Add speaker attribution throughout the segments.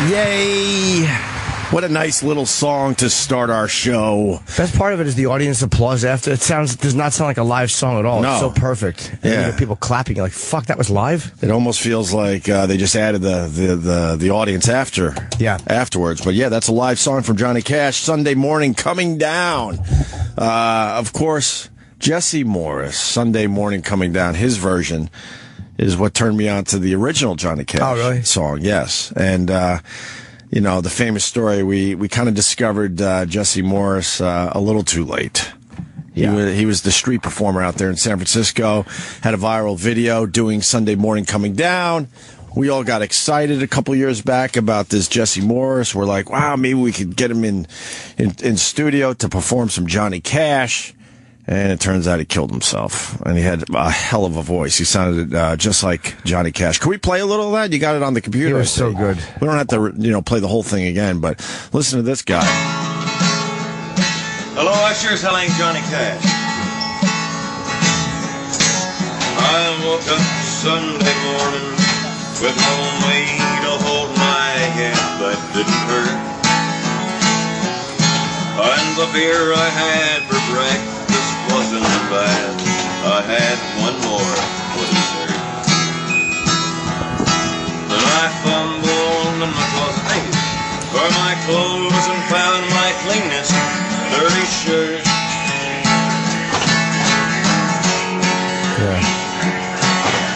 Speaker 1: Yay! What a nice little song to start our show.
Speaker 2: Best part of it is the audience applause after. It does not sound like a live song at all.
Speaker 1: No.
Speaker 2: It's so perfect. And you get people clapping. You're like, fuck, that was live?
Speaker 1: It almost feels like they just added the audience afterwards. But yeah, that's a live song from Johnny Cash, Sunday Morning Coming Down. Of course, Jesse Morris, Sunday Morning Coming Down, his version is what turned me on to the original Johnny Cash song. Yes. And you know, the famous story, we kind of discovered Jesse Morris a little too late. He was the street performer out there in San Francisco, had a viral video doing Sunday Morning Coming Down. We all got excited a couple years back about this Jesse Morris. We're like, wow, maybe we could get him in studio to perform some Johnny Cash. And it turns out he killed himself. And he had a hell of a voice. He sounded just like Johnny Cash. Can we play a little of that? You got it on the computer.
Speaker 2: He was so good.
Speaker 1: We don't have to, play the whole thing again, but listen to this guy.
Speaker 3: Hello, I sure as hell ain't Johnny Cash. I woke up Sunday morning with no way to hold my head, but didn't hurt. And the beer I had for breakfast wasn't bad. I had one more for dessert. Then I fumbled in my closet for my clothes and found my cleanest dirty shirt.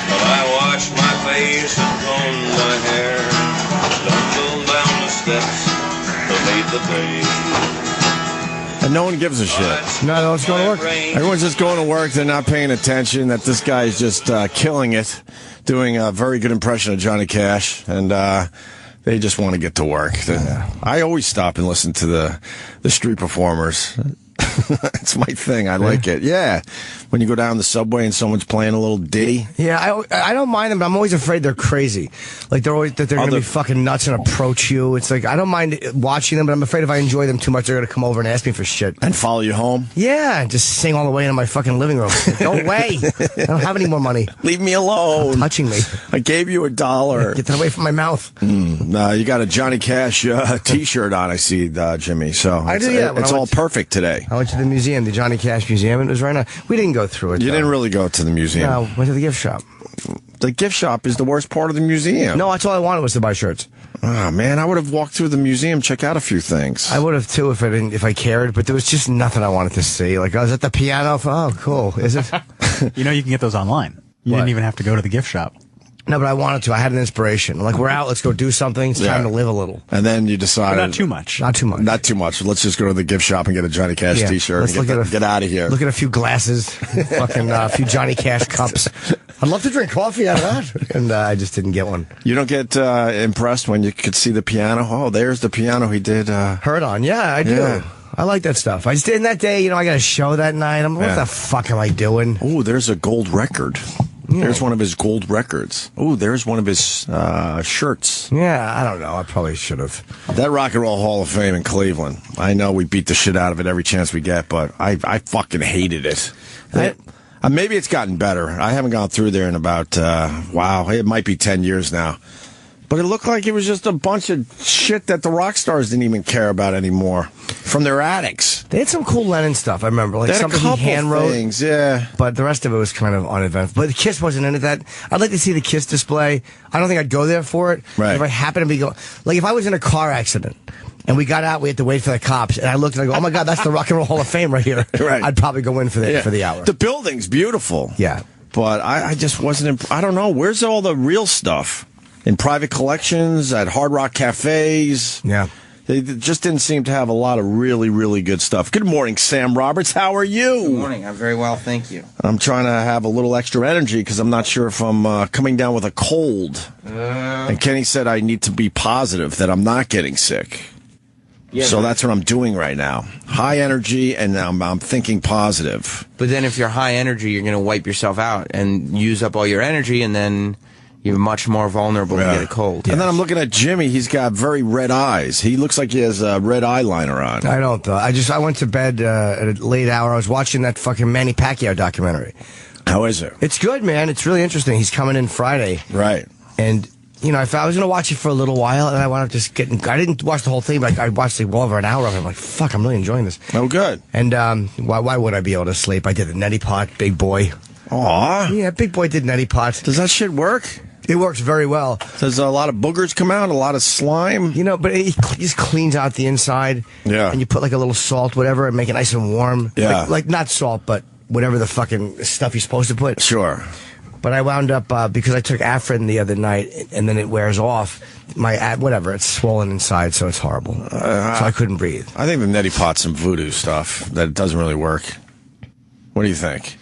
Speaker 3: But I washed my face and combed my hair, stumbled down the steps to meet the bay.
Speaker 1: And no one gives a shit.
Speaker 2: No one's going to work.
Speaker 1: Everyone's just going to work. They're not paying attention that this guy is just killing it, doing a very good impression of Johnny Cash, and they just want to get to work. I always stop and listen to the street performers. It's my thing. I like it. Yeah. When you go down the subway and someone's playing a little ditty.
Speaker 2: Yeah, I don't mind them, but I'm always afraid they're crazy. Like, they're going to be fucking nuts and approach you. It's like, I don't mind watching them, but I'm afraid if I enjoy them too much, they're going to come over and ask me for shit.
Speaker 1: And follow you home?
Speaker 2: Yeah, just sing all the way into my fucking living room. Go away. I don't have any more money.
Speaker 1: Leave me alone.
Speaker 2: Stop touching me.
Speaker 1: I gave you $1.
Speaker 2: Get that away from my mouth.
Speaker 1: No, you got a Johnny Cash T-shirt on, I see, Jimmy. So
Speaker 2: I do, yeah.
Speaker 1: It's all perfect today.
Speaker 2: I went to the museum, the Johnny Cash Museum, and it was right now. We didn't go through it.
Speaker 1: You didn't really go to the museum.
Speaker 2: No, went to the gift shop.
Speaker 1: The gift shop is the worst part of the museum.
Speaker 2: No, that's all I wanted was to buy shirts.
Speaker 1: Oh, man, I would have walked through the museum, check out a few things.
Speaker 2: I would have, too, if I cared, but there was just nothing I wanted to see. Like, I was at the piano. Oh, cool. Is it?
Speaker 4: You know you can get those online. You didn't even have to go to the gift shop.
Speaker 2: No, but I wanted to. I had an inspiration. Like, we're out. Let's go do something. It's time to live a little.
Speaker 1: And then you decided...
Speaker 4: But not too much.
Speaker 2: Not too much.
Speaker 1: Not too much. Let's just go to the gift shop and get a Johnny Cash T-shirt and get out of here.
Speaker 2: Look at a few glasses, fucking a few Johnny Cash cups. I'd love to drink coffee out of that. And I just didn't get one.
Speaker 1: You don't get impressed when you could see the piano? Oh, there's the piano he did.
Speaker 2: Heard on. Yeah, I do. Yeah. I like that stuff. I just did that day, I got a show that night. I'm like, what the fuck am I doing?
Speaker 1: Oh, there's a gold record. Yeah. There's one of his gold records. Oh, there's one of his shirts.
Speaker 2: Yeah, I don't know. I probably should have.
Speaker 1: That Rock and Roll Hall of Fame in Cleveland. I know we beat the shit out of it every chance we get, but I fucking hated it. Maybe it's gotten better. I haven't gone through there in about, it might be 10 years now. But it looked like it was just a bunch of shit that the rock stars didn't even care about anymore from their attics.
Speaker 2: They had some cool Lennon stuff, I remember. Like something he hand-wrote.
Speaker 1: Things, yeah.
Speaker 2: But the rest of it was kind of uneventful. But the Kiss wasn't in it. I'd like to see the Kiss display. I don't think I'd go there for it.
Speaker 1: Right.
Speaker 2: If I happen to be like if I was in a car accident and we got out, we had to wait for the cops, and I looked and I go, oh my God, that's the Rock and Roll Hall of Fame right here.
Speaker 1: Right.
Speaker 2: I'd probably go in for the hour.
Speaker 1: The building's beautiful.
Speaker 2: Yeah.
Speaker 1: But I just wasn't, I don't know, where's all the real stuff? In private collections, at Hard Rock cafes.
Speaker 2: Yeah.
Speaker 1: They just didn't seem to have a lot of really, really good stuff. Good morning, Sam Roberts. How are you?
Speaker 5: Good morning. I'm very well, thank you.
Speaker 1: I'm trying to have a little extra energy because I'm not sure if I'm coming down with a cold. And Kenny said I need to be positive that I'm not getting sick. Yeah, so that's what I'm doing right now. High energy, and I'm thinking positive.
Speaker 5: But then if you're high energy, you're going to wipe yourself out and use up all your energy, and then you're much more vulnerable to get a cold.
Speaker 1: And then I'm looking at Jimmy. He's got very red eyes. He looks like he has a red eyeliner on.
Speaker 2: I don't, though. I went to bed at a late hour. I was watching that fucking Manny Pacquiao documentary.
Speaker 1: How is it?
Speaker 2: It's good, man. It's really interesting. He's coming in Friday.
Speaker 1: Right.
Speaker 2: And you know, if I was going to watch it for a little while, and I wound up just getting. I didn't watch the whole thing, but I watched like well over an hour of it. I'm like, fuck, I'm really enjoying this.
Speaker 1: Oh, good.
Speaker 2: And why would I be able to sleep? I did the neti pot, big boy.
Speaker 1: Aw.
Speaker 2: Yeah, big boy did neti pot.
Speaker 1: Does that shit work?
Speaker 2: It works very well.
Speaker 1: Does a lot of boogers come out? A lot of slime?
Speaker 2: You know, but it just cleans out the inside.
Speaker 1: Yeah.
Speaker 2: And you put like a little salt, whatever, and make it nice and warm.
Speaker 1: Yeah.
Speaker 2: Like not salt, but whatever the fucking stuff you're supposed to put.
Speaker 1: Sure.
Speaker 2: But I wound up, because I took Afrin the other night, and then it wears off, whatever, it's swollen inside, so it's horrible. So I couldn't breathe.
Speaker 1: I think the neti pot's some voodoo stuff that doesn't really work. What do you think?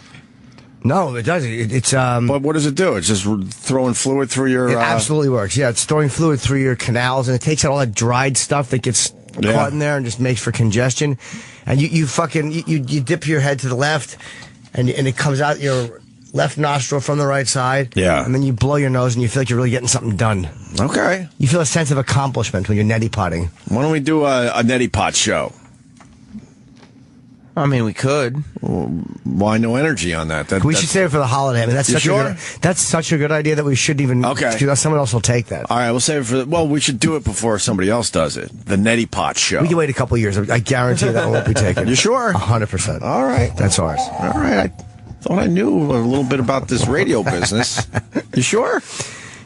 Speaker 2: No, it doesn't. It's
Speaker 1: But what does it do? It's just throwing fluid through your...
Speaker 2: It absolutely works. Yeah, it's throwing fluid through your canals, and it takes out all that dried stuff that gets caught in there and just makes for congestion. And you dip your head to the left, and it comes out your left nostril from the right side.
Speaker 1: Yeah.
Speaker 2: And then you blow your nose, and you feel like you're really getting something done.
Speaker 1: Okay.
Speaker 2: You feel a sense of accomplishment when you're neti potting.
Speaker 1: Why don't we do a neti pot show?
Speaker 5: I mean, we could.
Speaker 1: Why no energy on that?
Speaker 2: We should save it for the holiday. I mean, that's such a good idea that we shouldn't even do that. Someone else will take that.
Speaker 1: All right, we'll save it for... we should do it before somebody else does it. The neti pot show.
Speaker 2: We can wait a couple years. I guarantee that one won't be taken.
Speaker 1: You sure?
Speaker 2: 100%.
Speaker 1: All right.
Speaker 2: That's ours.
Speaker 1: All right. I thought I knew a little bit about this radio business. You sure?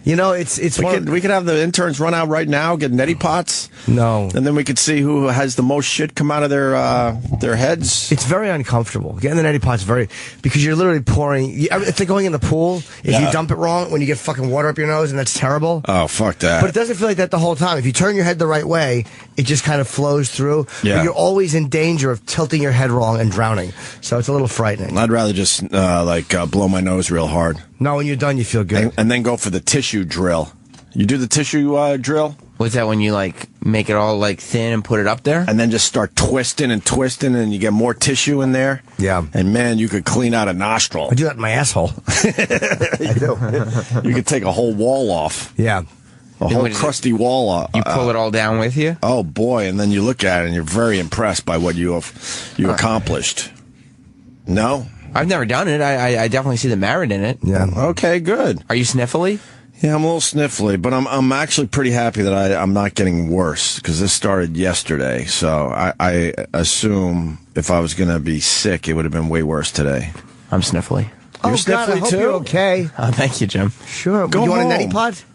Speaker 2: You know, it's
Speaker 1: we could have the interns run out right now, get neti pots.
Speaker 2: No.
Speaker 1: And then we could see who has the most shit come out of their heads.
Speaker 2: It's very uncomfortable. Getting the neti pot's because you're literally pouring. It's like going in the pool. If you dump it wrong, when you get fucking water up your nose, and that's terrible.
Speaker 1: Oh, fuck that.
Speaker 2: But it doesn't feel like that the whole time. If you turn your head the right way, it just kind of flows through.
Speaker 1: Yeah.
Speaker 2: But you're always in danger of tilting your head wrong and drowning. So it's a little frightening.
Speaker 1: I'd rather just blow my nose real hard.
Speaker 2: No, when you're done, you feel good.
Speaker 1: And then go for the tissue drill. You do the tissue drill?
Speaker 5: What's that when you make it all thin and put it up there?
Speaker 1: And then just start twisting and you get more tissue in there.
Speaker 2: Yeah.
Speaker 1: And man, you could clean out a nostril.
Speaker 2: I do that in my asshole.
Speaker 1: I do. You could take a whole wall off.
Speaker 2: Yeah.
Speaker 1: A whole crusty wall off.
Speaker 5: You pull it all down with you?
Speaker 1: Oh boy, and then you look at it and you're very impressed by what you accomplished. No?
Speaker 5: I've never done it. I definitely see the merit in it.
Speaker 2: Yeah.
Speaker 1: Okay, good.
Speaker 5: Are you sniffly?
Speaker 1: Yeah, I'm a little sniffly, but I'm actually pretty happy that I'm not getting worse because this started yesterday. So I assume if I was going to be sick, it would have been way worse today.
Speaker 5: I'm sniffly.
Speaker 2: You're
Speaker 1: sniffly
Speaker 2: God, I hope
Speaker 1: too?
Speaker 2: you're okay.
Speaker 5: Oh, thank you, Jim.
Speaker 2: Sure.
Speaker 1: Go
Speaker 2: you want a
Speaker 1: home.
Speaker 2: neti pot?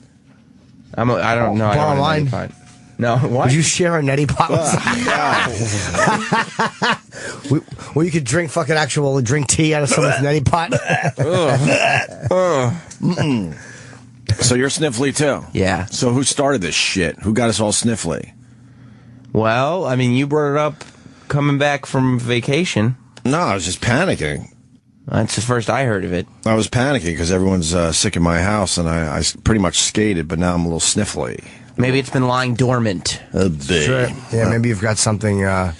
Speaker 5: I don't know. I
Speaker 2: Borrow
Speaker 5: don't want
Speaker 2: mine.
Speaker 5: a neti pot. No, what?
Speaker 2: Would you share a neti pot? Well, you could drink drink tea out of someone's neti pot.
Speaker 1: So you're sniffly too?
Speaker 5: Yeah.
Speaker 1: So who started this shit? Who got us all sniffly?
Speaker 5: Well, I mean, you brought it up coming back from vacation.
Speaker 1: No, I was just panicking.
Speaker 5: That's the first I heard of it.
Speaker 1: I was panicking because everyone's sick in my house, and I pretty much skated, but now I'm a little sniffly.
Speaker 5: Maybe it's been lying dormant.
Speaker 1: A bit.
Speaker 2: Sure. Yeah, maybe you've got something.
Speaker 1: Yeah.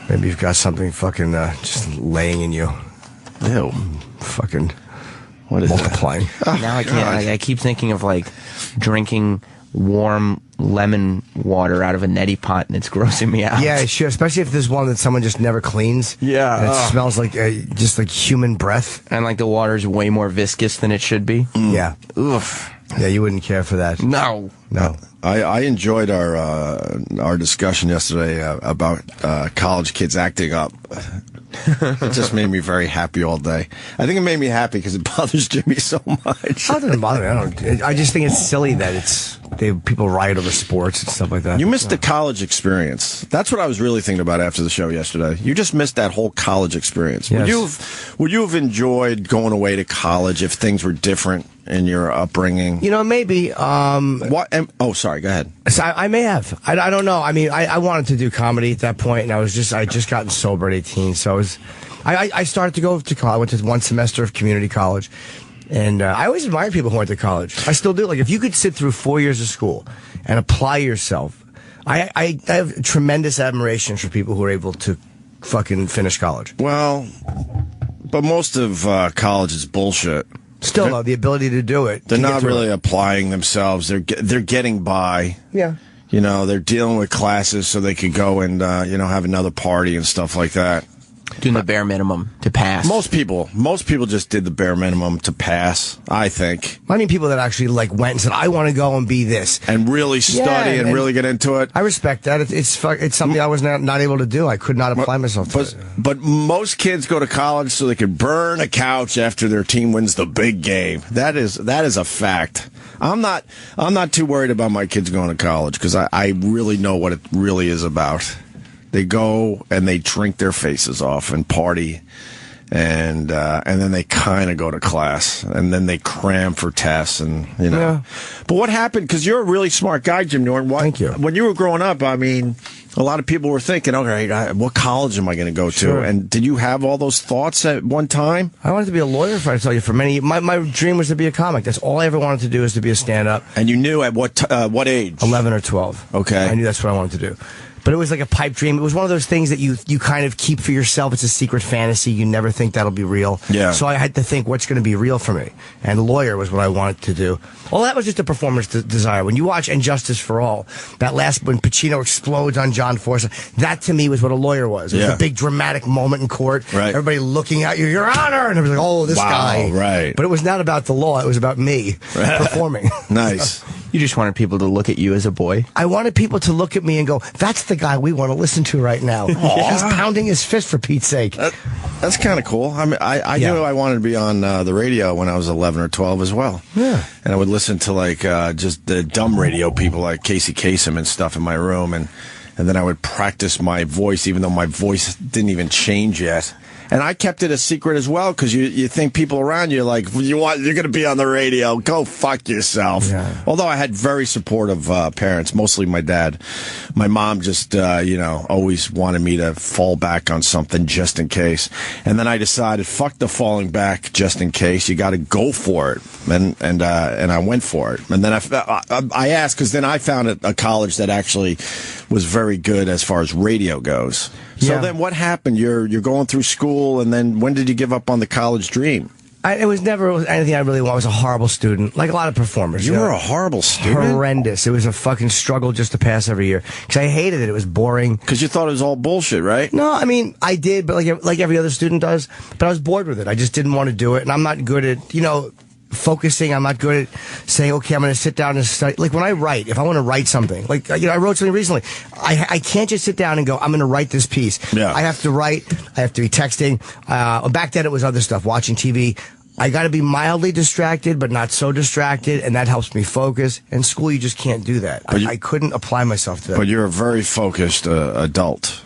Speaker 2: Maybe you've got something fucking just laying in you.
Speaker 1: Ew.
Speaker 2: Fucking
Speaker 1: What is
Speaker 2: multiplying.
Speaker 5: Now I can't. I keep thinking of drinking warm lemon water out of a neti pot, and it's grossing me out.
Speaker 2: Yeah, sure. Especially if there's one that someone just never cleans.
Speaker 1: Yeah.
Speaker 2: And it smells like just like human breath.
Speaker 5: And the water's way more viscous than it should be.
Speaker 2: Yeah.
Speaker 5: Oof.
Speaker 2: Yeah, you wouldn't care for that.
Speaker 5: No.
Speaker 2: No.
Speaker 1: I enjoyed our discussion yesterday about college kids acting up. It just made me very happy all day. I think it made me happy because it bothers Jimmy so much.
Speaker 2: That doesn't bother me. I just think it's silly that people riot over sports and stuff like that.
Speaker 1: You missed the college experience. That's what I was really thinking about after the show yesterday. You just missed that whole college experience.
Speaker 2: Yes.
Speaker 1: Would you have enjoyed going away to college if things were different in your upbringing?
Speaker 2: Maybe.
Speaker 1: What? Sorry. Go ahead.
Speaker 2: So I may have. I don't know. I mean, I wanted to do comedy at that point, and I just gotten sober at 18, so I started to go to college. I went to one semester of community college, and I always admired people who went to college. I still do. If you could sit through 4 years of school and apply yourself, I have tremendous admiration for people who are able to fucking finish college.
Speaker 1: Well, but most of college is bullshit.
Speaker 2: Still, though, the ability to do it.
Speaker 1: They're not really applying themselves. They're getting by.
Speaker 2: Yeah.
Speaker 1: They're dealing with classes so they could go and have another party and stuff like that.
Speaker 5: Doing the bare minimum to pass.
Speaker 1: Most people just did the bare minimum to pass, I think.
Speaker 2: I mean, people that actually like went and said, "I want to go and be this,"
Speaker 1: and really study and really get into it.
Speaker 2: I respect that. It's something I was not able to do. I could not apply myself to it.
Speaker 1: But most kids go to college so they can burn a couch after their team wins the big game. That is a fact. I'm not too worried about my kids going to college because I really know what it really is about. They go and they drink their faces off and party, and then they kind of go to class, and then they cram for tests, and
Speaker 2: Yeah.
Speaker 1: But what happened? Because you're a really smart guy, Jim Norton.
Speaker 2: Thank you.
Speaker 1: When you were growing up, I mean, a lot of people were thinking, okay, what college am I going to go to? And did you have all those thoughts at one time?
Speaker 2: I wanted to be a lawyer, if I tell you, for many. My dream was to be a comic. That's all I ever wanted to do, is to be a stand-up.
Speaker 1: And you knew at what age?
Speaker 2: 11 or 12.
Speaker 1: Okay.
Speaker 2: I knew that's what I wanted to do. But it was like a pipe dream. It was one of those things that you kind of keep for yourself. It's a secret fantasy. You never think that'll be real.
Speaker 1: Yeah.
Speaker 2: So I had to think, what's going to be real for me? And lawyer was what I wanted to do. Well, that was just a performance desire. When you watch Injustice for All, that last, when Pacino explodes on John Forster, that to me was what a lawyer was. It was a big dramatic moment in court.
Speaker 1: Right.
Speaker 2: Everybody looking at you, Your Honor! And it was like, oh, this guy.
Speaker 1: Right.
Speaker 2: But it was not about the law. It was about me performing.
Speaker 1: Nice.
Speaker 5: You just wanted people to look at you as a boy?
Speaker 2: I wanted people to look at me and go, that's the guy we want to listen to right now. He's pounding his fist, for Pete's sake.
Speaker 1: That's kind of cool. I mean, I knew I wanted to be on the radio when I was 11 or 12 as well.
Speaker 2: Yeah.
Speaker 1: And I would listen to like just the dumb radio people like Casey Kasem and stuff in my room, and then I would practice my voice, even though my voice didn't even change yet. And I kept it a secret as well, because you think people around you are like, you're going to be on the radio, go fuck yourself.
Speaker 2: Yeah.
Speaker 1: Although I had very supportive parents, mostly my dad. My mom just, always wanted me to fall back on something just in case. And then I decided, fuck the falling back just in case. You got to go for it. And I went for it. And then I asked, because then I found a college that actually was very good as far as radio goes. So then what happened? You're going through school, and then when did you give up on the college dream?
Speaker 2: It was never anything I really wanted. I was a horrible student, like a lot of performers.
Speaker 1: You were a horrible student?
Speaker 2: Horrendous. It was a fucking struggle just to pass every year, because I hated it. It was boring.
Speaker 1: Because you thought it was all bullshit, right?
Speaker 2: No, I mean, I did, but like every other student does. But I was bored with it. I just didn't want to do it, and I'm not good at, focusing. I'm not good at saying, okay, I'm going to sit down and study. Like when I write, if I want to write something, like, I wrote something recently. I can't just sit down and go, I'm going to write this piece.
Speaker 1: Yeah.
Speaker 2: I have to write. I have to be texting. Back then it was other stuff, watching TV. I got to be mildly distracted, but not so distracted, and that helps me focus. In school, you just can't do that. I couldn't apply myself to that.
Speaker 1: But you're a very focused adult.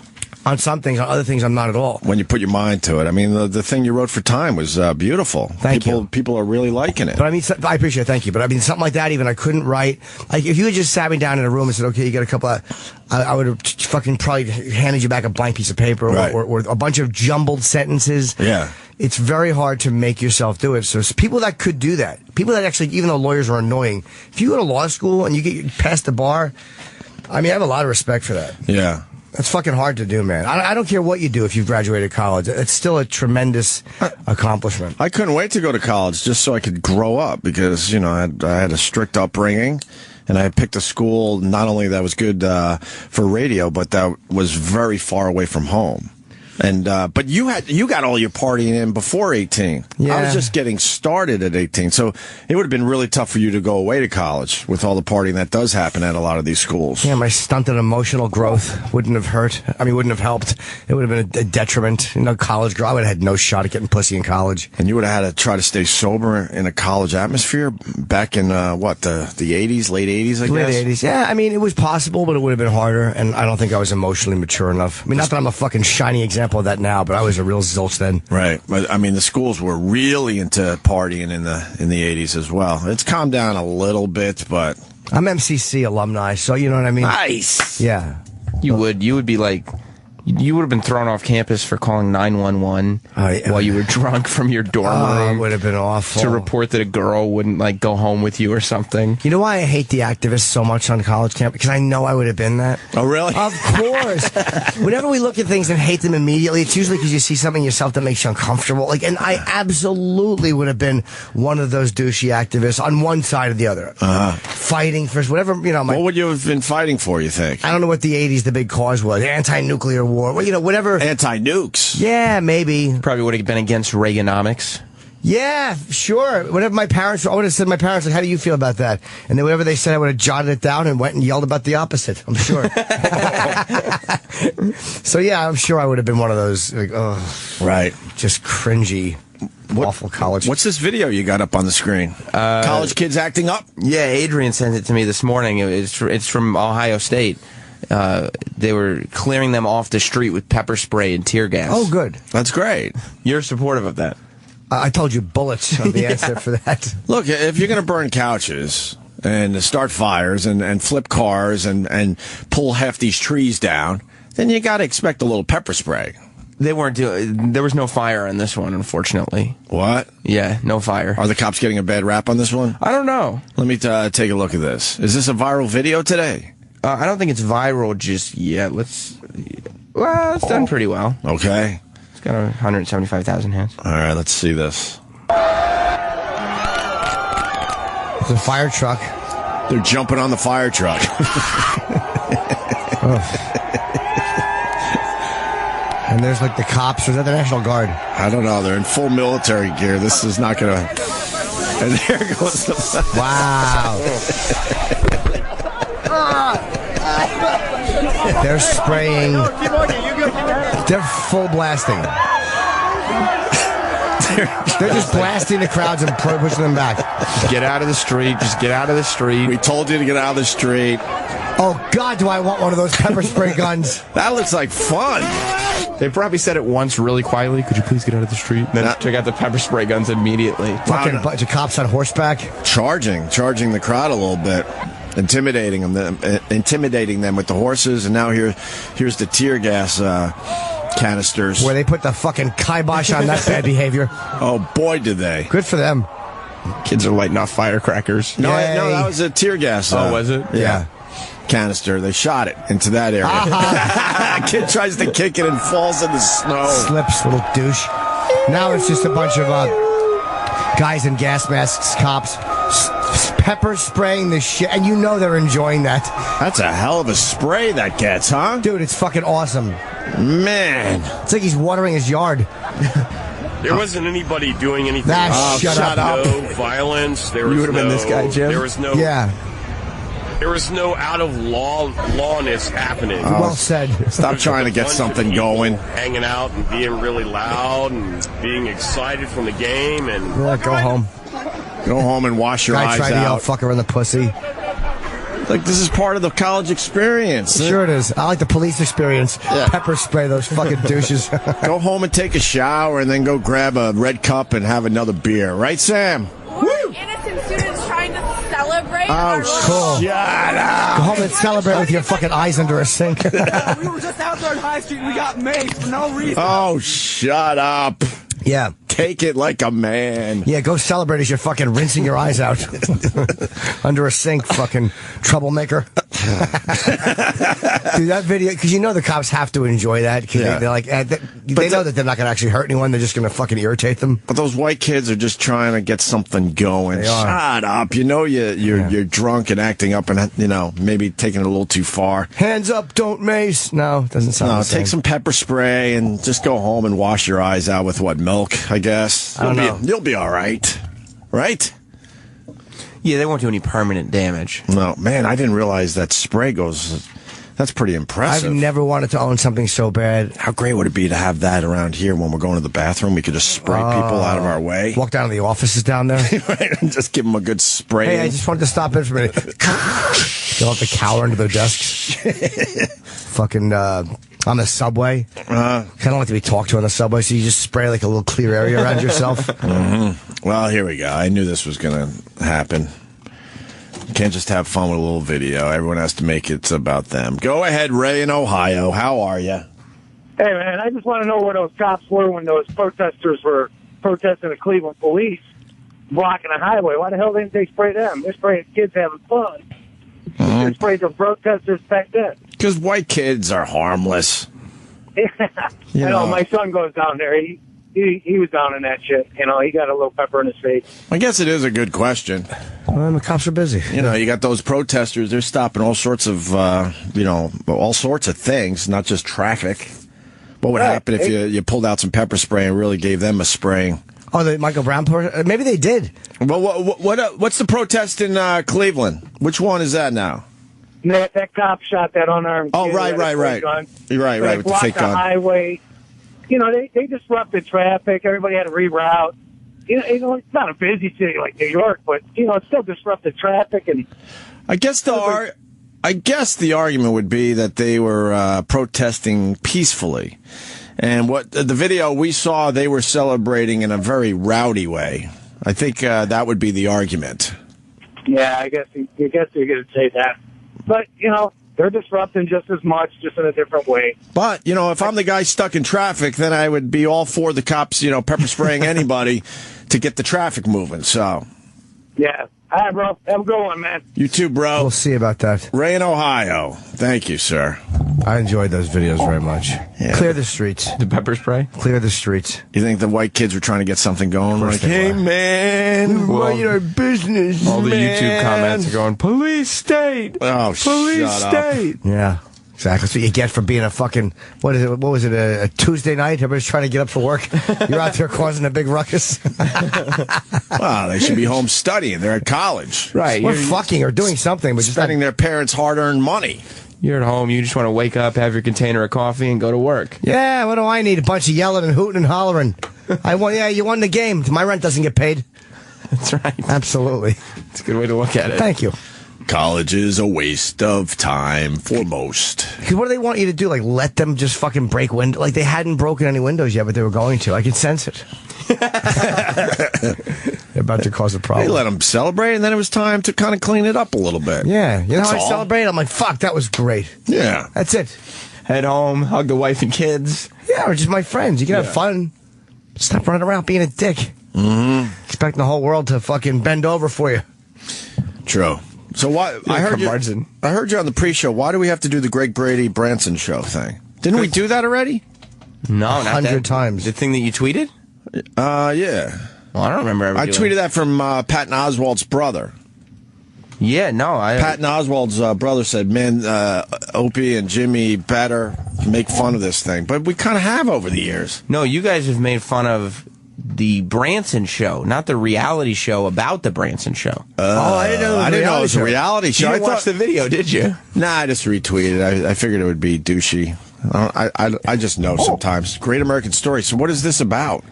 Speaker 2: On some things, on other things, I'm not at all.
Speaker 1: When you put your mind to it. I mean, the thing you wrote for Time was beautiful.
Speaker 2: Thank you.
Speaker 1: People are really liking it.
Speaker 2: But I mean, I appreciate it. Thank you. But I mean, something like that, even I couldn't write. Like, if you had just sat me down in a room and said, okay, you got a couple of, I would have fucking probably handed you back a blank piece of paper,
Speaker 1: right,
Speaker 2: or a bunch of jumbled sentences.
Speaker 1: Yeah.
Speaker 2: It's very hard to make yourself do it. So it's people that could do that, people that actually, even though lawyers are annoying, if you go to law school and you get past the bar, I mean, I have a lot of respect for that.
Speaker 1: Yeah.
Speaker 2: That's fucking hard to do, man. I don't care what you do if you've graduated college. It's still a tremendous accomplishment.
Speaker 1: I couldn't wait to go to college just so I could grow up, because, I had a strict upbringing, and I picked a school not only that was good for radio, but that was very far away from home. And but you got all your partying in before 18.
Speaker 2: Yeah.
Speaker 1: I was just getting started at 18, so it would have been really tough for you to go away to college with all the partying that does happen at a lot of these schools.
Speaker 2: Yeah, my stunted emotional growth wouldn't have hurt. I mean, wouldn't have helped. It would have been a detriment. College girl, I would have had no shot at getting pussy in college.
Speaker 1: And you would have had to try to stay sober in a college atmosphere back in the 80s, late 80s, I guess.
Speaker 2: Late 80s. Yeah, I mean, it was possible, but it would have been harder. And I don't think I was emotionally mature enough. I mean, not that I'm a fucking shining example of that now, but I was a real zilch then.
Speaker 1: Right. But I mean, the schools were really into partying in the 80s as well. It's calmed down a little bit, but
Speaker 2: I'm MCC alumni, so you know what I mean?
Speaker 1: Nice.
Speaker 2: Yeah.
Speaker 5: You would be like, you would have been thrown off campus for calling 911 while you were drunk from your dorm room.
Speaker 2: It would have been awful.
Speaker 5: To report that a girl wouldn't go home with you or something.
Speaker 2: You know why I hate the activists so much on college campus? Because I know I would have been that.
Speaker 1: Oh, really?
Speaker 2: Of course. Whenever we look at things and hate them immediately, it's usually because you see something yourself that makes you uncomfortable. And I absolutely would have been one of those douchey activists on one side or the other. fighting for whatever,
Speaker 1: what would you have been fighting for, you think?
Speaker 2: I don't know what the 80s, the big cause was. Anti-nuclear war. Well, whatever.
Speaker 1: Anti-nukes.
Speaker 2: Yeah, maybe.
Speaker 5: Probably would have been against Reaganomics.
Speaker 2: Yeah, sure. Whatever my parents, I would have said to my parents, like, how do you feel about that? And then whatever they said, I would have jotted it down and went and yelled about the opposite, I'm sure. So, yeah, I'm sure I would have been one of those, like,
Speaker 1: right,
Speaker 2: just cringy, awful college.
Speaker 1: What's this video you got up on the screen? College kids acting up?
Speaker 5: Yeah, Adrian sent it to me this morning. It's from Ohio State. They were clearing them off the street with pepper spray and tear gas.
Speaker 2: Oh, good.
Speaker 1: That's great.
Speaker 5: You're supportive of that.
Speaker 2: I told you bullets are the answer for that.
Speaker 1: Look, if you're going to burn couches and start fires and flip cars and pull half these trees down, then you got to expect a little pepper spray.
Speaker 5: They weren't doing. There was no fire on this one, unfortunately.
Speaker 1: What?
Speaker 5: Yeah, no fire.
Speaker 1: Are the cops getting a bad rap on this one?
Speaker 5: I don't know.
Speaker 1: Let me take a look at this. Is this a viral video today?
Speaker 5: I don't think it's viral just yet. Well, it's done pretty well.
Speaker 1: Okay.
Speaker 5: It's got 175,000 hits.
Speaker 1: All right, let's see this.
Speaker 2: It's a fire truck.
Speaker 1: They're jumping on the fire truck.
Speaker 2: And there's like the cops. Or is that the National Guard?
Speaker 1: I don't know. They're in full military gear. This is not going to... And there goes the...
Speaker 2: Wow. They're spraying. They're full blasting. They're just blasting the crowds and pushing them back.
Speaker 5: Just get out of the street. Just get out of the street.
Speaker 1: We told you to get out of the street.
Speaker 2: Oh, God, do I want one of those pepper spray guns.
Speaker 1: That looks like fun.
Speaker 5: They probably said it once really quietly. Could you please get out of the street? And then took out the pepper spray guns immediately.
Speaker 2: Fucking bunch of cops on horseback.
Speaker 1: Charging the crowd a little bit. Intimidating them with the horses. And now here's the tear gas canisters.
Speaker 2: Where they put the fucking kibosh on that bad behavior.
Speaker 1: Oh, boy, did they.
Speaker 2: Good for them.
Speaker 5: Kids are lighting off firecrackers.
Speaker 1: No, that was a tear gas.
Speaker 5: Oh, was it?
Speaker 1: Yeah. Canister. They shot it into that area. Kid tries to kick it and falls in the snow.
Speaker 2: Slips, little douche. Now it's just a bunch of guys in gas masks, cops, pepper spraying the shit, and you know they're enjoying that.
Speaker 1: That's a hell of a spray that gets, huh?
Speaker 2: Dude, it's fucking awesome.
Speaker 1: Man.
Speaker 2: It's like he's watering his yard.
Speaker 6: There wasn't anybody doing anything.
Speaker 2: Shut up.
Speaker 6: No violence. There was
Speaker 5: You would have been this guy, Jim.
Speaker 6: There was no.
Speaker 2: Yeah.
Speaker 6: There was no out of lawness happening.
Speaker 2: Well said.
Speaker 1: Stop trying to get something going.
Speaker 6: Hanging out and being really loud and being excited from the game and
Speaker 2: Go home.
Speaker 1: Go home and wash your
Speaker 2: Guy
Speaker 1: eyes
Speaker 2: tried to yell
Speaker 1: out.
Speaker 2: fucker in the pussy.
Speaker 1: Like, this is part of the college experience.
Speaker 2: Sure it is. I like the police experience.
Speaker 1: Yeah.
Speaker 2: Pepper spray those fucking douches.
Speaker 1: Go home and take a shower and then go grab a red cup and have another beer. Right, Sam?
Speaker 7: Innocent students trying to celebrate.
Speaker 1: Oh,
Speaker 2: Cool.
Speaker 1: shut up.
Speaker 2: Go home and celebrate with your fucking eyes under a sink.
Speaker 8: We were just out there on High Street and we got maced for no reason.
Speaker 1: Oh, shut up.
Speaker 2: Yeah.
Speaker 1: Take it like a man.
Speaker 2: Yeah, go celebrate as you're fucking rinsing your eyes out. Under a sink, fucking troublemaker. Dude, that video, because you know the cops have to enjoy that. Because they're like, they know that they're not going to actually hurt anyone. They're just going to fucking irritate them.
Speaker 1: But those white kids are just trying to get something going.
Speaker 2: They are.
Speaker 1: Shut up. You know you're drunk and acting up and, maybe taking it a little too far.
Speaker 2: Hands up, don't mace. No, it doesn't sound the same.
Speaker 1: Take some pepper spray and just go home and wash your eyes out with milk, I guess.
Speaker 2: I don't know.
Speaker 1: You'll be all right. Right?
Speaker 5: Yeah, they won't do any permanent damage.
Speaker 1: No, man, I didn't realize that spray goes... That's pretty impressive.
Speaker 2: I've never wanted to own something so bad.
Speaker 1: How great would it be to have that around here when we're going to the bathroom? We could just spray people out of our way.
Speaker 2: Walk down to the offices down there.
Speaker 1: Right, and just give them a good spray.
Speaker 2: Hey, I just wanted to stop in for a minute. They'll have to cower into their desks. Fucking on the subway. I don't like to be talked to on the subway, so you just spray like a little clear area around yourself.
Speaker 1: Mm-hmm. Well, here we go. I knew this was going to happen. You can't just have fun with a little video. Everyone has to make it about them. Go ahead, Ray in Ohio. How are you?
Speaker 9: Hey, man, I just want to know where those cops were when those protesters were protesting the Cleveland police blocking a highway. Why the hell didn't they spray them? They're spraying kids having fun. They sprayed the protesters back then.
Speaker 1: Because white kids are harmless.
Speaker 9: I know, my son goes down there. He he was down in that shit. You know, he got a little pepper in his face.
Speaker 1: I guess it is a good question.
Speaker 2: Well, the cops are busy.
Speaker 1: You know, you got those protesters. They're stopping all sorts of, all sorts of things, not just traffic. What would happen if you pulled out some pepper spray and really gave them a spraying?
Speaker 2: Oh, the Michael Brown maybe they did.
Speaker 1: Well, what's the protest in Cleveland? Which one is that now?
Speaker 9: That cop shot that unarmed kid.
Speaker 1: Right. You're right, with the fake gun.
Speaker 9: Highway. You know, they disrupted traffic. Everybody had to reroute. You know, it's not a busy city like New York, but, you know, it still disrupted traffic. And
Speaker 1: I guess the argument would be that they were protesting peacefully. And what the video we saw, they were celebrating in a very rowdy way. I think that would be the argument.
Speaker 9: Yeah, I guess you're going to say that. But, you know, they're disrupting just as much, just in a different way.
Speaker 1: But, you know, if I'm the guy stuck in traffic, then I would be all for the cops, you know, pepper spraying anybody to get the traffic moving. So,
Speaker 9: yeah. All right, bro. Have a good one, man.
Speaker 1: You too, bro.
Speaker 2: We'll see about that.
Speaker 1: Ray in Ohio. Thank you, sir.
Speaker 2: I enjoyed those videos very much. Yeah. Clear the streets.
Speaker 5: The pepper spray?
Speaker 2: Clear the streets.
Speaker 1: You think the white kids were trying to get something going? Like, hey, man,
Speaker 2: mind our business,
Speaker 5: all the YouTube comments are going, police state.
Speaker 1: Oh,
Speaker 2: police state. Yeah. Exactly. That's what you get for being a fucking, what was it, a Tuesday night? Everybody's trying to get up for work. You're out there causing a big ruckus.
Speaker 1: Well, they should be home studying. They're at college.
Speaker 2: Right. We're fucking or doing something. But
Speaker 1: spending their parents' hard-earned money.
Speaker 5: You're at home. You just want to wake up, have your container of coffee, and go to work.
Speaker 2: Yeah, what do I need? A bunch of yelling and hooting and hollering. You won the game. My rent doesn't get paid.
Speaker 5: That's right.
Speaker 2: Absolutely.
Speaker 5: It's a good way to look at it.
Speaker 2: Thank you.
Speaker 1: College is a waste of time for most.
Speaker 2: Because what do they want you to do? Like, let them just fucking break windows? Like, they hadn't broken any windows yet, but they were going to. I could sense it. They're about to cause a problem.
Speaker 1: They let them celebrate, and then it was time to kind of clean it up a little bit.
Speaker 2: Yeah. You know how I celebrate? I'm like, fuck, that was great.
Speaker 1: Yeah.
Speaker 2: That's it.
Speaker 5: Head home, hug the wife and kids.
Speaker 2: Yeah, or just my friends. You can have fun. Stop running around being a dick.
Speaker 1: Mm-hmm.
Speaker 2: Expecting the whole world to fucking bend over for you.
Speaker 1: True. So why? I heard you on the pre-show. Why do we have to do the Greg Brady Branson show thing? Didn't we do that already?
Speaker 5: No, not
Speaker 2: 100 times.
Speaker 5: The thing that you tweeted?
Speaker 1: Yeah.
Speaker 5: Well, I don't remember ever doing
Speaker 1: tweeted that from Patton Oswalt's brother.
Speaker 5: Yeah, no.
Speaker 1: Patton Oswalt's brother said, man, Opie and Jimmy better make fun of this thing. But we kind of have over the years.
Speaker 5: No, you guys have made fun of the Branson show, not the reality show about the Branson show.
Speaker 2: I didn't know
Speaker 1: it was a reality show.
Speaker 5: You didn't watch the video, did you?
Speaker 1: Nah, I just retweeted. I figured it would be douchey. I just know sometimes. Great American Story. So what is this about?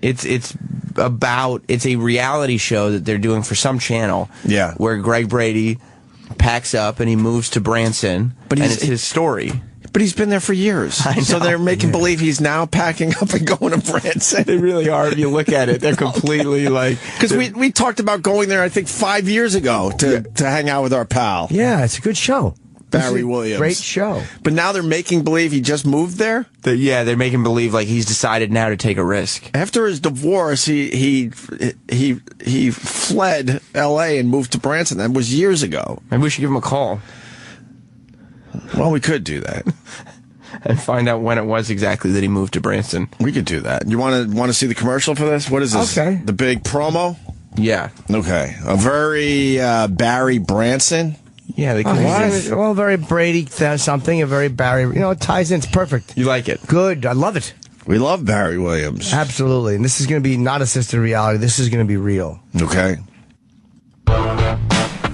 Speaker 5: It's a reality show that they're doing for some channel.
Speaker 1: Yeah.
Speaker 5: Where Greg Brady packs up and he moves to Branson, and it's his story.
Speaker 1: But he's been there for years. So they're making believe he's now packing up and going to Branson.
Speaker 5: They really are. If you look at it, they're completely like...
Speaker 1: Because we talked about going there, I think, 5 years ago to hang out with our pal.
Speaker 2: Yeah, it's a good show.
Speaker 1: Barry Williams.
Speaker 2: Great show.
Speaker 1: But now they're making believe he just moved there?
Speaker 5: They're making believe like he's decided now to take a risk.
Speaker 1: After his divorce, he fled L.A. and moved to Branson. That was years ago.
Speaker 5: Maybe we should give him a call.
Speaker 1: Well, we could do that.
Speaker 5: And find out when it was exactly that he moved to Branson.
Speaker 1: We could do that. You want to see the commercial for this? What is this?
Speaker 2: Okay.
Speaker 1: The big promo?
Speaker 5: Yeah.
Speaker 1: Okay. A very Barry Branson?
Speaker 5: Yeah, they could.
Speaker 2: Well, very Brady something, a very Barry. You know, it ties in. It's perfect.
Speaker 5: You like it?
Speaker 2: Good. I love it.
Speaker 1: We love Barry Williams.
Speaker 2: Absolutely. And this is going to be not assisted reality. This is going to be real.
Speaker 1: Okay.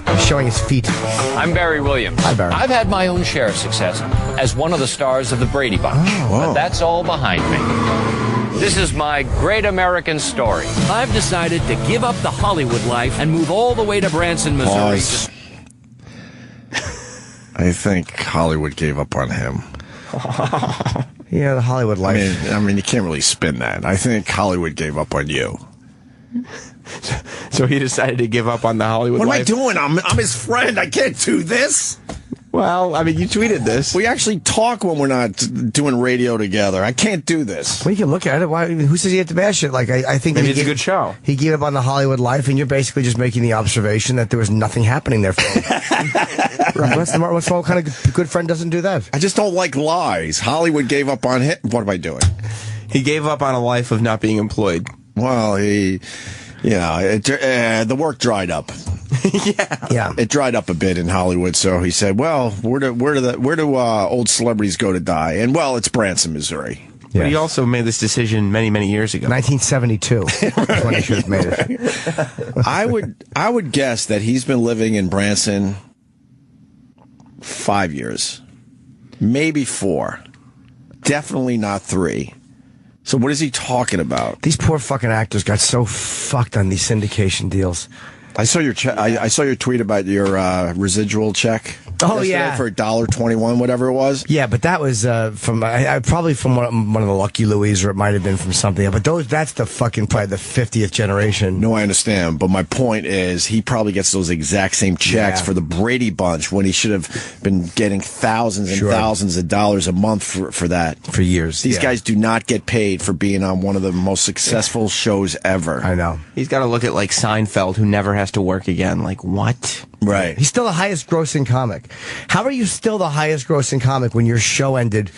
Speaker 2: He's showing his feet.
Speaker 10: I'm Barry Williams.
Speaker 2: Hi, Barry.
Speaker 10: I've had my own share of success as one of the stars of the Brady Bunch. But that's all behind me. This is my great American story. I've decided to give up the Hollywood life and move all the way to Branson, Missouri.
Speaker 1: I think Hollywood gave up on him.
Speaker 2: Yeah, the Hollywood life.
Speaker 1: I mean, you can't really spin that. I think Hollywood gave up on you.
Speaker 5: So he decided to give up on the Hollywood life?
Speaker 1: What am I doing? I'm his friend. I can't do this.
Speaker 5: Well, I mean, you tweeted this.
Speaker 1: We actually talk when we're not doing radio together. I can't do this.
Speaker 2: Well, you can look at it. Why? Who says he had to bash it? Like, I think
Speaker 5: maybe it's a good show.
Speaker 2: He gave up on the Hollywood life, and you're basically just making the observation that there was nothing happening there for him. Right. What's what kind of good friend doesn't do that?
Speaker 1: I just don't like lies. Hollywood gave up on him. What am I doing?
Speaker 5: He gave up on a life of not being employed.
Speaker 1: Well, the work dried up.
Speaker 2: Yeah.
Speaker 1: It dried up a bit in Hollywood, so he said, "Well, where do old celebrities go to die?" And well, it's Branson, Missouri.
Speaker 5: But he also made this decision many, many years ago.
Speaker 2: 1972. That's when he should have made it.
Speaker 1: I would guess that he's been living in Branson 5 years, maybe 4, definitely not 3. So what is he talking about?
Speaker 2: These poor fucking actors got so fucked on these syndication deals.
Speaker 1: I saw your I saw your tweet about your residual check.
Speaker 2: Oh yeah,
Speaker 1: for $1.21, whatever it was.
Speaker 2: Yeah, but that was from probably from one of the Lucky Louis, or it might have been from something. But that's the fucking probably the 50th generation.
Speaker 1: No, I understand, but my point is he probably gets those exact same checks for the Brady Bunch when he should have been getting thousands and thousands of dollars a month for that
Speaker 2: for years.
Speaker 1: These guys do not get paid for being on one of the most successful shows ever.
Speaker 2: I know.
Speaker 5: He's got to look at like Seinfeld, who never has to work again. Like what?
Speaker 1: Right.
Speaker 2: He's still the highest grossing comic. How are you still the highest grossing comic when your show ended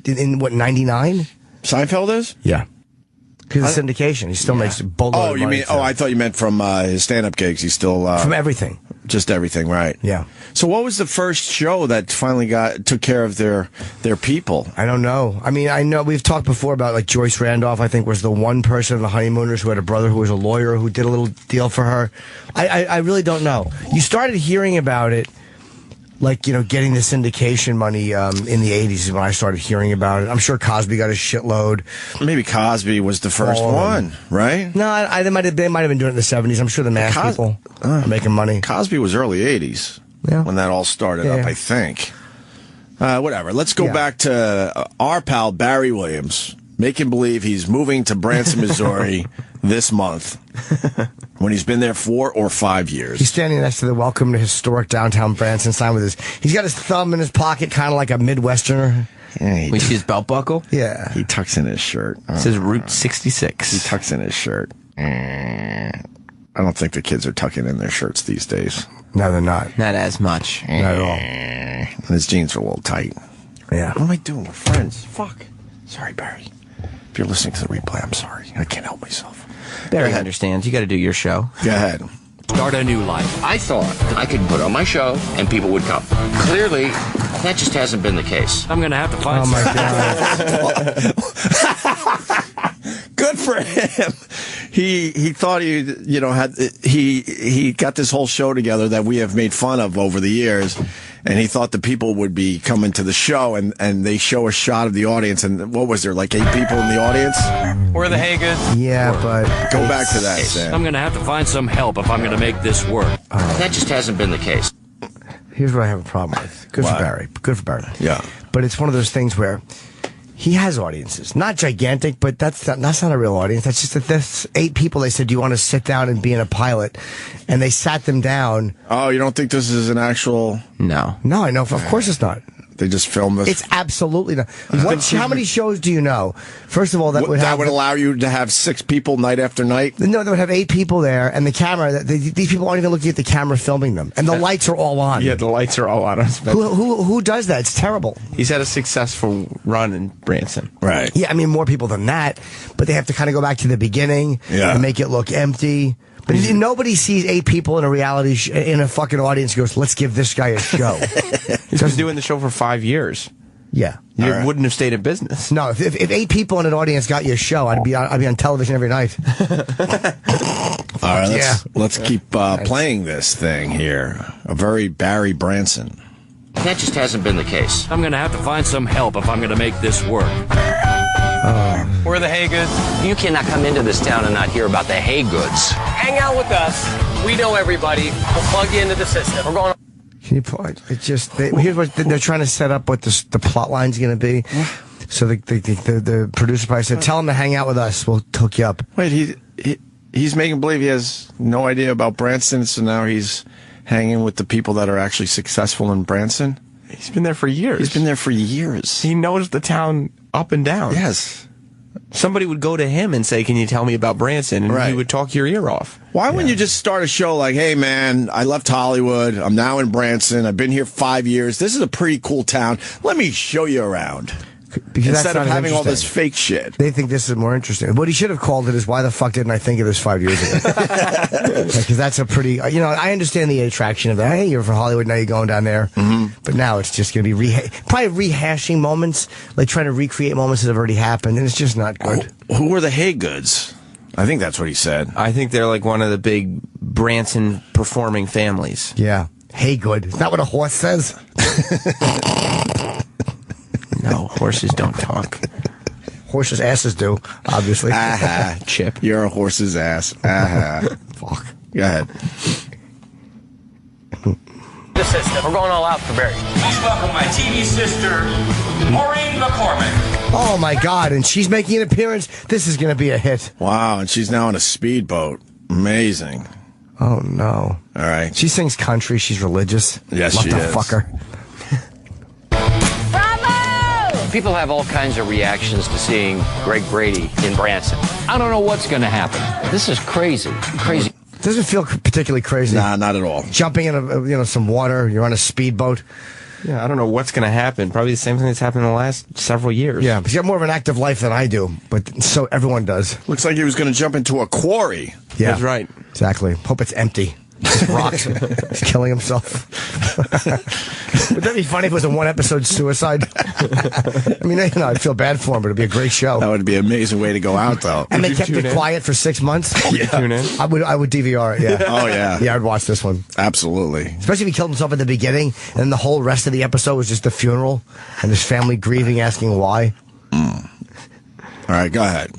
Speaker 2: in what, 99?
Speaker 1: Seinfeld is?
Speaker 2: Yeah. Because of syndication. He still makes boatload of money.
Speaker 1: I thought you meant from his stand-up gigs. He's still...
Speaker 2: from everything.
Speaker 1: Just everything, right.
Speaker 2: Yeah.
Speaker 1: So what was the first show that finally took care of their people?
Speaker 2: I don't know. I mean, I know we've talked before about like Joyce Randolph, I think, was the one person in the Honeymooners who had a brother who was a lawyer who did a little deal for her. I really don't know. You started hearing about it, like, getting the syndication money in the 80s is when I started hearing about it. I'm sure Cosby got a shitload.
Speaker 1: Maybe Cosby was the first one, right?
Speaker 2: No, they might have been doing it in the 70s. I'm sure the math people are making money.
Speaker 1: Cosby was early 80s when that all started up, I think. Whatever. Let's go back to our pal Barry Williams, making believe he's moving to Branson, Missouri this month. When he's been there 4 or 5 years.
Speaker 2: He's standing next to the welcome to historic downtown Branson sign with he's got his thumb in his pocket, kind of like a Midwesterner.
Speaker 1: Yeah,
Speaker 5: we see his belt buckle?
Speaker 2: Yeah.
Speaker 1: He tucks in his shirt.
Speaker 5: It says Route 66.
Speaker 1: He tucks in his shirt. I don't think the kids are tucking in their shirts these days.
Speaker 2: No, they're not.
Speaker 5: Not as much.
Speaker 2: Not at all.
Speaker 1: And his jeans are a little tight.
Speaker 2: Yeah.
Speaker 1: What am I doing? We're friends. Fuck. Sorry, Barry. If you're listening to the replay, I'm sorry. I can't help myself.
Speaker 5: Barry understands. You got to do your show.
Speaker 1: Go ahead.
Speaker 10: Start a new life. I thought I could put on my show and people would come. Clearly, that just hasn't been the case. I'm going to have to find
Speaker 1: Good for him. He thought he got this whole show together that we have made fun of over the years, and he thought the people would be coming to the show, and they show a shot of the audience, and what was there, like 8 people in the audience?
Speaker 10: Where the Haygood?
Speaker 2: Yeah, but
Speaker 1: go back to that, Sam.
Speaker 10: I'm going to have to find some help if I'm going to make this work. That just hasn't been the case.
Speaker 2: Here's what I have a problem with. Good for Barry. Good for Barry.
Speaker 1: Yeah.
Speaker 2: But it's one of those things where he has audiences. Not gigantic, but that's not a real audience. That's just that there's 8 people. They said, do you want to sit down and be in a pilot? And they sat them down.
Speaker 1: Oh, you don't think this is an actual...
Speaker 5: No.
Speaker 2: No, I know. Of course it's not.
Speaker 1: They just filmed this?
Speaker 2: It's absolutely not. How many shows do you know? First of all, that would
Speaker 1: allow you to have 6 people night after night?
Speaker 2: No, they would have 8 people there, and the camera, these people aren't even looking at the camera filming them. And the lights are all on.
Speaker 5: Yeah, the lights are all on.
Speaker 2: Who does that? It's terrible.
Speaker 5: He's had a successful run in Branson.
Speaker 1: Right.
Speaker 2: Yeah, I mean, more people than that, but they have to kind of go back to the beginning and make it look empty. But nobody sees 8 people in a reality in a fucking audience and goes, let's give this guy a show.
Speaker 5: He's been doing the show for 5 years.
Speaker 2: Yeah.
Speaker 5: You wouldn't have stayed in business.
Speaker 2: No, if 8 people in an audience got you a show, I'd be on television every night.
Speaker 1: All right, let's keep playing this thing here. A very Barry Branson.
Speaker 10: That just hasn't been the case. I'm going to have to find some help if I'm going to make this work. Where the Haygoods? You cannot come into this town and not hear about the Haygoods.
Speaker 8: Hang out with us. We know everybody. We'll plug you into the system. We're going.
Speaker 2: Can you point? It just here's what they're trying to set up. What the plot line's going to be. So the producer probably said, "Tell him to hang out with us. We'll hook you up."
Speaker 1: Wait, he's making believe he has no idea about Branson, so now he's hanging with the people that are actually successful in Branson.
Speaker 5: He's been there for years.
Speaker 1: He's been there for years.
Speaker 5: He knows the town up and down.
Speaker 1: Yes.
Speaker 5: Somebody would go to him and say, can you tell me about Branson? And he would talk your ear off.
Speaker 1: Why wouldn't you just start a show like, hey, man, I left Hollywood. I'm now in Branson. I've been here 5 years. This is a pretty cool town. Let me show you around.
Speaker 2: Because
Speaker 1: instead
Speaker 2: that's
Speaker 1: of
Speaker 2: not
Speaker 1: having all this
Speaker 2: interesting.
Speaker 1: fake shit.
Speaker 2: They think this is more interesting. What he should have called it is, why the fuck didn't I think of this 5 years ago? Because that's a pretty, I understand the attraction of that. Hey, you're from Hollywood, now you're going down there. But now it's just going to be probably rehashing moments, like trying to recreate moments that have already happened, and it's just not good.
Speaker 1: Who were the Haygoods? I think that's what he said.
Speaker 5: I think they're like one of the big Branson performing families.
Speaker 2: Yeah. Hey, good. Is that what a horse says?
Speaker 5: No, horses don't talk.
Speaker 2: Horses' asses do, obviously.
Speaker 5: Chip.
Speaker 1: You're a horse's ass.
Speaker 2: Fuck.
Speaker 1: Go ahead.
Speaker 8: The system. We're going all out for Barry.
Speaker 11: Please welcome my TV sister, Maureen McCormick.
Speaker 2: Oh, my God. And she's making an appearance. This is going to be a hit.
Speaker 1: Wow, and she's now on a speedboat. Amazing.
Speaker 2: Oh, no.
Speaker 1: All right.
Speaker 2: She sings country. She's religious.
Speaker 1: Yes, she is.
Speaker 2: Fucker.
Speaker 10: People have all kinds of reactions to seeing Greg Brady in Branson. I don't know what's going to happen. This is crazy. Crazy.
Speaker 2: Doesn't feel particularly crazy.
Speaker 1: Nah, not at all.
Speaker 2: Jumping in some water. You're on a speedboat.
Speaker 5: Yeah, I don't know what's going to happen. Probably the same thing that's happened in the last several years.
Speaker 2: Yeah, but you got more of an active life than I do. But so everyone does.
Speaker 1: Looks like he was going to jump into a quarry.
Speaker 2: Yeah,
Speaker 5: that's right.
Speaker 2: Exactly. Hope it's empty. Just rocks. He's killing himself. Would that be funny if it was a one-episode suicide? I mean, I'd feel bad for him, but it'd be a great show.
Speaker 1: That would be an amazing way to go out, though.
Speaker 2: And they kept it quiet for 6 months.
Speaker 5: Would you tune in?
Speaker 2: I would DVR it. Yeah.
Speaker 1: Oh yeah.
Speaker 2: Yeah, I'd watch this one.
Speaker 1: Absolutely.
Speaker 2: Especially if he killed himself at the beginning, and then the whole rest of the episode was just the funeral and his family grieving, asking why.
Speaker 1: All right, go ahead.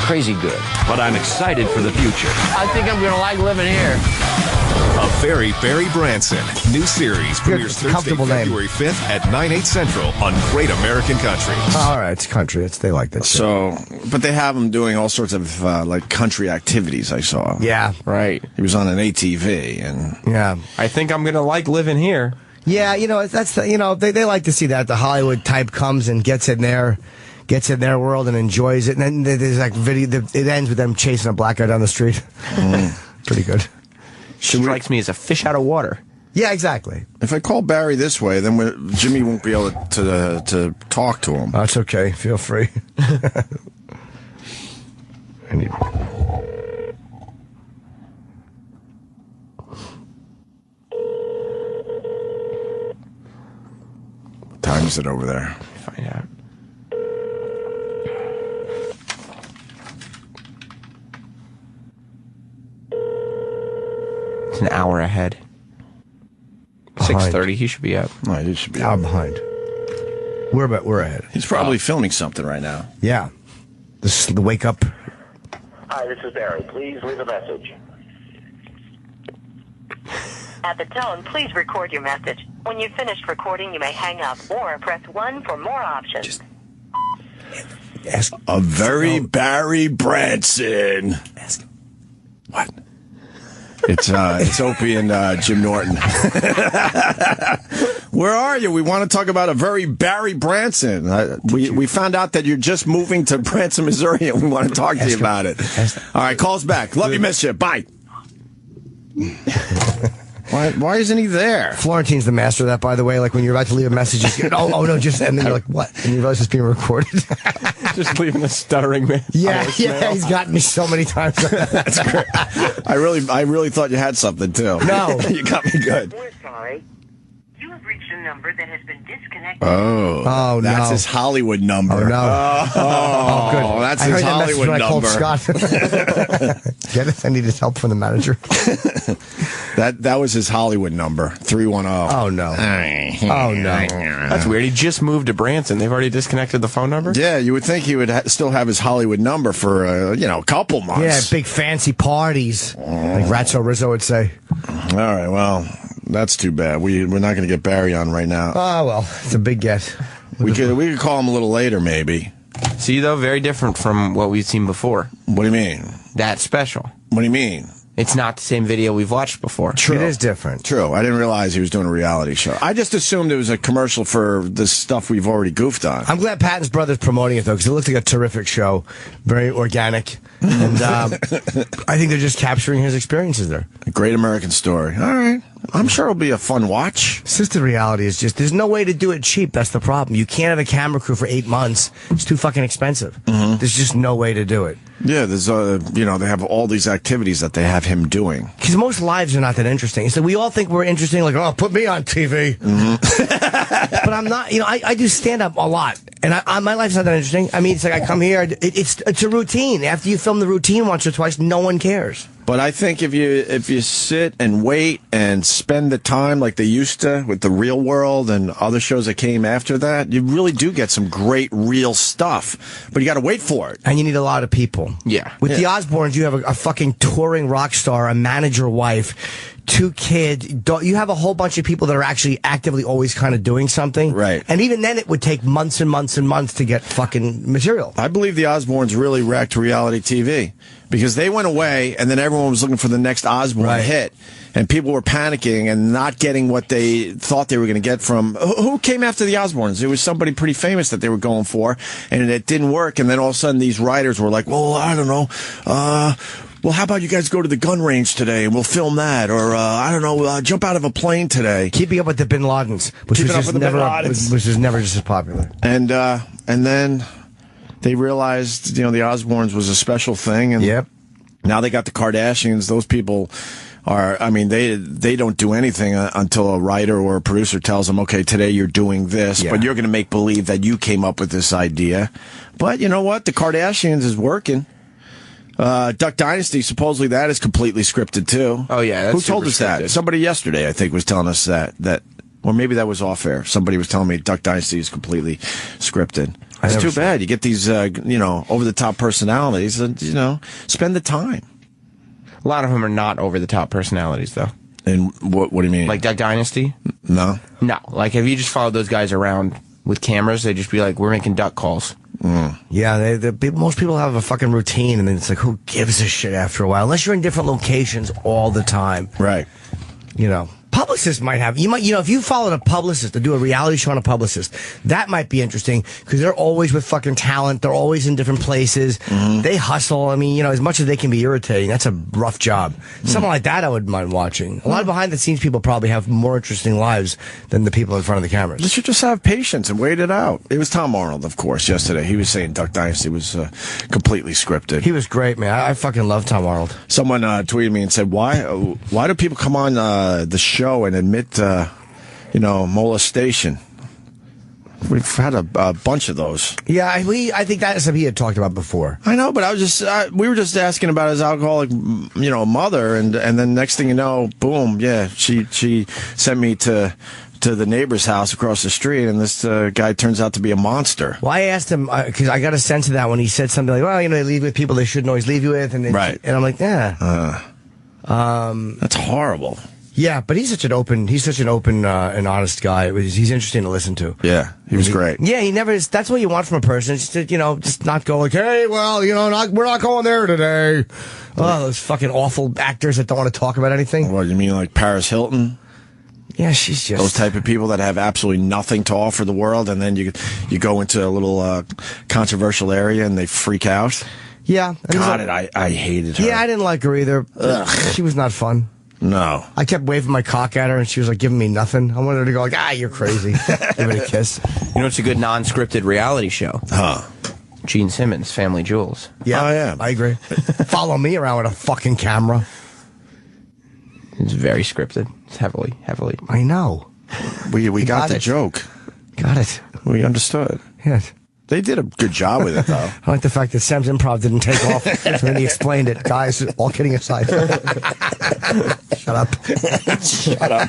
Speaker 10: Crazy good. But I'm excited for the future. I think I'm going to like living here.
Speaker 12: A Very Barry Branson. New series premieres Thursday, February 5th at 9/8 Central on Great American Country.
Speaker 2: All right, it's country. They like that shit.
Speaker 1: So, but they have him doing all sorts of like country activities. I saw.
Speaker 2: Yeah,
Speaker 5: right.
Speaker 1: He was on an ATV, and
Speaker 2: yeah.
Speaker 5: I think I'm gonna like living here.
Speaker 2: Yeah, that's they like to see that the Hollywood type comes and gets in their world and enjoys it, and then there's like video. It ends with them chasing a black guy down the street. Pretty good.
Speaker 5: Strikes me as a fish out of water.
Speaker 2: Yeah, exactly.
Speaker 1: If I call Barry this way, then Jimmy won't be able to talk to him.
Speaker 2: That's okay. Feel free.
Speaker 1: What time is it over there?
Speaker 5: Find out. It's an hour ahead. 6:30. He should be up.
Speaker 1: No, he should be
Speaker 2: I'm
Speaker 1: up.
Speaker 2: behind. We're ahead.
Speaker 1: He's probably filming something right now.
Speaker 2: Yeah. The wake up.
Speaker 13: Hi, this is Barry. Please leave a message.
Speaker 14: At the tone, please record your message. When you've finished recording, you may hang up or press 1 for more options.
Speaker 2: Ask
Speaker 1: A Very Barry Branson.
Speaker 2: Ask him.
Speaker 1: What? It's Opie and Jim Norton. Where are you? We want to talk about A Very Barry Branson. We found out that you're just moving to Branson, Missouri, and we want to talk to you about it. All right, call us back. Love you, miss you. Bye. Why isn't he there?
Speaker 2: Florentine's the master of that, by the way. Like when you're about to leave a message, you go, oh no, just, and then you're like, what? And you realize it's being recorded.
Speaker 5: Just leaving a stuttering man.
Speaker 2: Yeah, he's gotten me so many times.
Speaker 1: That's great. I really thought you had something too.
Speaker 2: No,
Speaker 1: you got me good.
Speaker 14: We're sorry. You have reached a number that has been disconnected.
Speaker 2: Oh,
Speaker 1: that's
Speaker 2: no.
Speaker 1: his Hollywood number.
Speaker 2: Oh, no.
Speaker 1: Oh,
Speaker 2: good.
Speaker 1: That's
Speaker 2: I
Speaker 1: his
Speaker 2: heard that message
Speaker 1: Hollywood
Speaker 2: when I called
Speaker 1: number.
Speaker 2: Scott. Get it? I needed help from the manager.
Speaker 1: That was his Hollywood number, 310.
Speaker 2: Oh, no. Oh, no.
Speaker 5: That's weird. He just moved to Branson. They've already disconnected the phone number?
Speaker 1: Yeah, you would think he would still have his Hollywood number for, a couple months.
Speaker 2: Yeah, big fancy parties. Like Ratso Rizzo would say.
Speaker 1: All right, well, that's too bad. We're not going to get Barry on right now.
Speaker 2: Oh, well, it's a big get.
Speaker 1: We could call him a little later, maybe.
Speaker 5: See, though, very different from what we've seen before.
Speaker 1: What do you mean?
Speaker 5: That's special.
Speaker 1: What do you mean?
Speaker 5: It's not the same video we've watched before.
Speaker 1: True.
Speaker 2: It is different.
Speaker 1: True. I didn't realize he was doing a reality show. I just assumed it was a commercial for the stuff we've already goofed on.
Speaker 2: I'm glad Patton's brother's promoting it, though, because it looked like a terrific show. Very organic. And I think they're just capturing his experiences there.
Speaker 1: A great American story. All right. I'm sure it'll be a fun watch.
Speaker 2: Assisted reality is just, there's no way to do it cheap. That's the problem. You can't have a camera crew for 8 months. It's too fucking expensive. There's just no way to do it.
Speaker 1: Yeah, there's they have all these activities that they have him doing.
Speaker 2: Because most lives are not that interesting. So we all think we're interesting, like, oh, put me on TV. But I'm not. I do stand up a lot, and my life's not that interesting. I mean, it's like I come here. It's a routine. After you film the routine once or twice, no one cares.
Speaker 1: But I think if you sit and wait and spend the time like they used to with The Real World and other shows that came after that, you really do get some great real stuff. But you got to wait for it.
Speaker 2: And you need a lot of people.
Speaker 5: Yeah.
Speaker 2: With the Osbournes, you have a fucking touring rock star, a manager wife, 2 kids. You have a whole bunch of people that are actually actively always kind of doing something.
Speaker 1: Right.
Speaker 2: And even then, it would take months and months and months to get fucking material.
Speaker 1: I believe the Osbournes really wrecked reality TV. Because they went away, and then everyone was looking for the next Osbourne hit. And people were panicking and not getting what they thought they were going to get from... Who came after the Osbournes? It was somebody pretty famous that they were going for, and it didn't work. And then all of a sudden, these writers were like, well, I don't know... well, how about you guys go to the gun range today and we'll film that? Or, I don't know, jump out of a plane today.
Speaker 2: Keeping up with the Bin Ladens, which was never just as popular.
Speaker 1: And then they realized, the Osbournes was a special thing. And now they got the Kardashians. Those people are, I mean, they don't do anything until a writer or a producer tells them, okay, today you're doing this, but you're going to make believe that you came up with this idea. But you know what? The Kardashians is working. Duck Dynasty, supposedly that is completely scripted too.
Speaker 5: Oh yeah, that's
Speaker 1: who told us that? Somebody yesterday, I think, was telling us that, or maybe that was off air. Somebody was telling me Duck Dynasty is completely scripted. It's too bad. You get these, over the top personalities, and spend the time.
Speaker 5: A lot of them are not over the top personalities, though.
Speaker 1: And what do you mean?
Speaker 5: Like Duck Dynasty?
Speaker 1: No.
Speaker 5: Like if you just followed those guys around with cameras, they'd just be like, "We're making duck calls."
Speaker 2: Yeah, most people have a fucking routine, and then it's like, who gives a shit after a while? Unless you're in different locations all the time.
Speaker 1: Right.
Speaker 2: Publicists might have, if you followed a publicist to do a reality show on a publicist, that might be interesting because they're always with fucking talent. They're always in different places. They hustle. I mean, as much as they can be irritating, that's a rough job. Something like that I would mind watching. A lot of behind the scenes people probably have more interesting lives than the people in front of the cameras.
Speaker 1: You should just have patience and wait it out. It was Tom Arnold, of course, yesterday. He was saying Duck Dynasty was completely scripted.
Speaker 2: He was great, man. I fucking love Tom Arnold.
Speaker 1: Someone tweeted me and said, why do people come on the show and admit, molestation? We've had a bunch of those.
Speaker 2: Yeah, I think that's something he had talked about before.
Speaker 1: I know, but we were just asking about his alcoholic, mother, and then next thing you know, boom, yeah, she sent me to the neighbor's house across the street, and this guy turns out to be a monster.
Speaker 2: Well, I asked him, because I got a sense of that when he said something like, well, they leave with people they shouldn't always leave you with, and I'm like, yeah.
Speaker 1: That's horrible.
Speaker 2: Yeah, but he's such an open and honest guy. He's interesting to listen to.
Speaker 1: Yeah, he was great.
Speaker 2: Yeah, he never. That's what you want from a person. Just to, just not go like, hey, well, we're not going there today. Oh, those fucking awful actors that don't want to talk about anything.
Speaker 1: What, you mean like Paris Hilton?
Speaker 2: Yeah, she's just
Speaker 1: those type of people that have absolutely nothing to offer the world, and then you go into a little controversial area and they freak out.
Speaker 2: Yeah,
Speaker 1: I hated her.
Speaker 2: Yeah, I didn't like her either. She was not fun.
Speaker 1: No.
Speaker 2: I kept waving my cock at her, and she was like giving me nothing. I wanted her to go like, you're crazy. Give it a kiss.
Speaker 5: It's a good non-scripted reality show. Gene Simmons, Family Jewels.
Speaker 2: Yeah, I agree. Follow me around with a fucking camera.
Speaker 5: It's very scripted. It's heavily.
Speaker 2: I know.
Speaker 1: We got the joke.
Speaker 2: Got it.
Speaker 1: We understood.
Speaker 2: Yes.
Speaker 1: They did a good job with it, though.
Speaker 2: I like the fact that Sam's improv didn't take off when he explained it. Guys, all kidding aside. Shut up.
Speaker 1: Shut up.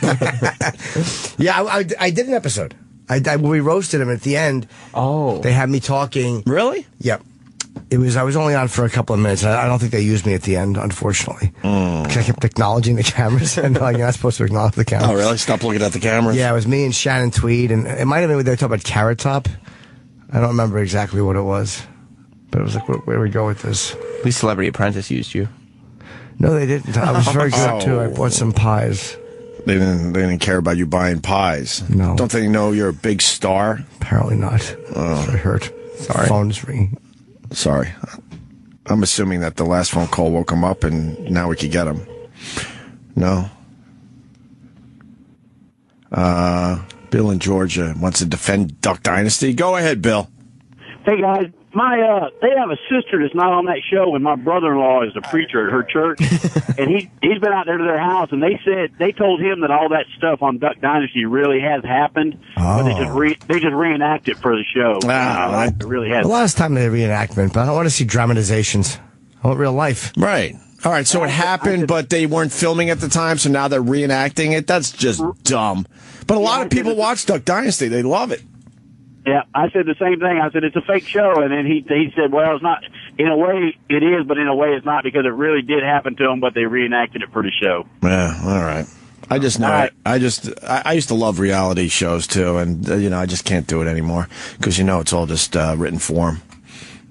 Speaker 2: Yeah, I did an episode. We roasted him at the end.
Speaker 5: Oh.
Speaker 2: They had me talking.
Speaker 1: Really?
Speaker 2: Yep. I was only on for a couple of minutes. I don't think they used me at the end, unfortunately. Because I kept acknowledging the cameras, and you're not supposed to acknowledge the cameras.
Speaker 1: Oh, really? Stop looking at the cameras?
Speaker 2: Yeah, it was me and Shannon Tweed, and it might have been they were talking about Carrot Top. I don't remember exactly what it was, but it was like, where do we go with this?
Speaker 5: At least Celebrity Apprentice used you.
Speaker 2: No, they didn't. I was very good, too. I bought some pies.
Speaker 1: They didn't care about you buying pies.
Speaker 2: No.
Speaker 1: Don't they know you're a big star?
Speaker 2: Apparently not. I hurt.
Speaker 5: Sorry.
Speaker 2: Phone's ringing.
Speaker 1: Sorry. I'm assuming that the last phone call woke him up, and now we could get him. No. Bill in Georgia wants to defend Duck Dynasty. Go ahead, Bill.
Speaker 15: Hey guys, they have a sister that's not on that show, and my brother-in-law is a preacher at her church, and he's been out there to their house, and they told him that all that stuff on Duck Dynasty really has happened, but they just reenact it for the show. It really has.
Speaker 2: A lot of time they reenactment, but I don't want to see dramatizations. I want real life.
Speaker 1: Right. All right, so it happened, but they weren't filming at the time, so now they're reenacting it. That's just dumb. But a lot of people watch Duck Dynasty. They love it.
Speaker 15: Yeah, I said the same thing. I said, it's a fake show. And then he said, well, it's not. In a way, it is, but in a way, it's not, because it really did happen to them, but they reenacted it for the show.
Speaker 1: Yeah, all right. I just know it. I used to love reality shows, too, and, I just can't do it anymore, because, it's all just written form.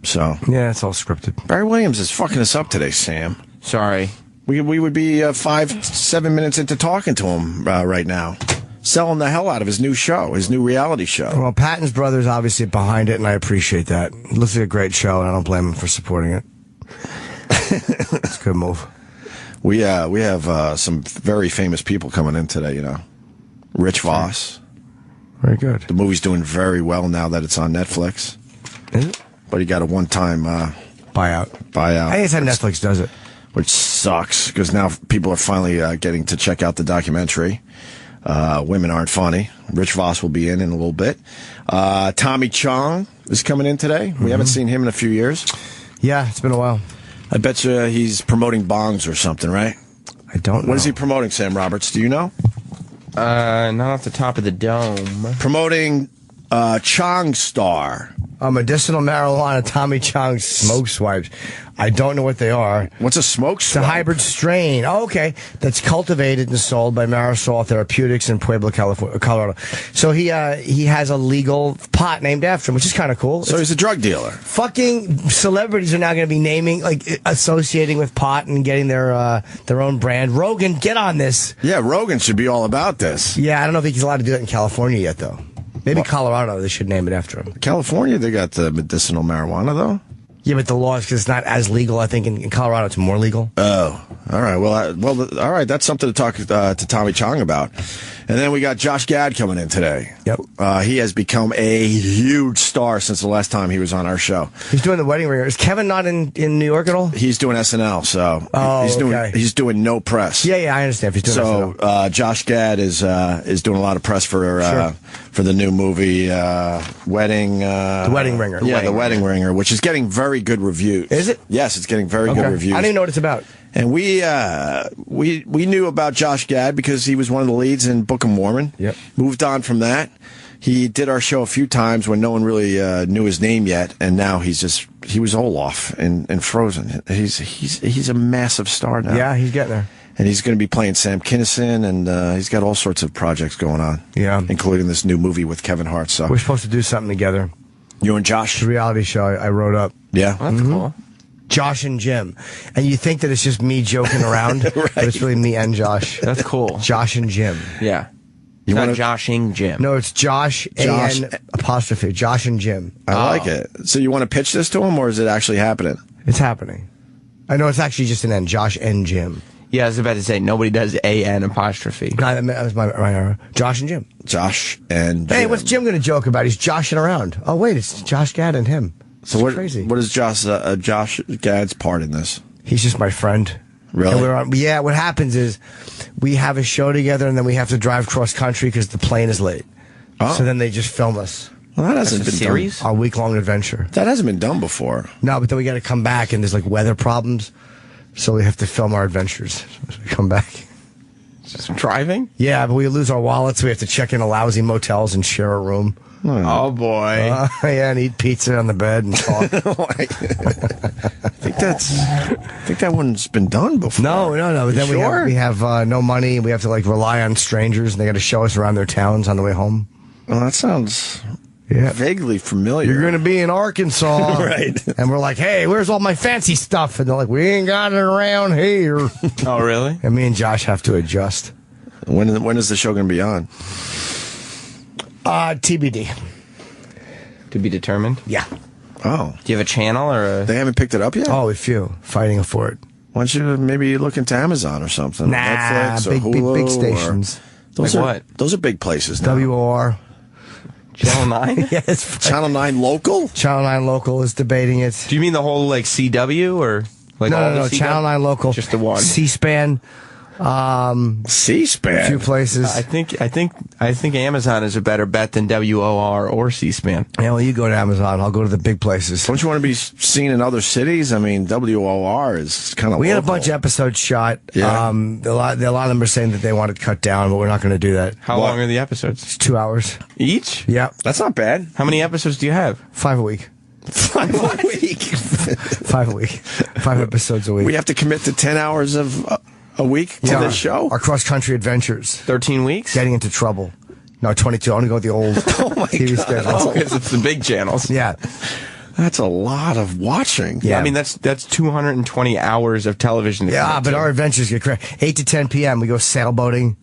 Speaker 1: So.
Speaker 2: Yeah, it's all scripted.
Speaker 1: Barry Williams is fucking us up today, Sam.
Speaker 5: Sorry.
Speaker 1: We would be 5-7 minutes into talking to him right now. Selling the hell out of his new show, his new reality show.
Speaker 2: Well, Patton's brother's obviously behind it, and I appreciate that. It looks like a great show, and I don't blame him for supporting it. It's a good move.
Speaker 1: We have some very famous people coming in today, Rich Voss.
Speaker 2: Very good.
Speaker 1: The movie's doing very well now that it's on Netflix.
Speaker 2: Is it?
Speaker 1: But he got a one-time
Speaker 2: buyout.
Speaker 1: I
Speaker 2: guess how Netflix does it.
Speaker 1: Which sucks, because now people are finally getting to check out the documentary. Women Aren't Funny. Rich Voss will be in a little bit. Tommy Chong is coming in today. We haven't seen him in a few years.
Speaker 2: Yeah, it's been a while.
Speaker 1: I bet you he's promoting bongs or something, right?
Speaker 2: I don't know.
Speaker 1: What is he promoting, Sam Roberts? Do you know?
Speaker 5: Not off the top of the dome.
Speaker 1: Promoting Chong Star.
Speaker 2: Medicinal marijuana Tommy Chong smoke swipes. I don't know what they are.
Speaker 1: What's a smoke swipe?
Speaker 2: It's a hybrid strain. Oh, okay. That's cultivated and sold by Marisol Therapeutics in Pueblo, Colorado. So he has a legal pot named after him, which is kind of cool.
Speaker 1: So he's a drug dealer.
Speaker 2: Fucking celebrities are now going to be naming, associating with pot and getting their own brand. Rogan, get on this.
Speaker 1: Yeah, Rogan should be all about this.
Speaker 2: Yeah, I don't know if he's allowed to do that in California yet, though. Maybe Colorado, they should name it after him.
Speaker 1: California, they got the medicinal marijuana, though.
Speaker 2: Yeah, but the law is because it's not as legal. I think in Colorado it's more legal.
Speaker 1: Oh, all right. Well, all right. That's something to talk to Tommy Chong about. And then we got Josh Gad coming in today.
Speaker 2: Yep.
Speaker 1: He has become a huge star since the last time he was on our show.
Speaker 2: He's doing The Wedding Ringer. Is Kevin not in New York at all?
Speaker 1: He's doing SNL, so he's doing no press.
Speaker 2: Yeah, I understand. If he's doing SNL.
Speaker 1: So Josh Gad is doing a lot of press for the new movie Wedding.
Speaker 2: The Wedding Ringer.
Speaker 1: Yeah, The Wedding Ringer, which is getting very good reviews.
Speaker 2: Is it?
Speaker 1: Yes, it's getting very good reviews.
Speaker 2: I don't even know what it's about.
Speaker 1: And we knew about Josh Gad because he was one of the leads in Book of Mormon.
Speaker 2: Yep.
Speaker 1: Moved on from that. He did our show a few times when no one really knew his name yet, and now he was Olaf in Frozen. He's a massive star now.
Speaker 2: Yeah, he's getting there.
Speaker 1: And he's going to be playing Sam Kinison, and he's got all sorts of projects going on.
Speaker 2: Yeah.
Speaker 1: Including this new movie with Kevin Hart. So
Speaker 2: we're supposed to do something together.
Speaker 1: You and Josh?
Speaker 2: The reality show I wrote up.
Speaker 1: Yeah.
Speaker 5: That's cool.
Speaker 2: Josh and Jim. And you think that it's just me joking around,
Speaker 1: right.
Speaker 2: But it's really me and Josh.
Speaker 5: That's cool.
Speaker 2: Josh and Jim.
Speaker 5: Yeah. It's not Joshing Jim.
Speaker 2: No, it's Josh A-N apostrophe. Josh and Jim.
Speaker 1: I like it. So you want to pitch this to him, or is it actually happening?
Speaker 2: It's happening. I know it's actually just an N. Josh and Jim.
Speaker 5: Yeah, I was about to say, nobody does A-N apostrophe.
Speaker 2: No, that was my Josh and Jim.
Speaker 1: Josh and Jim.
Speaker 2: Hey, what's Jim going to joke about? He's joshing around. Oh, wait, it's Josh Gad and him.
Speaker 1: So what is Josh Gad's part in this?
Speaker 2: He's just my friend.
Speaker 1: Really?
Speaker 2: Yeah, what happens is we have a show together, and then we have to drive cross country because the plane is late.
Speaker 1: Oh.
Speaker 2: So then they just film us.
Speaker 1: Well, that hasn't been
Speaker 5: series?
Speaker 2: Our week-long adventure.
Speaker 1: That hasn't been done before.
Speaker 2: No, but then we got to come back, and there's weather problems. So we have to film our adventures as we come back.
Speaker 5: Just driving?
Speaker 2: Yeah, but we lose our wallets. We have to check into lousy motels and share a room.
Speaker 5: Oh, boy.
Speaker 2: Yeah, and eat pizza on the bed and talk.
Speaker 1: I think that one's been done before.
Speaker 2: No. But then we have no money. We have to rely on strangers, and they got to show us around their towns on the way home.
Speaker 1: Well, that sounds vaguely familiar.
Speaker 2: You're going to be in Arkansas.
Speaker 1: Right.
Speaker 2: And we're like, hey, where's all my fancy stuff? And they're like, we ain't got it around here.
Speaker 5: Oh, really?
Speaker 2: And me and Josh have to adjust.
Speaker 1: When is the show going to be on?
Speaker 2: TBD.
Speaker 5: To be determined?
Speaker 2: Yeah.
Speaker 1: Oh.
Speaker 5: Do you have a channel or
Speaker 1: They haven't picked it up yet?
Speaker 2: Oh, a few. Fighting for it.
Speaker 1: Why don't you maybe look into Amazon or something?
Speaker 2: Nah,
Speaker 1: Netflix or
Speaker 2: big
Speaker 1: Hulu
Speaker 2: stations.
Speaker 1: Those
Speaker 5: Like
Speaker 1: are
Speaker 5: what?
Speaker 1: Those are big places now.
Speaker 2: WOR.
Speaker 5: Channel 9?
Speaker 2: Yes.
Speaker 1: Channel 9 Local?
Speaker 2: Channel 9 Local is debating it.
Speaker 5: Do you mean the whole like CW or like all
Speaker 2: No.
Speaker 5: the CW?
Speaker 2: Channel 9 Local.
Speaker 5: Just the one.
Speaker 2: C-SPAN.
Speaker 1: C-SPAN.
Speaker 2: A few places.
Speaker 5: I think Amazon is a better bet than WOR or C-SPAN.
Speaker 2: Yeah, well, you go to Amazon. I'll go to the big places.
Speaker 1: Don't you want to be seen in other cities? I mean, WOR is kind of
Speaker 2: We had a bunch of episodes shot.
Speaker 1: Yeah.
Speaker 2: A lot of them are saying that they want it cut down, but we're not going to do that.
Speaker 5: How long are the episodes?
Speaker 2: It's 2 hours.
Speaker 5: Each?
Speaker 2: Yeah.
Speaker 1: That's not bad.
Speaker 5: How many episodes do you have?
Speaker 2: 5 a week.
Speaker 1: 5 a week.
Speaker 2: 5 a week. 5 episodes a week.
Speaker 1: We have to commit to 10 hours of a week to this show?
Speaker 2: Our cross-country adventures.
Speaker 5: 13 weeks?
Speaker 2: Getting into trouble. No, 22. I want to go with the old TV schedule.
Speaker 5: Oh, because it's the big channels.
Speaker 2: Yeah.
Speaker 1: That's a lot of watching.
Speaker 5: Yeah. I mean, that's 220 hours of television.
Speaker 2: Yeah, but our adventures get crazy. 8 to 10 p.m. We go sailboating.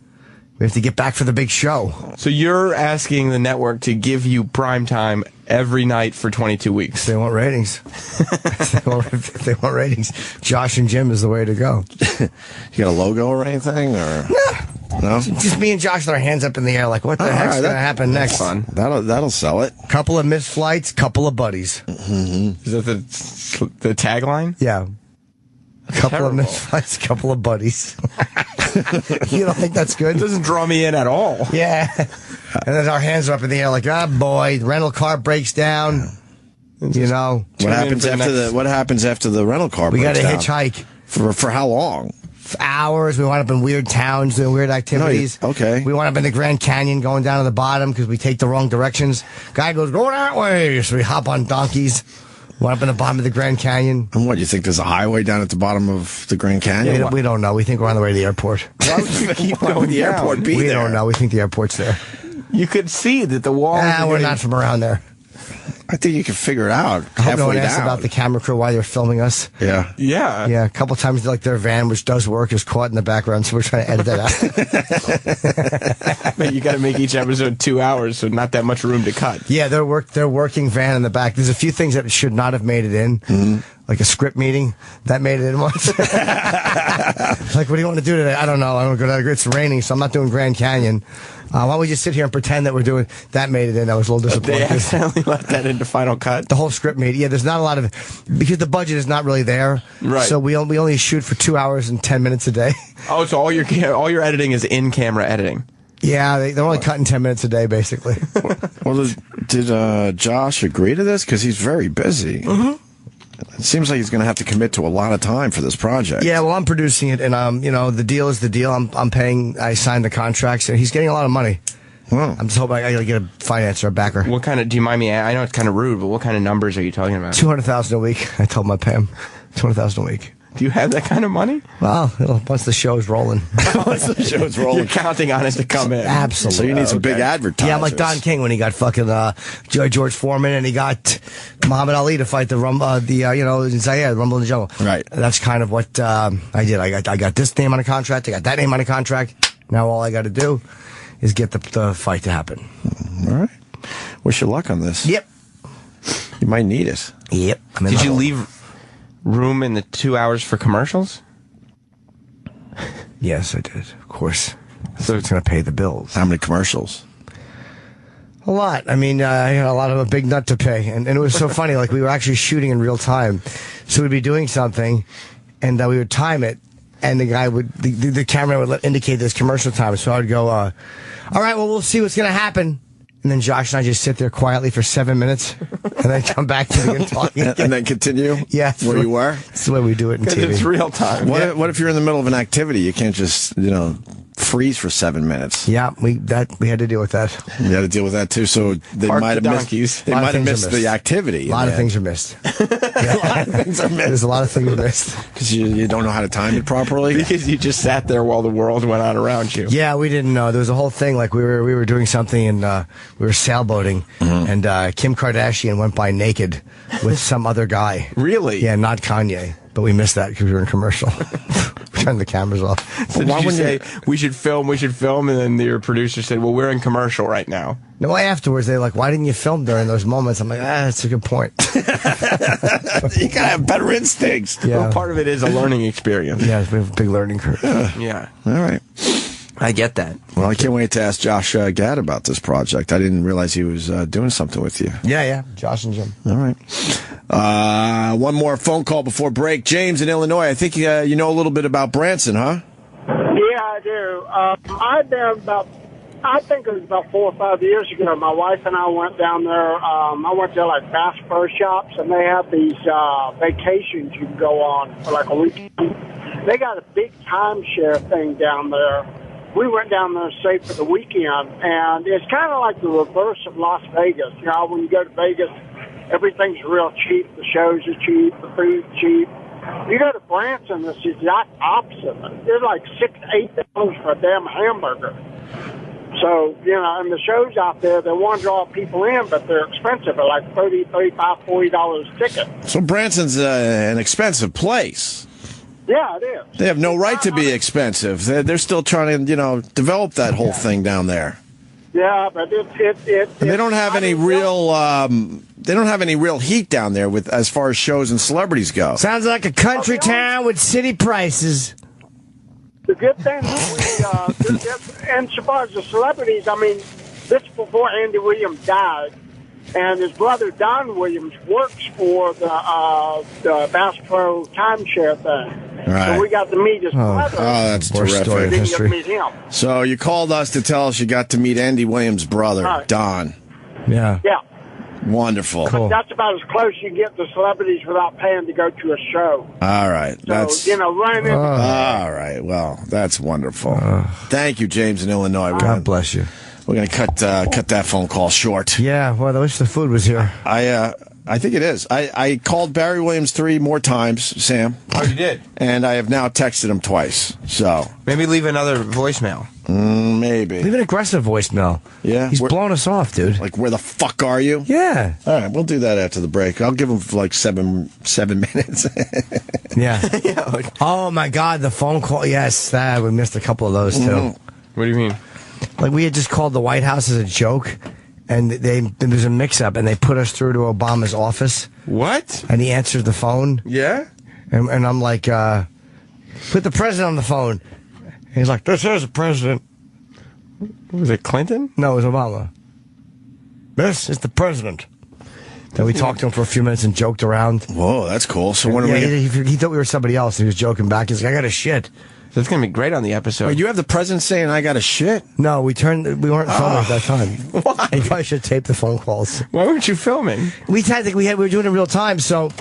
Speaker 2: We have to get back for the big show.
Speaker 5: So you're asking the network to give you prime time every night for 22 weeks.
Speaker 2: They want ratings. They want ratings. Josh and Jim is the way to go.
Speaker 1: You got a logo or anything? Or no?
Speaker 2: Just me and Josh with our hands up in the air like, what the heck's going to happen next?
Speaker 5: Fun.
Speaker 1: That'll sell it.
Speaker 2: Couple of missed flights, couple of buddies.
Speaker 5: Mm-hmm. Is that the tagline?
Speaker 2: Yeah. Couple
Speaker 5: Terrible.
Speaker 2: of missed flights, couple of buddies. You don't think that's good?
Speaker 5: It doesn't draw me in at all.
Speaker 2: Yeah. And then our hands are up in the air like, boy, the rental car breaks down. You know.
Speaker 1: What happens after the rental car
Speaker 2: We got
Speaker 1: breaks
Speaker 2: to
Speaker 1: down?
Speaker 2: hitchhike.
Speaker 1: For how long?
Speaker 2: For hours. We wind up in weird towns doing weird activities.
Speaker 1: Okay.
Speaker 2: We wind up in the Grand Canyon going down to the bottom because we take the wrong directions. Guy goes, go that way. So we hop on donkeys. Wind up in the bottom of the Grand Canyon.
Speaker 1: And what, you think there's a highway down at the bottom of the Grand Canyon?
Speaker 2: Yeah, we don't know. We think we're on the way to the airport.
Speaker 5: Why would you keep
Speaker 1: Why would the airport be
Speaker 2: We
Speaker 1: there?
Speaker 2: don't know. We think the airport's there.
Speaker 5: You could see that the walls.
Speaker 2: We're not from around there.
Speaker 1: I think you can figure it out.
Speaker 2: I hope no one
Speaker 1: halfway
Speaker 2: asked
Speaker 1: down.
Speaker 2: about the camera crew while they were filming us.
Speaker 1: Yeah.
Speaker 5: Yeah.
Speaker 2: Yeah, a couple times, like their van, which does work, is caught in the background, so we're trying to edit that out.
Speaker 5: But you got to make each episode 2 hours, so not that much room to cut.
Speaker 2: Yeah, their working van in the back. There's a few things that should not have made it in, like a script meeting that made it in once. Like, what do you want to do today? I don't know. I don't go to. It's raining, so I'm not doing Grand Canyon. Why don't we just sit here and pretend that we're doing that? Made it in. I was a little
Speaker 5: They
Speaker 2: disappointed.
Speaker 5: accidentally let that into Final Cut.
Speaker 2: The whole script meeting. Yeah, there's not a lot of because the budget is not really there.
Speaker 5: Right.
Speaker 2: So we only shoot for 2 hours and 10 minutes a day.
Speaker 5: Oh, so all your editing is in-camera editing.
Speaker 2: Yeah, they're only cutting 10 minutes a day, basically.
Speaker 1: Well, did Josh agree to this? Because he's very busy. Mm-hmm. It seems like he's going to have to commit to a lot of time for this project.
Speaker 2: Yeah, well, I'm producing it, and the deal is the deal. I'm paying. I signed the contracts, and he's getting a lot of money.
Speaker 1: Wow.
Speaker 2: I'm just hoping I got to get a financer, a backer.
Speaker 5: What kind of? Do you mind me? I know it's kind of rude, but what kind of numbers are you talking about?
Speaker 2: $200,000 a week. I told him I'd pay him $200,000 a week.
Speaker 5: Do you have that kind of money?
Speaker 2: Well, once the show's rolling.
Speaker 1: Once the show's rolling.
Speaker 5: You're counting on it to come in.
Speaker 2: Absolutely.
Speaker 1: So you need some big advertisers.
Speaker 2: Yeah, I'm like Don King when he got fucking George Foreman, and he got Muhammad Ali to fight the Rumble in the Jungle.
Speaker 1: Right.
Speaker 2: That's kind of what I did. I got this name on a contract. I got that name on a contract. Now all I got to do is get the fight to happen.
Speaker 1: All right. Wish you luck on this.
Speaker 2: Yep.
Speaker 1: You might need it.
Speaker 2: Yep.
Speaker 5: Did you leave room in the 2 hours for commercials?
Speaker 2: Yes, I did. Of course. So it's going to pay the bills.
Speaker 1: How many commercials?
Speaker 2: A lot. I mean, I had a lot of a big nut to pay. And it was so funny. Like, we were actually shooting in real time. So we'd be doing something, and we would time it. And the guy the camera would indicate this commercial time. So I would go, all right, well, we'll see what's going to happen. And then Josh and I just sit there quietly for 7 minutes, and then come back to the talking again.
Speaker 1: And then continue?
Speaker 2: Yeah.
Speaker 1: Where you were?
Speaker 2: That's the way we do it in
Speaker 5: Because
Speaker 2: TV.
Speaker 5: it's real time.
Speaker 1: What if you're in the middle of an activity? You can't just, freeze for 7 minutes.
Speaker 2: Yeah, we had to deal with that.
Speaker 1: You had to deal with that too. So they
Speaker 5: Park
Speaker 1: might
Speaker 5: the
Speaker 1: have
Speaker 5: donkeys.
Speaker 1: missed. They
Speaker 2: A lot of
Speaker 1: might have
Speaker 2: things are
Speaker 1: missed the activity.
Speaker 2: A lot of things are missed.
Speaker 1: A lot of things are missed
Speaker 2: There's a lot of things missed.
Speaker 1: because you don't know how to time it properly.
Speaker 5: Because you just sat there while the world went on around you.
Speaker 2: Yeah, we didn't know. There was a whole thing. Like we were doing something, and we were sailboating, and Kim Kardashian went by naked with some other guy.
Speaker 5: Really?
Speaker 2: Yeah, not Kanye. But we missed that because we were in commercial. We turned the cameras off.
Speaker 5: So did you say, we should film, and then your producer said, well, we're in commercial right now.
Speaker 2: No, afterwards, they're like, why didn't you film during those moments? I'm like, that's a good point.
Speaker 1: You gotta have better instincts.
Speaker 2: Yeah.
Speaker 5: Well, part of it is a learning experience.
Speaker 2: Yeah, we have a big learning curve.
Speaker 5: Yeah.
Speaker 1: All right.
Speaker 5: I get that.
Speaker 1: Well, I can't wait to ask Josh Gad about this project. I didn't realize he was doing something with you.
Speaker 2: Yeah. Josh and Jim.
Speaker 1: All right. One more phone call before break. James in Illinois. I think you know a little bit about Branson, huh?
Speaker 16: Yeah, I do. I've been I think it was about 4 or 5 years ago. My wife and I went down there. I went to like Bass Pro Shops, and they have these vacations you can go on for like a weekend. They got a big timeshare thing down there. We went down there to stay for the weekend, and it's kind of like the reverse of Las Vegas. You know, when you go to Vegas, everything's real cheap. The shows are cheap. The food's cheap. You go to Branson, it's the exact opposite. They're like $6 to $8 for a damn hamburger. So, you know, and the shows out there, they want to draw people in, but they're expensive. They're like $30, $35, $40 a ticket.
Speaker 1: So Branson's an expensive place.
Speaker 16: Yeah, it is.
Speaker 1: They have no right to be expensive. They're still trying to, develop that whole thing down there.
Speaker 16: Yeah, but
Speaker 1: and they don't have any real. They don't have any real heat down there with as far as shows and celebrities go.
Speaker 2: Sounds like a country town with city prices.
Speaker 16: The good thing, and so far as the celebrities, I mean, this is before Andy Williams died, and his brother Don Williams works for the Bass Pro timeshare thing.
Speaker 1: Right.
Speaker 16: So we got to meet his brother.
Speaker 1: Oh, that's terrific.
Speaker 16: We didn't get to meet him.
Speaker 1: So you called us to tell us you got to meet Andy Williams' brother,
Speaker 16: Right.
Speaker 1: Don.
Speaker 2: Yeah.
Speaker 16: Yeah.
Speaker 1: Wonderful.
Speaker 16: But that's about as close you get to celebrities without paying to go to a show.
Speaker 1: All right.
Speaker 16: So, running into...
Speaker 1: All right. Well, that's wonderful. Thank you, James in Illinois.
Speaker 2: God bless you.
Speaker 1: We're going to cut that phone call short.
Speaker 2: Yeah, well, I wish the food was here.
Speaker 1: I think it is. I called Barry Williams 3 more times, Sam.
Speaker 5: Oh, you did?
Speaker 1: And I have now texted him twice. So
Speaker 5: maybe leave another voicemail.
Speaker 1: Maybe.
Speaker 2: Leave an aggressive voicemail.
Speaker 1: Yeah?
Speaker 2: He's blowing us off, dude.
Speaker 1: Like, where the fuck are you?
Speaker 2: Yeah.
Speaker 1: All right, we'll do that after the break. I'll give him like 7 minutes.
Speaker 2: Yeah. Oh, my God, the phone call. Yes, we missed a couple of those, too.
Speaker 5: What do you mean?
Speaker 2: Like, we had just called the White House as a joke, and there was a mix-up, and they put us through to Obama's office.
Speaker 5: What?
Speaker 2: And he answered the phone.
Speaker 5: Yeah?
Speaker 2: And I'm like, put the president on the phone. And he's like, this is the president.
Speaker 5: Was it Clinton?
Speaker 2: No, it was Obama. This is the president. Then we talked to him for a few minutes and joked around.
Speaker 1: Whoa, that's cool. So when
Speaker 2: he thought we were somebody else, and he was joking back. He's like, I got a shit.
Speaker 5: So it's going to be great on the episode.
Speaker 1: Wait, you have the president saying I got a shit?
Speaker 2: No, we weren't filming at that time.
Speaker 5: Why?
Speaker 2: We probably should tape the phone calls.
Speaker 5: Why weren't you filming?
Speaker 2: We were doing it in real time, so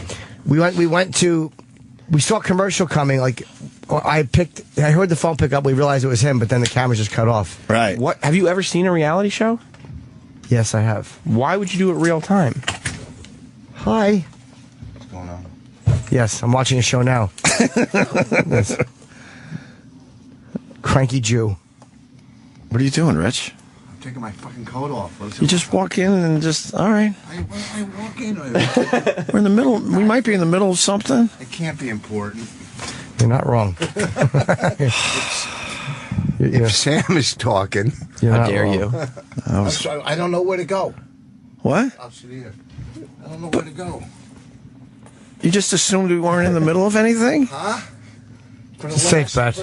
Speaker 2: we saw a commercial coming. Like I heard the phone pick up. We realized it was him, but then the camera just cut off.
Speaker 1: Right.
Speaker 5: What? Have you ever seen a reality show?
Speaker 2: Yes, I have.
Speaker 5: Why would you do it real time?
Speaker 2: Hi.
Speaker 17: What's going on?
Speaker 2: Yes, I'm watching a show now. Yes. Cranky Jew.
Speaker 1: What are you doing, Rich?
Speaker 17: I'm taking my fucking coat off.
Speaker 1: You just walk in and just, all right.
Speaker 17: I walk in.
Speaker 1: We're in the middle. We might be in the middle of something.
Speaker 17: It can't be important.
Speaker 2: You're not wrong.
Speaker 17: If Sam is talking,
Speaker 5: how dare you?
Speaker 17: I don't know where to go.
Speaker 1: What?
Speaker 17: I'll sit here. I don't know where to go.
Speaker 1: You just assumed we weren't in the middle of anything?
Speaker 17: Huh? For the
Speaker 2: Safe bet.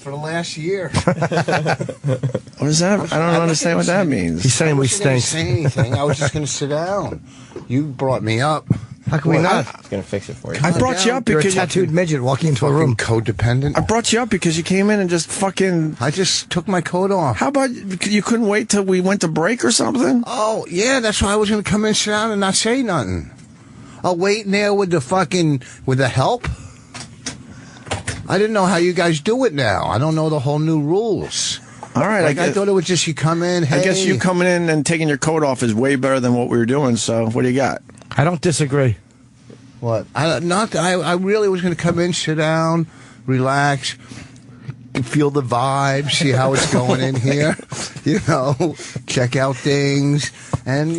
Speaker 17: For the last year.
Speaker 1: What is that? I don't understand what that means.
Speaker 2: He's saying we
Speaker 17: stink. I wasn't
Speaker 2: stink.
Speaker 17: going to say anything. I was just going to sit down. You brought me up.
Speaker 2: How can we not?
Speaker 5: I was going to fix it for you.
Speaker 1: I brought you up
Speaker 2: You're a
Speaker 1: because
Speaker 2: tattooed midget walking into a room.
Speaker 17: Codependent.
Speaker 1: I brought you up because you came in and just fucking.
Speaker 17: I just took my coat off.
Speaker 1: How about you couldn't wait till we went to break or something?
Speaker 17: Oh, yeah, that's why I was going to come in, sit down, and not say nothing. I'll wait in there with the help. I didn't know how you guys do it now. I don't know the whole new rules.
Speaker 1: All right,
Speaker 17: I thought it was just you come in, hey.
Speaker 1: I guess you coming in and taking your coat off is way better than what we were doing, so what do you got?
Speaker 2: I don't disagree.
Speaker 17: What? I really was going to come in, sit down, relax, feel the vibe, see how it's going in here, check out things, and,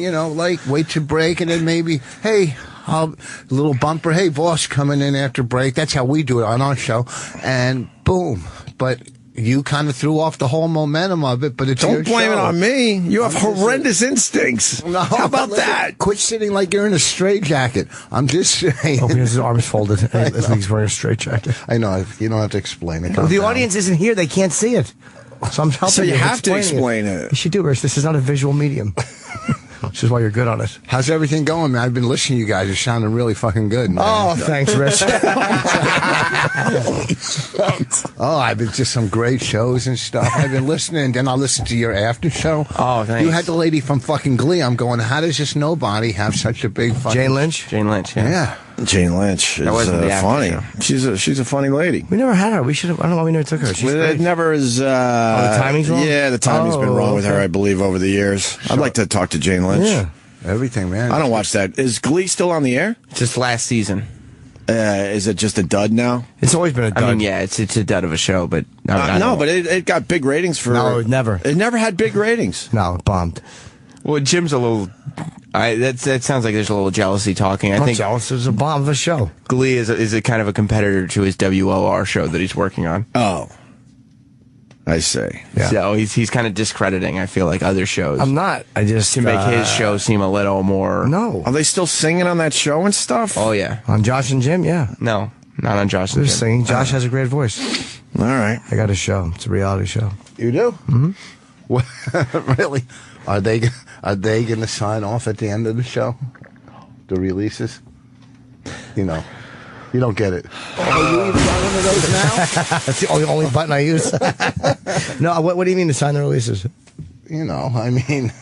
Speaker 17: wait to break, and then maybe, hey, a little bumper, hey, boss coming in after break. That's how we do it on our show, and boom. But you kind of threw off the whole momentum of it, but it's
Speaker 1: Don't
Speaker 17: your
Speaker 1: blame
Speaker 17: show.
Speaker 1: it on me. You have horrendous instincts.
Speaker 17: No,
Speaker 1: How about that?
Speaker 17: Quit sitting like you're in a straitjacket. I'm just saying.
Speaker 2: Oh, he has his arms folded. I think he's wearing a straitjacket.
Speaker 17: I know. You don't have to explain it.
Speaker 2: Well, the audience isn't here. They can't see it. So I'm helping
Speaker 1: So you have to
Speaker 2: explaining
Speaker 1: explain it.
Speaker 2: You should do, Rich. This is not a visual medium. Which is why you're good on it.
Speaker 17: How's everything going, man? I've been listening to you guys. You're sounding really fucking good, man.
Speaker 2: Oh, thanks, Rich.
Speaker 17: Oh, I've been to some great shows and stuff. I've been listening, then I'll listen to your after show.
Speaker 5: Oh, thanks.
Speaker 17: You had the lady from fucking Glee. I'm going, how does this nobody have such a big fucking...
Speaker 2: Jane Lynch?
Speaker 5: Jane Lynch, yeah.
Speaker 17: Yeah.
Speaker 1: Jane Lynch is
Speaker 5: wasn't the after
Speaker 1: funny.
Speaker 5: show.
Speaker 1: She's a funny lady.
Speaker 2: We never had her. We should have. I don't know why we never took her. She's
Speaker 1: It
Speaker 2: great.
Speaker 1: never is.
Speaker 2: the timing's wrong?
Speaker 1: Yeah, the timing's been wrong with her,
Speaker 2: okay.
Speaker 1: I believe, over the years. I'd like to talk to Jane Lynch.
Speaker 2: Yeah.
Speaker 17: Everything, man.
Speaker 1: I don't watch that. Is Glee still on the air?
Speaker 5: Just last season.
Speaker 1: Is it just a dud now?
Speaker 2: It's always been a dud.
Speaker 5: I mean, yeah, it's a dud of a show, but I
Speaker 1: No,
Speaker 5: don't-
Speaker 1: but it got big ratings for.
Speaker 2: No, it never.
Speaker 1: It never had big ratings.
Speaker 2: No, it bombed.
Speaker 5: Well, Jim's a little. That sounds like there's a little jealousy talking. I
Speaker 2: I'm
Speaker 5: think
Speaker 2: jealous. It was a bomb of a show.
Speaker 5: Glee is a kind of a competitor to his WOR show that he's working on.
Speaker 1: Oh, I see.
Speaker 2: Yeah.
Speaker 5: So he's kind of discrediting, I feel like, other shows.
Speaker 2: I'm not. I just
Speaker 5: to make his show seem a little more.
Speaker 2: No.
Speaker 1: Are they still singing on that show and stuff?
Speaker 5: Oh yeah.
Speaker 2: On Josh and Jim, yeah.
Speaker 5: No, not on Josh.
Speaker 2: They're
Speaker 5: and Jim.
Speaker 2: singing. Josh has a great voice.
Speaker 1: All right.
Speaker 2: I got a show. It's a reality show.
Speaker 17: You do?
Speaker 2: Mm-hmm.
Speaker 17: Really? Are they going to sign off at the end of the show? The releases? You know. You don't get it. Oh, you even got one of those now?
Speaker 2: That's the only button I use. No, what do you mean to sign the releases?
Speaker 17: You know, I mean...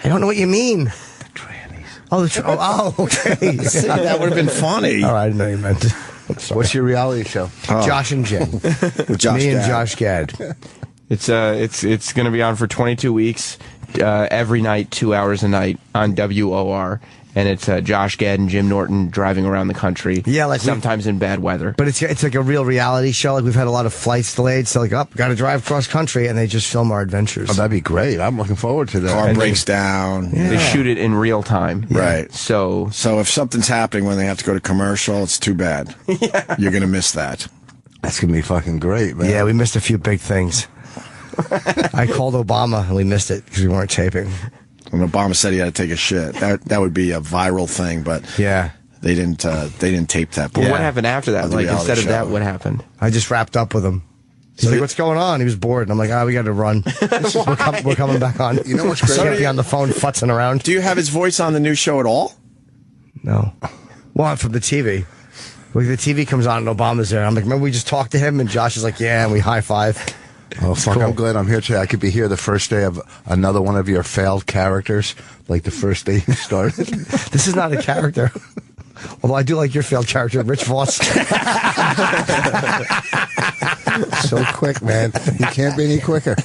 Speaker 2: I don't know what you mean.
Speaker 17: The trannies.
Speaker 2: Okay.
Speaker 1: See, that would have been funny.
Speaker 2: All right, I know you meant it.
Speaker 17: What's your reality show?
Speaker 2: Josh and Jim.
Speaker 1: With Josh
Speaker 2: Me and
Speaker 1: Gad.
Speaker 2: Josh Gad.
Speaker 5: It's going to be on for 22 weeks, every night, 2 hours a night on WOR, and it's Josh Gad and Jim Norton driving around the country.
Speaker 2: Yeah, like
Speaker 5: sometimes in bad weather.
Speaker 2: But it's like a real reality show. Like we've had a lot of flights delayed, so like, got to drive cross country, and they just film our adventures.
Speaker 17: Oh, that'd be great. I'm looking forward to that.
Speaker 1: Car
Speaker 5: And
Speaker 1: breaks down.
Speaker 5: They shoot it in real time.
Speaker 1: Right.
Speaker 5: So
Speaker 1: if something's happening when they have to go to commercial, it's too bad. Yeah. You're going to miss that.
Speaker 17: That's going to be fucking great, man.
Speaker 2: Yeah, we missed a few big things. I called Obama, and we missed it because we weren't taping.
Speaker 1: When Obama said he had to take a shit, that would be a viral thing, but
Speaker 2: Yeah.
Speaker 1: they didn't tape that.
Speaker 5: Well, what happened after that?
Speaker 1: Of the
Speaker 5: Like,
Speaker 1: reality
Speaker 5: instead of
Speaker 1: show.
Speaker 5: that, what happened?
Speaker 2: I just wrapped up with him. He's like, what's going on? He was bored. And I'm like, we got to run. We're coming back on.
Speaker 17: You know what's great?
Speaker 2: Can't be on the phone futzing around.
Speaker 1: Do you have his voice on the new show at all?
Speaker 2: No. Well, from the TV. Like the TV comes on and Obama's there. I'm like, remember we just talked to him? And Josh is like, yeah, and we high five.
Speaker 17: Oh, fuck,
Speaker 2: cool.
Speaker 17: I'm glad I'm here today. I could be here the first day of another one of your failed characters, like the first day you started.
Speaker 2: This is not a character. Although I do like your failed character, Rich Voss.
Speaker 17: So quick, man. You can't be any quicker.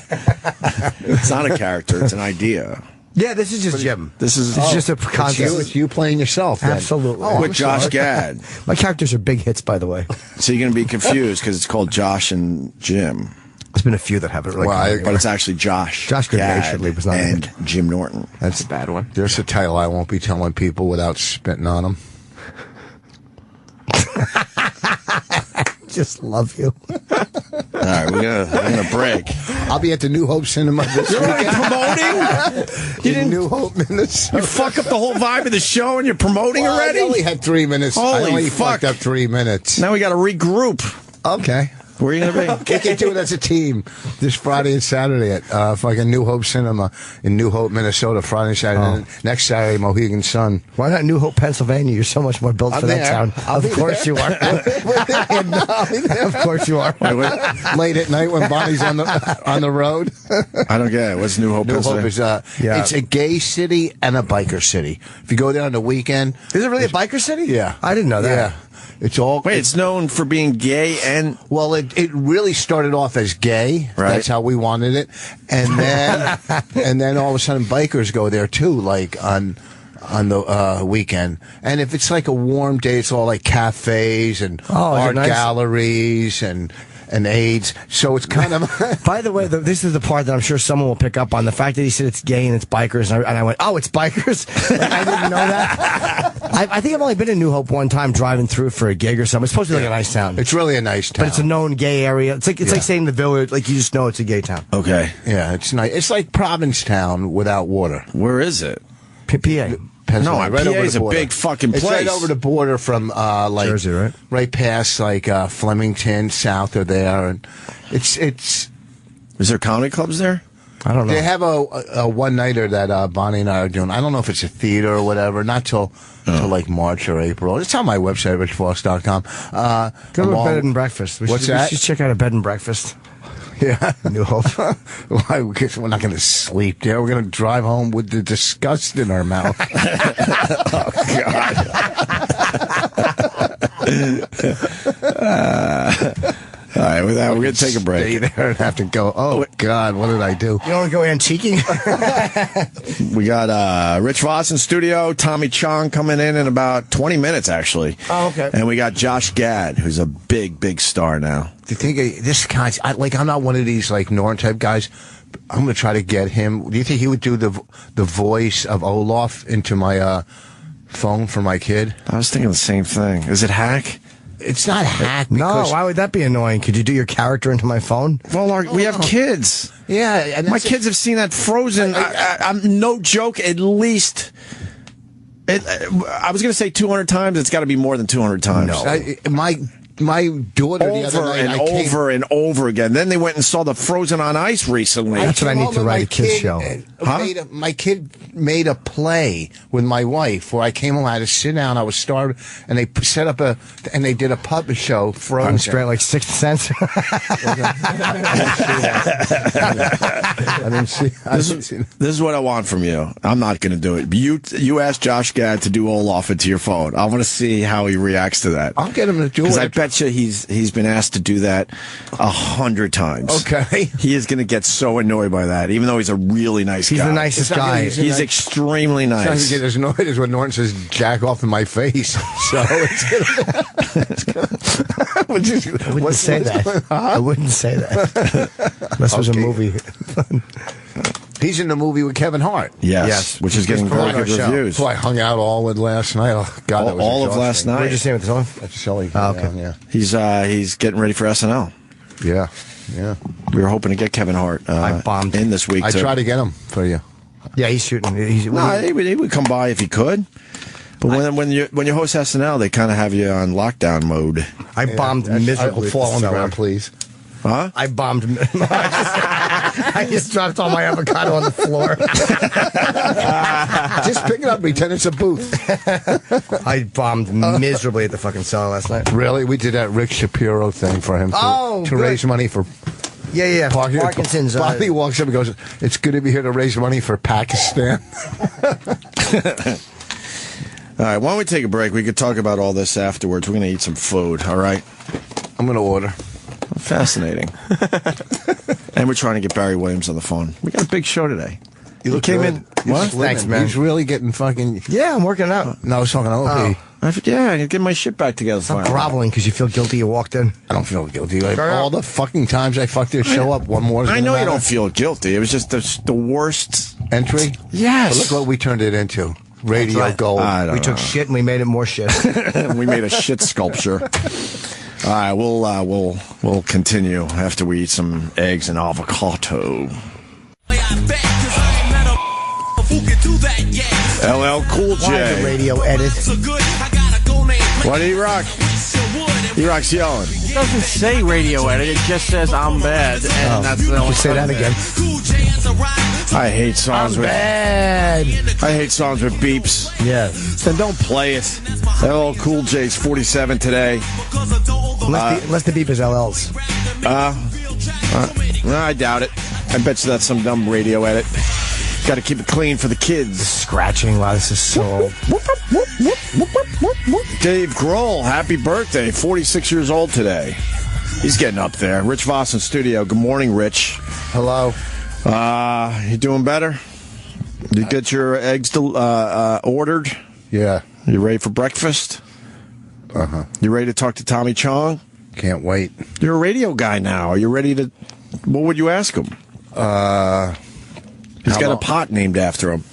Speaker 1: It's not a character, it's an idea.
Speaker 2: Yeah, this is just Jim.
Speaker 1: This is
Speaker 2: It's just a contest.
Speaker 17: It's you playing yourself, then.
Speaker 2: Absolutely.
Speaker 17: Oh,
Speaker 1: with
Speaker 17: I'm
Speaker 1: Josh
Speaker 17: sorry.
Speaker 1: Gad.
Speaker 2: My characters are big hits, by the way.
Speaker 1: So you're going to be confused because it's called Josh and Jim.
Speaker 2: There's been a few that haven't really
Speaker 17: Well,
Speaker 2: come
Speaker 17: I-
Speaker 2: anywhere.
Speaker 1: But it's actually Josh
Speaker 2: Josh
Speaker 1: Gad
Speaker 2: Good-naturedly was not a
Speaker 1: and
Speaker 2: hit.
Speaker 1: Jim Norton.
Speaker 5: That's a bad one.
Speaker 17: There's a title I won't be telling people without spitting on them.
Speaker 2: Just love you.
Speaker 1: All right, we're gonna break.
Speaker 17: I'll be at the New Hope Cinema this
Speaker 1: You're
Speaker 17: weekend.
Speaker 1: promoting?
Speaker 17: You didn't New Hope, Minnesota.
Speaker 1: You fuck up the whole vibe of the show and you're promoting
Speaker 17: Well,
Speaker 1: already?
Speaker 17: I only had 3 minutes. I
Speaker 1: Holy
Speaker 17: only
Speaker 1: fuck.
Speaker 17: fucked up 3 minutes.
Speaker 1: Now we got to regroup.
Speaker 17: Okay.
Speaker 1: Where are you going to be?
Speaker 17: We can do it as a team this Friday and Saturday at fucking New Hope Cinema in New Hope, Minnesota. Friday and Saturday. And then next Saturday, Mohegan Sun.
Speaker 2: Why not New Hope, Pennsylvania? You're so much more built
Speaker 17: I'm
Speaker 2: for that
Speaker 17: there.
Speaker 2: town.
Speaker 17: I'll be
Speaker 2: Of course
Speaker 17: there.
Speaker 2: you are. Of course you are.
Speaker 17: Late at night when Bonnie's on the road.
Speaker 1: I don't get it. What's New Hope?
Speaker 17: New Hope is
Speaker 2: Yeah.
Speaker 17: it's a gay city and a biker city. If you go there on the weekend,
Speaker 2: Is it really a biker city?
Speaker 17: yeah,
Speaker 2: I didn't know that.
Speaker 17: Yeah, it's all.
Speaker 1: Wait, it's known for being gay and
Speaker 17: Well, it really started off as gay.
Speaker 1: Right.
Speaker 17: That's how we wanted it, and then all of a sudden bikers go there too, like on the weekend. And if it's like a warm day, it's all like cafes and
Speaker 2: Oh, is it
Speaker 17: art
Speaker 2: nice?
Speaker 17: galleries and and AIDS. So it's kind of.
Speaker 2: By the way, this is the part that I'm sure someone will pick up on. The fact that he said it's gay and it's bikers, and I went, oh, it's bikers? Like, I didn't know that. I think I've only been in New Hope one time driving through for a gig or something. It's supposed to be like a nice town.
Speaker 17: It's really a nice town.
Speaker 2: But it's a known gay area. It's like saying the Village, like you just know it's a gay town.
Speaker 1: Okay.
Speaker 17: Yeah, it's nice. It's like Provincetown without water.
Speaker 1: Where is it?
Speaker 2: PA.
Speaker 1: No,
Speaker 17: right
Speaker 1: PA
Speaker 17: over
Speaker 1: is
Speaker 17: the
Speaker 1: a
Speaker 17: border.
Speaker 1: big fucking place.
Speaker 17: It's right over the border from
Speaker 2: Jersey, right?
Speaker 17: Right past Flemington, south of there, and it's.
Speaker 1: Is there comedy clubs there?
Speaker 2: I don't know.
Speaker 17: They have a one nighter that Bonnie and I are doing. I don't know if it's a theater or whatever. Not till like March or April. It's on my website, richfoss.com.
Speaker 2: Go to a bed and breakfast.
Speaker 17: What's that?
Speaker 2: We should check out a bed and breakfast.
Speaker 17: Yeah.
Speaker 2: New Hope.
Speaker 17: Why? Because we're not going to sleep there. We're going to drive home with the disgust in our mouth.
Speaker 1: Oh, God. All right, with that, we're going to take a break.
Speaker 17: Stay there and have to go, oh, God, what did I do?
Speaker 2: You don't want to go antiquing?
Speaker 1: We got Rich Voss in studio, Tommy Chong coming in about 20 minutes, actually.
Speaker 2: Oh, okay.
Speaker 1: And we got Josh Gad, who's a big, big star now.
Speaker 17: Do you think this guy's, I'm not one of these, like, Norton type guys. I'm going to try to get him. Do you think he would do the voice of Olaf into my phone for my kid?
Speaker 1: I was thinking the same thing. Is it hack?
Speaker 17: It's not hack.
Speaker 2: No, why would that be annoying? Could you do your character into my phone?
Speaker 1: Well, we have kids.
Speaker 17: Yeah. And
Speaker 1: my kids have seen that Frozen. I'm no joke, at least. I was going to say 200 times. It's got to be more than 200 times.
Speaker 17: No. My daughter the other night,
Speaker 1: over and over again. Then they went and saw the Frozen on Ice recently.
Speaker 2: That's what I need to write a kids show.
Speaker 17: My kid made a play with my wife where I came home, I had to sit down, I was starved, and they set up and they did a puppet show, Frozen.
Speaker 2: I'm straight like Sixth Sense.
Speaker 17: I didn't see.
Speaker 1: This is what I want from you. I'm not going to do it. You asked Josh Gad to do Olaf into your phone. I want to see how he reacts to that.
Speaker 17: I'll get him to do it.
Speaker 1: Because I bet you he's been asked to do that 100 times.
Speaker 17: Okay.
Speaker 1: He is going to get so annoyed by that, even though he's a really nice guy.
Speaker 2: He's the nicest guy.
Speaker 1: He's extremely nice.
Speaker 17: He's going to get as annoyed as when Norton says "jack off" in my face. So it's gonna
Speaker 2: I wouldn't say that. I wouldn't say that. This was a movie.
Speaker 17: He's in the movie with Kevin Hart.
Speaker 1: Yes. Which is getting very good reviews.
Speaker 17: Who I hung out all with last night. Oh, God, that was
Speaker 1: all of last night.
Speaker 2: What did you say with the song?
Speaker 17: That's Shelley.
Speaker 2: Oh, okay.
Speaker 17: Yeah.
Speaker 1: He's getting ready for SNL.
Speaker 17: Yeah.
Speaker 1: We were hoping to get Kevin Hart
Speaker 2: I bombed
Speaker 1: in this week.
Speaker 17: I tried to get him for you.
Speaker 2: Yeah, he's shooting.
Speaker 1: He would come by if he could. But when you host SNL, they kind of have you on lockdown mode.
Speaker 2: I bombed miserably.
Speaker 17: I'll fall on the ground, please.
Speaker 1: Huh?
Speaker 2: I bombed. I just dropped all my avocado on the floor.
Speaker 17: Just pick it up, pretend it's a booth.
Speaker 2: I bombed miserably at the fucking cellar last night.
Speaker 17: Really? We did that Rick Shapiro thing for him to raise money for...
Speaker 2: Yeah. Parkinson's.
Speaker 17: Bobby walks up and goes, "It's good to be here to raise money for Pakistan."
Speaker 1: All right, why don't we take a break? We could talk about all this afterwards. We're going to eat some food, all right?
Speaker 17: I'm going to order.
Speaker 1: Fascinating. And we're trying to get Barry Williams on the phone. We got a big show today.
Speaker 17: You
Speaker 1: came
Speaker 17: good.
Speaker 1: in.
Speaker 17: What?
Speaker 2: Thanks, man.
Speaker 17: He's really getting fucking...
Speaker 2: Yeah, I'm working out.
Speaker 17: No, I was talking to Opie.
Speaker 1: Yeah, I can get my shit back together.
Speaker 2: Stop groveling because you feel guilty you walked in.
Speaker 17: I don't feel guilty. All the fucking times I fucked this show up, one more.
Speaker 1: I know you don't feel guilty. It was just the worst
Speaker 17: entry.
Speaker 1: Yes.
Speaker 17: But look what we turned it into. Radio gold.
Speaker 2: We took shit and we made it more shit.
Speaker 1: We made a shit sculpture. All right, we'll continue after we eat some eggs and avocado. LL Cool J.
Speaker 2: Why the radio edit?
Speaker 1: Why did E-Rock? E-Rock's yelling.
Speaker 4: It doesn't say radio edit. It just says I'm bad, and that's the only.
Speaker 2: Say that again.
Speaker 1: I hate songs
Speaker 2: I'm
Speaker 1: with.
Speaker 2: bad.
Speaker 1: I hate songs with beeps.
Speaker 2: Yeah.
Speaker 1: Then don't play it. LL Cool J's 47 today.
Speaker 2: Unless the beep is LL's.
Speaker 1: I doubt it. I bet you that's some dumb radio edit. Got to keep it clean for the kids.
Speaker 2: Scratching. Wow, this is so old.
Speaker 1: Dave Grohl, happy birthday. 46 years old today. He's getting up there. Rich Voss in studio. Good morning, Rich.
Speaker 17: Hello.
Speaker 1: You doing better? You get your eggs ordered?
Speaker 17: Yeah.
Speaker 1: You ready for breakfast?
Speaker 17: Uh-huh.
Speaker 1: You ready to talk to Tommy Chong?
Speaker 17: Can't wait.
Speaker 1: You're a radio guy now. Are you ready to... What would you ask him? He's got a pot named after him.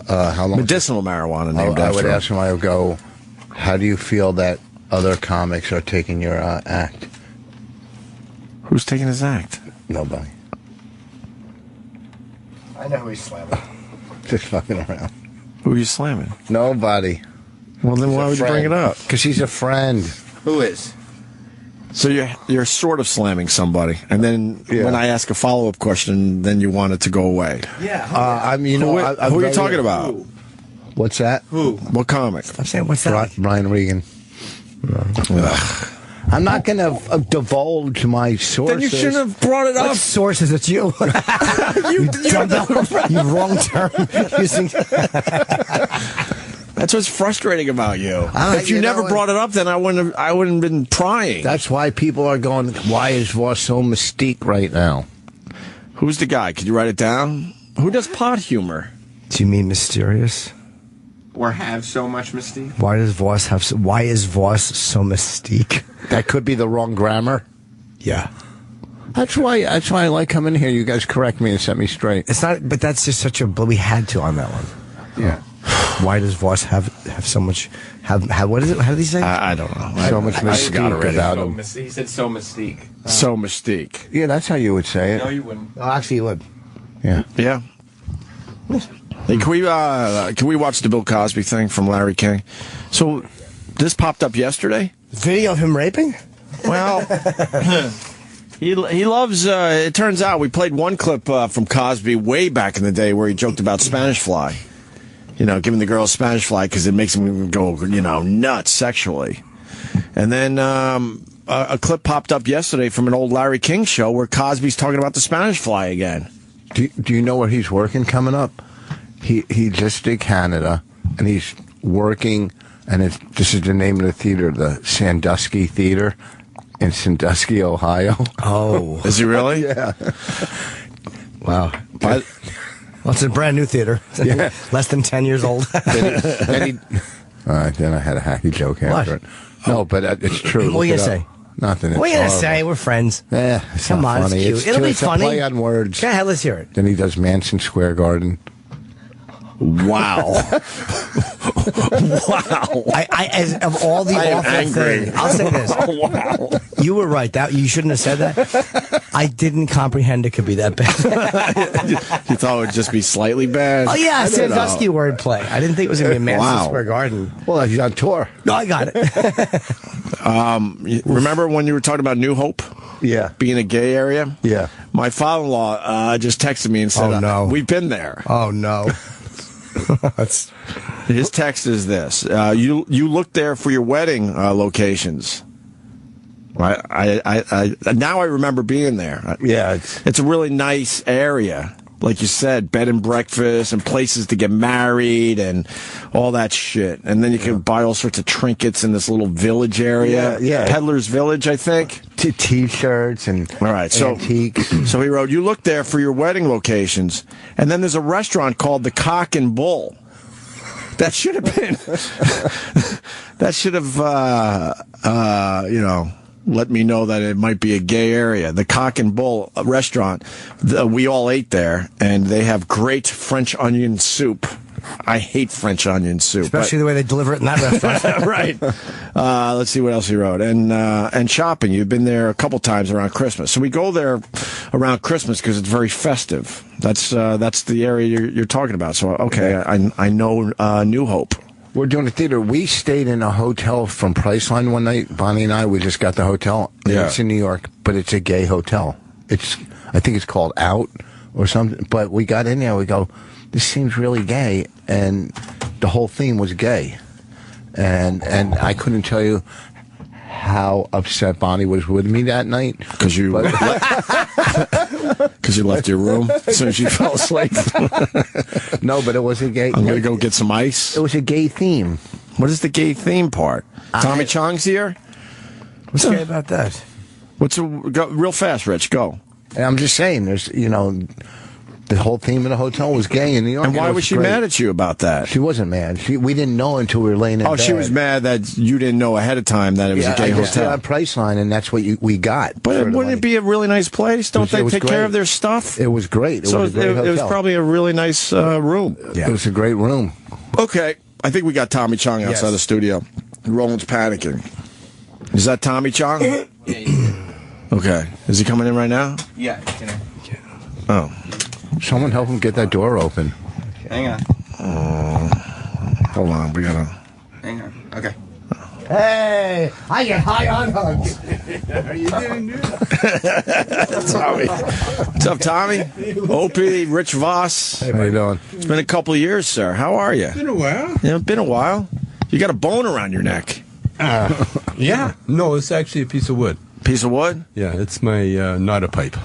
Speaker 17: How long?
Speaker 1: Medicinal marijuana named after him.
Speaker 17: I would ask him, I would go, how do you feel that other comics are taking your act?
Speaker 1: Who's taking his act?
Speaker 17: Nobody.
Speaker 2: I know who he's slamming.
Speaker 17: Just fucking around.
Speaker 1: Who are you slamming?
Speaker 17: Nobody.
Speaker 1: Well, then why would you bring it up?
Speaker 17: Because he's a friend.
Speaker 5: Who is?
Speaker 1: So you're sort of slamming somebody, and then when I ask a follow-up question, then you want it to go away.
Speaker 2: Yeah.
Speaker 1: Who are you talking about?
Speaker 17: What's that?
Speaker 5: Who?
Speaker 1: What comic?
Speaker 2: I'm saying, what's that?
Speaker 17: Brian Regan. I'm not going to divulge my sources.
Speaker 1: Then you shouldn't have brought it up.
Speaker 2: What sources? It's you. you wrong term. Using.
Speaker 1: That's what's frustrating about you. If you
Speaker 17: you
Speaker 1: never
Speaker 17: know,
Speaker 1: brought it up, then I wouldn't have been prying.
Speaker 17: That's why people are going, why is Voss so mystique right now?
Speaker 1: Who's the guy? Could you write it down? Who does pot humor?
Speaker 2: Do you mean mysterious?
Speaker 5: Or have so much mystique?
Speaker 2: Why is Voss so mystique?
Speaker 17: That could be the wrong grammar.
Speaker 2: Yeah.
Speaker 17: That's why I like coming here. You guys correct me and set me straight.
Speaker 2: It's not, but that's just such a. But we had to on that one.
Speaker 17: Yeah.
Speaker 2: Why does Voss have so much? Have what is it? How did he say?
Speaker 1: I don't know.
Speaker 17: So much mystique about him.
Speaker 5: He said so mystique.
Speaker 1: So mystique.
Speaker 17: Yeah, that's how you would say it.
Speaker 5: No, you wouldn't.
Speaker 2: Oh, actually, you would.
Speaker 17: Yeah.
Speaker 1: Yeah. Hey, can we watch the Bill Cosby thing from Larry King? So this popped up yesterday.
Speaker 2: Video of him raping?
Speaker 1: Well, he loves. It turns out we played one clip from Cosby way back in the day where he joked about Spanish fly. You know, giving the girl a Spanish fly because it makes him go, nuts sexually. And then a clip popped up yesterday from an old Larry King show where Cosby's talking about the Spanish fly again.
Speaker 17: Do you know where he's working coming up? He just did Canada, and he's working, and this is the name of the theater, the Sandusky Theater in Sandusky, Ohio.
Speaker 1: Oh. Is he really?
Speaker 17: Yeah.
Speaker 2: Wow. Well, it's a brand new theater.
Speaker 17: Yeah.
Speaker 2: Less than 10 years old.
Speaker 17: Then I had a hacky joke after it. No, but it's true.
Speaker 2: What are you going to say?
Speaker 17: Nothing.
Speaker 2: What are you going to say? We're friends.
Speaker 17: Yeah,
Speaker 2: Come on,
Speaker 17: funny.
Speaker 2: it's cute. It'll be funny.
Speaker 17: It's a play on words.
Speaker 2: Go ahead, let's hear it.
Speaker 17: Then he does Madison Square Garden.
Speaker 1: Wow. Wow.
Speaker 2: As of all the awful things, I'll say this.
Speaker 1: Wow.
Speaker 2: You were right. You shouldn't have said that. I didn't comprehend it could be that bad.
Speaker 1: You thought it would just be slightly bad?
Speaker 2: Oh, yeah, Sandusky wordplay. I didn't think it was going to be Madison Square Garden.
Speaker 17: Well, he's on tour.
Speaker 2: No, I got it.
Speaker 1: Remember when you were talking about New Hope?
Speaker 17: Yeah.
Speaker 1: Being a gay area?
Speaker 17: Yeah.
Speaker 1: My father-in-law just texted me and said,
Speaker 2: "Oh, no.
Speaker 1: We've been there."
Speaker 2: Oh, no.
Speaker 1: His text is this. You looked there for your wedding locations. I now I remember being there.
Speaker 17: Yeah.
Speaker 1: It's a really nice area. Like you said, bed and breakfast and places to get married and all that shit. And then you can buy all sorts of trinkets in this little village area.
Speaker 17: Yeah.
Speaker 1: Peddler's Village, I think.
Speaker 17: T-shirts and antiques.
Speaker 1: So he wrote, you look there for your wedding locations. And then there's a restaurant called the Cock and Bull. That should have been... that should have, let me know that it might be a gay area. The Cock and Bull restaurant, we all ate there, and they have great French onion soup. I hate French onion soup.
Speaker 2: Especially the way they deliver it in that restaurant.
Speaker 1: Right. Let's see what else he wrote. And shopping. You've been there a couple times around Christmas. So we go there around Christmas because it's very festive. That's the area you're talking about. So, okay, I know New Hope.
Speaker 17: We're doing a theater. We stayed in a hotel from Priceline one night. Bonnie and I, we just got the hotel.
Speaker 1: Yeah.
Speaker 17: It's in New York, but it's a gay hotel. I think it's called Out or something. But we got in there. We go, this seems really gay, and the whole theme was gay. And I couldn't tell you how upset Bonnie was with me that night.
Speaker 1: Because you left your room as soon as you fell asleep.
Speaker 17: No, but it was a gay...
Speaker 1: I'm going to go get some ice.
Speaker 17: It was a gay theme.
Speaker 1: What is the gay theme part? Tommy Chong's here?
Speaker 2: What's gay about that?
Speaker 1: Go real fast, Rich, go.
Speaker 17: And I'm just saying, there's, The whole theme of the hotel was gay in New York.
Speaker 1: And why was she mad at you about that?
Speaker 17: She wasn't mad. We didn't know until we were laying in bed.
Speaker 1: Oh, she was mad that you didn't know ahead of time that it was a gay hotel.
Speaker 17: Yeah, Priceline, and that's what we got.
Speaker 1: But wouldn't it be a really nice place? Don't they take care of their stuff?
Speaker 17: It was great.
Speaker 1: It was probably a really nice room.
Speaker 17: Yeah. It was a great room.
Speaker 1: Okay, I think we got Tommy Chong outside the studio. Roland's panicking. Is that Tommy Chong?
Speaker 5: Yeah,
Speaker 1: okay. Is he coming in right now?
Speaker 5: Yeah.
Speaker 1: Oh.
Speaker 17: Someone help him get that door open.
Speaker 5: Hang on.
Speaker 1: Hold on, we gotta...
Speaker 5: Hang on. Okay.
Speaker 2: Hey, I get high on hugs.
Speaker 17: Are you doing good?
Speaker 1: Tommy. What's up, Tommy? Opie, Rich Voss.
Speaker 17: Hey, how you doing?
Speaker 1: It's been a couple of years, sir. How are you?
Speaker 18: Been a while.
Speaker 1: Yeah, been a while. You got a bone around your neck.
Speaker 18: Yeah. No, it's actually a piece of wood.
Speaker 1: Piece of wood?
Speaker 18: Yeah, it's my not a pipe.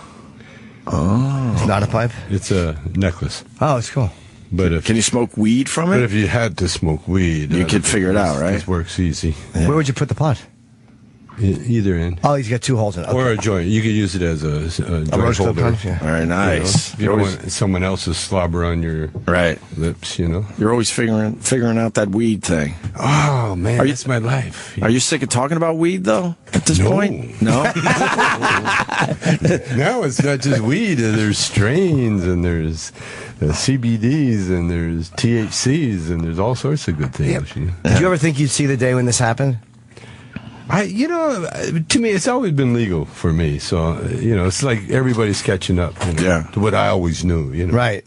Speaker 1: Oh.
Speaker 2: It's not a pipe?
Speaker 18: It's a necklace.
Speaker 2: Oh, it's cool.
Speaker 18: But
Speaker 1: can you smoke weed from it?
Speaker 18: But if you had to smoke weed,
Speaker 1: you could figure it out, right?
Speaker 18: It works easy.
Speaker 2: Yeah. Where would you put the pot?
Speaker 18: Either end.
Speaker 2: Oh, he's got two holes in it. Okay.
Speaker 18: Or a joint. You could use it as a joint holder.
Speaker 2: Yeah.
Speaker 1: Very nice.
Speaker 18: You don't want someone else's slobber on your lips, you know.
Speaker 1: You're always figuring out that weed thing.
Speaker 18: Oh, man, that's my life.
Speaker 1: Are you sick of talking about weed, though, at this point? No?
Speaker 18: Now it's not just weed. There's strains, and there's CBDs, and there's THCs, and there's all sorts of good things.
Speaker 2: Yep.
Speaker 18: You know?
Speaker 2: Did you ever think you'd see the day when this happened?
Speaker 18: To me, it's always been legal for me. So, it's like everybody's catching up to what I always knew,
Speaker 2: Right.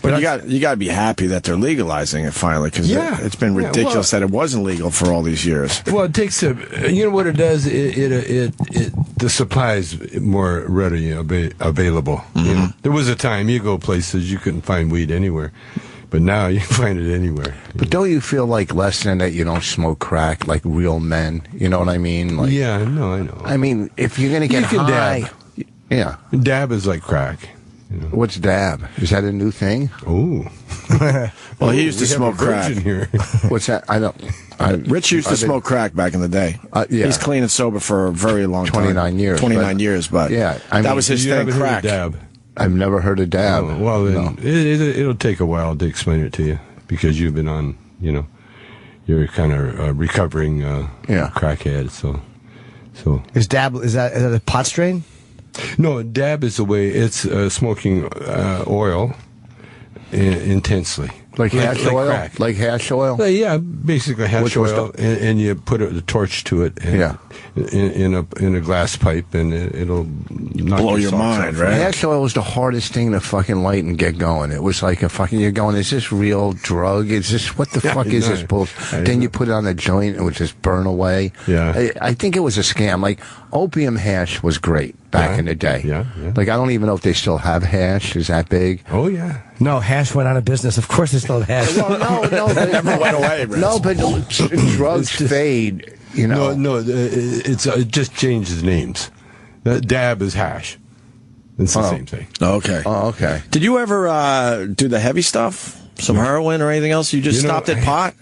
Speaker 1: But you got to be happy that they're legalizing it finally, because it's been ridiculous that it wasn't legal for all these years.
Speaker 18: Well, it takes what it does. The supply is more readily available.
Speaker 1: Mm-hmm.
Speaker 18: There was a time you go places you couldn't find weed anywhere, but now you can find it anywhere.
Speaker 17: But don't you feel like less than that you don't smoke crack like real men? You know what I mean? Like,
Speaker 18: yeah, no, I know.
Speaker 17: I mean, if you're going to get high...
Speaker 18: Dab.
Speaker 17: Yeah.
Speaker 18: Dab is like crack.
Speaker 17: What's dab? Is that a new thing?
Speaker 18: Oh.
Speaker 1: Well, he used to smoke crack.
Speaker 18: Here.
Speaker 17: What's that? I don't...
Speaker 1: Rich used to smoke crack back in the day.
Speaker 17: Yeah.
Speaker 1: He's clean and sober for a very long time.
Speaker 17: 29 years.
Speaker 1: 29 years, but
Speaker 17: yeah,
Speaker 1: that was his thing, crack.
Speaker 18: Dab.
Speaker 17: I've never heard of dab.
Speaker 18: Oh, well, then it'll take a while to explain it to you, because you've been on, you're kind of recovering crackhead. So
Speaker 2: is dab is that a pot strain?
Speaker 18: No, dab is the way it's smoking oil intensely.
Speaker 17: Like hash oil?
Speaker 18: Crack.
Speaker 17: Like hash oil?
Speaker 18: Yeah, basically hash oil, and you put a torch to it in a glass pipe, and it'll
Speaker 1: blow your mind, right?
Speaker 17: Hash oil was the hardest thing to fucking light and get going. It was like you're going, is this real drug? Is this, what the fuck is this bullshit? Then you put it on a joint, and it would just burn away.
Speaker 18: Yeah.
Speaker 17: I think it was a scam. Like, opium hash was great back in the day.
Speaker 18: Yeah.
Speaker 17: Like, I don't even know if they still have hash. Is that big?
Speaker 18: Oh, yeah.
Speaker 2: No, hash went out of business. Of course they still have hash.
Speaker 17: Well, no,
Speaker 1: it never went away, Rich.
Speaker 17: No, but drugs fade,
Speaker 18: No, it just changes names. Dab is hash. It's the same thing.
Speaker 1: Okay.
Speaker 17: Oh, okay.
Speaker 1: Did you ever do the heavy stuff? Some heroin or anything else? You just stopped at pot?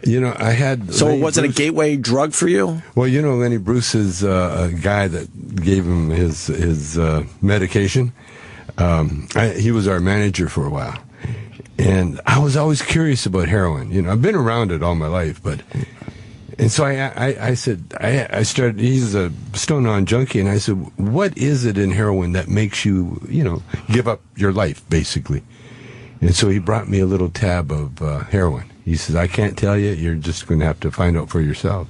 Speaker 18: I had...
Speaker 1: So was it a gateway drug for you?
Speaker 18: Well, Lenny Bruce is a guy that gave him his medication. He was our manager for a while. And I was always curious about heroin. I've been around it all my life, and so I said, I started, he's a stone-on junkie, and I said, what is it in heroin that makes you, give up your life, basically? And so he brought me a little tab of heroin. He says, I can't tell you, you're just going to have to find out for yourself.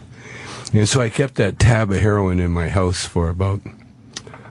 Speaker 18: And so I kept that tab of heroin in my house for about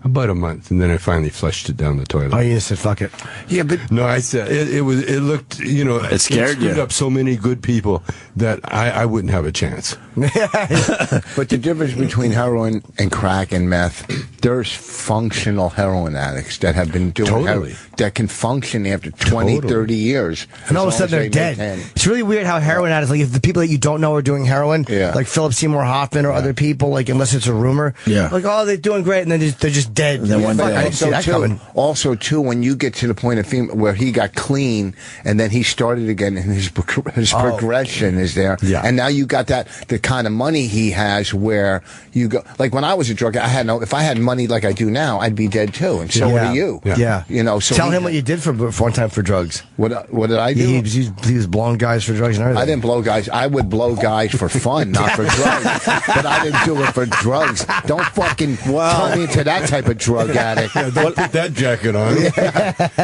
Speaker 18: a month, and then I finally flushed it down the toilet.
Speaker 2: Oh, you just said, fuck it.
Speaker 17: Yeah, but...
Speaker 18: No, I said, it looked,
Speaker 1: it scared you.
Speaker 18: It screwed up so many good people that I wouldn't have a chance.
Speaker 17: But the difference between heroin and crack and meth, there's functional heroin addicts that have been doing heroin, that can function after 20, 30 years.
Speaker 2: And all of a sudden they're dead. It's really weird how heroin addicts, like if the people that you don't know are doing heroin, like Philip Seymour Hoffman or other people, like unless it's a rumor, like, oh, they're doing great, and then they're just dead.
Speaker 1: And then one day.
Speaker 2: I didn't see that coming.
Speaker 17: Also, too, when you get to the point of where he got clean and then he started again, and his progression is there, and now you got the kind of money he has where you go, like when I was a drug, if I had money money like I do now, I'd be dead too, and so would you.
Speaker 2: Yeah.
Speaker 17: You know, so
Speaker 2: tell him what you did for one time for drugs.
Speaker 17: What did I do?
Speaker 2: He was blowing guys for drugs and everything.
Speaker 17: I didn't blow guys. I would blow guys for fun, not for drugs. But I didn't do it for drugs. Don't fucking turn me into that type of drug addict.
Speaker 18: Yeah, don't put that jacket on.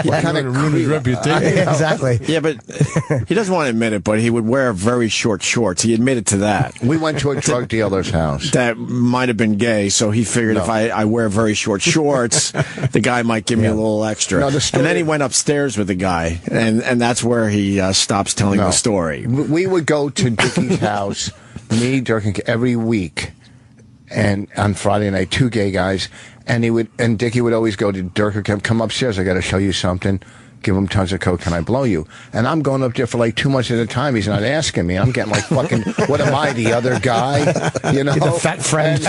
Speaker 17: What kind of
Speaker 18: ruin his reputation?
Speaker 2: Exactly.
Speaker 1: Yeah, but he doesn't want to admit it, but he would wear very short shorts. He admitted to that.
Speaker 17: We went to a drug dealer's house.
Speaker 1: That might have been gay, so he figured if I wear very short shorts, the guy might give me a little extra.
Speaker 17: No,
Speaker 1: and then he went upstairs with the guy, and that's where he stops telling the story.
Speaker 17: We would go to Dickie's house, me, Dirk, and every week, and on Friday night, 2 gay guys, and Dickie would always go to Dirk or come upstairs. I got to show you something. Give him tons of coke. Can I blow you? And I'm going up there for like 2 months at a time. He's not asking me. I'm getting like fucking. What am I, the other guy? You know,
Speaker 2: the fat friend.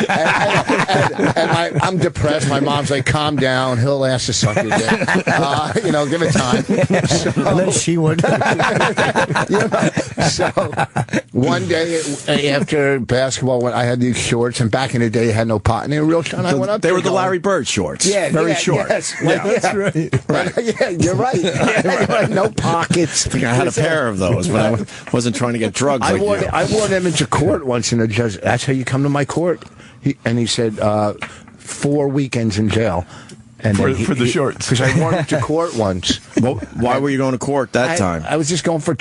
Speaker 17: And I'm depressed. My mom's like, calm down. He'll ask to suck your dick. You know, give it time. So,
Speaker 2: and then she would.
Speaker 17: So one day after basketball, when I had these shorts, and back in the day, I had no pot, and they were real short. I went up.
Speaker 1: They were the Larry Bird shorts.
Speaker 17: Yeah,
Speaker 1: very short.
Speaker 17: Yes, that's right. Yeah, you're right. No pockets.
Speaker 1: I think I had a pair of those, but I wasn't trying to get drugs.
Speaker 17: I wore them into court once, and the judge, that's how you come to my court. He said 4 weekends in jail. And
Speaker 18: for the shorts.
Speaker 17: Because I wore them to court once.
Speaker 1: Well, why were you going to court that time?
Speaker 17: I was just going for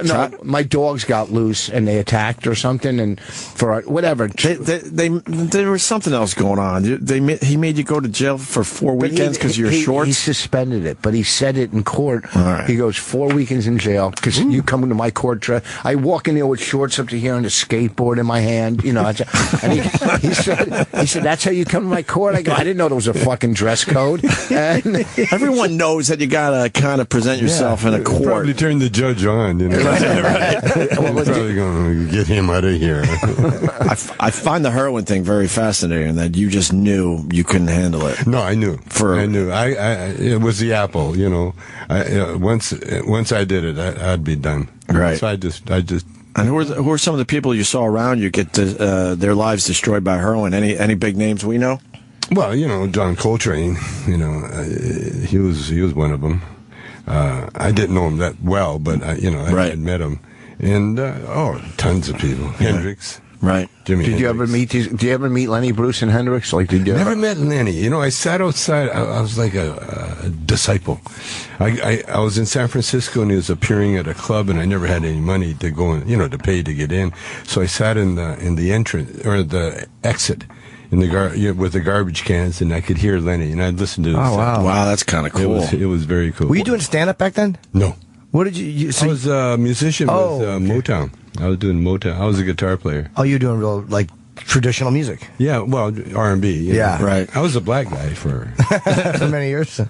Speaker 17: No, my dogs got loose and they attacked or something, and for whatever.
Speaker 1: There was something else going on. He made you go to jail for 4 weekends because you're shorts?
Speaker 17: He suspended it, but he said it in court. Right. He goes, 4 weekends in jail because you come into my court. I walk in there with shorts up to here and a skateboard in my hand. You know, and he said, that's how you come to my court? I go, I didn't know there was a fucking dress code. And
Speaker 1: everyone knows that you gotta kind of present yourself in a court.
Speaker 18: Probably turn the judge on, you know.
Speaker 1: Right.
Speaker 18: We're probably going to get him out of here.
Speaker 1: I find the heroin thing very fascinating. That you just knew you couldn't handle it.
Speaker 18: No, I knew. I knew. It was the apple, you know. Once I did it, I'd be done.
Speaker 1: Right.
Speaker 18: So I just.
Speaker 1: And who are some of the people you saw around you get their lives destroyed by heroin? Any big names we know?
Speaker 18: Well, you know, John Coltrane, you know, he was one of them. I didn't know him that well, but, I had met him. And, tons of people. Hendrix.
Speaker 1: Right.
Speaker 17: Did you ever meet Lenny Bruce and Hendrix?
Speaker 18: Never met Lenny. You know, I sat outside. I was like a disciple. I was in San Francisco, and he was appearing at a club, and I never had any money to go in, to pay to get in. So I sat in the entrance or the exit. With the garbage cans, and I could hear Lenny, and I'd listen to his
Speaker 1: wow, that's kind of cool.
Speaker 18: It was very cool.
Speaker 2: Were you doing stand-up back then?
Speaker 18: No.
Speaker 2: What did you
Speaker 18: I was a musician with Motown. I was doing Motown. I was a guitar player.
Speaker 2: Oh, you were doing real, traditional music?
Speaker 18: Yeah, well, R&B.
Speaker 2: Yeah.
Speaker 1: Right.
Speaker 18: I was a black guy for...
Speaker 2: For many years?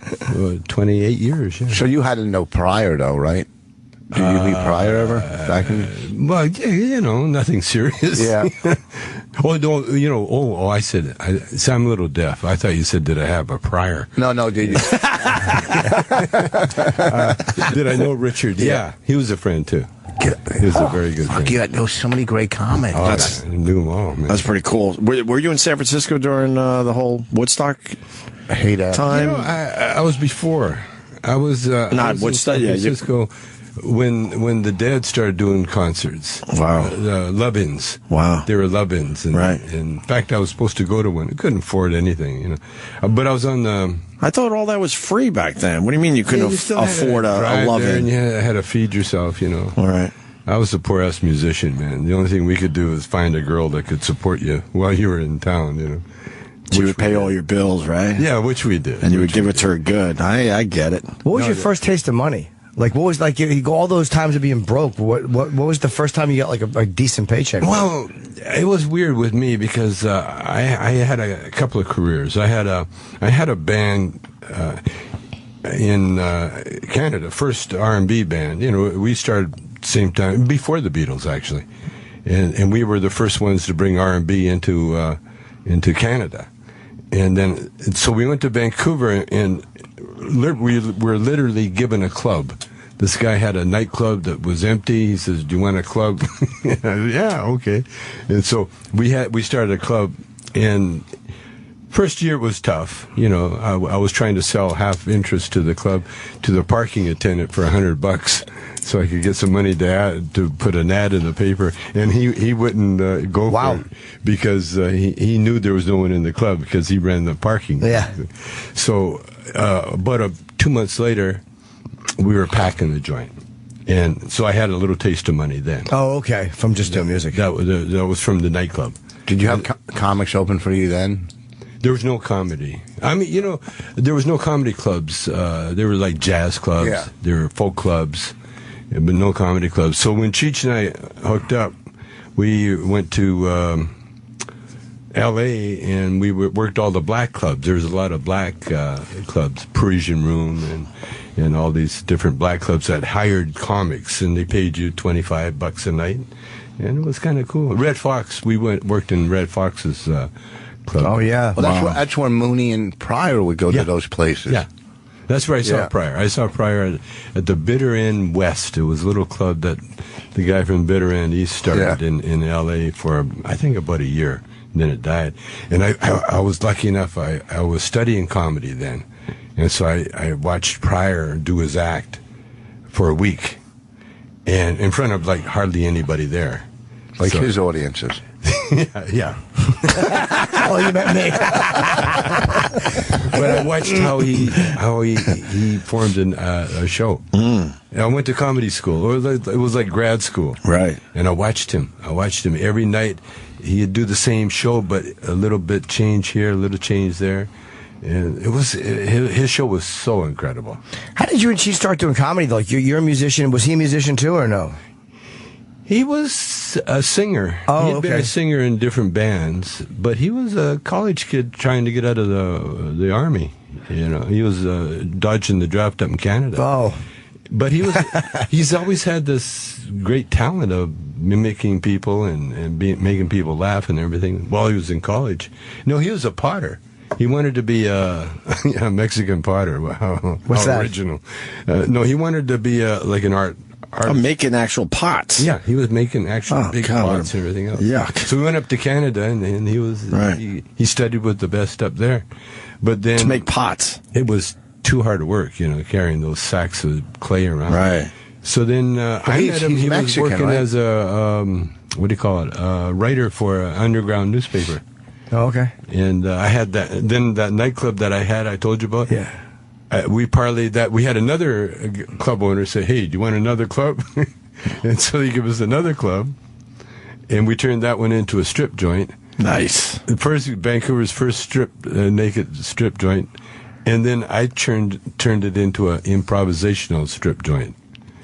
Speaker 18: 28 years, yeah.
Speaker 17: So you had to know Pryor, though, right? Did you meet Pryor ever? Back in...
Speaker 18: Well, yeah, nothing serious.
Speaker 17: Yeah.
Speaker 18: I said, I'm a little deaf. I thought you said, did I have a Pryor?
Speaker 17: No, did you?
Speaker 18: Did I know Richard? Yeah. He was a friend, too. He was a very good friend.
Speaker 17: You know so many great comics.
Speaker 18: I knew them all, man.
Speaker 1: That's pretty cool. Were you in San Francisco during the whole Woodstock time?
Speaker 18: I was before. I was
Speaker 1: not Woodstock.
Speaker 18: In San Francisco. When the Dead started doing concerts.
Speaker 1: Wow.
Speaker 18: Love-ins.
Speaker 1: Wow.
Speaker 18: They were love-ins. And,
Speaker 1: right.
Speaker 18: In fact, I was supposed to go to one. I couldn't afford anything, But I was on the...
Speaker 1: I thought all that was free back then. What do you mean you couldn't afford a love-in?
Speaker 18: And you had to feed yourself,
Speaker 1: All right.
Speaker 18: I was a poor-ass musician, man. The only thing we could do was find a girl that could support you while you were in town,
Speaker 1: So you would pay all your bills, right?
Speaker 18: Yeah, which we did.
Speaker 1: And you would give it to her good. I get it.
Speaker 2: What was your first taste of money? What was you go all those times of being broke? What was the first time you got a decent paycheck?
Speaker 18: Well, it was weird with me because I had a couple of careers. I had a band in Canada, first R&B band. We started same time before the Beatles actually, and we were the first ones to bring R&B into Canada, and then so we went to Vancouver and. We were literally given a club. This guy had a nightclub that was empty. He says, "Do you want a club?" Yeah, okay. And so we started a club, and First year was tough. You know, I was trying to sell half interest to the club, to the parking attendant for $100, so I could get some money to put an ad in the paper. And he wouldn't go for it because he knew there was no one in the club because he ran the parking.
Speaker 2: Yeah.
Speaker 18: So, but 2 months later, we were packing the joint. And so I had a little taste of money then.
Speaker 2: Oh, okay. From just doing music.
Speaker 18: That was from the nightclub.
Speaker 17: Did you have comics open for you then?
Speaker 18: There was no comedy. I mean, you know, there was no comedy clubs. There were like jazz clubs.
Speaker 17: Yeah.
Speaker 18: There were folk clubs, but no comedy clubs. So when Cheech and I hooked up, we went to L.A. and we worked all the black clubs. There was a lot of black clubs, Parisian Room and all these different black clubs that hired comics, and they paid you $25 a night, and it was kind of cool. Red Fox, we worked in Red Fox's club.
Speaker 2: Oh yeah,
Speaker 17: well, that's where Mooney and Pryor would go to those places.
Speaker 18: Yeah, that's where I saw Pryor. I saw Pryor at the Bitter End West. It was a little club that the guy from Bitter End East started in L.A. for I think about a year. And then it died, and I was lucky enough. I was studying comedy then, and so I watched Pryor do his act for a week, and in front of like hardly anybody there,
Speaker 17: like his audiences.
Speaker 18: Yeah.
Speaker 2: Oh, you meant me.
Speaker 18: But I watched how he formed a show. And I went to comedy school. It was like grad school.
Speaker 1: Right.
Speaker 18: And I watched him every night. He'd do the same show, but a little bit change here, a little change there. And his show was so incredible.
Speaker 2: How did you and she start doing comedy? Like you're a musician. Was he a musician too, or no?
Speaker 18: He was a singer.
Speaker 2: Oh,
Speaker 18: He'd been a singer in different bands, but he was a college kid trying to get out of the army. You know, he was dodging the draft up in Canada.
Speaker 2: Oh,
Speaker 18: but he's always had this great talent of mimicking people and making people laugh and everything while he was in college. No, he was a potter. He wanted to be a Mexican potter. Wow,
Speaker 2: what's that?
Speaker 18: Original. No, he wanted to be like an artist.
Speaker 1: I'm making actual pots.
Speaker 18: Yeah, he was making actual big pots and everything else.
Speaker 1: Yuck.
Speaker 18: So we went up to Canada, and he was he studied with the best up there. But then
Speaker 1: to make pots,
Speaker 18: it was too hard work, you know, carrying those sacks of clay around.
Speaker 1: Right.
Speaker 18: So then I met him. He
Speaker 17: Mexican,
Speaker 18: was working
Speaker 17: right?
Speaker 18: as a what do you call it? A writer for an underground newspaper.
Speaker 2: Oh, okay.
Speaker 18: And I had that. Then that nightclub that I told you about.
Speaker 2: Yeah.
Speaker 18: We parlayed that. We had another club owner say, "Hey, do you want another club?" And so he gave us another club, and we turned that one into a strip joint.
Speaker 1: Nice.
Speaker 18: Vancouver's first naked strip joint, and then I turned it into an improvisational strip joint.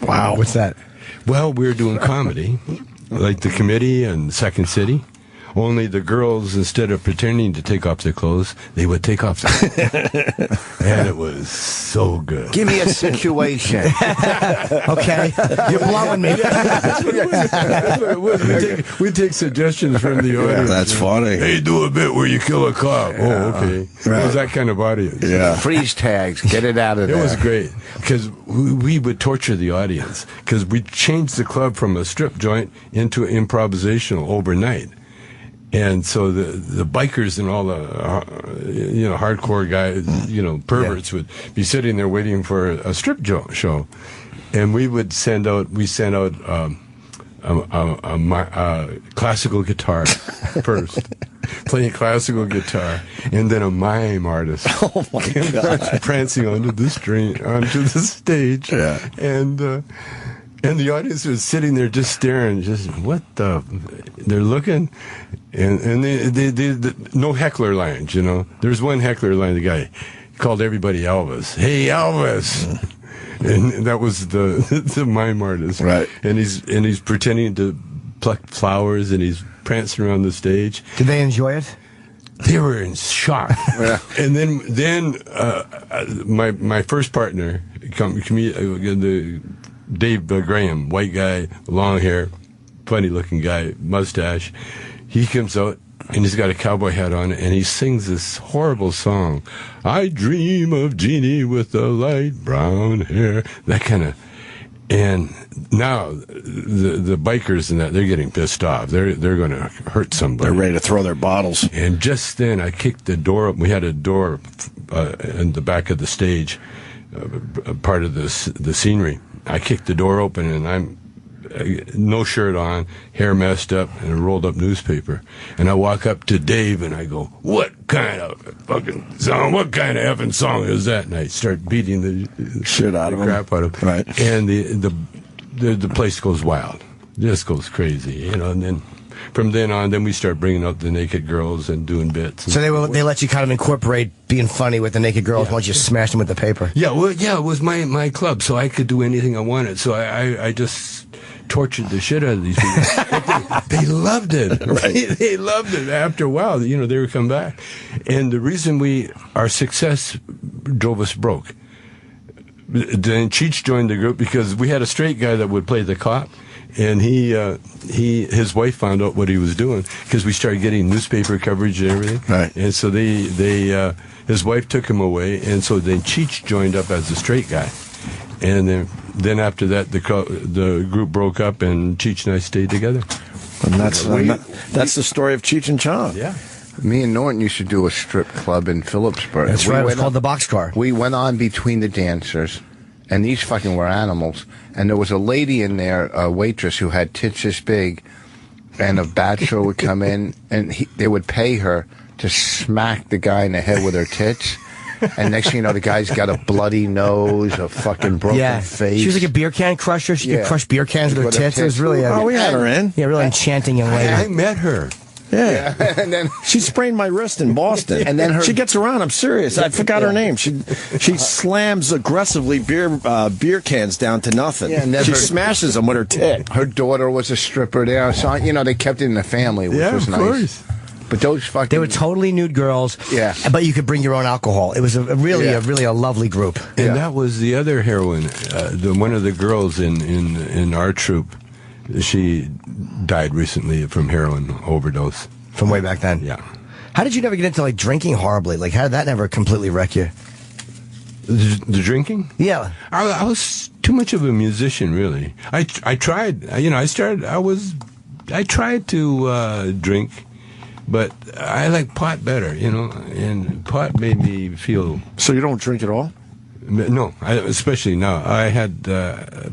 Speaker 2: Wow. What's that?
Speaker 18: Well, we were doing comedy, like the Committee and Second City. Only the girls, instead of pretending to take off their clothes, they would take off their clothes. And it was so good.
Speaker 17: Give me a situation.
Speaker 2: Okay. You're blowing me.
Speaker 18: That's what it was. We'd take suggestions from the audience.
Speaker 1: That's funny.
Speaker 18: Hey, do a bit where you kill a cop. Oh, okay. It was that kind of audience.
Speaker 1: Yeah.
Speaker 17: Freeze tags. Get it out of there.
Speaker 18: It was great because we would torture the audience because we changed the club from a strip joint into improvisational overnight. And so the bikers and all the hardcore guys, perverts would be sitting there waiting for a strip show, and we sent out a classical guitar first, playing classical guitar, and then a mime artist.
Speaker 1: Oh my God!
Speaker 18: Prancing onto the stage, and the audience was sitting there just staring, they're looking, and they no heckler lines, you know. There's one heckler line, the guy called everybody Elvis. Hey, Elvis! And that was the mime artist.
Speaker 1: Right.
Speaker 18: And he's pretending to pluck flowers, and he's prancing around the stage.
Speaker 2: Did they enjoy it?
Speaker 18: They were in shock. And then my first partner, Dave Graham, white guy, long hair, funny-looking guy, mustache. He comes out, and he's got a cowboy hat on, and he sings this horrible song. I dream of Jeannie with the light brown hair. That kind of... And now the bikers and that, they're getting pissed off. They're going to hurt somebody.
Speaker 1: They're ready to throw their bottles.
Speaker 18: And just then I kicked the door open. We had a door in the back of the stage, part of the scenery. I kicked the door open, and I'm no shirt on, hair messed up, and a rolled up newspaper. And I walk up to Dave and I go, "What kind of fucking song? What kind of effing song is that?" And I start beating the
Speaker 1: shit out of him.
Speaker 18: Crap out of him.
Speaker 1: Right.
Speaker 18: And the place goes wild, just goes crazy, you know. And then from then on, then we start bringing out the naked girls and doing bits.
Speaker 2: So they let you kind of incorporate being funny with the naked girls once you smashed them with the paper.
Speaker 18: Yeah, well, yeah, it was my club, so I could do anything I wanted. So I just tortured the shit out of these people. They loved it. Right. They loved it. After a while, you know, they would come back. And the reason our success drove us broke. Then Cheech joined the group because we had a straight guy that would play the cop. And his wife found out what he was doing because we started getting newspaper coverage and everything. Right. And so his wife took him away, and so then Cheech joined up as a straight guy. And then after that, the group broke up, and Cheech and I stayed together.
Speaker 1: And that's the story of Cheech and Chong.
Speaker 18: Yeah.
Speaker 17: Me and Norton used to do a strip club in Phillipsburg.
Speaker 2: That's right. It was called the Boxcar.
Speaker 17: We went on between the dancers, and these fucking were animals. And there was a lady in there, a waitress, who had tits this big, and a bachelor would come in, and they would pay her to smack the guy in the head with her tits. And next thing you know, the guy's got a bloody nose, a fucking broken face.
Speaker 2: She was like a beer can crusher. She could crush beer cans with her tits. It was really
Speaker 1: we had her in.
Speaker 2: Yeah, really enchanting young lady.
Speaker 18: I met her.
Speaker 1: Yeah. And then she sprained my wrist in Boston. And then she gets around. I'm serious. I forgot her name. She slams aggressively beer cans down to nothing. Yeah, and she smashes them with her tit.
Speaker 17: Her daughter was a stripper there. So, you know, they kept it in the family, which was nice. Course. But those fucking...
Speaker 2: They were totally nude girls. Yeah. But you could bring your own alcohol. It was a really a lovely group.
Speaker 18: And that was the other heroine. One of the girls in our troupe, she died recently from heroin overdose.
Speaker 2: From way back then?
Speaker 18: Yeah.
Speaker 2: How did you never get into, like, drinking horribly? Like, how did that never completely wreck you?
Speaker 18: The drinking?
Speaker 2: Yeah.
Speaker 18: I was too much of a musician, really. I tried, you know, I tried to drink, but I like pot better, you know, and pot made me feel...
Speaker 1: So you don't drink at all?
Speaker 18: No, especially now. I had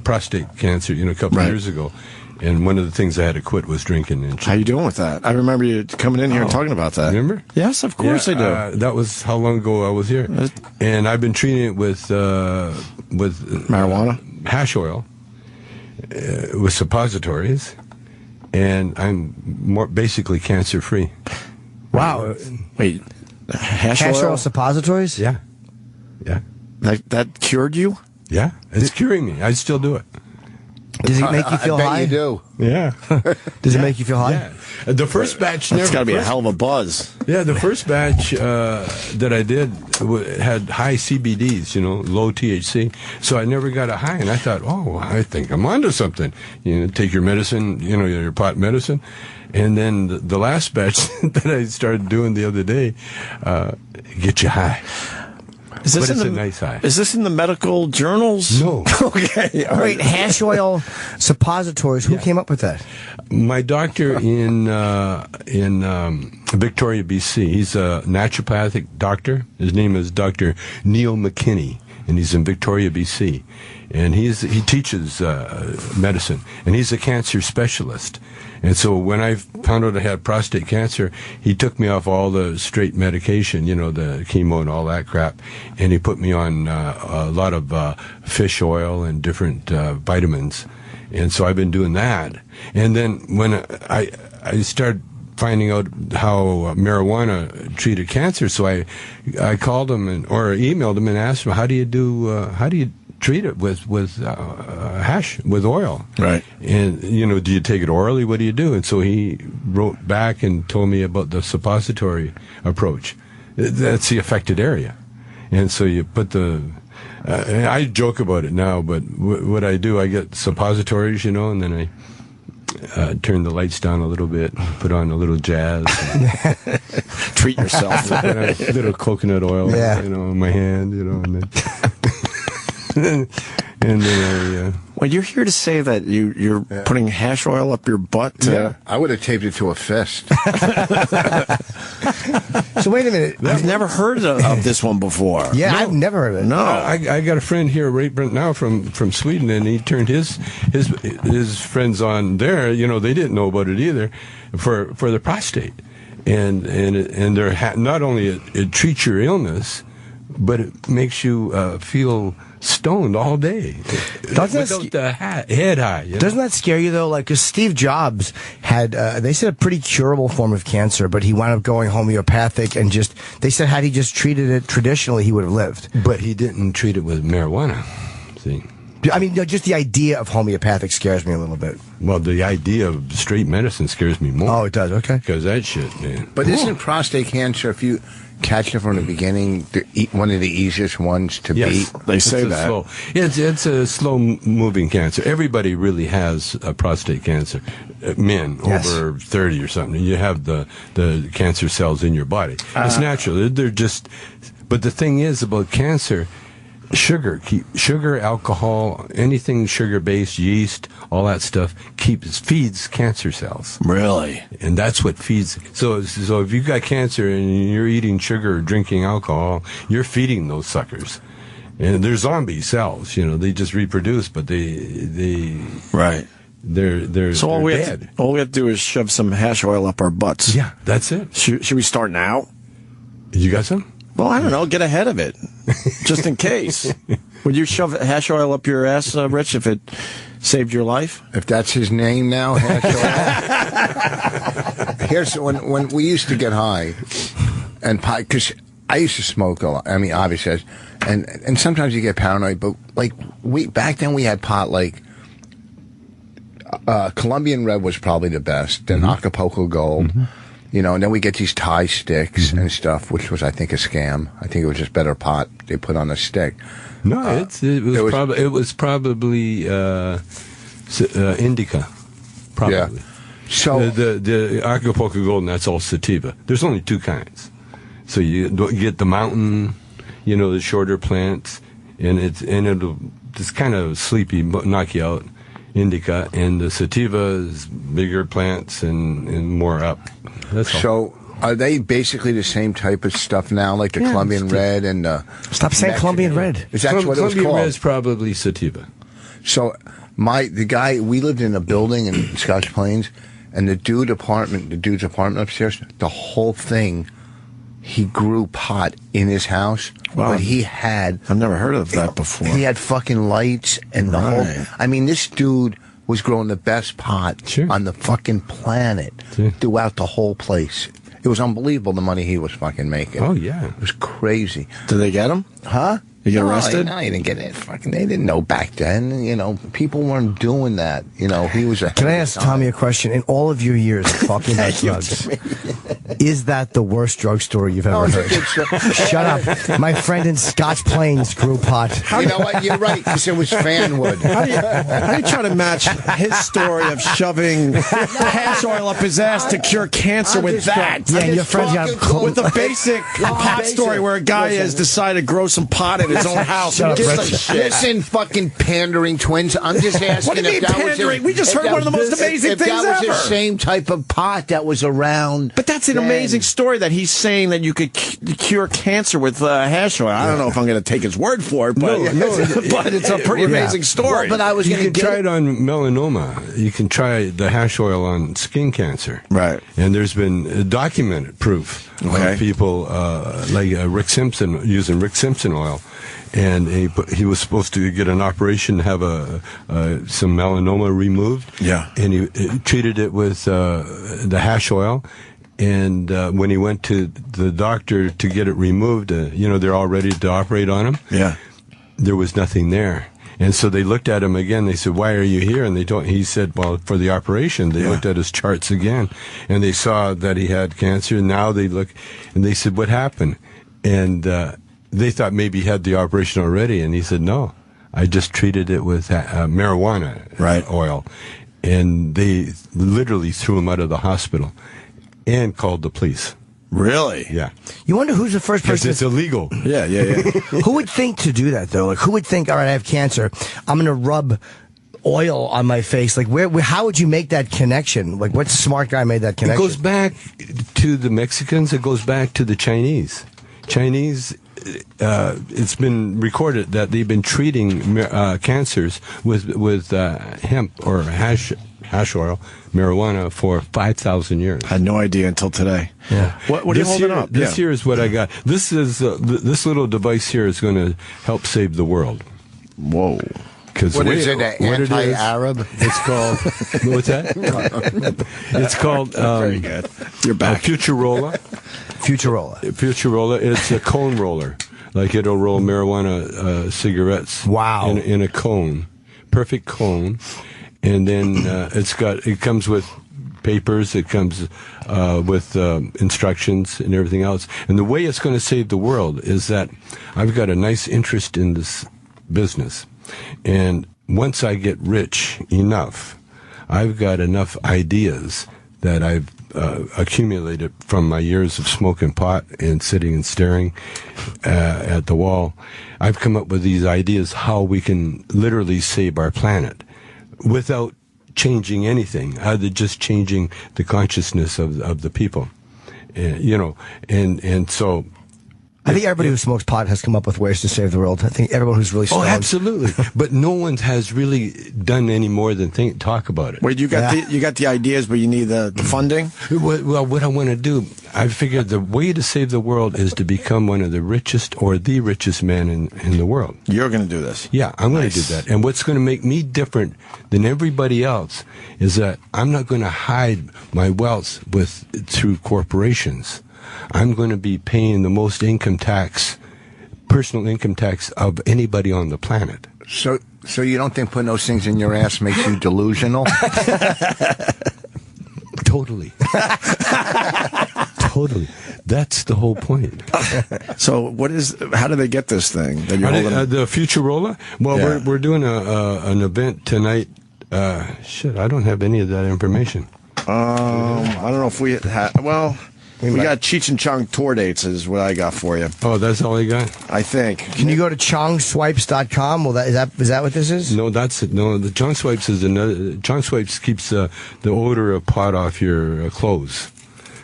Speaker 18: prostate cancer, you know, a couple of years ago. And one of the things I had to quit was drinking. And
Speaker 1: how you doing with that? I remember you coming in here and talking about that.
Speaker 18: Remember?
Speaker 1: Yes, of course I do.
Speaker 18: That was how long ago I was here. And I've been treating it with
Speaker 1: marijuana,
Speaker 18: hash oil, with suppositories, and I'm basically cancer free.
Speaker 2: Wow!
Speaker 1: Wait, hash
Speaker 2: oil suppositories?
Speaker 18: Yeah.
Speaker 1: That cured you?
Speaker 18: Yeah, it's curing me. I still do it.
Speaker 2: Does it make you feel high?
Speaker 17: I bet you do.
Speaker 18: Yeah.
Speaker 2: Does it make you feel high?
Speaker 18: Yeah. The first batch
Speaker 1: It's got to be a hell of a buzz.
Speaker 18: Yeah, the first batch that I did had high CBDs, you know, low THC. So I never got a high, and I thought, I think I'm onto something. You know, take your medicine, you know, your pot medicine. And then the last batch that I started doing the other day, get you high.
Speaker 1: Is this
Speaker 18: but it's a nice high.
Speaker 1: Is this in the medical journals?
Speaker 18: No.
Speaker 1: Okay.
Speaker 2: Wait, hash oil suppositories. Who came up with that?
Speaker 18: My doctor in Victoria, BC. He's a naturopathic doctor. His name is Dr. Neil McKinney, and he's in Victoria, BC. And he teaches medicine, and he's a cancer specialist. And so when I found out I had prostate cancer, he took me off all the straight medication, you know, the chemo and all that crap, and he put me on a lot of fish oil and different vitamins. And so I've been doing that. And then when I started finding out how marijuana treated cancer, so I called him or emailed him and asked him, how do you treat it with hash, with oil?
Speaker 1: Right.
Speaker 18: And, you know, do you take it orally? What do you do? And so he wrote back and told me about the suppository approach. That's the affected area. And so you put I joke about it now, but what I do, I get suppositories, you know, and then I turn the lights down a little bit, put on a little jazz.
Speaker 1: Treat yourself.
Speaker 18: Put a little coconut oil, you know, in my hand, you know, and then... and then
Speaker 1: Well, you're here to say that you're putting hash oil up your butt?
Speaker 17: Yeah, I would have taped it to a fist.
Speaker 2: So wait a minute.
Speaker 1: I've never heard of this one before.
Speaker 2: Yeah, I've never heard of it.
Speaker 1: No.
Speaker 18: I got a friend here right now from Sweden, and he turned his friends on there. They didn't know about it either, for the prostate, and they're not only it treats your illness, but it makes you feel stoned all day. Without the head high.
Speaker 2: Doesn't that scare you, though? Like, 'cause Steve Jobs had, they said, a pretty curable form of cancer, but he wound up going homeopathic and they said had he just treated it traditionally, he would have lived.
Speaker 18: But he didn't treat it with marijuana. See?
Speaker 2: I mean, just the idea of homeopathic scares me a little bit.
Speaker 18: Well, the idea of straight medicine scares me more.
Speaker 2: Oh, it does? Okay.
Speaker 18: Because that shit, man.
Speaker 17: But isn't prostate cancer, if you catch it from the beginning, one of the easiest ones to beat?
Speaker 1: They say that.
Speaker 18: It's a slow-moving cancer. Everybody really has a prostate cancer. Men over 30 or something. You have the cancer cells in your body. It's natural. They're just... But the thing is about cancer... Sugar, alcohol, anything sugar-based, yeast, all that stuff feeds cancer cells.
Speaker 1: Really?
Speaker 18: And that's what feeds. So if you got cancer and you're eating sugar or drinking alcohol, you're feeding those suckers. And they're zombie cells, they just reproduce, but they
Speaker 1: right.
Speaker 18: They're
Speaker 1: so all we have to do is shove some hash oil up our butts.
Speaker 18: Yeah, that's it.
Speaker 1: Should we start now?
Speaker 18: You got some?
Speaker 1: Well, I don't know. Get ahead of it, just in case. Would you shove hash oil up your ass, Rich, if it saved your life?
Speaker 17: If that's his name now, hash oil. Here's when we used to get high, and because I used to smoke a lot. I mean, obviously, and sometimes you get paranoid. But back then we had pot like Colombian Red was probably the best, then Acapulco Gold. Mm-hmm. And then we get these Thai sticks and stuff, which was, I think, a scam. I think it was just better pot they put on a stick.
Speaker 18: No, it was probably indica. Probably. Yeah. So the Acapulco Golden, that's all sativa. There's only two kinds. So you get the mountain, the shorter plants, and it's kind of sleepy, knock you out. Indica, and the sativa is bigger plants and more up. That's all.
Speaker 17: So are they basically the same type of stuff now, like the Colombian Red and
Speaker 2: Stop saying Colombian Red.
Speaker 17: Is that what it was called?
Speaker 18: Colombian Red is probably sativa.
Speaker 17: So the guy, we lived in a building in Scotch Plains, and the dude's apartment upstairs, the whole thing, he grew pot in his house.
Speaker 1: Wow.
Speaker 17: But he had...
Speaker 1: I've never heard of that before.
Speaker 17: He had fucking lights and the whole... I mean, this dude was growing the best pot on the fucking planet throughout the whole place. It was unbelievable the money he was fucking making.
Speaker 18: Oh, yeah.
Speaker 17: It was crazy.
Speaker 1: Did they get him?
Speaker 17: Huh?
Speaker 1: You get arrested?
Speaker 17: No, he didn't get it. Fucking, they didn't know back then. People weren't doing that. He was a...
Speaker 2: Can I ask Tommy a question? In all of your years of talking about drugs, is that the worst drug story you've ever heard? Shut up. My friend in Scotch Plains grew pot.
Speaker 17: You know what? You're right, because it was fanwood.
Speaker 1: How do you try to match his story of shoving hash oil up his ass to cure cancer with that?
Speaker 2: Yeah, your friend's got
Speaker 1: with the basic pot story where a guy has decided to grow some pot in his own house.
Speaker 17: Listen, fucking pandering twins. I'm just asking.
Speaker 1: What do you mean pandering? We just heard one of the most amazing things ever.
Speaker 17: If that was the same type of pot that was around.
Speaker 1: But that's an amazing story that he's saying that you could cure cancer with hash oil. I don't know if I'm going to take his word for it, but, but it's a pretty amazing story.
Speaker 17: Well, but I was going to
Speaker 18: try it on melanoma. You can try the hash oil on skin cancer.
Speaker 1: Right.
Speaker 18: And there's been documented proof of people like Rick Simpson using Rick Simpson oil. And he was supposed to get an operation, have some melanoma removed.
Speaker 1: Yeah.
Speaker 18: And he treated it with the hash oil. And when he went to the doctor to get it removed, they're all ready to operate on him.
Speaker 1: Yeah.
Speaker 18: There was nothing there. And so they looked at him again. They said, "Why are you here?" And he said, "Well, for the operation." They looked at his charts again, and they saw that he had cancer. And now they look, and they said, "What happened?" And they thought maybe he had the operation already. And he said, "No, I just treated it with marijuana oil." And they literally threw him out of the hospital and called the police.
Speaker 1: Really?
Speaker 18: Yeah.
Speaker 2: You wonder who's the first person.
Speaker 18: It's illegal.
Speaker 1: Yeah. Who
Speaker 2: would think to do that, though? Like, who would think, all right, I have cancer. I'm going to rub oil on my face. Like, how would you make that connection? Like, what smart guy made that connection?
Speaker 18: It goes back to the Mexicans. It goes back to the Chinese. It's been recorded that they've been treating cancers with hemp or hash oil, marijuana, for 5,000 years.
Speaker 1: I had no idea until today.
Speaker 18: Yeah.
Speaker 1: What are you holding up?
Speaker 18: This here is what I got. This is this little device here is going to help save the world.
Speaker 1: Whoa.
Speaker 17: What is it, anti-Arab?
Speaker 18: It's called, what's that? It's called,
Speaker 1: very good. You're back.
Speaker 18: Futurola. Futurola. It's a cone roller. Like it'll roll marijuana cigarettes.
Speaker 2: Wow.
Speaker 18: In a cone. Perfect cone. And then it comes with papers, it comes with instructions and everything else. And the way it's going to save the world is that I've got a nice interest in this business. And once I get rich enough, I've got enough ideas that I've accumulated from my years of smoking pot and sitting and staring at the wall. I've come up with these ideas how we can literally save our planet without changing anything, other just changing the consciousness of the people. And so
Speaker 2: I think everybody who smokes pot has come up with ways to save the world. I think everyone who's really stoned.
Speaker 18: Oh, absolutely. But no one has really done any more than talk about it.
Speaker 1: Wait, you got the ideas, but you need the funding?
Speaker 18: Well, what I want to do, I figured the way to save the world is to become one of the richest or the richest man in the world.
Speaker 1: You're going to do this?
Speaker 18: Yeah, I'm going to do that. And what's going to make me different than everybody else is that I'm not going to hide my wealth through corporations. I'm going to be paying the most personal income tax of anybody on the planet.
Speaker 17: So you don't think putting those things in your ass makes you delusional?
Speaker 18: Totally. Totally. That's the whole point.
Speaker 1: So how do they get this thing that you're holding?
Speaker 18: The Futurola? Well, we're doing an event tonight. I don't have any of that information.
Speaker 1: I don't know if we have. Well, we got Cheech and Chong tour dates is what I got for you.
Speaker 18: Oh, that's all you got?
Speaker 1: I think.
Speaker 2: Can you go to chongswipes.com? Well, is that what this is?
Speaker 18: No, that's it. No, the Chong Swipes is another. Chong Swipes keeps the odor of pot off your clothes.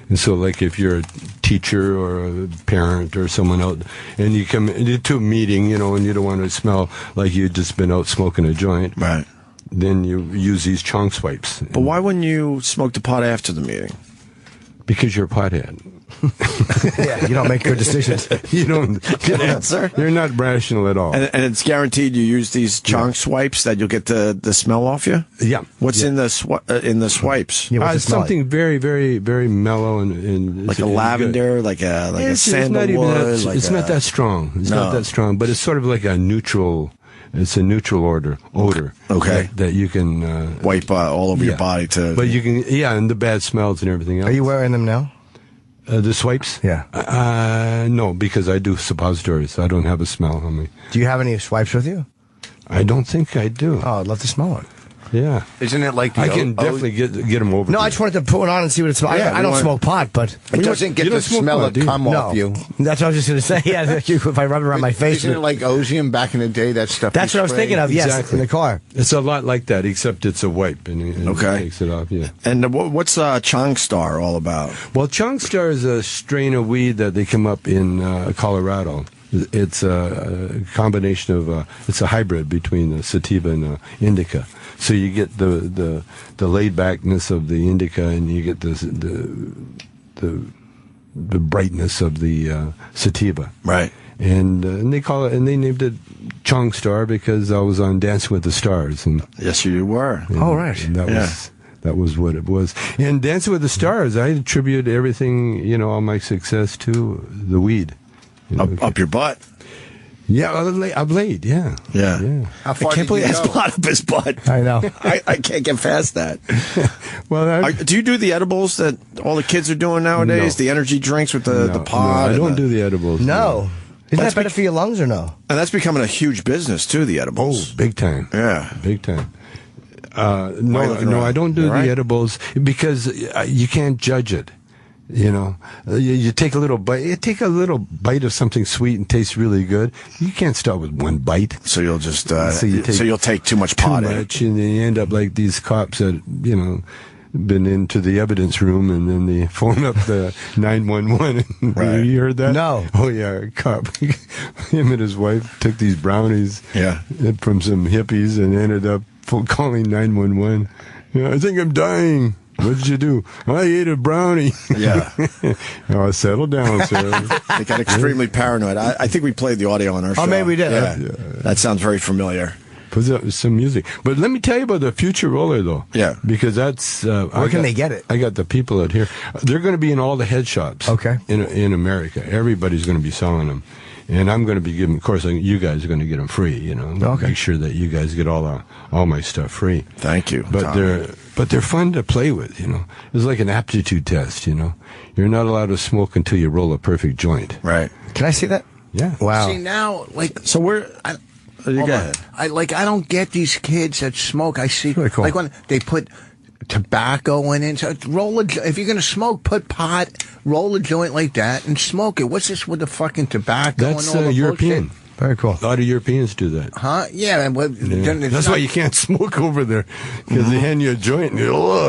Speaker 18: And so, like, if you're a teacher or a parent or someone else, and you come to a meeting, and you don't want to smell like you've just been out smoking a joint,
Speaker 1: right?
Speaker 18: Then you use these Chong Swipes.
Speaker 1: But why wouldn't you smoke the pot after the meeting?
Speaker 18: Because you're a pothead.
Speaker 2: Yeah, you don't make good decisions.
Speaker 18: You don't.
Speaker 1: Good answer.
Speaker 18: You're not rational at all.
Speaker 1: And it's guaranteed you use these Chong Swipes that you'll get the smell off you?
Speaker 18: Yeah.
Speaker 1: What's in the swipes?
Speaker 18: Yeah, something very, very, very mellow and
Speaker 1: like a lavender, like a sandalwood.
Speaker 18: It's not that strong. It's not that strong, but it's sort of like a neutral. It's a neutral odor.
Speaker 1: Okay.
Speaker 18: That you can
Speaker 1: wipe all over your body too.
Speaker 18: But you can, and the bad smells and everything else.
Speaker 2: Are you wearing them now?
Speaker 18: The swipes?
Speaker 2: Yeah.
Speaker 18: No, because I do suppositories. I don't have a smell on me.
Speaker 2: Do you have any swipes with you?
Speaker 18: I don't think I do.
Speaker 2: Oh, I'd love to smell one.
Speaker 18: Yeah.
Speaker 17: Isn't it like
Speaker 18: I can definitely get them over.
Speaker 2: No, I just wanted to put one on and see what it smells.
Speaker 1: Yeah,
Speaker 2: I don't smoke pot, but
Speaker 17: it doesn't get the smell of cum off you.
Speaker 2: That's what I was just going to say. Yeah, if I rub it around my face.
Speaker 17: Isn't it like Ozium back in the day? That stuff.
Speaker 2: That's what I was thinking of. Yes, exactly. In the car.
Speaker 18: It's a lot like that, except it's a wipe and it takes it off. Yeah.
Speaker 1: And what's Chong Star all about?
Speaker 18: Well, Chong Star is a strain of weed that they come up in Colorado. It's a combination of it's a hybrid between the sativa and indica. So you get the laid backness of the indica, and you get the brightness of the sativa.
Speaker 1: Right.
Speaker 18: And they call it, and they named it Chong Star because I was on Dancing with the Stars. And
Speaker 1: yes, you were.
Speaker 2: Right.
Speaker 18: And that was what it was. And Dancing with the Stars, I attribute everything, all my success to the weed.
Speaker 1: Up your butt.
Speaker 18: Yeah, a blade, yeah.
Speaker 1: How far I can't believe that's pot up his butt.
Speaker 2: I know.
Speaker 1: I can't get past that.
Speaker 18: Well,
Speaker 1: do you do the edibles that all the kids are doing nowadays?
Speaker 18: No.
Speaker 1: The energy drinks with the pot?
Speaker 18: No, I don't do the edibles.
Speaker 2: No. Isn't that better for your lungs or no?
Speaker 1: And that's becoming a huge business, too, the edibles.
Speaker 18: Oh, big time.
Speaker 1: Yeah.
Speaker 18: Big time. No, I don't do the edibles because you can't judge it. You take a little bite. You take a little bite of something sweet and tastes really good. You can't start with one bite.
Speaker 1: So you'll just you'll take too much pot.
Speaker 18: Too much, and then you end up like these cops that been into the evidence room, and then they phone up the 911.
Speaker 1: Right.
Speaker 18: You heard that?
Speaker 2: No.
Speaker 18: Oh yeah, a cop. Him and his wife took these brownies from some hippies and ended up calling 911. I think I'm dying. What did you do? I ate a brownie.
Speaker 1: Yeah.
Speaker 18: Oh, settle down, sir.
Speaker 1: They got extremely paranoid. I think we played the audio on our show.
Speaker 2: Oh, maybe we did.
Speaker 1: Yeah. That sounds very familiar.
Speaker 18: Put some music. But let me tell you about the Future Roller, though.
Speaker 1: Yeah.
Speaker 18: Because that's...
Speaker 2: Where can they get it?
Speaker 18: I got the people out here. They're going to be in all the head shops.
Speaker 2: Okay.
Speaker 18: In America. Everybody's going to be selling them. And I'm going to be giving... Of course, you guys are going to get them free,
Speaker 2: Okay.
Speaker 18: Make sure that you guys get all my stuff free.
Speaker 1: Thank you,
Speaker 18: But
Speaker 1: Tommy.
Speaker 18: they're fun to play with, It's like an aptitude test, You're not allowed to smoke until you roll a perfect joint.
Speaker 1: Right.
Speaker 2: Can I see that?
Speaker 18: Yeah.
Speaker 2: Wow.
Speaker 17: See, now,
Speaker 1: So we're... You go ahead.
Speaker 17: I don't get these kids that smoke. I see,
Speaker 2: really cool.
Speaker 17: like when they put tobacco in it. So if you're going to smoke, put pot, roll a joint like that and smoke it. What's this with the fucking tobacco
Speaker 18: That's
Speaker 17: and all the
Speaker 18: European.
Speaker 17: bullshit?
Speaker 2: Very cool.
Speaker 18: A lot of Europeans do that.
Speaker 17: Huh? Yeah.
Speaker 18: That's why you can't smoke over there, because they hand you a joint and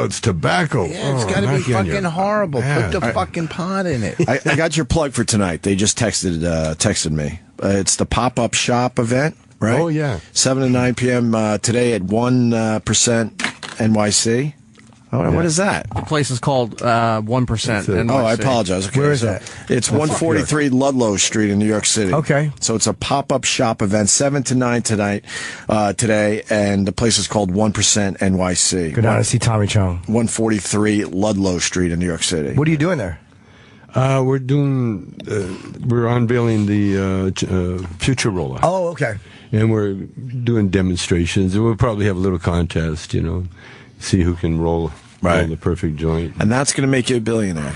Speaker 18: it's tobacco.
Speaker 17: Yeah, it's got to be fucking horrible.
Speaker 18: Yeah.
Speaker 17: Put the fucking pot in it.
Speaker 1: I got your plug for tonight. They just texted me. It's the pop-up shop event, right?
Speaker 18: Oh, yeah.
Speaker 1: 7 to 9 p.m. Today at 1% NYC. Oh, what is that?
Speaker 4: The place is called 1%.
Speaker 1: Oh, I apologize. Okay,
Speaker 2: Where is that?
Speaker 1: It's 143 Ludlow Street in New York City.
Speaker 2: Okay.
Speaker 1: So it's a pop-up shop event, 7 to 9 today, and the place is called 1% NYC.
Speaker 2: Go down and see Tommy Chong.
Speaker 1: 143 Ludlow Street in New York City.
Speaker 2: What are you doing there?
Speaker 18: We're unveiling the Future Roller.
Speaker 2: Oh, okay.
Speaker 18: And we're doing demonstrations. And we'll probably have a little contest, see who can roll the perfect joint.
Speaker 1: And that's going to make you a billionaire.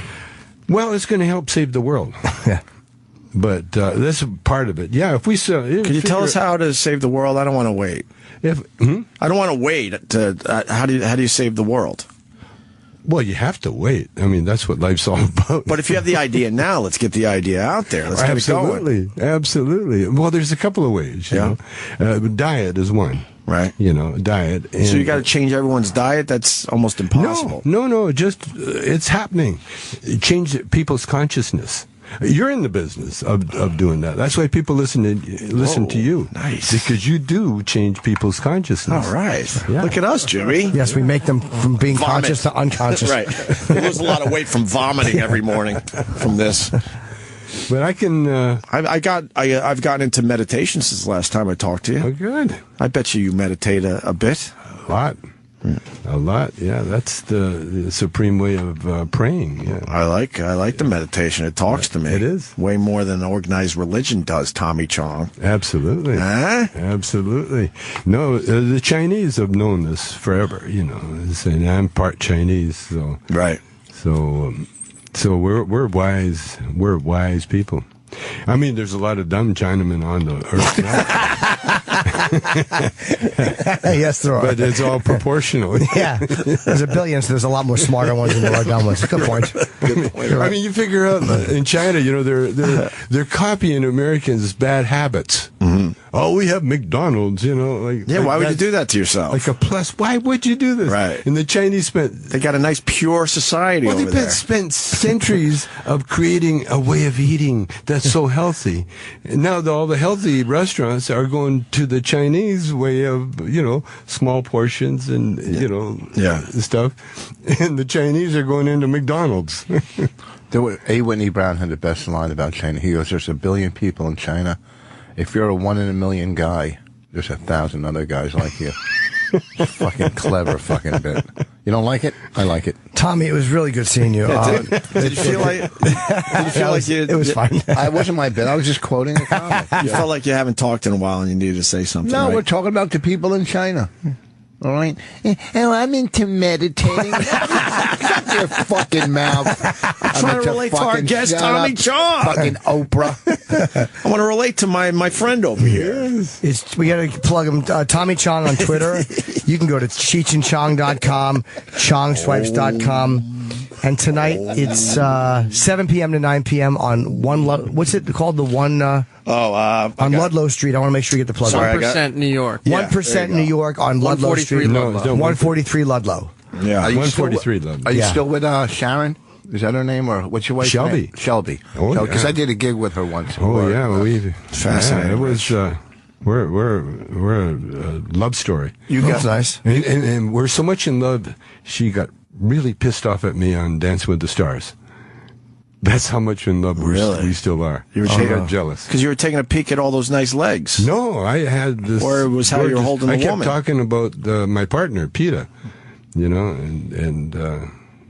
Speaker 18: Well, it's going to help save the world.
Speaker 2: Yeah.
Speaker 18: But that's part of it. Yeah, if we sell...
Speaker 1: Can you tell us how to save the world? I don't want to wait. I don't want to wait. How do you save the world?
Speaker 18: Well, you have to wait. I mean, that's what life's all about.
Speaker 1: But if you have the idea now, let's get the idea out there. Let's get it going.
Speaker 18: Absolutely. Well, there's a couple of ways. You know? Diet is one.
Speaker 1: Right.
Speaker 18: Diet.
Speaker 1: So you got to change everyone's diet? That's almost impossible.
Speaker 18: No. Just, it's happening. Change people's consciousness. You're in the business of doing that. That's why people listen to you.
Speaker 1: Nice.
Speaker 18: Because you do change people's consciousness.
Speaker 1: All right. Yeah. Look at us, Jimmy.
Speaker 2: Yes, we make them from being conscious to unconscious.
Speaker 1: Right. We lose a lot of weight from vomiting every morning from this.
Speaker 18: But I can.
Speaker 1: I've gotten into meditation since the last time I talked to you.
Speaker 18: Oh, good.
Speaker 1: I bet you meditate a bit.
Speaker 18: A lot. A lot, yeah. That's the supreme way of praying. Yeah.
Speaker 1: I like the meditation. It talks to me.
Speaker 18: It is
Speaker 1: way more than organized religion does. Tommy Chong.
Speaker 18: Absolutely, absolutely. No, the Chinese have known this forever. And I'm part Chinese, so
Speaker 1: right.
Speaker 18: So we're wise. We're wise people. I mean, there's a lot of dumb Chinamen on the earth now.
Speaker 2: Yes, there are.
Speaker 18: But it's all proportional.
Speaker 2: Yeah. There's a billion, so there's a lot more smarter ones than there are dumb ones. Good point.
Speaker 18: I mean, you figure out in China, they're copying Americans' bad habits. Mm-hmm. Oh, we have McDonald's,
Speaker 1: why would you do that to yourself?
Speaker 18: Like a plus. Why would you do this?
Speaker 1: Right.
Speaker 18: And the Chinese
Speaker 1: they got a nice pure society over there.
Speaker 18: They spent centuries of creating a way of eating that's so healthy. And now all the healthy restaurants are going to the Chinese way of, small portions and, stuff. And the Chinese are going into McDonald's.
Speaker 17: A. Whitney Brown had the best line about China. He goes, there's 1 billion people in China. If you're a 1 in a million guy, there's 1,000 other guys like you. Fucking clever fucking bit. You don't like it? I like it.
Speaker 2: Tommy, it was really good seeing you.
Speaker 1: Did you feel like?
Speaker 2: It was fine.
Speaker 17: I wasn't my bit. I was just quoting a comic.
Speaker 1: You felt like you haven't talked in a while and you needed to say something.
Speaker 17: No,
Speaker 1: right?
Speaker 17: we're talking about the people in China. All right. Oh, I'm into meditating. Shut your fucking mouth.
Speaker 1: I'm trying to relate to our guest, Tommy Chong.
Speaker 17: Fucking Oprah.
Speaker 1: I want to relate to my friend over here.
Speaker 2: We got to plug him. Tommy Chong on Twitter. You can go to cheechandchong.com, chongswipes.com. And tonight it's 7 p.m. to 9 p.m. on what's it called? The one on Ludlow Street. I want to make sure you get the plug.
Speaker 4: 1% New York.
Speaker 2: 1% New York on Ludlow Street.
Speaker 4: No,
Speaker 2: 143 Ludlow.
Speaker 1: Yeah,
Speaker 18: 143 Ludlow.
Speaker 17: Are you still with Sharon? Is that her name, or what's your wife's
Speaker 18: Shelby.
Speaker 17: name? Shelby.
Speaker 18: Oh,
Speaker 17: because
Speaker 18: yeah.
Speaker 17: I did a gig with her once.
Speaker 18: Fascinating. It was. We're a love story.
Speaker 2: That's nice.
Speaker 18: And we're so much in love. She got really pissed off at me on Dancing with the Stars. That's how much in love we still are.
Speaker 1: You were
Speaker 18: got jealous
Speaker 1: because you were taking a peek at all those nice legs.
Speaker 18: No, I had this.
Speaker 1: Or it was how you were holding the
Speaker 18: woman. I kept
Speaker 1: woman.
Speaker 18: talking about my partner, Peta. And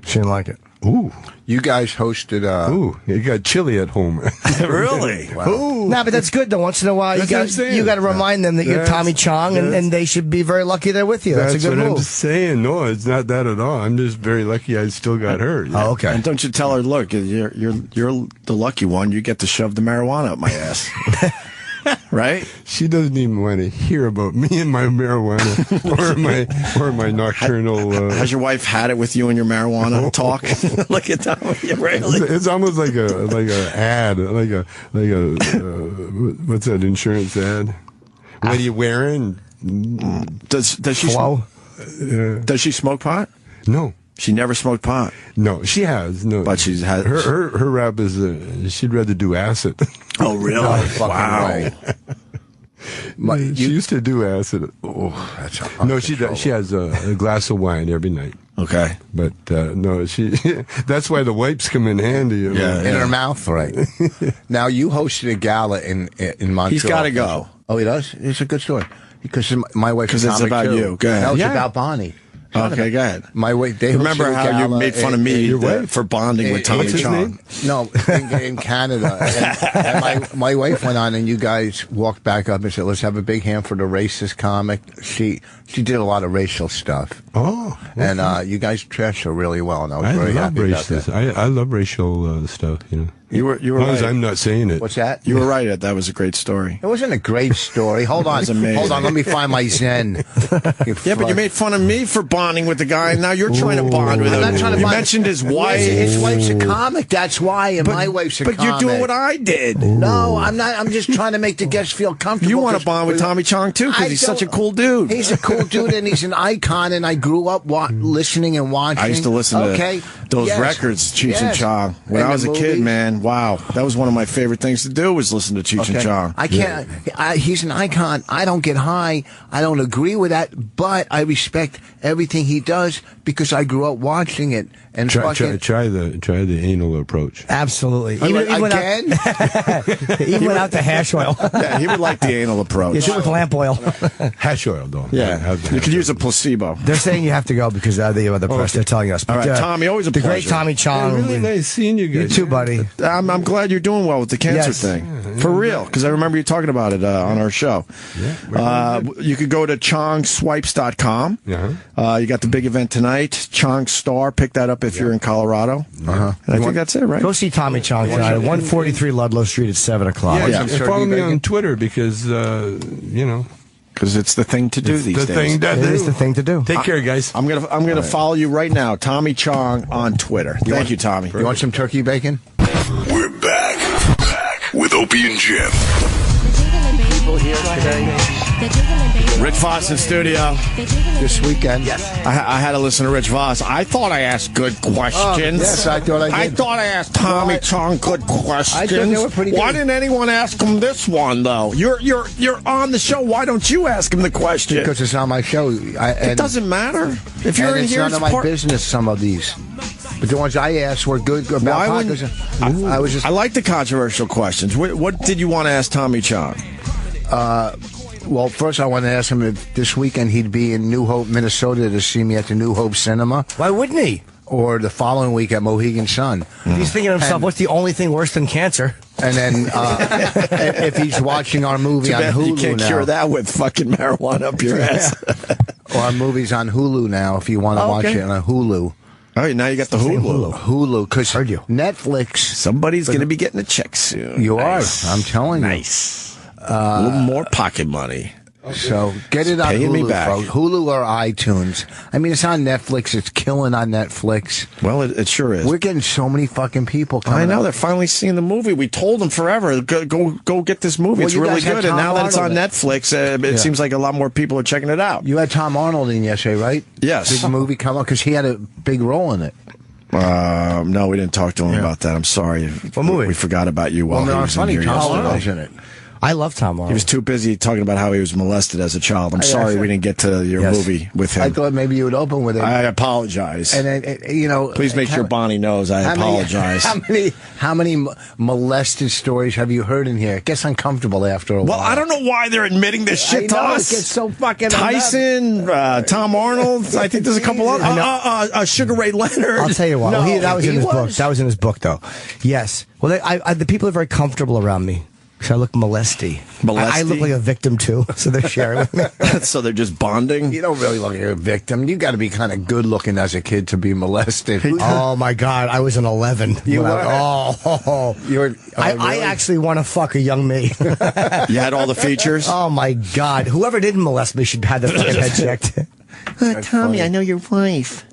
Speaker 2: she didn't like it.
Speaker 18: Ooh.
Speaker 17: You guys hosted.
Speaker 18: Ooh, it got chilly at home.
Speaker 1: Really?
Speaker 17: Wow.
Speaker 2: No, but that's good though. Once in a while, you got to remind them that you're Tommy Chong, and they should be very lucky they're with you. That's a good
Speaker 18: what
Speaker 2: move.
Speaker 18: I'm saying. No, it's not that at all. I'm just very lucky I still got her.
Speaker 2: Oh, okay.
Speaker 1: And don't you tell her, look, you're the lucky one. You get to shove the marijuana up my ass. Right?
Speaker 18: She doesn't even want to hear about me and my marijuana or my nocturnal.
Speaker 1: Has your wife had it with you and your marijuana talk? Look at that. Really?
Speaker 18: It's almost like a ad, like a what's that insurance ad? What are you wearing?
Speaker 1: Does she does she smoke pot?
Speaker 18: No.
Speaker 1: She never smoked pot.
Speaker 18: No, she has. No,
Speaker 1: but she's had
Speaker 18: her rap is she'd rather do acid.
Speaker 1: Oh, really? Wow.
Speaker 18: She used to do acid. Oh, that's no. She has a glass of wine every night.
Speaker 1: Okay,
Speaker 18: but no, she. That's why the wipes come in handy.
Speaker 17: In her mouth, right? Now you hosted a gala in Montreal.
Speaker 1: He's got to go.
Speaker 17: Oh, he does. It's a good story because my wife.
Speaker 1: Because it's about you. Go ahead.
Speaker 17: No, it's about Bonnie.
Speaker 1: Okay, go ahead.
Speaker 17: My wife. They
Speaker 1: remember how you made fun of me for bonding with Tommy Chong?
Speaker 17: No, in Canada. And my wife went on, and you guys walked back up and said, "Let's have a big hand for the racist comic." She did a lot of racial stuff.
Speaker 18: Oh, okay.
Speaker 17: And you guys trashed her really well, and I was very happy about that.
Speaker 18: I love racial stuff.
Speaker 1: You were
Speaker 18: as long
Speaker 1: right.
Speaker 18: as I'm not saying it.
Speaker 17: What's that?
Speaker 1: You were right. That was a great story.
Speaker 17: It wasn't a great story. Hold on. Hold on. Let me find my Zen.
Speaker 1: Yeah, but you made fun of me for bonding with the guy, and now you're trying to bond with him.
Speaker 17: I'm not trying to bond.
Speaker 1: Mentioned his wife.
Speaker 17: His wife's a comic. That's why, and my wife's a comic.
Speaker 1: But you're doing what I did.
Speaker 17: No, I'm not. I'm just trying to make the guests feel comfortable.
Speaker 1: You want to bond with Tommy Chong, too, because he's such a cool dude.
Speaker 17: He's a cool dude, and he's an icon, and I grew up listening and watching.
Speaker 1: I used to listen to those records, Cheech and Chong. When I was a kid, man, wow. That was one of my favorite things to do was listen to Cheech and Chong.
Speaker 17: I can't. He's an icon. I don't get high. I don't agree with that, but I respect everything he does because I grew up watching it. And
Speaker 18: try the anal approach.
Speaker 2: Absolutely.
Speaker 17: Even
Speaker 2: without the hash oil.
Speaker 1: Yeah, he would like the anal approach.
Speaker 2: You do it with lamp oil.
Speaker 18: Hash oil, though.
Speaker 1: Yeah, you could use a placebo.
Speaker 2: They're saying you have to go because of the press. They're telling us.
Speaker 1: All right, Tommy, always a pleasure.
Speaker 2: The great Tommy Chong.
Speaker 18: Really nice seeing you guys.
Speaker 2: You too, buddy.
Speaker 1: I'm glad you're doing well with the cancer thing. For real, because I remember you talking about it on our show. Yeah, you could go to chongswipes.com. You got the big event tonight, Chong Star. Pick that up if you're in Colorado. And I think that's it, right?
Speaker 2: Go see Tommy Chong tonight at 143 Ludlow Street at 7 o'clock.
Speaker 18: Yeah, and follow me on Twitter because,
Speaker 1: because it's the thing to do these days.
Speaker 2: It is the thing to do.
Speaker 18: Take care, guys.
Speaker 1: I'm gonna follow you right now, Tommy Chong on Twitter. Thank you, Tommy.
Speaker 17: You want some turkey bacon?
Speaker 12: We're back with Opie and Jim.
Speaker 17: People here today.
Speaker 1: Rich Voss in studio
Speaker 17: this weekend.
Speaker 1: Yes, I had to listen to Rich Voss. I thought I asked good questions.
Speaker 17: Yes, I thought I did.
Speaker 1: I thought I asked Tommy Chong good questions.
Speaker 17: I thought they were pretty good.
Speaker 1: Why didn't anyone ask him this one though? You're on the show. Why don't you ask him the question?
Speaker 17: Because it's on my show.
Speaker 1: It doesn't matter if you're in
Speaker 17: it's
Speaker 1: here.
Speaker 17: It's none of my business. Some of these. But the ones I asked were good about
Speaker 1: I like the controversial questions. What did you want to ask Tommy Chong?
Speaker 17: Well, first I want to ask him if this weekend he'd be in New Hope, Minnesota to see me at the New Hope Cinema.
Speaker 2: Why wouldn't he?
Speaker 17: Or the following week at Mohegan Sun.
Speaker 2: He's thinking to himself, what's the only thing worse than cancer?
Speaker 17: And then if he's watching our movie on Hulu now.
Speaker 1: You can't cure that with fucking marijuana up your ass.
Speaker 17: Or our movie's on Hulu now if you want to watch it on Hulu.
Speaker 1: All right, now you got the Hulu.
Speaker 17: Hulu, because Netflix.
Speaker 1: Somebody's going to be getting a check soon.
Speaker 17: You are. I'm telling you.
Speaker 1: Nice. A little more pocket money.
Speaker 17: So get it on
Speaker 1: paying me
Speaker 17: Hulu,
Speaker 1: back.
Speaker 17: folks. Hulu or iTunes. I mean, it's on Netflix. It's killing on Netflix.
Speaker 1: Well, it sure is.
Speaker 17: We're getting so many fucking people coming
Speaker 1: I know
Speaker 17: out.
Speaker 1: they're finally seeing the movie. We told them forever, go get this movie.
Speaker 17: Well,
Speaker 1: It's
Speaker 17: you
Speaker 1: really
Speaker 17: guys had
Speaker 1: good. And now
Speaker 17: Tom
Speaker 1: that it's on
Speaker 17: Arnold in it.
Speaker 1: Netflix, it seems like a lot more people are checking it out.
Speaker 17: You had Tom Arnold in yesterday, right?
Speaker 1: Yes.
Speaker 17: Did the movie come out? Because he had a big role in it.
Speaker 1: No, we didn't talk to him about that. I'm sorry.
Speaker 2: What movie?
Speaker 1: We forgot about you while he was
Speaker 17: funny.
Speaker 1: in here
Speaker 17: Tom
Speaker 1: yesterday.
Speaker 17: Arnold's in it.
Speaker 2: I love Tom Arnold.
Speaker 1: He was too busy talking about how he was molested as a child. I'm sorry we didn't get to your movie with him.
Speaker 17: I thought maybe you would open with it.
Speaker 1: I apologize.
Speaker 17: And then, you know,
Speaker 1: please make sure Bonnie knows I apologize.
Speaker 17: How many molested stories have you heard in here? It gets uncomfortable after a while.
Speaker 1: Well, I don't know why they're admitting this shit to us.
Speaker 17: It gets so fucking
Speaker 1: Tyson, Tom Arnold. I think there's a couple others. Sugar Ray Leonard.
Speaker 2: I'll tell you what. That was in his book. That was in his book, though. Yes. Well, the people are very comfortable around me. Because I look molesty. I look like a victim, too, so they're sharing with me.
Speaker 1: So they're just bonding?
Speaker 17: You don't really look like a victim. You got to be kind of good looking as a kid to be molested.
Speaker 2: Oh, my God. I was an 11.
Speaker 17: You were?
Speaker 2: I actually want to fuck a young me.
Speaker 1: You had all the features?
Speaker 2: Oh, my God. Whoever didn't molest me should have their fucking head checked.
Speaker 1: Tommy, funny. I know your wife.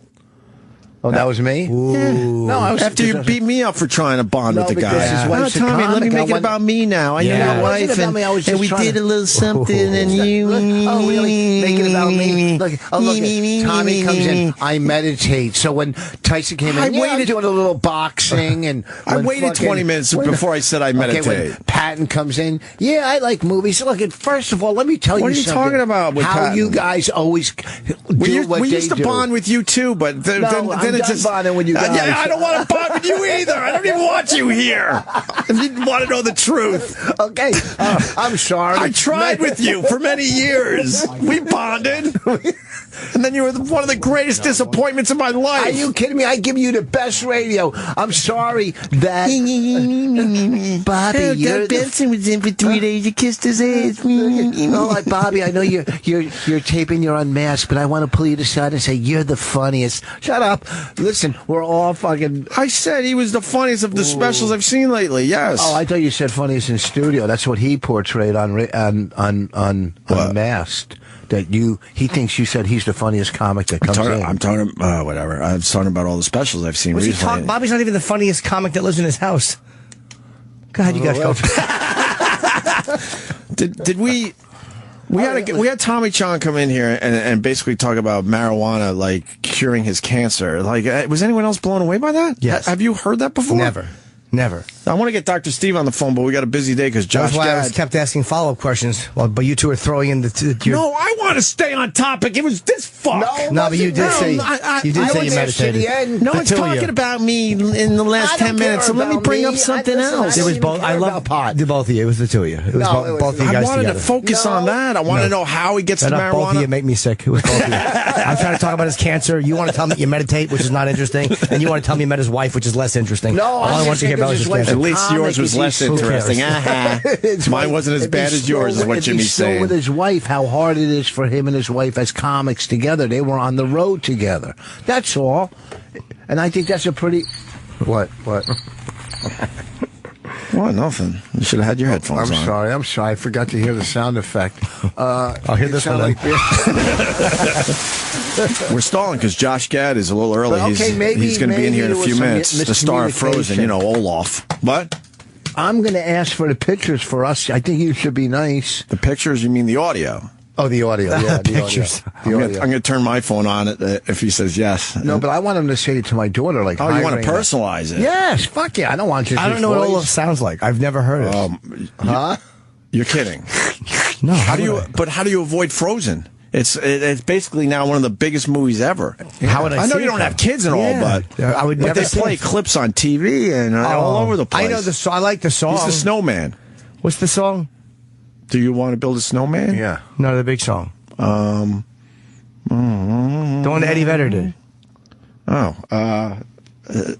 Speaker 17: Oh, that was me?
Speaker 1: Ooh.
Speaker 17: No, I was
Speaker 1: after you beat me up for trying to bond with the guy.
Speaker 17: Tommy,
Speaker 1: let me make it about me now. I know your wife, and we did a little something, and you...
Speaker 17: Oh, really? Make it about me? Look, Tommy comes in. I meditate. So when Tyson came in, I waited doing a little boxing, and
Speaker 1: I waited 20 minutes before I said I meditate.
Speaker 17: Okay, when Patton comes in, I like movies. Look, first of all, let me tell you something.
Speaker 1: What are you talking about with
Speaker 17: How
Speaker 1: Patton?
Speaker 17: you guys always do what they do.
Speaker 1: We used to bond with you, too, but then it's just
Speaker 17: bonding with you guys.
Speaker 1: Yeah, I don't want to bond with you either. I don't even want you here. If you want to know the truth.
Speaker 17: Okay, I'm sorry.
Speaker 1: I tried with you for many years. We bonded. And then you were one of the greatest disappointments of my life.
Speaker 17: Are you kidding me? I give you the best radio. I'm sorry that... Bobby,
Speaker 1: Benson was in for 3 days. You kissed his ass.
Speaker 17: Oh, like, Bobby, I know you're taping, you're unmasked, but I want to pull you aside and say you're the funniest. Shut up. Listen, we're all fucking...
Speaker 1: I said he was the funniest of the specials I've seen lately, yes.
Speaker 17: Oh, I thought you said funniest in studio. That's what he portrayed on Unmasked. He thinks you said he's the funniest comic that comes in.
Speaker 1: I'm talking, whatever. I'm talking about all the specials I've seen recently.
Speaker 2: Bobby's not even the funniest comic that lives in his house. Go ahead, you guys go.
Speaker 1: Did we had Tommy Chong come in here and basically talk about marijuana, like curing his cancer. Like, was anyone else blown away by that?
Speaker 2: Yes.
Speaker 1: Have you heard that before?
Speaker 2: Never.
Speaker 1: I want to get Dr. Steve on the phone, but we got a busy day because Josh.
Speaker 2: That's why I kept asking follow-up questions. Well, but you two are throwing in
Speaker 1: No, I want to stay on topic. It was this fuck.
Speaker 2: No, but you did say you meditated.
Speaker 1: No one's talking about me in the last 10 minutes, so let me bring up something else.
Speaker 2: It was both. I love pot. The both of you. It was the two of you. It was both of you guys
Speaker 1: I wanted
Speaker 2: together.
Speaker 1: to focus on that. I want to know how he gets to marijuana.
Speaker 2: Both of you make me sick. It was both of you. I'm trying to talk about his cancer. You want to tell me you meditate, which is not interesting, and you want to tell me you met his wife, which is less interesting.
Speaker 17: No,
Speaker 2: all I want to hear about is his cancer.
Speaker 1: At least yours was less interesting. Mine wasn't as bad as yours, is what Jimmy's saying.
Speaker 17: With his wife, how hard it is for him and his wife as comics together. They were on the road together. That's all. And I think that's a pretty... What?
Speaker 1: What, nothing. You should have had your headphones on.
Speaker 17: I'm sorry. I forgot to hear the sound effect.
Speaker 2: I'll hear this one.
Speaker 1: We're stalling because Josh Gad is a little early. He's going to be in here in a few minutes. The star of Frozen, Olaf. What?
Speaker 17: I'm going to ask for the pictures for us. I think you should be nice.
Speaker 1: The pictures? You mean the audio?
Speaker 17: Oh, the audio. Yeah, the
Speaker 2: pictures.
Speaker 17: Audio.
Speaker 1: I'm going to turn my phone on if he says yes.
Speaker 17: No, but I want him to say it to my daughter. Like,
Speaker 1: you want to personalize it?
Speaker 17: Yes. Fuck yeah. I don't want just
Speaker 2: I don't know what Olaf sounds like. I've never heard it.
Speaker 17: Huh?
Speaker 1: You're kidding.
Speaker 2: No.
Speaker 1: How do you avoid Frozen? It's basically now one of the biggest movies ever.
Speaker 2: Yeah. How would I
Speaker 1: know you don't have kids and all, but
Speaker 2: I would never
Speaker 1: they play clips on TV and all over the place.
Speaker 2: I know the song. I like the song.
Speaker 1: He's the snowman.
Speaker 2: What's the song?
Speaker 1: Do you want to build a snowman?
Speaker 17: Yeah.
Speaker 2: No, the big song. The one that Eddie Vedder did.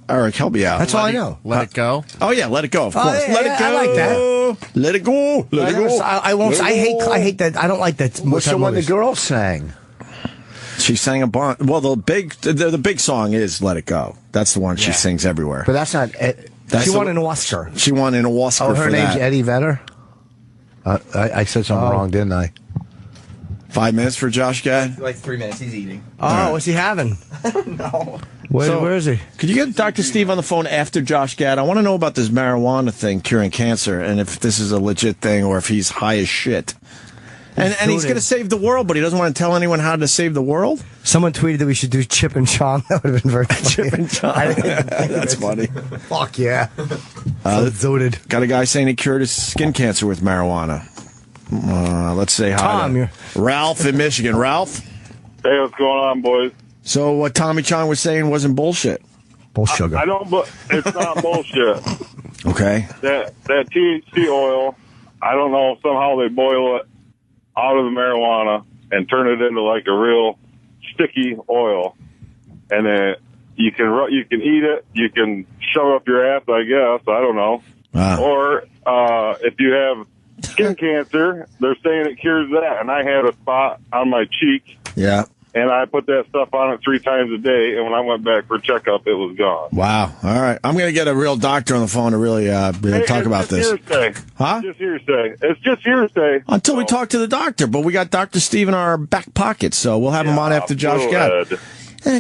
Speaker 1: Eric, help me out.
Speaker 2: That's all I know.
Speaker 4: Let It Go.
Speaker 1: Oh yeah, Let It Go. Of course.
Speaker 2: Yeah,
Speaker 1: Let It Go.
Speaker 2: I like that.
Speaker 1: Let It Go. Let It Go.
Speaker 2: I won't. I hate that. I don't like that.
Speaker 17: What's the one the girl sang?
Speaker 1: She sang a bunch. Well, the big song is "Let It Go." That's the one she sings everywhere.
Speaker 17: But that's not.
Speaker 2: She won an Oscar.
Speaker 1: She won an Oscar.
Speaker 17: Oh, her name's Eddie Vedder. I said something wrong, didn't I?
Speaker 1: 5 minutes for Josh Gad?
Speaker 5: Like 3 minutes. He's eating.
Speaker 2: Oh,
Speaker 1: right.
Speaker 2: What's he having?
Speaker 5: I don't know.
Speaker 2: Where is he?
Speaker 1: Could you get Dr. Steve on the phone after Josh Gad? I want to know about this marijuana thing curing cancer and if this is a legit thing or if he's high as shit. And he's going to save the world, but he doesn't want to tell anyone how to save the world?
Speaker 2: Someone tweeted that we should do Chip and Chong. That would have been very funny.
Speaker 1: Chip and Chong. That's funny.
Speaker 2: Fuck yeah. Zooted.
Speaker 1: Got a guy saying he cured his skin cancer with marijuana. Let's say hi
Speaker 2: Tom,
Speaker 1: to Ralph in Michigan. Ralph?
Speaker 19: Hey, what's going on, boys?
Speaker 1: So what Tommy Chong was saying wasn't bullshit?
Speaker 2: Bullshit.
Speaker 19: I don't, but it's not bullshit.
Speaker 1: Okay.
Speaker 19: That THC oil, I don't know if somehow they boil it out of the marijuana and turn it into like a real sticky oil, and then you can eat it, you can shove it up your ass, I guess. I don't know.
Speaker 1: Wow.
Speaker 19: Or if you have skin cancer, they're saying it cures that. And I had a spot on my cheek.
Speaker 1: Yeah.
Speaker 19: And I put that stuff on it 3 times a day, and when I went back for a checkup, it was gone.
Speaker 1: Wow. All right. I'm going to get a real doctor on the phone to really talk about this.
Speaker 19: Hearsay.
Speaker 1: Huh?
Speaker 19: It's just hearsay. It's just hearsay.
Speaker 1: Until we talk to the doctor, but we got Dr. Steve in our back pocket, so we'll have him on after Josh Gad.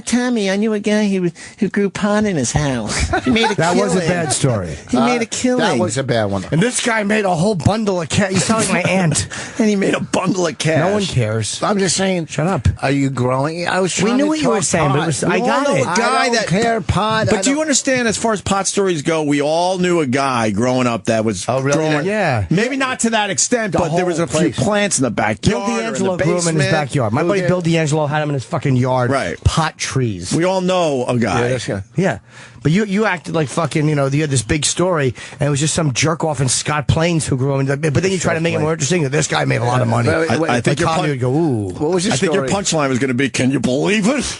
Speaker 20: Tommy, I knew a guy who grew pot in his house. He made a
Speaker 2: That was a bad story.
Speaker 20: He made a killing.
Speaker 17: That was a bad one.
Speaker 2: And this guy made a whole bundle of cash. You sound like my aunt.
Speaker 1: And he made a bundle of cash.
Speaker 2: No one cares.
Speaker 17: I'm just saying.
Speaker 2: Shut up.
Speaker 17: Are you growing? I was trying
Speaker 2: We knew
Speaker 17: to
Speaker 2: what you were
Speaker 17: talk
Speaker 2: saying, but it
Speaker 17: pot.
Speaker 2: was, I got
Speaker 1: know
Speaker 2: it.
Speaker 1: a guy
Speaker 17: I don't
Speaker 1: that
Speaker 17: care pot.
Speaker 1: But do you understand, as far as pot stories go, we all knew a guy growing up that was growing.
Speaker 2: Yeah.
Speaker 1: Maybe not to that extent, but there was a few plants in the backyard.
Speaker 2: Bill
Speaker 1: or in
Speaker 2: D'Angelo
Speaker 1: the
Speaker 2: grew him in his
Speaker 1: basement.
Speaker 2: backyard. My buddy Bill D'Angelo had him in his fucking yard.
Speaker 1: Right.
Speaker 2: Pot trees.
Speaker 1: We all know a guy.
Speaker 2: Yeah. But you acted like fucking, you had this big story, and it was just some jerk off in Scott Plains who grew him. But then you try to make it more interesting that this guy made a lot of money.
Speaker 1: I think your
Speaker 2: would go, ooh.
Speaker 17: What was
Speaker 1: I think your punchline was going to be, can you believe it?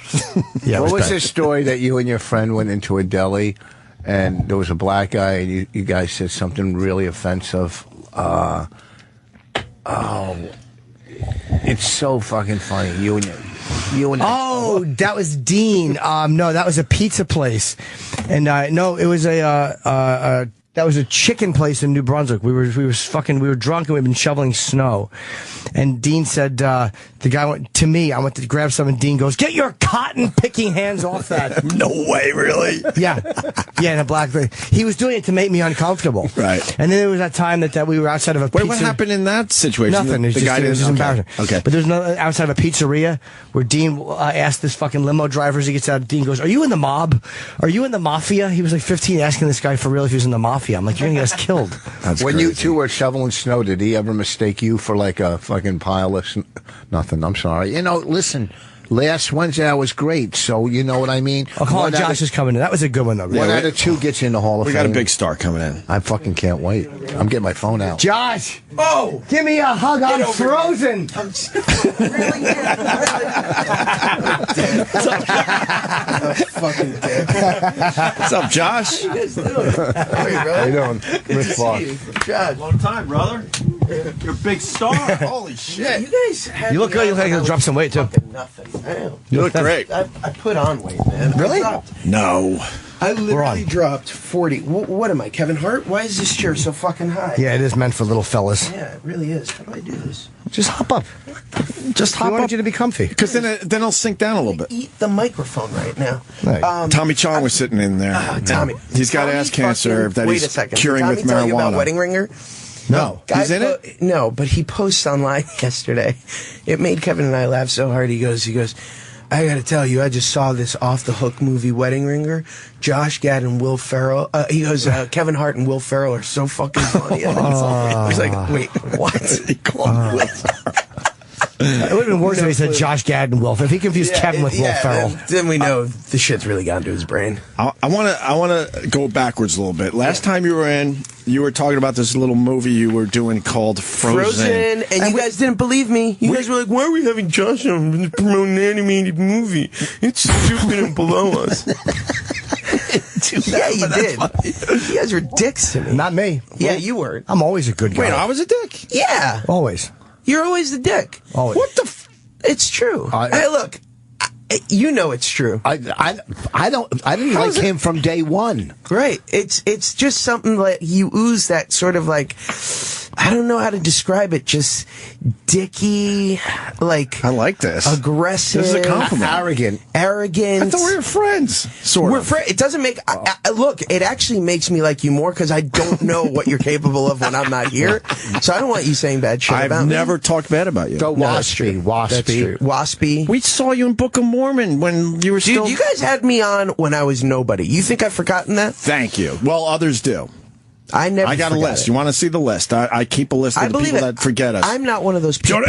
Speaker 2: Yeah.
Speaker 17: What was this story that you and your friend went into a deli, and there was a black guy, and you guys said something really offensive? It's so fucking funny. You and
Speaker 2: that was Dean. No, that was a pizza place, and no, it was that was a chicken place in New Brunswick. We were drunk and we'd been shoveling snow, and Dean said the guy went to me. I went to grab some, and Dean goes, "Get your cotton picking hands off that."
Speaker 1: No way, really?
Speaker 2: Yeah, in a black thing. He was doing it to make me uncomfortable.
Speaker 1: Right.
Speaker 2: And then there was that time that we were outside of a pizza.
Speaker 1: What happened in that situation?
Speaker 2: Nothing. It was just embarrassing.
Speaker 1: Okay.
Speaker 2: But there's outside of a pizzeria where Dean asked this fucking limo driver as he gets out. Dean goes, "Are you in the mob? Are you in the mafia?" He was like 15, asking this guy for real if he was in the mafia. I'm like, you're gonna get us killed.
Speaker 17: When you two were shoveling snow, did he ever mistake you for like a fucking pile of nothing? I'm sorry. Listen, last Wednesday I was great, so you know what I mean.
Speaker 2: Oh, come on, Josh is coming in. That was a good one, though.
Speaker 17: One out of 2 gets in the Hall of Fame.
Speaker 1: We got a big star coming in.
Speaker 17: I fucking can't wait. I'm getting my phone out.
Speaker 2: Josh! Oh! Give me a hug. I'm frozen.
Speaker 17: Fucking dick.
Speaker 1: What's up, Josh?
Speaker 17: How you doing? Rick Fox.
Speaker 1: Josh. Long time, brother. You're a big star. Holy shit.
Speaker 20: You guys had
Speaker 2: You look good. You look like you'll drop some weight, too.
Speaker 20: Nothing. I know.
Speaker 1: You look great.
Speaker 20: I put on weight, man.
Speaker 2: Really?
Speaker 1: No.
Speaker 20: I literally dropped 40. What am I, Kevin Hart? Why is this chair so fucking high?
Speaker 2: Yeah, it is meant for little fellas.
Speaker 20: Yeah, it really is. How do I do this?
Speaker 2: Just hop up.
Speaker 1: Just hop
Speaker 2: up.
Speaker 1: up.
Speaker 2: I want you to be comfy.
Speaker 1: Because then it'll sink down a little bit.
Speaker 20: Eat the microphone right now.
Speaker 2: Right.
Speaker 1: Tommy Chong was sitting in there.
Speaker 20: Tommy.
Speaker 1: He's got ass cancer that
Speaker 20: wait
Speaker 1: he's
Speaker 20: a second.
Speaker 1: curing
Speaker 20: Did
Speaker 1: with
Speaker 20: Tommy tell you about
Speaker 1: marijuana.
Speaker 20: Wedding Ringer?
Speaker 1: No. He's in it?
Speaker 20: No, but he posts online yesterday. It made Kevin and I laugh so hard. He goes, I got to tell you, I just saw this off-the-hook movie, Wedding Ringer. Josh Gad and Will Ferrell. He goes, Kevin Hart and Will Ferrell are so fucking funny. And he's like, wait, what?
Speaker 1: He called Will Ferrell.
Speaker 2: It would have been worse if he said Josh Gad and Will. If he confused Kevin with Will Ferrell,
Speaker 20: then we know the shit's really gone to his brain.
Speaker 1: I want to go backwards a little bit. Last time you were in, you were talking about this little movie you were doing called Frozen.
Speaker 20: And you guys didn't believe me. You guys were like, why are we having Josh on promoting an animated movie? It's stupid and below us. Yeah, you did. You guys were dicks to me.
Speaker 2: not me.
Speaker 20: Yeah, you were.
Speaker 2: I'm always a good guy.
Speaker 1: Wait, I was a dick?
Speaker 20: Yeah.
Speaker 2: Always.
Speaker 20: You're always the dick.
Speaker 2: Always.
Speaker 1: What the
Speaker 20: It's true. Hey, look. You know it's true.
Speaker 17: I didn't like him from day one.
Speaker 20: Right. It's just something like you ooze that sort of like I don't know how to describe it. Just dicky, like
Speaker 1: I like this.
Speaker 20: Aggressive.
Speaker 1: This is a compliment.
Speaker 17: Arrogant.
Speaker 20: I thought
Speaker 1: we were friends. Sort
Speaker 20: we're
Speaker 1: of.
Speaker 20: It doesn't make. Look, it actually makes me like you more because I don't know what you're capable of when I'm not here. So I don't want you saying bad shit about me.
Speaker 1: I've never talked bad about you.
Speaker 17: So waspy.
Speaker 20: Waspy.
Speaker 1: We saw you in Book of Mormon when you were still.
Speaker 20: Dude, you guys had me on when I was nobody. You think I've forgotten that?
Speaker 1: Thank you. Well, others do.
Speaker 20: I never.
Speaker 1: I got a list.
Speaker 20: It.
Speaker 1: You want to see the list? I keep a list of the people that forget us.
Speaker 20: I'm not one of those people.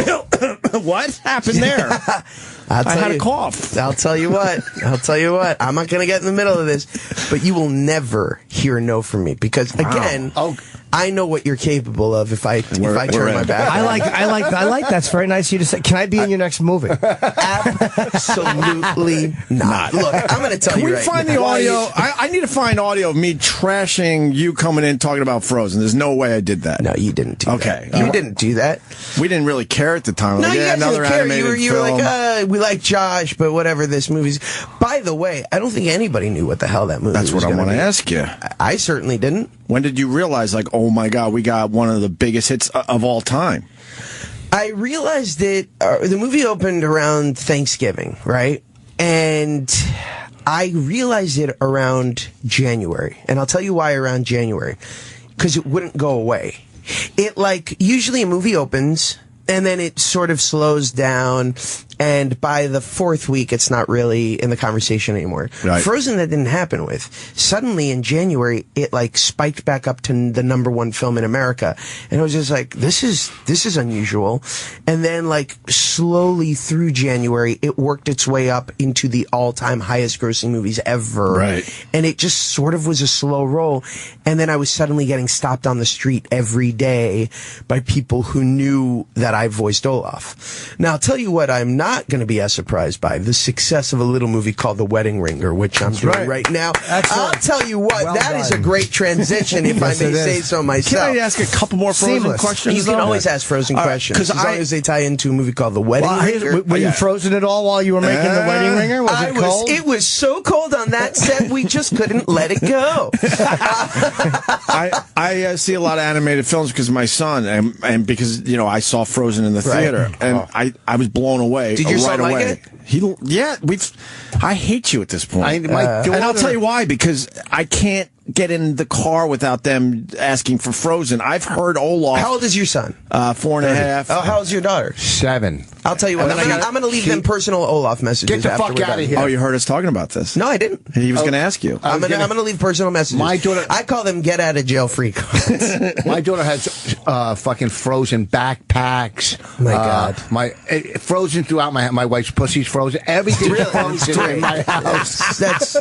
Speaker 1: What happened there? I had a cough.
Speaker 20: I'll tell you what. I'm not going to get in the middle of this, but you will never hear no from me because again, I know what you're capable of if I turn my back.
Speaker 2: I like that's very nice of you to say. Can I be in your next movie?
Speaker 20: Absolutely not. Look, I'm going to tell you right now.
Speaker 1: Can we find the audio? I need to find audio of me trashing you coming in talking about Frozen. There's no way I did that.
Speaker 20: No, you didn't do that. You didn't do that.
Speaker 1: We didn't really care at the time.
Speaker 20: No,
Speaker 1: like,
Speaker 20: you guys
Speaker 1: another
Speaker 20: didn't care.
Speaker 1: animated
Speaker 20: You were
Speaker 1: film.
Speaker 20: like, we like Josh, but whatever this movie's. By the way, I don't think anybody knew what the hell that movie was.
Speaker 1: That's what I want to ask you.
Speaker 20: I certainly didn't.
Speaker 1: When did you realize, like, oh my God, we got one of the biggest hits of all time?
Speaker 20: I realized that the movie opened around Thanksgiving, right? And I realized it around January. And I'll tell you why around January. Because it wouldn't go away. It, like, usually a movie opens, and then it sort of slows down, and by the fourth week, it's not really in the conversation anymore.
Speaker 1: Right.
Speaker 20: Frozen, that didn't happen with. Suddenly, in January, it, like, spiked back up to the #1 film in America. And I was just like, this is unusual. And then, like, slowly through January, it worked its way up into the all-time highest-grossing movies ever.
Speaker 1: Right.
Speaker 20: And it just sort of was a slow roll. And then I was suddenly getting stopped on the street every day by people who knew that I voiced Olaf. Now, I'll tell you what I'm not going to be as surprised by. The success of a little movie called The Wedding Ringer, which I'm doing right now. I'll tell you what, that is a great transition, if I may say so myself.
Speaker 1: Can I ask a couple more Frozen questions?
Speaker 20: You can always ask Frozen questions, as long as they tie into a movie called The Wedding Ringer.
Speaker 2: Were you frozen at all while you were making The Wedding Ringer? Was it cold?
Speaker 20: It was so cold on that set, we just couldn't let it go.
Speaker 1: I see a lot of animated films because of my son, and because, you know, I saw Frozen in the theater, and I was blown away.
Speaker 20: Did your son like
Speaker 1: it? I hate you at this point. And I'll tell you why, because I can't get in the car without them asking for Frozen. I've heard Olaf.
Speaker 20: How old is your son?
Speaker 1: 4.5.
Speaker 20: Oh, how old's your daughter?
Speaker 17: 7.
Speaker 20: I'll tell you what, I'm going to leave them personal Olaf messages.
Speaker 17: Get the fuck out of here.
Speaker 1: Oh, you heard us talking about this?
Speaker 20: No, I didn't.
Speaker 1: He was going to ask you.
Speaker 20: I'm going to leave personal messages.
Speaker 17: My daughter,
Speaker 20: I call them get out of jail free cards.
Speaker 17: My daughter has fucking Frozen backpacks.
Speaker 20: My God.
Speaker 17: Frozen throughout my wife's pussy's frozen. Everything's frozen in my house.
Speaker 20: That's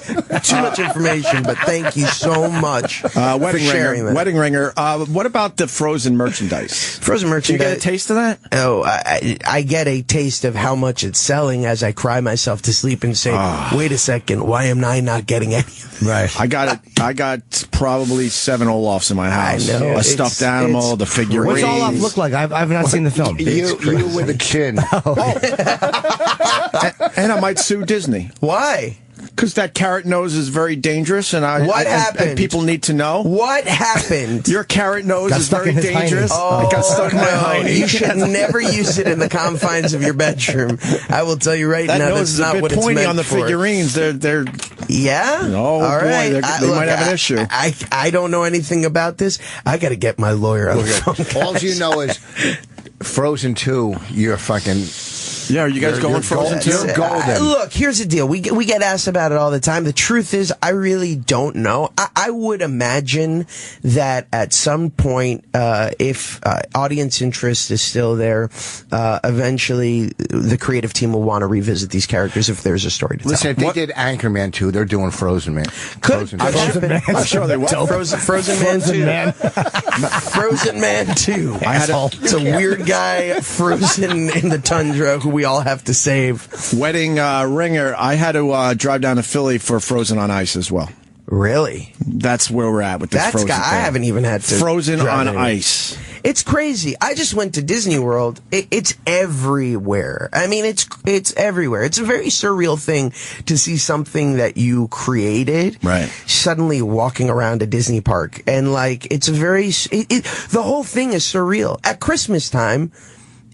Speaker 20: too much information, but thank you so much for sharing that.
Speaker 1: Wedding Ringer. What about the Frozen merchandise?
Speaker 20: Frozen merchandise.
Speaker 1: Do you get a taste of that?
Speaker 20: Oh, I get a taste of how much it's selling as I cry myself to sleep and say, wait a second, why am I not getting any of it?
Speaker 1: Right. I got probably 7 Olafs in my house.
Speaker 20: I know.
Speaker 1: A stuffed animal, the figurines.
Speaker 2: What's Olaf look like? I've not seen the film.
Speaker 17: You with a chin.
Speaker 1: And I might sue Disney.
Speaker 20: Why?
Speaker 1: Because that carrot nose is very dangerous, and
Speaker 20: What happened?
Speaker 1: And people need to know.
Speaker 20: What happened?
Speaker 1: Your carrot nose is
Speaker 2: stuck
Speaker 1: very
Speaker 2: in his
Speaker 1: dangerous.
Speaker 20: Oh,
Speaker 1: it got stuck in my hiney.
Speaker 20: You should never use it in the confines of your bedroom. I will tell you right
Speaker 1: that
Speaker 20: now,
Speaker 1: nose
Speaker 20: that's
Speaker 1: is
Speaker 20: not
Speaker 1: a bit
Speaker 20: what it's
Speaker 1: pointy
Speaker 20: meant
Speaker 1: on the
Speaker 20: for.
Speaker 1: figurines. They're
Speaker 20: yeah.
Speaker 1: Oh,
Speaker 20: all
Speaker 1: boy,
Speaker 20: right.
Speaker 1: they might have an issue.
Speaker 20: I don't know anything about this. I got to get my lawyer on the phone.
Speaker 17: All you know is Frozen 2. You're fucking.
Speaker 1: Yeah, are you guys going Frozen 2?
Speaker 17: You're golden.
Speaker 20: Look, here's the deal. We get asked about it all the time. The truth is, I really don't know. I would imagine that at some point, if audience interest is still there, eventually the creative team will want to revisit these characters if there's a story to tell.
Speaker 17: Listen, if they did Anchorman 2, they're doing Frozen Man.
Speaker 20: Frozen Man. I'm sure they will. Frozen Man 2. Frozen Man 2. It's a weird guy frozen in the tundra who we all have to save.
Speaker 1: Wedding Ringer. I had to drive down to Philly for Frozen on Ice as well.
Speaker 20: Really?
Speaker 1: That's where we're at with this Frozen thing.
Speaker 20: I haven't even had to
Speaker 1: Frozen on Ice.
Speaker 20: It's crazy. I just went to Disney World. It's everywhere. I mean, it's everywhere. It's a very surreal thing to see something that you created suddenly walking around a Disney park. And, like, it's a very... the whole thing is surreal. At Christmas time,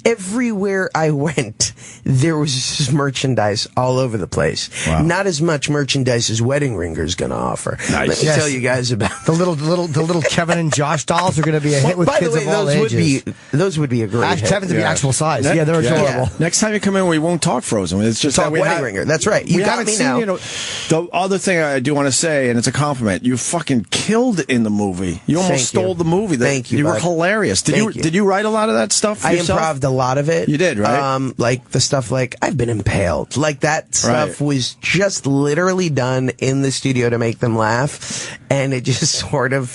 Speaker 20: everywhere I went, there was just merchandise all over the place.
Speaker 2: Wow.
Speaker 20: Not as much merchandise as Wedding Ringer's going to offer.
Speaker 2: Nice.
Speaker 20: Let me tell you guys about
Speaker 2: the little Kevin and Josh dolls are going to be a hit with kids of all ages.
Speaker 20: Those would be a great hit.
Speaker 2: Kevin's to be actual size. Yeah, they're adorable.
Speaker 1: Yeah. Next time you come in, we won't talk Frozen. It's just
Speaker 20: talk Wedding Ringer. That's right. You got me now.
Speaker 1: The other thing I do want to say, and it's a compliment, you fucking killed in the movie. You almost stole the movie.
Speaker 20: Thank you.
Speaker 1: You were hilarious. Did you write a lot of that stuff yourself?
Speaker 20: I improv'd a lot of it.
Speaker 1: You did, right?
Speaker 20: Like the stuff like I've been impaled. Like that stuff was just literally done in the studio to make them laugh, and it just sort of.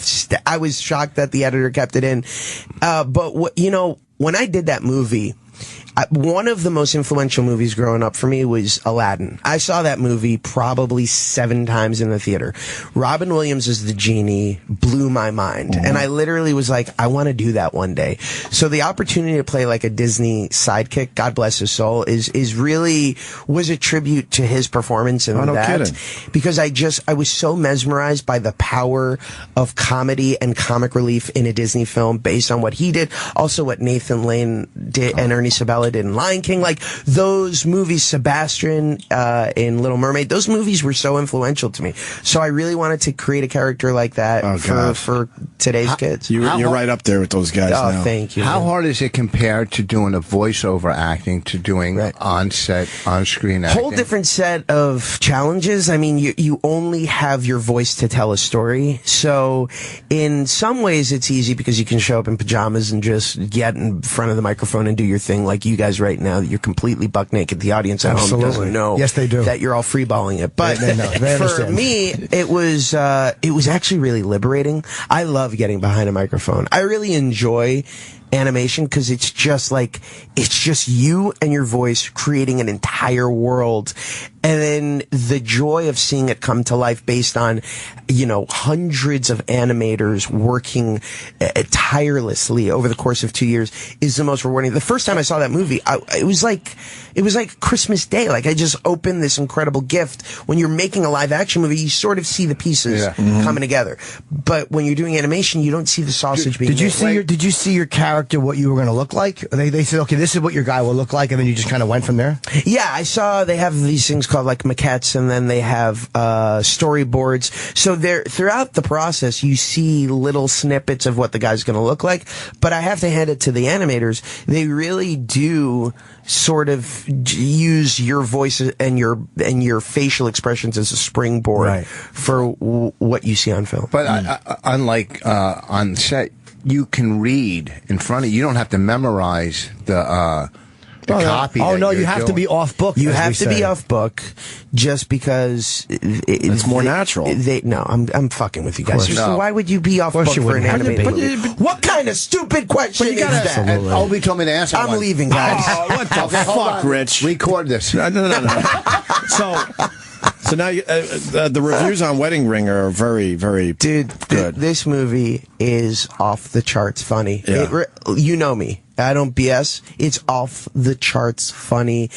Speaker 20: I was shocked that the editor kept it in. But when I did that movie. One of the most influential movies growing up for me was Aladdin. I saw that movie probably 7 times in the theater. Robin Williams as the genie blew my mind. And I literally was like, I want to do that one day. So the opportunity to play like a Disney sidekick, God bless his soul, is really was a tribute to his performance in that.
Speaker 1: Kidding.
Speaker 20: Because I was so mesmerized by the power of comedy and comic relief in a Disney film based on what he did. Also what Nathan Lane did and Ernie Sabella did in Lion King. Like those movies, Sebastian in Little Mermaid, those movies were so influential to me. So I really wanted to create a character like that for today's kids.
Speaker 1: You're right up there with those guys now.
Speaker 20: Thank you.
Speaker 17: How hard is it compared to doing a voiceover acting to doing on-set, on-screen acting?
Speaker 20: Whole different set of challenges. I mean, you only have your voice to tell a story. So in some ways it's easy because you can show up in pajamas and just get in front of the microphone and do your thing like you guys right now. You're completely buck naked. The audience at home doesn't know that you're all freeballing it. But for me, it was actually really liberating. I love getting behind a microphone. I really enjoy animation because it's just you and your voice creating an entire world, and then the joy of seeing it come to life based on hundreds of animators working tirelessly over the course of 2 years is the most rewarding. The first time I saw that movie, it was like Christmas Day. Like I just opened this incredible gift. When you're making a live action movie, you sort of see the pieces coming together, but when you're doing animation, you don't see the sausage being made.
Speaker 2: Did you see your character, what you were going to look like? They said, okay, this is what your guy will look like, and then you just kind of went from there?
Speaker 20: Yeah, I saw they have these things called like maquettes, and then they have storyboards. So throughout the process, you see little snippets of what the guy's going to look like. But I have to hand it to the animators. They really do sort of use your voice and your facial expressions as a springboard for what you see on film.
Speaker 17: But unlike on set, you can read in front of you. You don't have to memorize the copy.
Speaker 2: Oh no, you have to be off book.
Speaker 20: You have to be off book, just because
Speaker 1: it's more natural.
Speaker 20: I'm fucking with you guys. So why would you be off book for an animated movie? What kind of stupid question is that?
Speaker 17: Opie told me to answer.
Speaker 20: I'm leaving, guys.
Speaker 1: Oh, what the fuck, Rich?
Speaker 17: Record this.
Speaker 1: No. So now the reviews on Wedding Ring are very, very good.
Speaker 20: This movie is off the charts funny.
Speaker 1: Yeah.
Speaker 20: You know me. I don't BS. It's off the charts funny.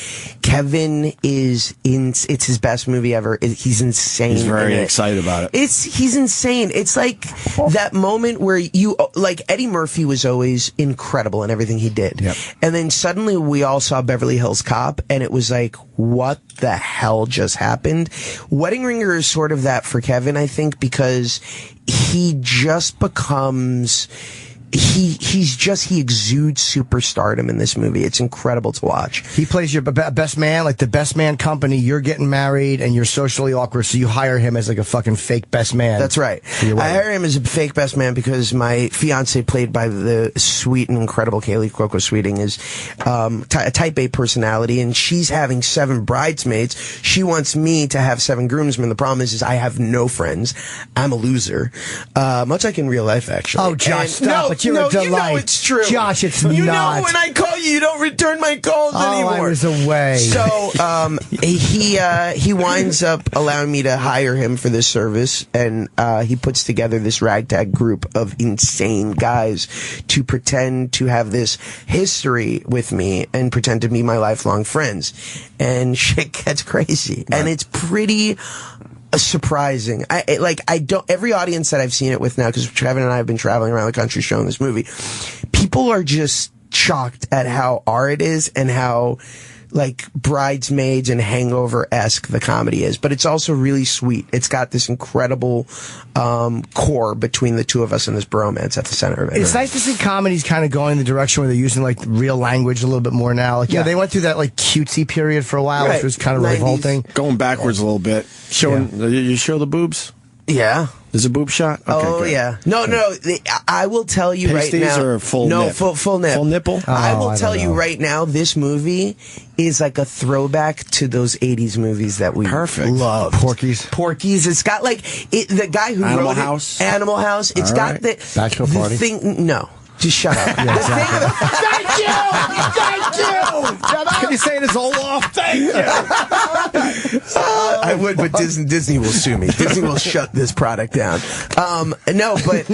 Speaker 20: Kevin it's his best movie ever. He's insane.
Speaker 1: He's very excited about it.
Speaker 20: He's insane. It's like that moment where Eddie Murphy was always incredible in everything he did.
Speaker 1: Yep.
Speaker 20: And then suddenly we all saw Beverly Hills Cop, and it was like, what the hell just happened? Wedding Ringer is sort of that for Kevin, I think, because he just becomes... He exudes superstardom in this movie. It's incredible to watch.
Speaker 2: He plays your best man, like the best man company. You're getting married and you're socially awkward, so you hire him as like a fucking fake best man.
Speaker 20: That's right. I hire him as a fake best man because my fiance, played by the sweet and incredible Kaylee Cuoco Sweeting, is a type A personality, and she's having 7 bridesmaids. She wants me to have 7 groomsmen. The problem is I have no friends. I'm a loser, much like in real life, actually.
Speaker 2: Oh, Josh, stop it. Josh, you're
Speaker 20: no,
Speaker 2: a delight.
Speaker 20: you know it's true.
Speaker 2: Josh, it's
Speaker 20: you
Speaker 2: not.
Speaker 20: know when I call you, you don't return my calls anymore.
Speaker 2: I was away.
Speaker 20: So he winds up allowing me to hire him for this service, and he puts together this ragtag group of insane guys to pretend to have this history with me and pretend to be my lifelong friends. And shit gets crazy. Right. And it's pretty surprising. Every audience that I've seen it with now, because Kevin and I have been traveling around the country showing this movie, people are just shocked at how R it is and how like Bridesmaids and Hangover-esque the comedy is. But it's also really sweet. It's got this incredible core between the two of us and this bromance at the center of it.
Speaker 2: It's nice to see comedies kind of going the direction where they're using like real language a little bit more now. Like, they went through that like cutesy period for a while, which was kind of 90s. Revolting.
Speaker 1: Going backwards a little bit. You show the boobs?
Speaker 20: Yeah.
Speaker 1: There's a boob shot? Okay, good.
Speaker 20: Yeah. No. I will tell you
Speaker 1: Pasties
Speaker 20: right now.
Speaker 1: or full nip?
Speaker 20: Full nip.
Speaker 1: Full nipple?
Speaker 20: I will tell you right now, this movie is like a throwback to those 80s movies that we love. Porky's. It's got like, the guy who
Speaker 1: Animal
Speaker 20: wrote
Speaker 1: House?
Speaker 20: it. Animal House. It's got the...
Speaker 17: Bachelor Party?
Speaker 20: Thing, no. Just shut up.
Speaker 2: Yeah, exactly.
Speaker 1: Thank you! Can you say this all off? Thank you!
Speaker 20: I would, but Disney will sue me. Disney will shut this product down. No, but...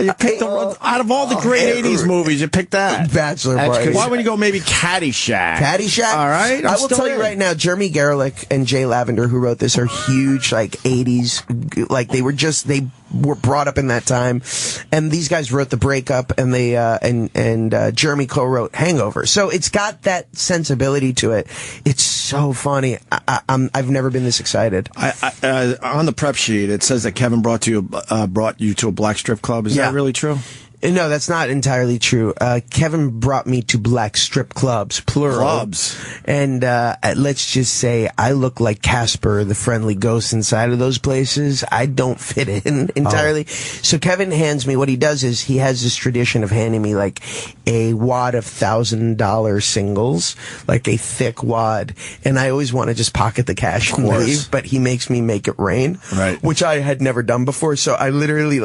Speaker 1: You picked out of all the great 80s movies, you picked that.
Speaker 20: Bachelor Party.
Speaker 1: Why wouldn't you go maybe Caddyshack?
Speaker 20: Caddyshack?
Speaker 1: All right.
Speaker 20: I will tell you right now, Jeremy Gerlich and Jay Lavender, who wrote this, are huge, like, 80s, like, they were brought up in that time, and these guys wrote The Breakup, and they and Jeremy co-wrote Hangover. So it's got that sensibility to it. It's so funny. I've never been this excited.
Speaker 1: On the prep sheet, it says that Kevin brought you to a black strip club. Is that really true?
Speaker 20: No, that's not entirely true. Kevin brought me to black strip clubs, plural.
Speaker 1: Clubs.
Speaker 20: And let's just say I look like Casper, the friendly ghost inside of those places. I don't fit in entirely. So Kevin hands me, what he does is he has this tradition of handing me like a wad of $1,000 singles, like a thick wad. And I always want to just pocket the cash and leave, but he makes me make it rain, which I had never done before. So I literally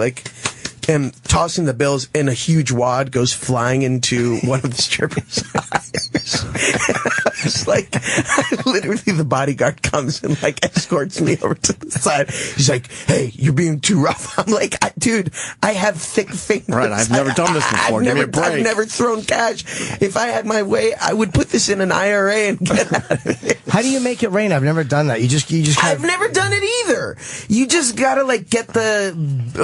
Speaker 20: am tossing the bills, and a huge wad goes flying into one of the strippers' eyes. It's like, literally the bodyguard comes and like escorts me over to the side. He's like, "Hey, you're being too rough." I'm like, "Dude, I have thick fingers.
Speaker 1: Right, I've never done this before. Give me a break.
Speaker 20: I've never thrown cash. If I had my way, I would put this in an IRA and get out of it."
Speaker 2: How do you make it rain? I've never done that. You just
Speaker 20: I've never done it either. You just gotta like get the,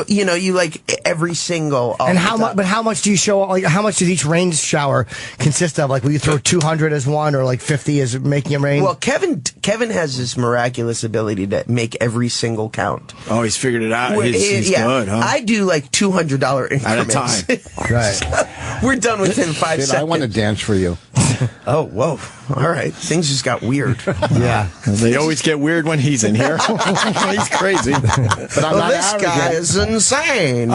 Speaker 20: you like every single.
Speaker 2: And how much? But how much do you show? Like, how much does each rain shower consist of? Like, will you throw 200 as one, or like 50 as making it rain?
Speaker 20: Well, Kevin has this miraculous ability to make every single count.
Speaker 1: Oh, he's figured it out. He's good, huh?
Speaker 20: I do like $200 increments
Speaker 1: at a time.
Speaker 2: Right.
Speaker 20: We're done within 5 seconds.
Speaker 17: I want to dance for you.
Speaker 20: Oh, whoa. All right. Things just got weird.
Speaker 2: Yeah.
Speaker 1: They always get weird when he's in here. He's crazy.
Speaker 20: But this guy is insane.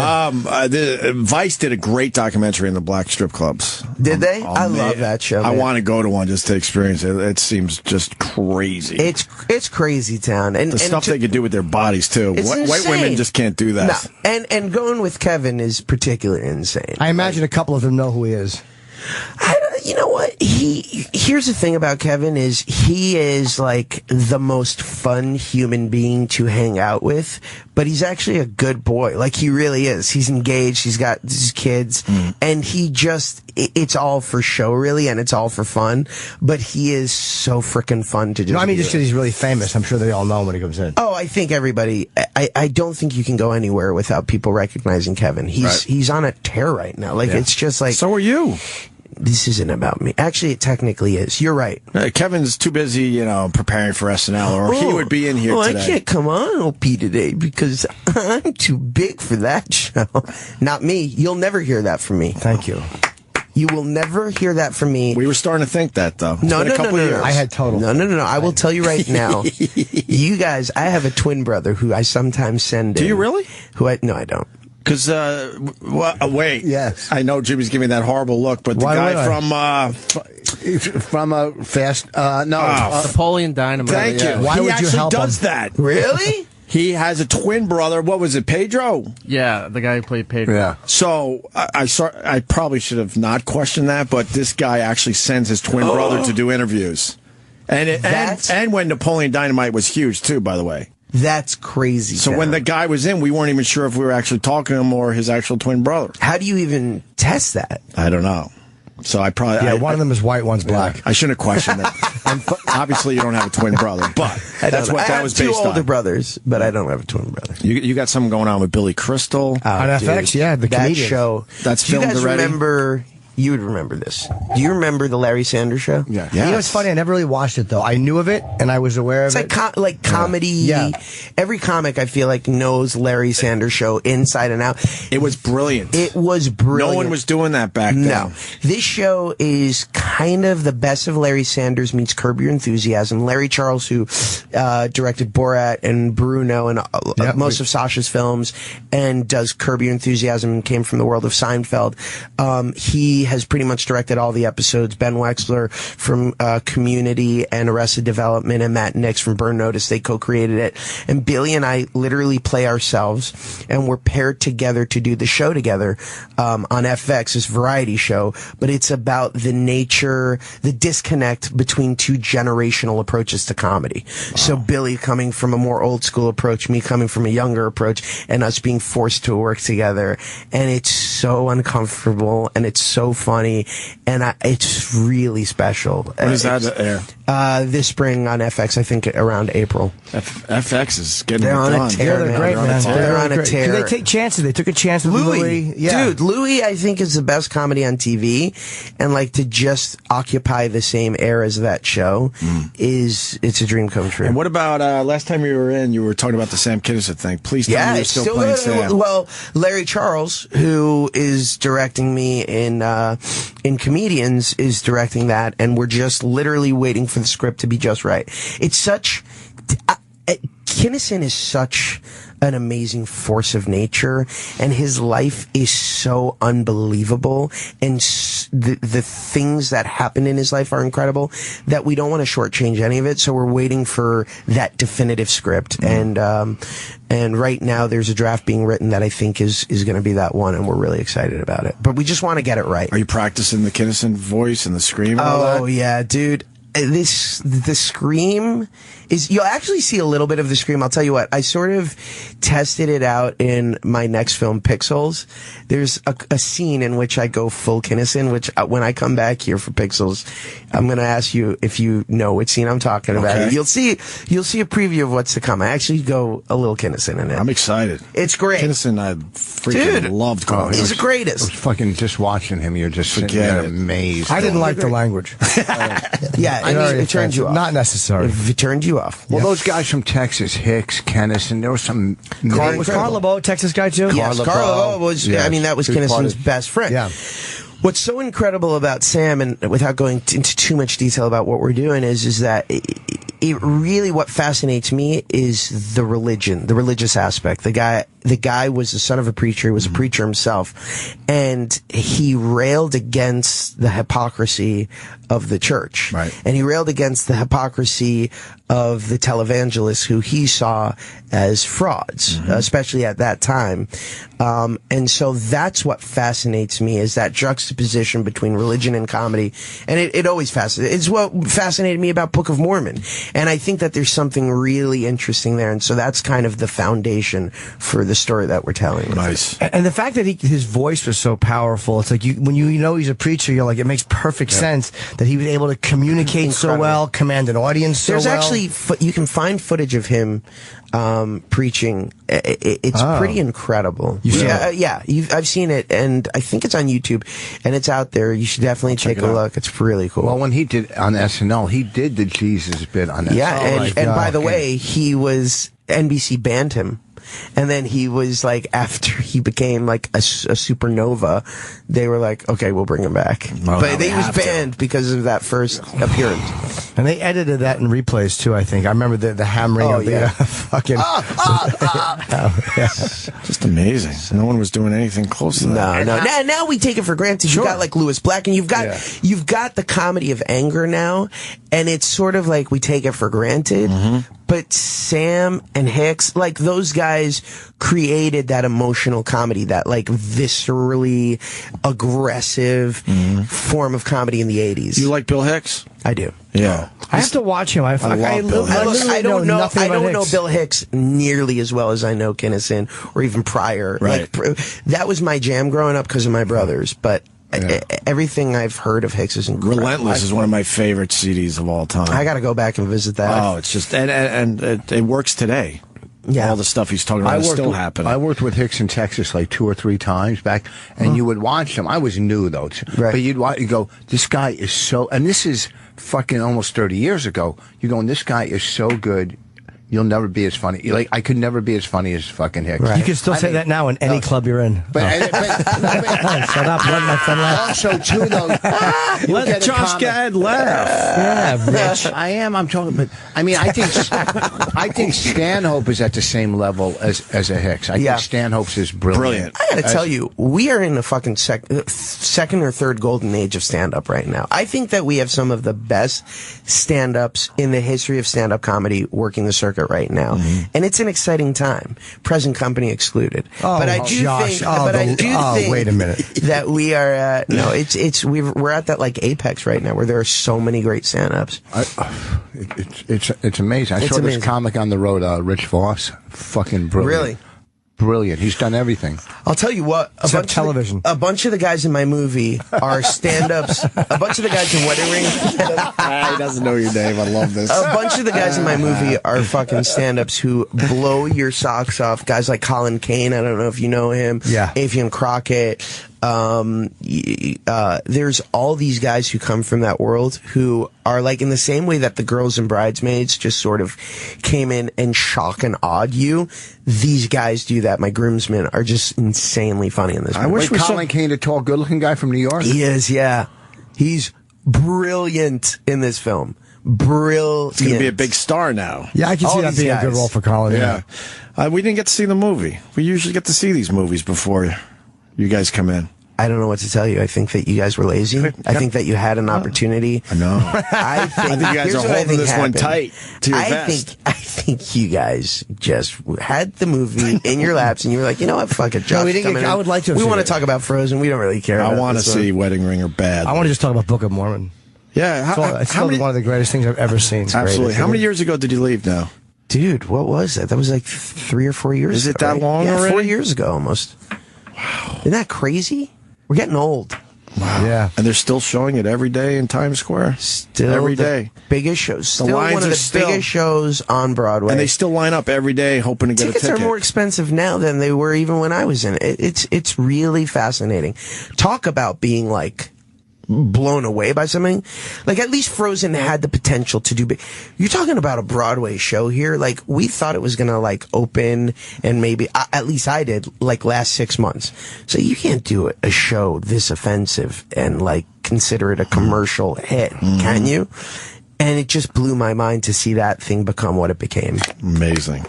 Speaker 1: Vice did a great documentary on the black strip clubs.
Speaker 20: Did they? I love that show.
Speaker 1: I want to go to one just to experience it. It seems just crazy.
Speaker 20: It's crazy town. And
Speaker 1: stuff they could do with their bodies, too. White women just can't do that.
Speaker 20: No. And going with Kevin is particularly insane.
Speaker 2: I imagine a couple of them know who he is.
Speaker 20: You know what? Here's the thing about Kevin is he is like the most fun human being to hang out with, but he's actually a good boy. Like, he really is. He's engaged. He's got his kids, and it's all for show, really, and it's all for fun, but he is so freaking fun to just
Speaker 2: just because he's really famous. I'm sure they all know him when he comes in.
Speaker 20: Oh, I think everybody, I don't think you can go anywhere without people recognizing Kevin. He's on a tear right now. Like, it's just like...
Speaker 1: So are you.
Speaker 20: This isn't about me. Actually, it technically is. You're right.
Speaker 1: Kevin's too busy, preparing for SNL, or he would be in here today.
Speaker 20: I can't come on Opie today because I'm too big for that show. Not me. You'll never hear that from me.
Speaker 2: Thank you.
Speaker 20: You will never hear that from me.
Speaker 1: We were starting to think that, though.
Speaker 20: No.
Speaker 2: I had total.
Speaker 20: No. I will tell you right now. You guys, I have a twin brother who I sometimes send in.
Speaker 1: Do you really?
Speaker 20: No, I don't.
Speaker 1: Because, wait.
Speaker 17: Yes.
Speaker 1: I know Jimmy's giving me that horrible look, but the guy
Speaker 17: from a fast,
Speaker 4: Napoleon Dynamite.
Speaker 1: Thank you.
Speaker 2: Why would you help
Speaker 1: does
Speaker 2: him?
Speaker 1: that.
Speaker 20: Really?
Speaker 1: He has a twin brother. What was it, Pedro?
Speaker 4: Yeah, the guy who played Pedro.
Speaker 17: Yeah.
Speaker 1: So I probably should have not questioned that, but this guy actually sends his twin brother to do interviews. And when Napoleon Dynamite was huge, too, by the way.
Speaker 20: That's crazy.
Speaker 1: So when the guy was in, we weren't even sure if we were actually talking to him or his actual twin brother.
Speaker 20: How do you even test that?
Speaker 1: I don't know. So I probably...
Speaker 2: one of them is white, one's black.
Speaker 1: I shouldn't have questioned it. And obviously, you don't have a twin brother, but that's what that was based on.
Speaker 20: I have two older brothers, but I don't have a twin brother.
Speaker 1: You got something going on with Billy Crystal.
Speaker 2: On FX, yeah, the comedian.
Speaker 20: That show.
Speaker 1: That's filmed already.
Speaker 20: Do you guys remember... You would remember this. Do you remember the Larry Sanders Show?
Speaker 2: Yeah. You know, it's funny. I never really watched it, though. I knew of it, and I was aware of it.
Speaker 20: It's like comedy. Yeah. Every comic, I feel like, knows Larry Sanders Show inside and out.
Speaker 1: It was brilliant.
Speaker 20: It was brilliant.
Speaker 1: No one was doing that back then.
Speaker 20: No. This show is kind of the best of Larry Sanders meets Curb Your Enthusiasm. Larry Charles, who directed Borat and Bruno and most of Sasha's films, and does Curb Your Enthusiasm and came from the world of Seinfeld. He has pretty much directed all the episodes. Ben Wexler from Community and Arrested Development, and Matt Nix from Burn Notice, they co-created it. And Billy and I literally play ourselves, and we're paired together to do the show together on FX, this variety show. But it's about the nature, the disconnect between two generational approaches to comedy. Wow. So Billy coming from a more old school approach, me coming from a younger approach, and us being forced to work together. And it's so uncomfortable, and it's so funny, and it's really special.
Speaker 1: When is that air?
Speaker 20: This spring on FX, I think around April.
Speaker 1: FX is getting
Speaker 20: They're on
Speaker 1: done.
Speaker 20: a tear.
Speaker 2: They're great, man.
Speaker 20: They're on a tear.
Speaker 2: They take chances. They took a chance with Louis. Yeah.
Speaker 20: Dude, Louis, I think, is the best comedy on TV, and like to just occupy the same air as that show it's a dream come true.
Speaker 1: And what about last time you were in? You were talking about the Sam Kinison thing. Please tell me you're still playing Sam.
Speaker 20: Well, Larry Charles, who is directing me in Comedians, is directing that, and we're just literally waiting for the script to be just right. It's such... Kinison is such an amazing force of nature, and his life is so unbelievable, and the things that happen in his life are incredible that we don't want to shortchange any of it. So we're waiting for that definitive script, and right now there's a draft being written that I think is going to be that one, and we're really excited about it. But we just want to get it right.
Speaker 1: Are you practicing the Kinison voice and the scream and all that?
Speaker 20: Oh yeah, dude. The scream is, you'll actually see a little bit of the scream. I'll tell you what, I sort of tested it out in my next film, Pixels. There's a scene in which I go full Kinison, which when I come back here for Pixels, I'm going to ask you if you know which scene I'm talking about.
Speaker 1: Okay.
Speaker 20: You'll see a preview of what's to come. I actually go a little Kinison in it.
Speaker 1: I'm excited.
Speaker 20: It's great.
Speaker 1: Kinison, I freaking loved going.
Speaker 20: He's the greatest.
Speaker 17: I was fucking just watching him. You're just sitting there amazed.
Speaker 2: I didn't like the language.
Speaker 20: Yeah, I mean, it turned you off.
Speaker 2: Not necessary.
Speaker 20: It turned you off.
Speaker 17: Well, those guys from Texas, Hicks, Kennison, there was some...
Speaker 2: Was Carl LeBeau a Texas guy, too?
Speaker 20: Yes, Carl LeBeau was, I mean, that was Kinnison's best friend.
Speaker 2: Yeah.
Speaker 20: What's so incredible about Sam, and without going into too much detail about what we're doing, is that it really, what fascinates me is the religious aspect. The guy was the son of a preacher. He was a preacher himself, and he railed against the hypocrisy of the church.
Speaker 1: Right.
Speaker 20: And he railed against the hypocrisy of the televangelists who he saw as frauds, especially at that time. And so that's what fascinates me, is that juxtaposition between religion and comedy. And it always fascinates. It's what fascinated me about Book of Mormon. And I think that there's something really interesting there. And so that's kind of the foundation for the story that we're telling.
Speaker 1: Nice.
Speaker 2: And the fact that his voice was so powerful, it's like when you know he's a preacher, you're like, it makes perfect sense that he was able to communicate so well, command an audience so well.
Speaker 20: There's actually, you can find footage of him preaching. It's pretty incredible. I've seen it, and I think it's on YouTube, and it's out there. You should definitely take a look. It's really cool.
Speaker 17: Well, when he did on SNL, he did the Jesus bit on SNL.
Speaker 20: Yeah, and by the way, NBC banned him. And then he was like, after he became like a supernova, they were like, okay, we'll bring him back.
Speaker 1: Well,
Speaker 20: but he was banned because of that first appearance.
Speaker 2: And they edited that in replays too, I think. I remember the hammering of the fucking...
Speaker 1: Just amazing. No one was doing anything close to that.
Speaker 20: No. Now we take it for granted. You've got like Louis Black, and you've got the comedy of anger now, and it's sort of like we take it for granted. But Sam and Hicks, like those guys created that emotional comedy, that like viscerally aggressive form of comedy in the 80s.
Speaker 1: You like Bill Hicks?
Speaker 20: I do.
Speaker 1: Yeah.
Speaker 2: I have to watch him. I
Speaker 20: don't know
Speaker 2: Hicks.
Speaker 20: Bill Hicks nearly as well as I know Kinnison or even Pryor.
Speaker 1: Right.
Speaker 20: Like, that was my jam growing up because of my brothers, but everything I've heard of Hicks is incredible.
Speaker 1: Relentless is one of my favorite CDs of all time.
Speaker 20: I got to go back and visit that.
Speaker 1: Oh, it's just and it works today.
Speaker 20: Yeah.
Speaker 1: All the stuff he's talking about is still happening.
Speaker 17: I worked with Hicks in Texas like 2 or 3 times back, and you would watch him. I was new, though.
Speaker 20: Right.
Speaker 17: But you'd go, this guy is so... And this is fucking almost 30 years ago. You're going, this guy is so good. You'll never be as funny. Like, I could never be as funny as fucking Hicks.
Speaker 2: Right. You can still say that now in any club you're in.
Speaker 17: But
Speaker 2: shut up, let my friend laugh.
Speaker 17: Also, too, though,
Speaker 1: let Josh Gad laugh.
Speaker 2: Yeah, Rich.
Speaker 17: I am. I'm talking, but I mean, I think Stanhope is at the same level as a Hicks. I think Stanhope's is brilliant.
Speaker 20: I gotta tell you, we are in the fucking second or third golden age of stand-up right now. I think that we have some of the best stand-ups in the history of stand-up comedy working the circuit right now, and it's an exciting time. Present company excluded.
Speaker 2: But
Speaker 20: I do think.
Speaker 2: Wait a minute.
Speaker 20: That we are. We're at that like apex right now, where there are so many great stand-ups.
Speaker 17: It's amazing. I saw this comic on the road, Rich Voss. Fucking brilliant.
Speaker 20: Really?
Speaker 17: Brilliant. He's done everything.
Speaker 20: I'll tell you what. A bunch of the guys in my movie are stand-ups. A bunch of the guys in Wedding Ring.
Speaker 1: He doesn't know your name. I love this.
Speaker 20: A bunch of the guys in my movie are fucking stand-ups who blow your socks off. Guys like Colin Kane. I don't know if you know him.
Speaker 2: Yeah.
Speaker 20: Afian Crockett. There's all these guys who come from that world who are like in the same way that the girls in Bridesmaids just sort of came in and shock and awed you. These guys do that. My groomsmen are just insanely funny in this movie.
Speaker 17: I wish Colin Kane, a tall, good-looking guy from New York.
Speaker 20: He is, yeah. He's brilliant in this film. Brilliant.
Speaker 1: He's going to be a big star now.
Speaker 2: Yeah, I can see that being a good role for Colin.
Speaker 1: Yeah. We didn't get to see the movie. We usually get to see these movies before you guys come in.
Speaker 20: I don't know what to tell you. I think that you guys were lazy. I think that you had an opportunity.
Speaker 1: I know.
Speaker 20: I think
Speaker 1: you guys are holding this one tight to your vest.
Speaker 20: I think you guys just had the movie in your laps and you were like, you know what, fuck it. Josh,
Speaker 2: I would like to.
Speaker 20: We want to talk about Frozen. We don't really care.
Speaker 1: I want to see Wedding Ring or Bad.
Speaker 2: I want to just talk about Book of Mormon.
Speaker 1: Yeah.
Speaker 2: It's still one of the greatest things I've ever seen.
Speaker 1: Absolutely. How many years ago did you leave now?
Speaker 20: Dude, what was that? That was like 3 or 4 years ago.
Speaker 1: Is it that long
Speaker 20: already? 4
Speaker 1: already?
Speaker 20: years ago almost. Wow. Isn't that crazy? We're getting old.
Speaker 1: Wow.
Speaker 2: Yeah.
Speaker 1: And they're still showing it every day in Times Square?
Speaker 20: Still
Speaker 1: every day.
Speaker 20: Biggest shows. Still one of the biggest shows on Broadway.
Speaker 1: And they still line up every day hoping to get a ticket.
Speaker 20: Tickets are more expensive now than they were even when I was in it. It's really fascinating. Talk about being like blown away by something. Like, at least Frozen had the potential to do big. You're talking about a Broadway show here. Like, we thought it was gonna like open and maybe, at least I did, like last 6 months. So you can't do a show this offensive and like consider it a commercial hit, can you? And it just blew my mind to see that thing become what it became.
Speaker 1: Amazing.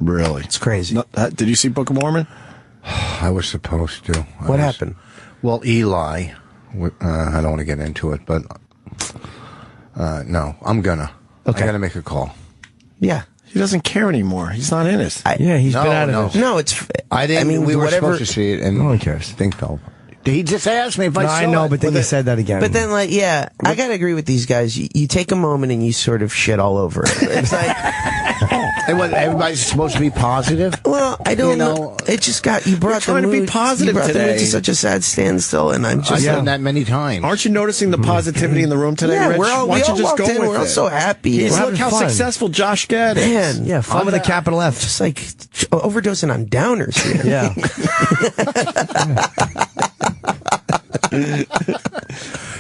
Speaker 1: Really.
Speaker 20: It's crazy.
Speaker 1: Did you see Book of Mormon?
Speaker 17: I was supposed to.
Speaker 20: What happened?
Speaker 17: Well, Eli, I don't want to get into it, but no, I'm gonna. Okay. I gotta make a call.
Speaker 20: Yeah.
Speaker 1: He doesn't care anymore. He's not in it.
Speaker 2: He's been out of it.
Speaker 20: No, it's.
Speaker 17: I didn't.
Speaker 20: I mean,
Speaker 17: we were
Speaker 20: whatever.
Speaker 17: supposed to see it, and
Speaker 2: no one cares.
Speaker 17: Think fell. He just asked me if I saw
Speaker 2: I know,
Speaker 17: it.
Speaker 2: but then you said that again.
Speaker 20: But then, like, yeah, I gotta agree with these guys. You take a moment and you sort of shit all over it. It's like,
Speaker 17: and what, everybody's supposed to be positive.
Speaker 20: Well, I don't know. It just got you brought
Speaker 1: trying
Speaker 20: the mood,
Speaker 1: to be positive
Speaker 20: you brought
Speaker 1: today.
Speaker 20: The mood to such a sad standstill, and I'm just.
Speaker 17: I've done that many times.
Speaker 1: Aren't you noticing the positivity in the room today,
Speaker 20: Yeah,
Speaker 1: Rich?
Speaker 20: we all walked in. We're all so happy.
Speaker 1: Look how successful Josh Gad is.
Speaker 20: Man,
Speaker 2: yeah, fun with a capital F.
Speaker 20: Just like overdosing on downers here.
Speaker 2: Yeah.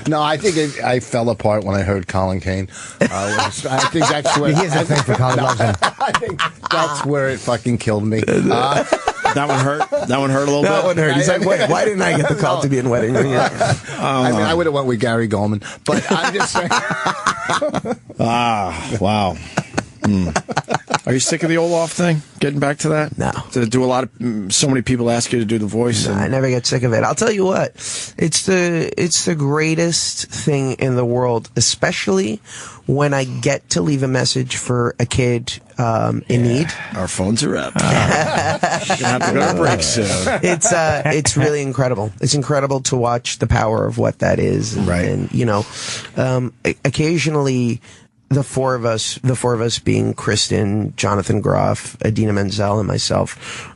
Speaker 17: No, I think I fell apart when I heard Colin Kane. I think that's where
Speaker 2: he has a thing for Colin.
Speaker 17: I think that's where it fucking killed me.
Speaker 1: That one hurt. That one hurt a little bit.
Speaker 20: That one hurt. He's like, wait, why didn't I get the call to be in Wedding Ring?
Speaker 17: I mean, I would have went with Gary Goldman, but I'm just saying.
Speaker 1: Wow. Are you sick of the Olaf thing? getting back to that?
Speaker 20: No.
Speaker 1: So many people ask you to do the voice?
Speaker 20: No, I never get sick of it. I'll tell you what, it's the greatest thing in the world, especially when I get to leave a message for a kid in need.
Speaker 1: Our phones are up. Gonna have to go to break soon.
Speaker 20: It's really incredible. It's incredible to watch the power of what that is. And you know, occasionally the four of us being Kristen, Jonathan Groff, Adina Menzel, and myself,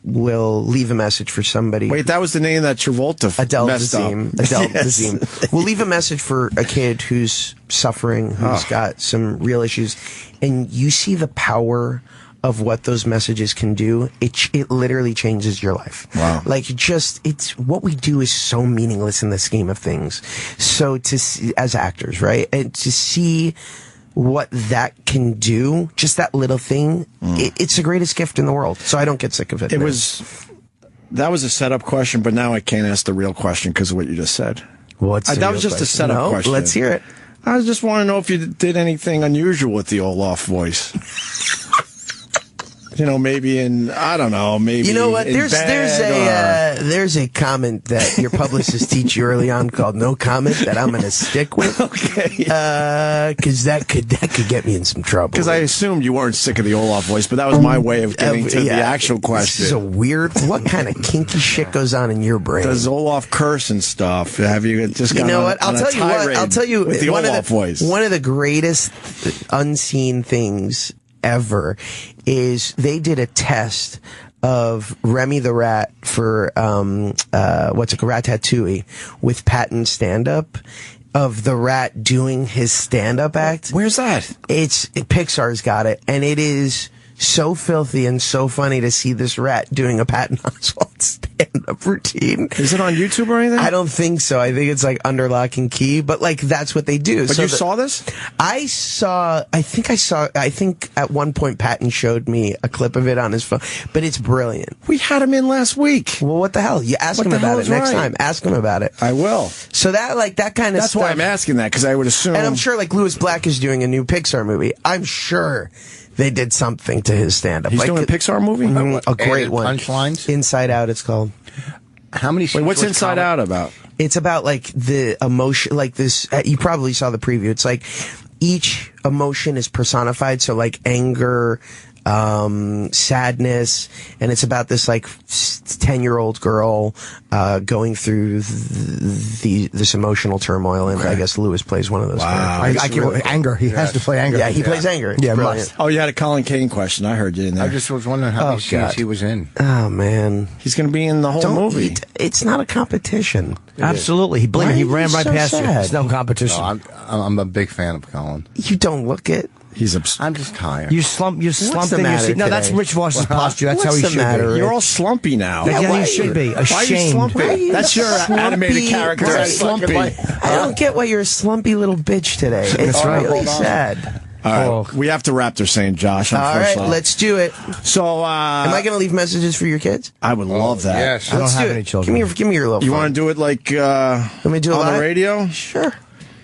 Speaker 20: will leave a message for somebody.
Speaker 1: Wait, that was the name that Travolta messed up.
Speaker 20: Adele Dazeem. We'll leave a message for a kid who's suffering, who's got some real issues, and you see the power of what those messages can do. It literally changes your life.
Speaker 1: Wow.
Speaker 20: Like, it's what we do is so meaningless in the scheme of things. So to see, as actors, right, and to see what that can do, just that little thing, it's the greatest gift in the world. So I don't get sick of it.
Speaker 1: That was a setup question, but now I can't ask the real question because of what you just said. That was just a setup question.
Speaker 20: Let's hear it.
Speaker 1: I just want to know if you did anything unusual with the Olaf voice. You know, maybe maybe.
Speaker 20: You know what? There's a comment that your publicist teach you early on called "no comment" that I'm going to stick with.
Speaker 1: Okay.
Speaker 20: Because that could get me in some trouble.
Speaker 1: Because I assumed you weren't sick of the Olaf voice, but that was my way of getting to the actual question.
Speaker 20: This is a weird. What kind of kinky shit goes on in your brain?
Speaker 1: Does Olaf curse and stuff? Have you just gone
Speaker 20: I'll tell you
Speaker 1: with the Olaf voice?
Speaker 20: One of the greatest unseen things ever is they did a test of Remy the Rat for Ratatouille with Patton stand-up, of the rat doing his stand-up act.
Speaker 1: Where's that?
Speaker 20: Pixar's got it, and it is so filthy and so funny to see this rat doing a Patton Oswalt stand-up routine.
Speaker 1: Is it on YouTube or anything?
Speaker 20: I don't think so. I think it's like under lock and key, but like that's what they do.
Speaker 1: But you saw this?
Speaker 20: I think at one point Patton showed me a clip of it on his phone, but it's brilliant.
Speaker 1: We had him in last week.
Speaker 20: Well, what the hell? You ask him about it next time. Ask him about it.
Speaker 1: I will.
Speaker 20: So that kind of
Speaker 1: That's
Speaker 20: stuff.
Speaker 1: why I'm asking that, because I would assume.
Speaker 20: And I'm sure like Louis Black is doing a new Pixar movie. I'm sure they did something to his stand-up.
Speaker 1: He's doing a Pixar movie?
Speaker 20: A great one.
Speaker 17: Punchlines?
Speaker 20: Inside Out, it's called.
Speaker 17: How many?
Speaker 1: Wait, what's Inside Out about?
Speaker 20: It's about like the emotion, like this. You probably saw the preview. It's like each emotion is personified. So like anger, sadness, and it's about this like 10-year-old girl going through this emotional turmoil, and I guess Lewis plays one of those characters.
Speaker 2: I get anger. He has to play anger.
Speaker 20: Yeah, he plays anger. It's brilliant.
Speaker 1: Oh, you had a Colin Kane question. I heard you in there.
Speaker 17: I just was wondering how many scenes he was in.
Speaker 20: Oh man,
Speaker 1: he's going to be in the whole movie.
Speaker 20: It's not a competition.
Speaker 2: Absolutely, he ran right past you. It's no competition.
Speaker 17: No, I'm a big fan of Colin.
Speaker 20: You don't look it.
Speaker 17: I'm just tired.
Speaker 2: You're slumping your seat. No, that's Rich Voss's posture. That's how he should be.
Speaker 1: You're all slumpy now.
Speaker 2: Yeah, you should be. Ashamed.
Speaker 1: Why are you slumpy? That's your animated character.
Speaker 20: Slumpy. I don't get why you're a slumpy little bitch today. It's really sad.
Speaker 1: All right, we have to wrap. They're saying, Josh.
Speaker 20: All right, let's do it.
Speaker 1: So,
Speaker 20: am I going to leave messages for your kids?
Speaker 1: I would love that.
Speaker 17: Yes.
Speaker 2: I don't have any children.
Speaker 20: Give me your little.
Speaker 1: You want to do it like
Speaker 20: Let me do it
Speaker 1: on the radio?
Speaker 20: Sure.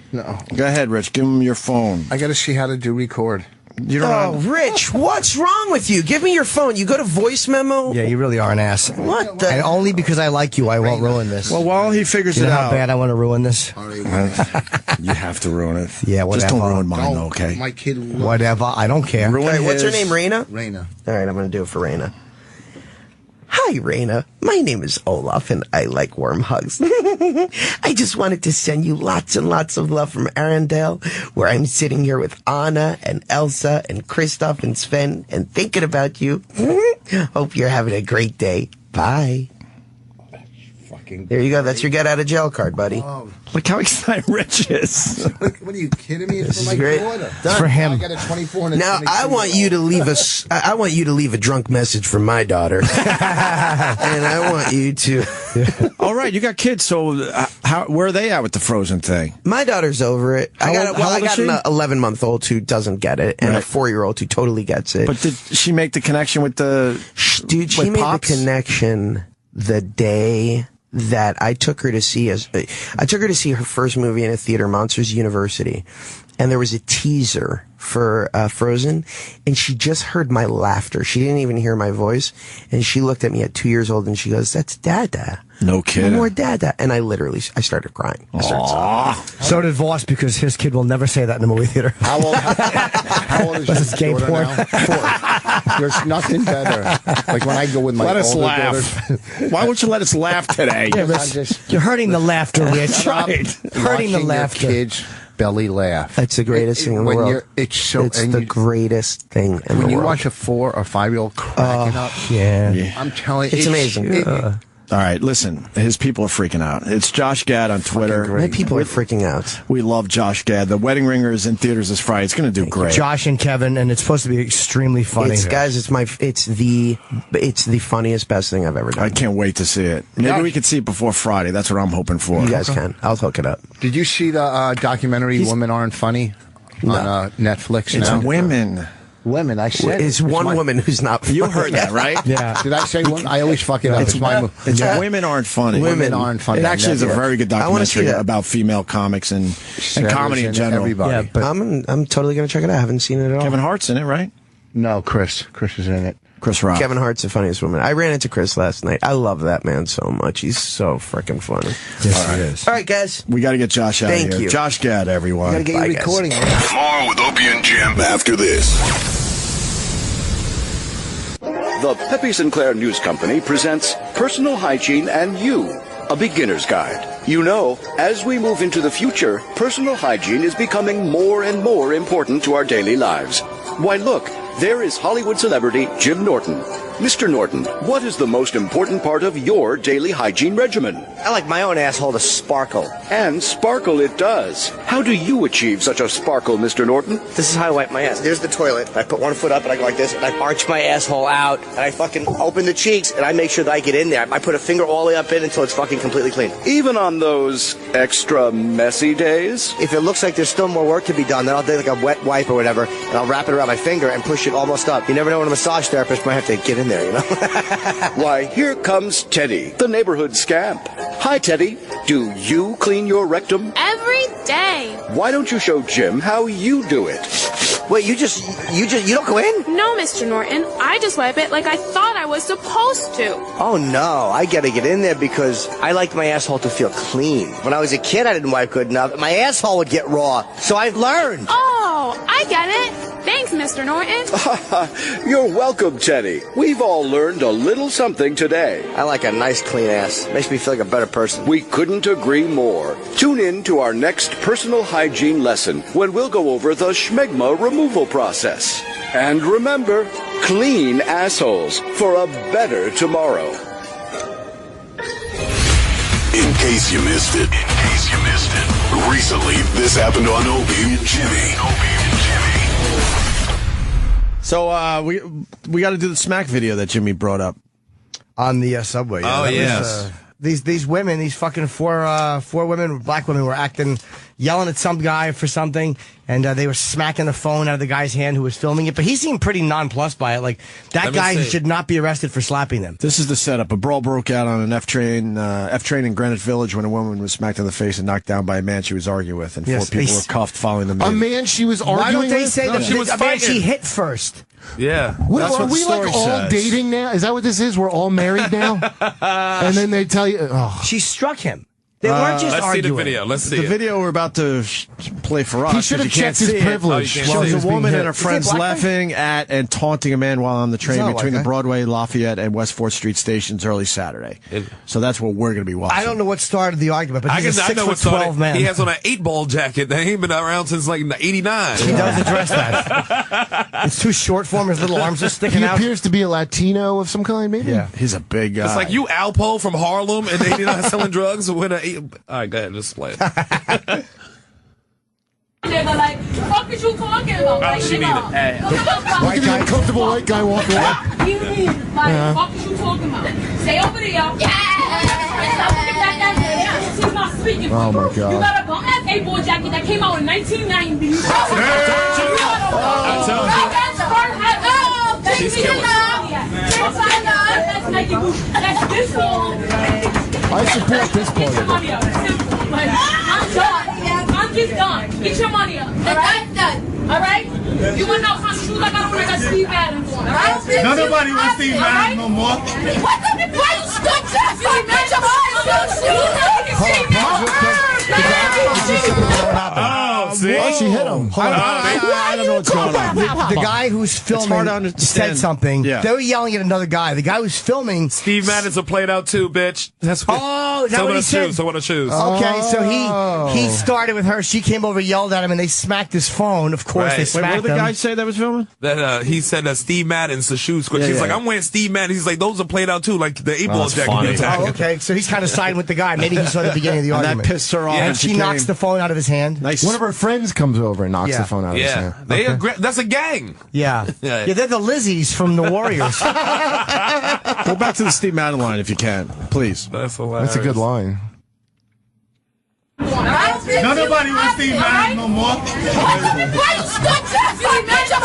Speaker 17: No.
Speaker 1: Go ahead, Rich. Give him your phone.
Speaker 17: I got to see how to do record.
Speaker 1: You don't
Speaker 20: Rich, what's wrong with you? Give me your phone. You go to voice memo?
Speaker 2: Yeah, you really are an ass.
Speaker 20: What the?
Speaker 2: And only because I like you, I won't ruin this.
Speaker 1: Well, while he figures it out.
Speaker 2: How bad I want to ruin this?
Speaker 1: You have to ruin it.
Speaker 2: Yeah, whatever.
Speaker 1: Just don't ruin mine, okay?
Speaker 17: My kid
Speaker 2: Whatever. I don't care.
Speaker 20: What's her name, Raina?
Speaker 17: Raina.
Speaker 20: All right, I'm going to do it for Raina. Hi, Raina. My name is Olaf, and I like warm hugs. I just wanted to send you lots and lots of love from Arendelle, where I'm sitting here with Anna and Elsa and Kristoff and Sven and thinking about you. Hope you're having a great day. Bye. There you go. That's your get out of jail card, buddy.
Speaker 17: Oh.
Speaker 1: Look how excited Rich is.
Speaker 17: What are you kidding me? It's
Speaker 20: This
Speaker 17: for
Speaker 20: is
Speaker 17: my
Speaker 20: great.
Speaker 17: daughter.
Speaker 2: It's for him.
Speaker 17: I got a 24 and a
Speaker 20: Now
Speaker 17: 22.
Speaker 20: I want you to leave I want you to leave a drunk message for my daughter, and I want you to.
Speaker 1: All right, you got kids, so where are they at with the Frozen thing?
Speaker 20: My daughter's over it. I got an 11-month-old who doesn't get it, and a 4-year-old who totally gets it.
Speaker 1: But did she make the connection with the?
Speaker 20: Dude, she made the connection the day that I took her to see her first movie in a theater, Monsters University. and there was a teaser for Frozen, and she just heard my laughter. She didn't even hear my voice, and she looked at me at 2 years old, and she goes, "That's Dada."
Speaker 1: No kidding.
Speaker 20: No more Dada. And I started crying. I started sobbing.
Speaker 2: So did Voss, because his kid will never say that in the movie theater.
Speaker 17: How old is
Speaker 2: This is gay
Speaker 17: daughter
Speaker 2: porn.
Speaker 17: now? 4. There's nothing better. Like when I go with my
Speaker 1: Let us
Speaker 17: older
Speaker 1: laugh.
Speaker 17: daughters.
Speaker 1: Why won't you let us laugh today?
Speaker 2: Yeah, Rich, you're hurting the laughter, Rich. Hurting the
Speaker 17: Watching your
Speaker 2: laughter.
Speaker 17: kids belly laugh.
Speaker 20: That's the greatest thing in the
Speaker 17: when
Speaker 20: world.
Speaker 17: It's
Speaker 20: the greatest thing in the world.
Speaker 17: When you watch a 4 or 5-year-old cracking up,
Speaker 2: Yeah.
Speaker 17: I'm telling you,
Speaker 20: It's amazing.
Speaker 1: All right, listen. His people are freaking out. It's Josh Gad on Twitter.
Speaker 20: My people are freaking out.
Speaker 1: We love Josh Gad. The Wedding Ringer is in theaters this Friday. It's going to do great.
Speaker 2: Josh and Kevin, and it's supposed to be extremely funny.
Speaker 20: It's the funniest, best thing I've ever done.
Speaker 1: I can't wait to see it. Maybe we could see it before Friday. That's what I'm hoping for.
Speaker 20: You guys can. I'll hook it up.
Speaker 17: Did you see the documentary "Women Aren't Funny" on Netflix?
Speaker 1: It's
Speaker 17: now?
Speaker 1: women.
Speaker 17: Women, I said.
Speaker 20: It's one woman who's not funny.
Speaker 1: You heard that, right?
Speaker 2: Yeah.
Speaker 17: Did I say one? I always fuck it up. It's my move.
Speaker 1: Women aren't funny.
Speaker 17: Women aren't funny.
Speaker 1: It actually is a very good
Speaker 20: I wanna see
Speaker 1: documentary
Speaker 20: that.
Speaker 1: about female comics and comedy in general.
Speaker 17: Everybody.
Speaker 2: Yeah, but
Speaker 20: I'm totally going to check it out. I haven't seen it at all.
Speaker 1: Kevin Hart's in it, right?
Speaker 17: No, Chris. Chris is in it.
Speaker 1: Chris Rock.
Speaker 20: Kevin Hart's the funniest woman. I ran into Chris last night. I love that man so much. He's so freaking funny.
Speaker 2: yes, he is.
Speaker 20: All right, guys.
Speaker 1: We got to get Josh out
Speaker 20: Thank
Speaker 1: of here.
Speaker 20: you.
Speaker 1: Josh Gad, everyone.
Speaker 17: Gotta get
Speaker 20: Bye,
Speaker 17: you
Speaker 20: guys.
Speaker 17: recording.
Speaker 12: More with Opie and Jim after this.
Speaker 21: The Pepe Sinclair News Company presents Personal Hygiene and You, a beginner's guide. You know, as we move into the future, personal hygiene is becoming more and more important to our daily lives. Why, look, there is Hollywood celebrity Jim Norton. Mr. Norton, what is the most important part of your daily hygiene regimen?
Speaker 22: I like my own asshole to sparkle.
Speaker 21: And sparkle it does. How do you achieve such a sparkle, Mr. Norton?
Speaker 22: This is how I wipe my ass. There's the toilet. I put one foot up and I go like this, and I arch my asshole out, and I fucking open the cheeks, and I make sure that I get in there. I put a finger all the way up in until it's fucking completely clean.
Speaker 21: Even on those extra messy days?
Speaker 22: If it looks like there's still more work to be done, then I'll do like a wet wipe or whatever, and I'll wrap it around my finger and push it almost up. You never know when a massage therapist might have to get in there, you know?
Speaker 21: Why, here comes Teddy, the neighborhood scamp. Hi, Teddy. Do you clean your rectum?
Speaker 7: Every day.
Speaker 21: Why don't you show Jim how you do it?
Speaker 22: Wait, you don't go in?
Speaker 7: No, Mr. Norton. I just wipe it like I thought I was supposed to.
Speaker 22: Oh no, I gotta get in there because I like my asshole to feel clean. When I was a kid, I didn't wipe good enough. My asshole would get raw, so I've learned.
Speaker 7: Oh, I get it. Thanks, Mr. Norton.
Speaker 21: You're welcome, Teddy. We've all learned a little something today.
Speaker 22: I like a nice clean ass. Makes me feel like a better person.
Speaker 21: We couldn't agree more. Tune in to our next personal hygiene lesson when we'll go over the schmegma removal process. And remember, clean assholes for a better tomorrow.
Speaker 12: In case you missed it. Recently, this happened on Opie and Jimmy.
Speaker 1: So we got to do the smack video that Jimmy brought up
Speaker 2: on the subway.
Speaker 1: Oh,
Speaker 2: That
Speaker 1: yes.
Speaker 2: Was, these women, these fucking four women, black women, were yelling at some guy for something, and they were smacking the phone out of the guy's hand who was filming it. But he seemed pretty nonplussed by it. Like, that guy should not be arrested for slapping them.
Speaker 1: This is the setup. A brawl broke out on an F train in Greenwich Village when a woman was smacked in the face and knocked down by a man she was arguing with, and four people were cuffed following the man.
Speaker 17: A man she was arguing
Speaker 2: Why don't they
Speaker 17: with?
Speaker 2: say
Speaker 17: No,
Speaker 2: that
Speaker 17: she was
Speaker 2: a man
Speaker 17: fighting.
Speaker 2: she hit first?
Speaker 23: Yeah.
Speaker 17: Are we like all dating now? Is that what this is? We're all married now? And then they tell you, oh.
Speaker 2: She struck him. They weren't just
Speaker 23: Let's
Speaker 2: arguing.
Speaker 23: see the video. Let's see
Speaker 1: the
Speaker 23: it.
Speaker 1: video we're about to play for us.
Speaker 17: He should have
Speaker 1: 'cause you can't
Speaker 17: checked his
Speaker 1: see it.
Speaker 17: privilege.
Speaker 23: Oh, you can't
Speaker 17: while he
Speaker 1: Shows
Speaker 17: was
Speaker 1: a
Speaker 17: being
Speaker 1: woman
Speaker 17: hit.
Speaker 1: and her friends
Speaker 2: black guy?
Speaker 1: laughing at and taunting a man while on the train
Speaker 2: not a
Speaker 1: between
Speaker 2: white
Speaker 1: the
Speaker 2: guy.
Speaker 1: Broadway, Lafayette, and West 4th Street stations early Saturday. So that's what we're going to be watching.
Speaker 2: I don't know what started the argument, but he's a
Speaker 23: I know what started.
Speaker 2: 6'12" man.
Speaker 23: He has on an 8-ball jacket that ain't been around since like '89.
Speaker 2: He does address that. It's too short for him. His little arms are sticking
Speaker 17: He
Speaker 2: out.
Speaker 17: appears to be a Latino of some kind, maybe?
Speaker 2: Yeah.
Speaker 1: He's a big guy.
Speaker 23: It's like you Alpo from Harlem in '89 selling drugs with a. All right, go ahead, just play it.
Speaker 7: They're like, what is you talking about? Like,
Speaker 23: she need
Speaker 7: nigga,
Speaker 23: it.
Speaker 7: what the fuck about
Speaker 17: Look at the uncomfortable white guy walking away.
Speaker 7: What do you mean? Like, what is you talking about? Stay over there. She's not speaking.
Speaker 17: Oh, my God.
Speaker 7: You got a bum ass 8-ball jacket that came out in 1990.
Speaker 23: She's killing.
Speaker 7: That's Nike boots. That's this one.
Speaker 17: I support this part of it.
Speaker 7: I'm done. Work is done. Get your money up. All right? Done. All right? You want to know some shoes I got on? I got Steve Madden on. All right?
Speaker 3: Nobody wants Steve Madden no more.
Speaker 7: What the? Why you stood just for me? Get your
Speaker 3: Oh, see?
Speaker 2: Oh, she hit him.
Speaker 1: I don't know what's going on.
Speaker 2: The guy who's filming
Speaker 1: hard to understand.
Speaker 2: said something.
Speaker 1: Yeah.
Speaker 2: They were yelling at another guy. The guy who's filming.
Speaker 23: Steve Madden's a played out too, bitch. That's what.
Speaker 2: Oh, is that what he said?
Speaker 23: So what to choose?
Speaker 2: Okay, so he started with her. She came over, yelled at him, and they smacked his phone. Of course, they
Speaker 23: Right.
Speaker 2: smacked
Speaker 1: Wait, what did the
Speaker 2: him.
Speaker 1: guy say that was filming?
Speaker 23: That he said that Steve Madden's the shoe squad.
Speaker 1: Yeah,
Speaker 23: She's
Speaker 1: yeah.
Speaker 23: like, I'm wearing Steve Madden. He's like, those are played out too, like the 8-ball
Speaker 1: that's
Speaker 23: jacket.
Speaker 1: funny.
Speaker 2: Oh, okay. So he's kind of siding with the guy. Maybe he saw the beginning of the
Speaker 1: And
Speaker 2: argument.
Speaker 1: that pissed her off.
Speaker 2: And
Speaker 1: and
Speaker 2: she knocks the phone out of his hand.
Speaker 1: Nice.
Speaker 6: One of her friends comes over and knocks
Speaker 2: Yeah.
Speaker 6: the phone out of his hand.
Speaker 23: That's a gang.
Speaker 2: Yeah.
Speaker 23: Yeah.
Speaker 2: Yeah, they're the Lizzies from the Warriors.
Speaker 1: Go back to the Steve Madden line if you can, please.
Speaker 23: That's hilarious.
Speaker 6: That's a good line.
Speaker 3: Nobody wants Steve Madden no more.
Speaker 7: Why you stood just for me? Get your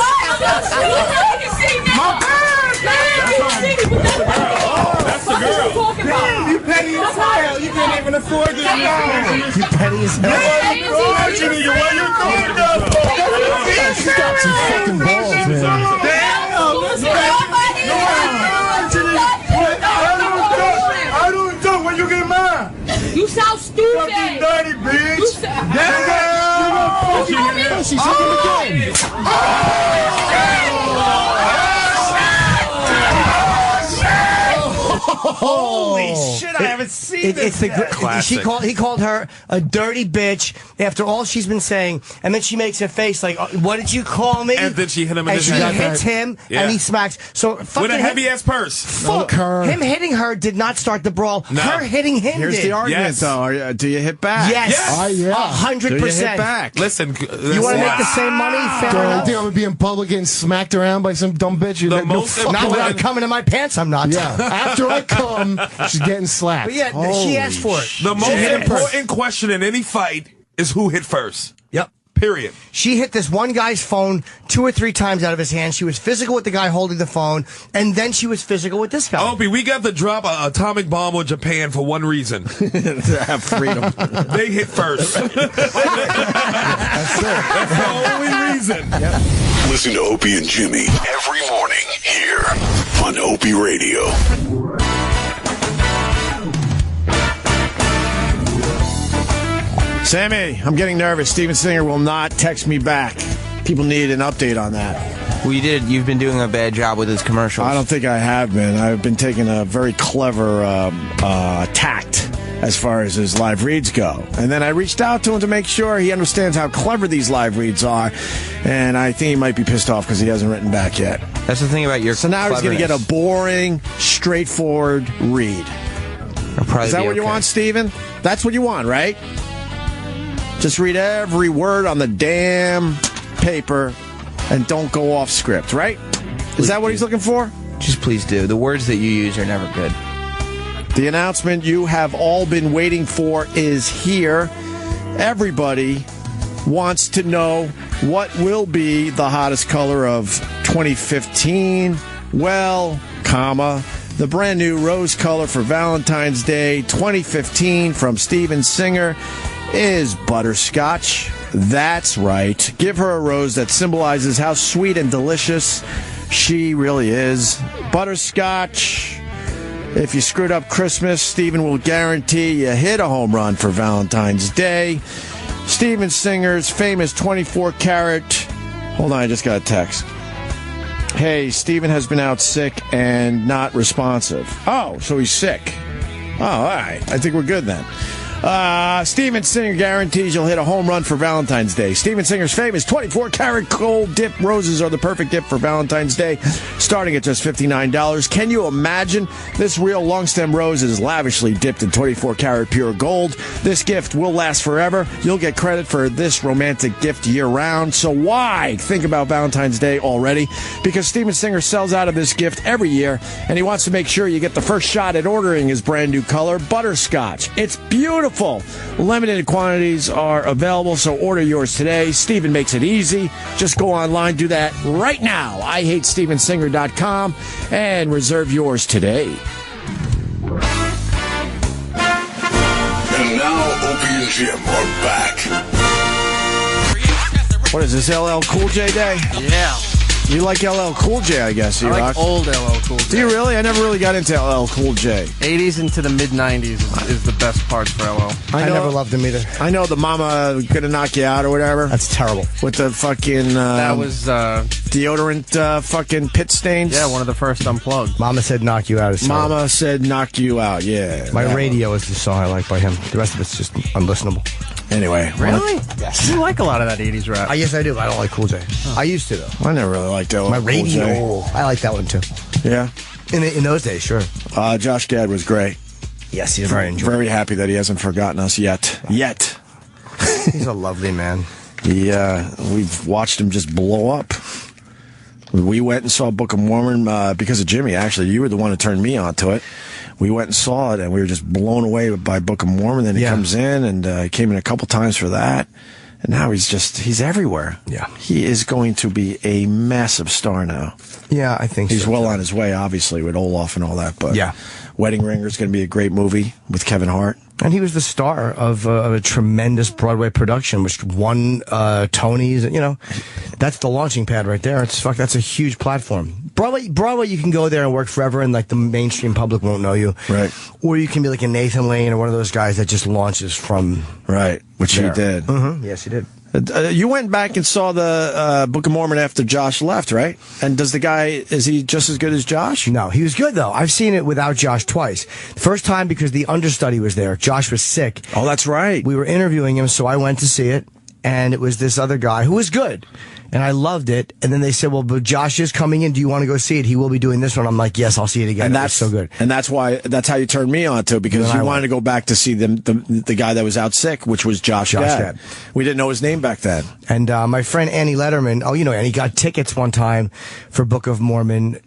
Speaker 3: That's the girl. Damn, you petty as hell. You can't even afford this now.
Speaker 2: You petty as hell.
Speaker 3: What you doing that for?
Speaker 6: She's got some fucking balls, man.
Speaker 3: I don't do when you get mad.
Speaker 7: You sound stupid.
Speaker 3: Fucking dirty bitch.
Speaker 7: You sound.
Speaker 6: She's hitting again.
Speaker 2: Holy
Speaker 23: shit! I haven't seen
Speaker 2: It's the
Speaker 23: Classic.
Speaker 2: he called her a dirty bitch after all she's been saying, and then she makes a face like, "What did you call me?"
Speaker 23: And then she hit him in
Speaker 2: and
Speaker 23: his
Speaker 2: she
Speaker 23: head.
Speaker 2: hits him,
Speaker 23: Yeah.
Speaker 2: and he smacks. So fucking
Speaker 23: With a heavy ass purse.
Speaker 2: Fuck her. Him hitting her did not start the brawl.
Speaker 23: No.
Speaker 2: Her hitting him
Speaker 1: Here's
Speaker 2: did.
Speaker 1: the argument,
Speaker 23: Yes.
Speaker 1: though. Do you hit back?
Speaker 2: Yes.
Speaker 23: Yes.
Speaker 6: Yeah.
Speaker 2: 100%.
Speaker 1: Do you hit back?
Speaker 23: Listen,
Speaker 2: You want to make the same money? Fair
Speaker 6: Do you
Speaker 2: enough.
Speaker 6: think I'm gonna be in public getting smacked around by some dumb bitch?
Speaker 23: The most
Speaker 6: fucking
Speaker 2: Not
Speaker 23: important-
Speaker 2: without coming in my pants. I'm not.
Speaker 6: Yeah. After I come, she's getting slapped.
Speaker 2: But yeah, she asked for it.
Speaker 23: The most
Speaker 2: hit him first.
Speaker 23: important question in any fight is who hit first.
Speaker 2: Yep.
Speaker 23: Period.
Speaker 2: She hit this one guy's phone 2 or 3 times out of his hand. She was physical with the guy holding the phone, and then she was physical with this guy.
Speaker 23: Opie, we got to drop an atomic bomb on Japan for one reason.
Speaker 1: To have freedom.
Speaker 23: They hit first. That's the only reason.
Speaker 12: Listen to Opie and Jimmy every morning here on Opie Radio.
Speaker 1: Sammy, I'm getting nervous. Steven Singer will not text me back. People need an update on that.
Speaker 5: Well, you've been doing a bad job with his commercials.
Speaker 1: I don't think I have been. I've been taking a very clever tact as far as his live reads go. And then I reached out to him to make sure he understands how clever these live reads are. And I think he might be pissed off because he hasn't written back yet.
Speaker 5: That's the thing about your
Speaker 1: So now he's going to get a boring, straightforward read. Is that what you want, Steven? That's what you want, right? Just read every word on the damn paper and don't go off script, right? Is that what he's looking for?
Speaker 5: Just please do. The words that you use are never good.
Speaker 1: The announcement you have all been waiting for is here. Everybody wants to know what will be the hottest color of 2015. Well, comma, the brand new rose color for Valentine's Day 2015 from Steven Singer is butterscotch. That's right. Give her a rose that symbolizes how sweet and delicious she really is. Butterscotch. If you screwed up Christmas, Steven will guarantee you hit a home run for Valentine's Day. Steven Singer's famous 24-karat. Hold on, I just got a text. Hey, Steven has been out sick and not responsive. Oh, so he's sick. Oh, all right. I think we're good then. Steven Singer guarantees you'll hit a home run for Valentine's Day. Steven Singer's famous 24-karat gold dip roses are the perfect gift for Valentine's Day, starting at just $59. Can you imagine? This real long-stem rose is lavishly dipped in 24-karat pure gold. This gift will last forever. You'll get credit for this romantic gift year-round. So why think about Valentine's Day already? Because Steven Singer sells out of this gift every year, and he wants to make sure you get the first shot at ordering his brand new color, butterscotch. It's beautiful. Limited quantities are available, so order yours today. Steven makes it easy. Just go online, do that right now. IHateStevenSinger.com and reserve yours today.
Speaker 12: And now Opie and Jim are back.
Speaker 1: What is this, LL Cool J day?
Speaker 4: Yeah.
Speaker 1: You like LL Cool J, I guess.
Speaker 4: I like old LL Cool J.
Speaker 1: Do you really? I never really got into LL Cool J.
Speaker 4: 80s into the mid-90s is the best part for LL.
Speaker 2: I never loved him either.
Speaker 1: I know the Mama Gonna Knock You Out or whatever.
Speaker 2: That's terrible.
Speaker 1: With the fucking
Speaker 4: that was
Speaker 1: deodorant fucking pit stains.
Speaker 4: Yeah, one of the first Unplugged.
Speaker 2: Mama Said Knock You Out is terrible.
Speaker 1: Mama Said Knock You Out, yeah.
Speaker 2: My Radio is the song I like by him. The rest of it's just unlistenable.
Speaker 1: Anyway.
Speaker 4: Really?
Speaker 2: Yes.
Speaker 4: You like a lot of that 80s rap.
Speaker 2: Yes, I do. I don't like Cool J. I used to, though.
Speaker 1: I never really liked LL
Speaker 2: My
Speaker 1: Cool
Speaker 2: Radio.
Speaker 1: J.
Speaker 2: I like that one, too.
Speaker 1: Yeah.
Speaker 2: In those days, sure.
Speaker 1: Josh Gad was great.
Speaker 2: Yes, he's very enjoyable.
Speaker 1: Very happy that he hasn't forgotten us yet.
Speaker 2: He's a lovely man.
Speaker 1: We've watched him just blow up. We went and saw Book of Mormon because of Jimmy, actually. You were the one who turned me on to it. We went and saw it, and we were just blown away by Book of Mormon. Then he comes in, and he came in a couple times for that. And now he's everywhere.
Speaker 2: Yeah.
Speaker 1: He is going to be a massive star now.
Speaker 2: Yeah, I think
Speaker 1: he's
Speaker 2: so.
Speaker 1: well on his way, obviously, with Olaf and all that. But
Speaker 2: yeah.
Speaker 1: Wedding Ringer is going to be a great movie with Kevin Hart.
Speaker 2: And he was the star of a tremendous Broadway production, which won Tonys. You know, that's the launching pad right there. That's a huge platform. Broadway, you can go there and work forever, and like the mainstream public won't know you.
Speaker 1: Right.
Speaker 2: Or you can be like a Nathan Lane or one of those guys that just launches from.
Speaker 1: Right. Which
Speaker 2: there.
Speaker 1: he did.
Speaker 2: Mm-hmm. Yes, he did.
Speaker 1: You went back and saw the Book of Mormon after Josh left, right? And is he just as good as Josh?
Speaker 2: No, he was good, though. I've seen it without Josh twice. First time because the understudy was there. Josh was sick.
Speaker 1: Oh, that's right.
Speaker 2: We were interviewing him, so I went to see it, and it was this other guy who was good. And I loved it. And then they said, well, but Josh is coming in. Do you want to go see it? He will be doing this one. I'm like, yes, I'll see it again.
Speaker 1: And that's
Speaker 2: so good.
Speaker 1: And that's how you turned me on to it, because you wanted to go back to see the guy that was out sick, which was Josh Gad. We didn't know his name back then.
Speaker 2: And my friend Annie Letterman, and he got tickets one time for Book of Mormon.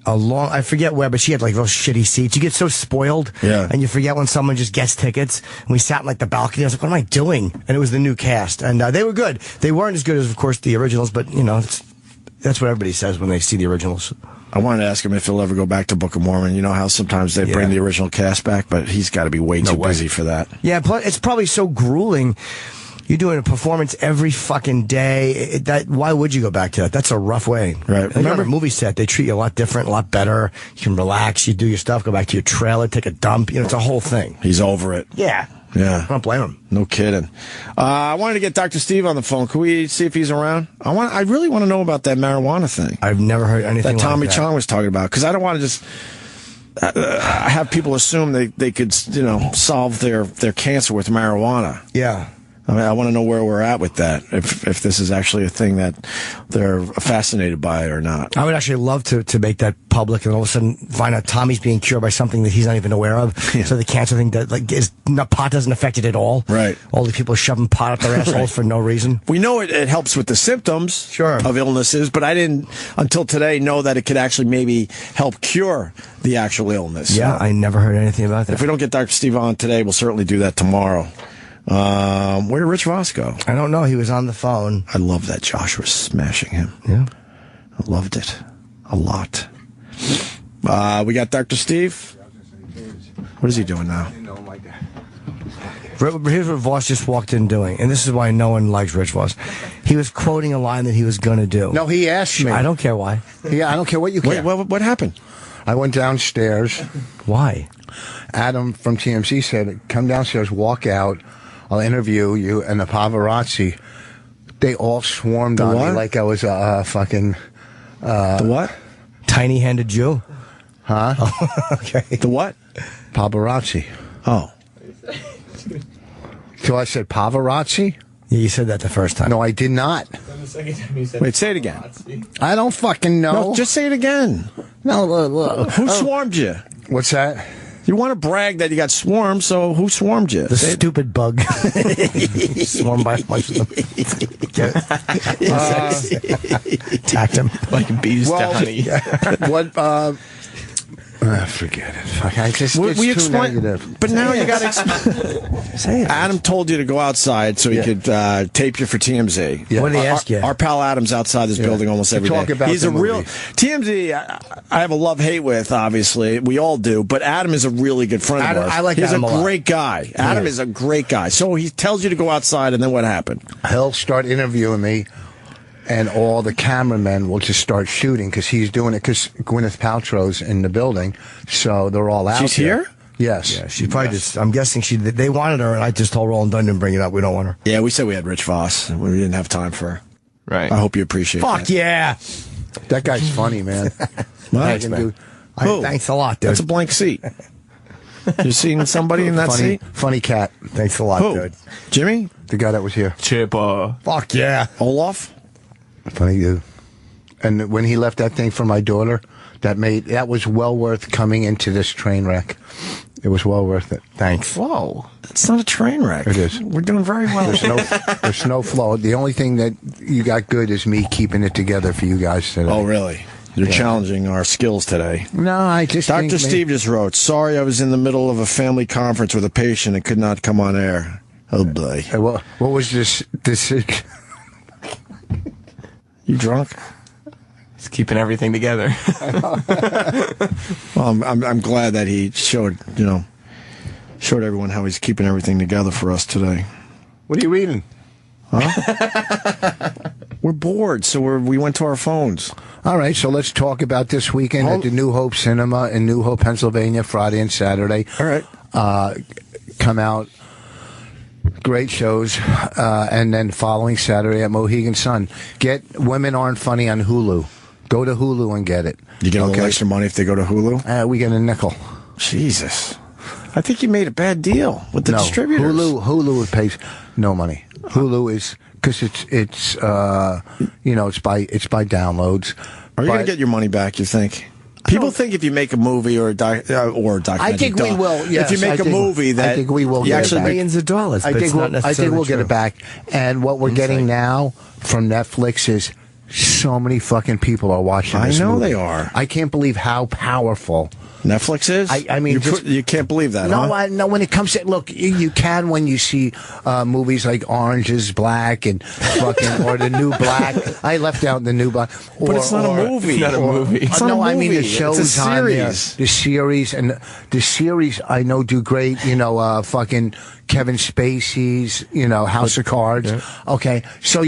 Speaker 2: I forget where, but she had like real shitty seats. You get so spoiled, and you forget when someone just gets tickets. And we sat in like the balcony. I was like, "What am I doing?" And it was the new cast, and they were good. They weren't as good as, of course, the originals, but that's what everybody says when they see the originals.
Speaker 1: I wanted to ask him if he'll ever go back to Book of Mormon. You know how sometimes they bring the original cast back, but he's got to be way too busy for that.
Speaker 2: Yeah, plus it's probably so grueling. You're doing a performance every fucking day. Why would you go back to that? That's a rough way.
Speaker 1: Right.
Speaker 2: Remember, a movie set, they treat you a lot different, a lot better. You can relax, you do your stuff, go back to your trailer, take a dump. It's a whole thing.
Speaker 1: He's over it.
Speaker 2: Yeah.
Speaker 1: Yeah.
Speaker 2: I don't blame him.
Speaker 1: No kidding. I wanted to get Dr. Steve on the phone. Can we see if he's around? I really want to know about that marijuana thing.
Speaker 2: I've never heard anything
Speaker 1: that Tommy
Speaker 2: like that.
Speaker 1: Chong was talking about, because I don't want to just have people assume they could, solve their cancer with marijuana.
Speaker 2: Yeah.
Speaker 1: I mean, I want to know where we're at with that, if this is actually a thing that they're fascinated by it or not.
Speaker 2: I would actually love to make that public and all of a sudden find out Tommy's being cured by something that he's not even aware of. Yeah. So the cancer thing pot doesn't affect it at all.
Speaker 1: Right.
Speaker 2: All the people shoving pot up their assholes for no reason.
Speaker 1: We know it helps with the symptoms of illnesses, but I didn't, until today, know that it could actually maybe help cure the actual illness.
Speaker 2: Yeah, I never heard anything about that.
Speaker 1: If we don't get Dr. Steve on today, we'll certainly do that tomorrow. Where did Rich Voss go?
Speaker 2: I don't know. He was on the phone.
Speaker 1: I love that Josh was smashing him.
Speaker 2: Yeah.
Speaker 1: I loved it. A lot. We got Dr. Steve. What is he doing now?
Speaker 2: Here's what Voss just walked in doing, and this is why no one likes Rich Voss. He was quoting a line that he was going to do.
Speaker 17: No, he asked me.
Speaker 2: I don't care why.
Speaker 17: Yeah, I don't care what you care.
Speaker 1: What happened?
Speaker 17: I went downstairs.
Speaker 2: Why?
Speaker 17: Adam from TMZ said, come downstairs, walk out. I'll interview you. And the paparazzi, they all swarmed on me like I was a fucking...
Speaker 1: the what?
Speaker 2: Tiny-handed Jew.
Speaker 17: Huh?
Speaker 2: Oh, okay.
Speaker 1: The what?
Speaker 17: Paparazzi.
Speaker 1: Oh.
Speaker 17: So I said paparazzi?
Speaker 2: Yeah, you said that the first time.
Speaker 17: No, I did not.
Speaker 1: Wait, say it again.
Speaker 17: I don't fucking know.
Speaker 1: No, just say it again.
Speaker 17: No, look.
Speaker 1: Who swarmed you?
Speaker 17: What's that?
Speaker 1: You want to brag that you got swarmed, so who swarmed you?
Speaker 2: The stupid bug. Swarmed by a bunch of them. Attacked him
Speaker 5: like bees to honey.
Speaker 17: What? Forget it. Fuck, it's too negative.
Speaker 1: But now you got to say it. Adam told you to go outside so he could tape you for TMZ.
Speaker 2: Yeah. What did he ask you?
Speaker 1: Our pal Adam's outside this building almost every day. He's a real TMZ. I have a love-hate with, obviously. We all do. But Adam is a really good friend of ours.
Speaker 2: I like
Speaker 1: He's
Speaker 2: Adam a lot.
Speaker 1: great guy. Adam is a great guy. So he tells you to go outside, and then what happened?
Speaker 17: He'll start interviewing me. and all the cameramen will just start shooting because he's doing it because Gwyneth Paltrow's in the building, so they're all out.
Speaker 1: She's
Speaker 17: there.
Speaker 1: here?
Speaker 17: Yes.
Speaker 2: Yeah, she probably just. I'm guessing they wanted her, and I just told Roland Dunn to bring it up. We don't want her.
Speaker 1: Yeah, we said we had Rich Voss, and we didn't have time for her.
Speaker 5: Right.
Speaker 1: I hope you appreciate that.
Speaker 2: Fuck yeah.
Speaker 17: That guy's funny, man.
Speaker 1: Thanks, man.
Speaker 2: Thanks a lot, dude.
Speaker 1: That's a blank seat. You seen somebody in that seat?
Speaker 17: Funny cat.
Speaker 2: Thanks a lot,
Speaker 1: Who?
Speaker 2: dude.
Speaker 1: Jimmy?
Speaker 17: The guy that was here.
Speaker 5: Chipper.
Speaker 2: Fuck yeah.
Speaker 1: Olaf?
Speaker 17: Funny dude. And when he left that thing for my daughter, that was well worth coming into this train wreck. It was well worth it. Thanks.
Speaker 1: Whoa. It's not a train wreck.
Speaker 17: It is.
Speaker 1: We're doing very well.
Speaker 17: There's no flow. The only thing that you got good is me keeping it together for you guys today.
Speaker 1: Oh, really? You're challenging our skills today.
Speaker 17: No, I just
Speaker 1: Dr. Steve just wrote, sorry I was in the middle of a family conference with a patient and could not come on air. Oh, boy.
Speaker 17: What was this?
Speaker 1: You drunk?
Speaker 5: He's keeping everything together.
Speaker 1: Well, I'm glad that he showed everyone how he's keeping everything together for us today.
Speaker 17: What are you reading?
Speaker 1: Huh? We're bored, so we went to our phones.
Speaker 17: All right, so let's talk about this weekend at the New Hope Cinema in New Hope, Pennsylvania, Friday and Saturday.
Speaker 1: All right.
Speaker 17: Come out. Great shows. And then following Saturday at Mohegan Sun. Get Women Aren't Funny on Hulu. Go to Hulu and get it.
Speaker 1: You get a little extra money if they go to Hulu?
Speaker 17: We get a nickel.
Speaker 1: Jesus. I think you made a bad deal with the distributors.
Speaker 17: Hulu pays no money. Hulu is because it's by downloads.
Speaker 1: Are you going to get your money back, you think? People think if you make a movie or a documentary,
Speaker 17: I think we will. Yes,
Speaker 1: if you make a movie, that
Speaker 17: I think we will
Speaker 1: you
Speaker 17: get
Speaker 1: actually
Speaker 17: it back.
Speaker 2: Millions of dollars.
Speaker 17: I think we'll get it back. And what we're getting now from Netflix is so many fucking people are watching this
Speaker 1: I know
Speaker 17: movie.
Speaker 1: they are.
Speaker 17: I can't believe how powerful
Speaker 1: Netflix is.
Speaker 17: I mean,
Speaker 1: you can't believe that.
Speaker 17: No,
Speaker 1: huh?
Speaker 17: no. When it comes to you can when you see movies like Orange is Black and fucking or The New Black. I left out The New Black,
Speaker 1: but it's not a movie.
Speaker 5: It's not a movie.
Speaker 1: It's not a movie.
Speaker 17: I mean the shows
Speaker 1: it's a series.
Speaker 17: On there. The series I know do great. Fucking Kevin Spacey's. House of Cards.
Speaker 1: Yeah.
Speaker 17: Okay, so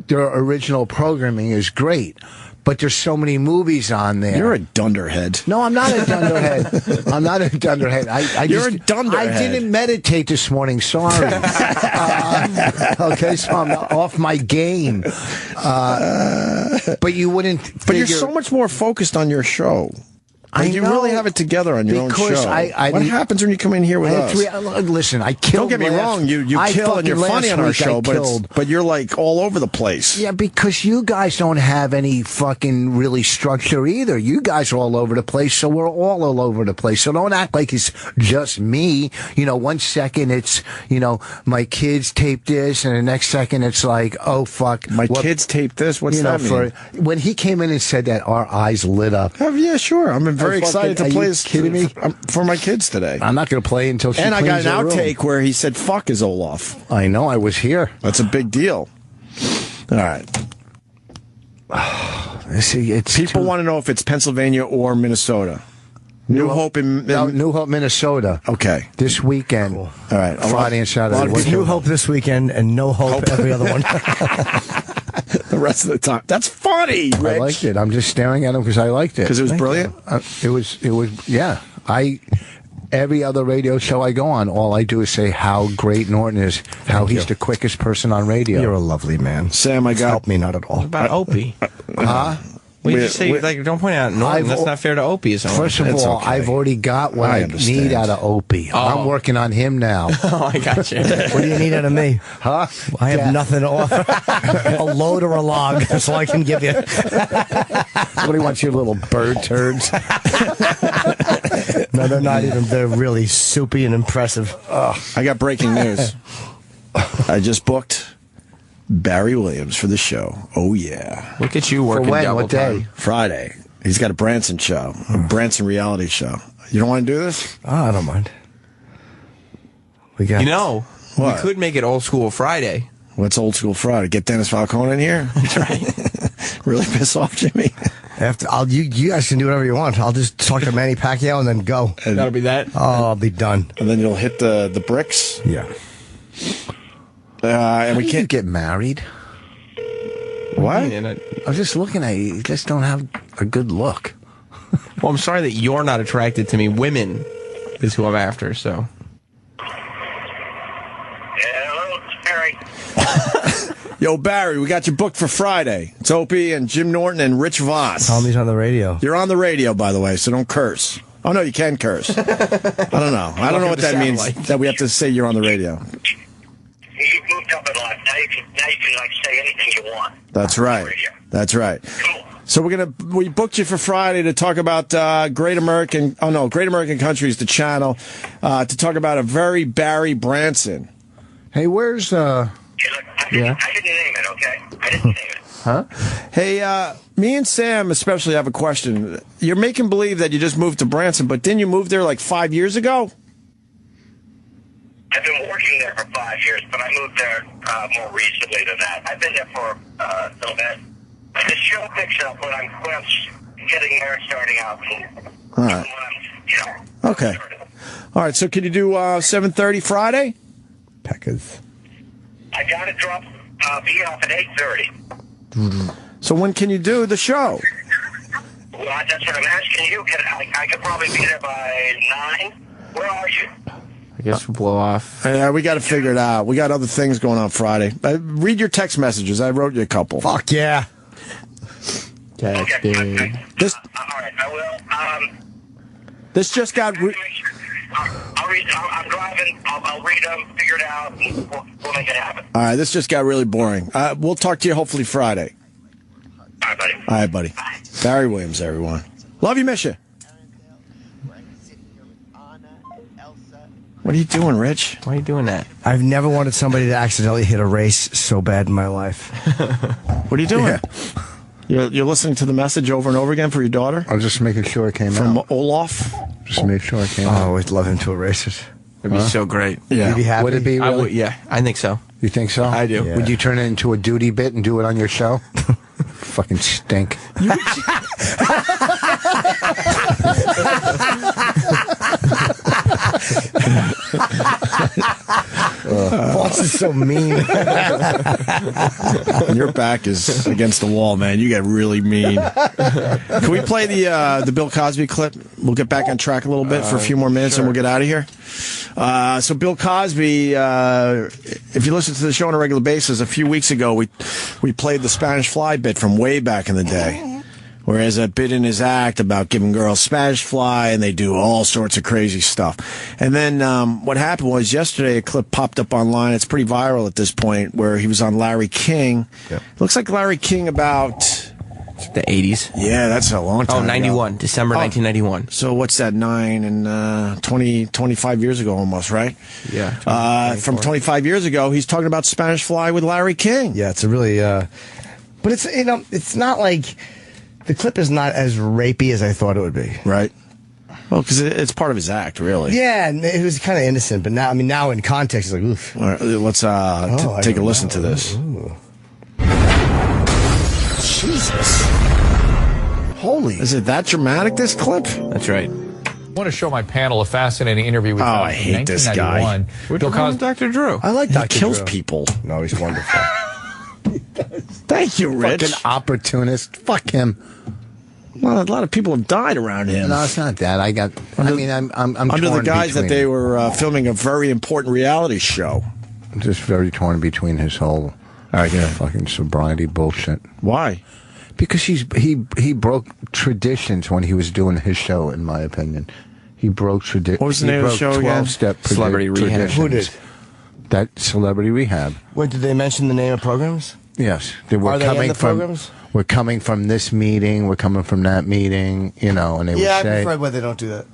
Speaker 17: their original programming is great. But there's so many movies on there.
Speaker 1: You're a dunderhead.
Speaker 17: No, I'm not a dunderhead. I'm not a dunderhead.
Speaker 1: You're a dunderhead.
Speaker 17: I didn't meditate this morning. Sorry. Okay, so I'm off my game. But you wouldn't.
Speaker 1: But you're so much more focused on your show. You really have it together on your own show. What happens when you come in here with us?
Speaker 17: Listen, I killed.
Speaker 1: Don't get me wrong. You kill and you're funny on our show, but you're like all over the place.
Speaker 17: Yeah, because you guys don't have any fucking really structure either. You guys are all over the place, so we're all over the place. So don't act like it's just me. 1 second it's my kids taped this, and the next second it's like, oh fuck,
Speaker 1: my kids taped this. What's that mean?
Speaker 17: When he came in and said that, our eyes lit up.
Speaker 1: Oh, yeah, sure. I'm very excited to play this.
Speaker 17: Kidding me?
Speaker 1: For my kids today.
Speaker 17: I'm not going to play until she
Speaker 1: and I got an
Speaker 17: cleans her room.
Speaker 1: outtake where he said "fuck" is Olaf.
Speaker 17: I know. I was here.
Speaker 1: That's a big deal. All right.
Speaker 17: See,
Speaker 1: people want to know if it's Pennsylvania or Minnesota. New Hope in
Speaker 17: New Hope, Minnesota.
Speaker 1: Okay,
Speaker 17: this weekend.
Speaker 1: Cool. All right,
Speaker 17: Friday and Saturday.
Speaker 2: New Hope this weekend and No Hope every other one.
Speaker 1: The rest of the time. That's funny, Rich.
Speaker 17: I liked it. I'm just staring at him because I liked it.
Speaker 1: Because it was brilliant?
Speaker 17: It was, yeah. Every other radio show I go on, all I do is say how great Norton is, how he's the quickest person on radio.
Speaker 2: You're a lovely man.
Speaker 1: Sam,
Speaker 2: help me not at all.
Speaker 5: What about Opie?
Speaker 17: Huh?
Speaker 5: We just say, don't point out Norton. That's not fair to Opie.
Speaker 17: First of all, I've already got what I need out of Opie.
Speaker 5: Oh.
Speaker 17: I'm working on him now.
Speaker 5: Oh, I got you.
Speaker 2: What do you need out of me?
Speaker 17: Huh?
Speaker 2: I have nothing to offer. A load or a log. That's all I can give you.
Speaker 17: What do you want, your little bird turds?
Speaker 2: No, they're not even. They're really soupy and impressive.
Speaker 1: I got breaking news. I just booked Barry Williams for the show. Oh, yeah.
Speaker 5: Look at you working double
Speaker 17: what day?
Speaker 5: time.
Speaker 1: Friday. He's got a Branson show, a Branson reality show. You don't want to do this?
Speaker 2: Oh, I don't mind. We got.
Speaker 1: What?
Speaker 5: We could make it Old School Friday.
Speaker 1: What's Old School Friday? Get Dennis Falcone in here?
Speaker 5: That's right.
Speaker 1: Really piss off Jimmy?
Speaker 2: You guys can do whatever you want. I'll just talk to Manny Pacquiao and then go.
Speaker 1: And
Speaker 5: that'll be that?
Speaker 2: Oh, I'll be done.
Speaker 1: And then you'll hit the bricks?
Speaker 2: Yeah.
Speaker 1: And we can't
Speaker 17: get married.
Speaker 5: What?
Speaker 17: I was just looking at you. You just don't have a good look.
Speaker 5: Well, I'm sorry that you're not attracted to me. Women is who I'm after, so.
Speaker 13: Hello, Barry.
Speaker 1: Yo, Barry, we got you booked for Friday. It's Opie and Jim Norton and Rich Voss.
Speaker 2: Tell me he's on the radio.
Speaker 1: You're on the radio, by the way, so don't curse. Oh, no, you can curse. I don't know. I don't know what that means, that we have to say you're on the radio.
Speaker 13: You've moved up in life. Now you can like say anything you want.
Speaker 1: That's right. That's right. So we booked you for Friday to talk about Great American Country is the channel, to talk about a very Barry Branson.
Speaker 17: Hey, where's
Speaker 13: I didn't name it, okay? I didn't name it.
Speaker 1: Huh? Hey, me and Sam especially have a question. You're making believe that you just moved to Branson, but didn't you move there like 5 years ago?
Speaker 13: I've been working there for 5 years, but I moved there more recently than that. I've been there for a little bit. The show picks up when I'm getting there and starting out.
Speaker 1: All right. Okay. All right, so can you do 7:30 Friday?
Speaker 2: Peckers.
Speaker 13: I got to be off at 8:30.
Speaker 1: So when can you do the show?
Speaker 13: Well, that's what I'm asking you. I could probably be there by 9. Where are you?
Speaker 5: I guess we'll blow off.
Speaker 1: Yeah, we got to figure it out. We got other things going on Friday. Read your text messages. I wrote you a couple.
Speaker 2: Fuck yeah.
Speaker 5: Texting.
Speaker 13: All right, I will.
Speaker 1: This just got...
Speaker 13: I'll read. I'm driving. I'll read them, figure it out, and we'll make it happen.
Speaker 1: All right, this just got really boring. We'll talk to you hopefully Friday.
Speaker 13: All right, buddy.
Speaker 1: All right, buddy. Barry Williams, everyone. Love you, miss you. What are you doing, Rich?
Speaker 5: Why are you doing that?
Speaker 2: I've never wanted somebody to accidentally hit a race so bad in my life.
Speaker 1: What are you doing? Yeah. You're listening to the message over and over again for your daughter?
Speaker 17: I'm just making sure it came
Speaker 1: From
Speaker 17: out.
Speaker 1: Olaf?
Speaker 17: Just make sure it came out.
Speaker 2: I would love him to erase it.
Speaker 5: It'd be so great.
Speaker 1: Yeah.
Speaker 2: You'd be happy?
Speaker 17: Would it be really?
Speaker 5: Yeah, I think so.
Speaker 17: You think so?
Speaker 5: I do.
Speaker 2: Yeah.
Speaker 17: Would you turn it into a duty bit and do it on your show? Fucking stink.
Speaker 2: Boss is so mean.
Speaker 1: Your back is against the wall, man. You get really mean. Can we play the Bill Cosby clip? We'll get back on track a little bit for a few more minutes and we'll get out of here. So Bill Cosby, if you listen to the show on a regular basis, a few weeks ago we played the Spanish Fly bit from way back in the day. Whereas a bit in his act about giving girls Spanish Fly, and they do all sorts of crazy stuff. And then what happened was yesterday a clip popped up online. It's pretty viral at this point, where he was on Larry King. Yep. Looks like Larry King about...
Speaker 5: The 80s?
Speaker 1: Yeah, that's a long time
Speaker 5: 91,
Speaker 1: ago.
Speaker 5: December 1991.
Speaker 1: So what's that, 25 years ago almost, right?
Speaker 5: Yeah.
Speaker 1: From 25 years ago, he's talking about Spanish Fly with Larry King.
Speaker 2: Yeah, it's a really... but it's, it's not like... The clip is not as rapey as I thought it would be.
Speaker 1: Right. Well, because it's part of his act, really.
Speaker 2: Yeah, and it was kind of innocent, but now, now in context, it's like, oof.
Speaker 1: All right, let's take a listen to this.
Speaker 2: Ooh. Jesus. Holy.
Speaker 1: Is it that dramatic, this clip?
Speaker 5: That's right.
Speaker 8: I want to show my panel a fascinating interview with
Speaker 1: I hate this guy.
Speaker 8: Bill Cosby.
Speaker 5: Dr. Drew.
Speaker 2: I like Dr.
Speaker 1: He kills
Speaker 2: Drew.
Speaker 1: people.
Speaker 2: No, he's wonderful.
Speaker 1: Thank you, Rich.
Speaker 17: Fucking opportunist. Fuck him.
Speaker 1: Well, a lot of people have died around him.
Speaker 17: No, it's not that. I'm
Speaker 1: under the
Speaker 17: torn
Speaker 1: guise that
Speaker 17: between-
Speaker 1: they were filming a very important reality show.
Speaker 17: I'm just very torn between his whole fucking sobriety bullshit.
Speaker 1: Why?
Speaker 17: Because he broke traditions when he was doing his show, in my opinion. He broke tradition.
Speaker 1: What was the name of the show again?
Speaker 17: 12-step
Speaker 5: Celebrity Rehab.
Speaker 2: Who did?
Speaker 17: That Celebrity Rehab.
Speaker 2: Wait, did they mention the name of programs?
Speaker 17: Yes. They were
Speaker 2: Are they
Speaker 17: coming
Speaker 2: in the
Speaker 17: from
Speaker 2: programs?
Speaker 17: We're coming from this meeting, we're coming from that meeting, and they would
Speaker 2: Yeah,
Speaker 17: say,
Speaker 2: I prefer when they don't do that.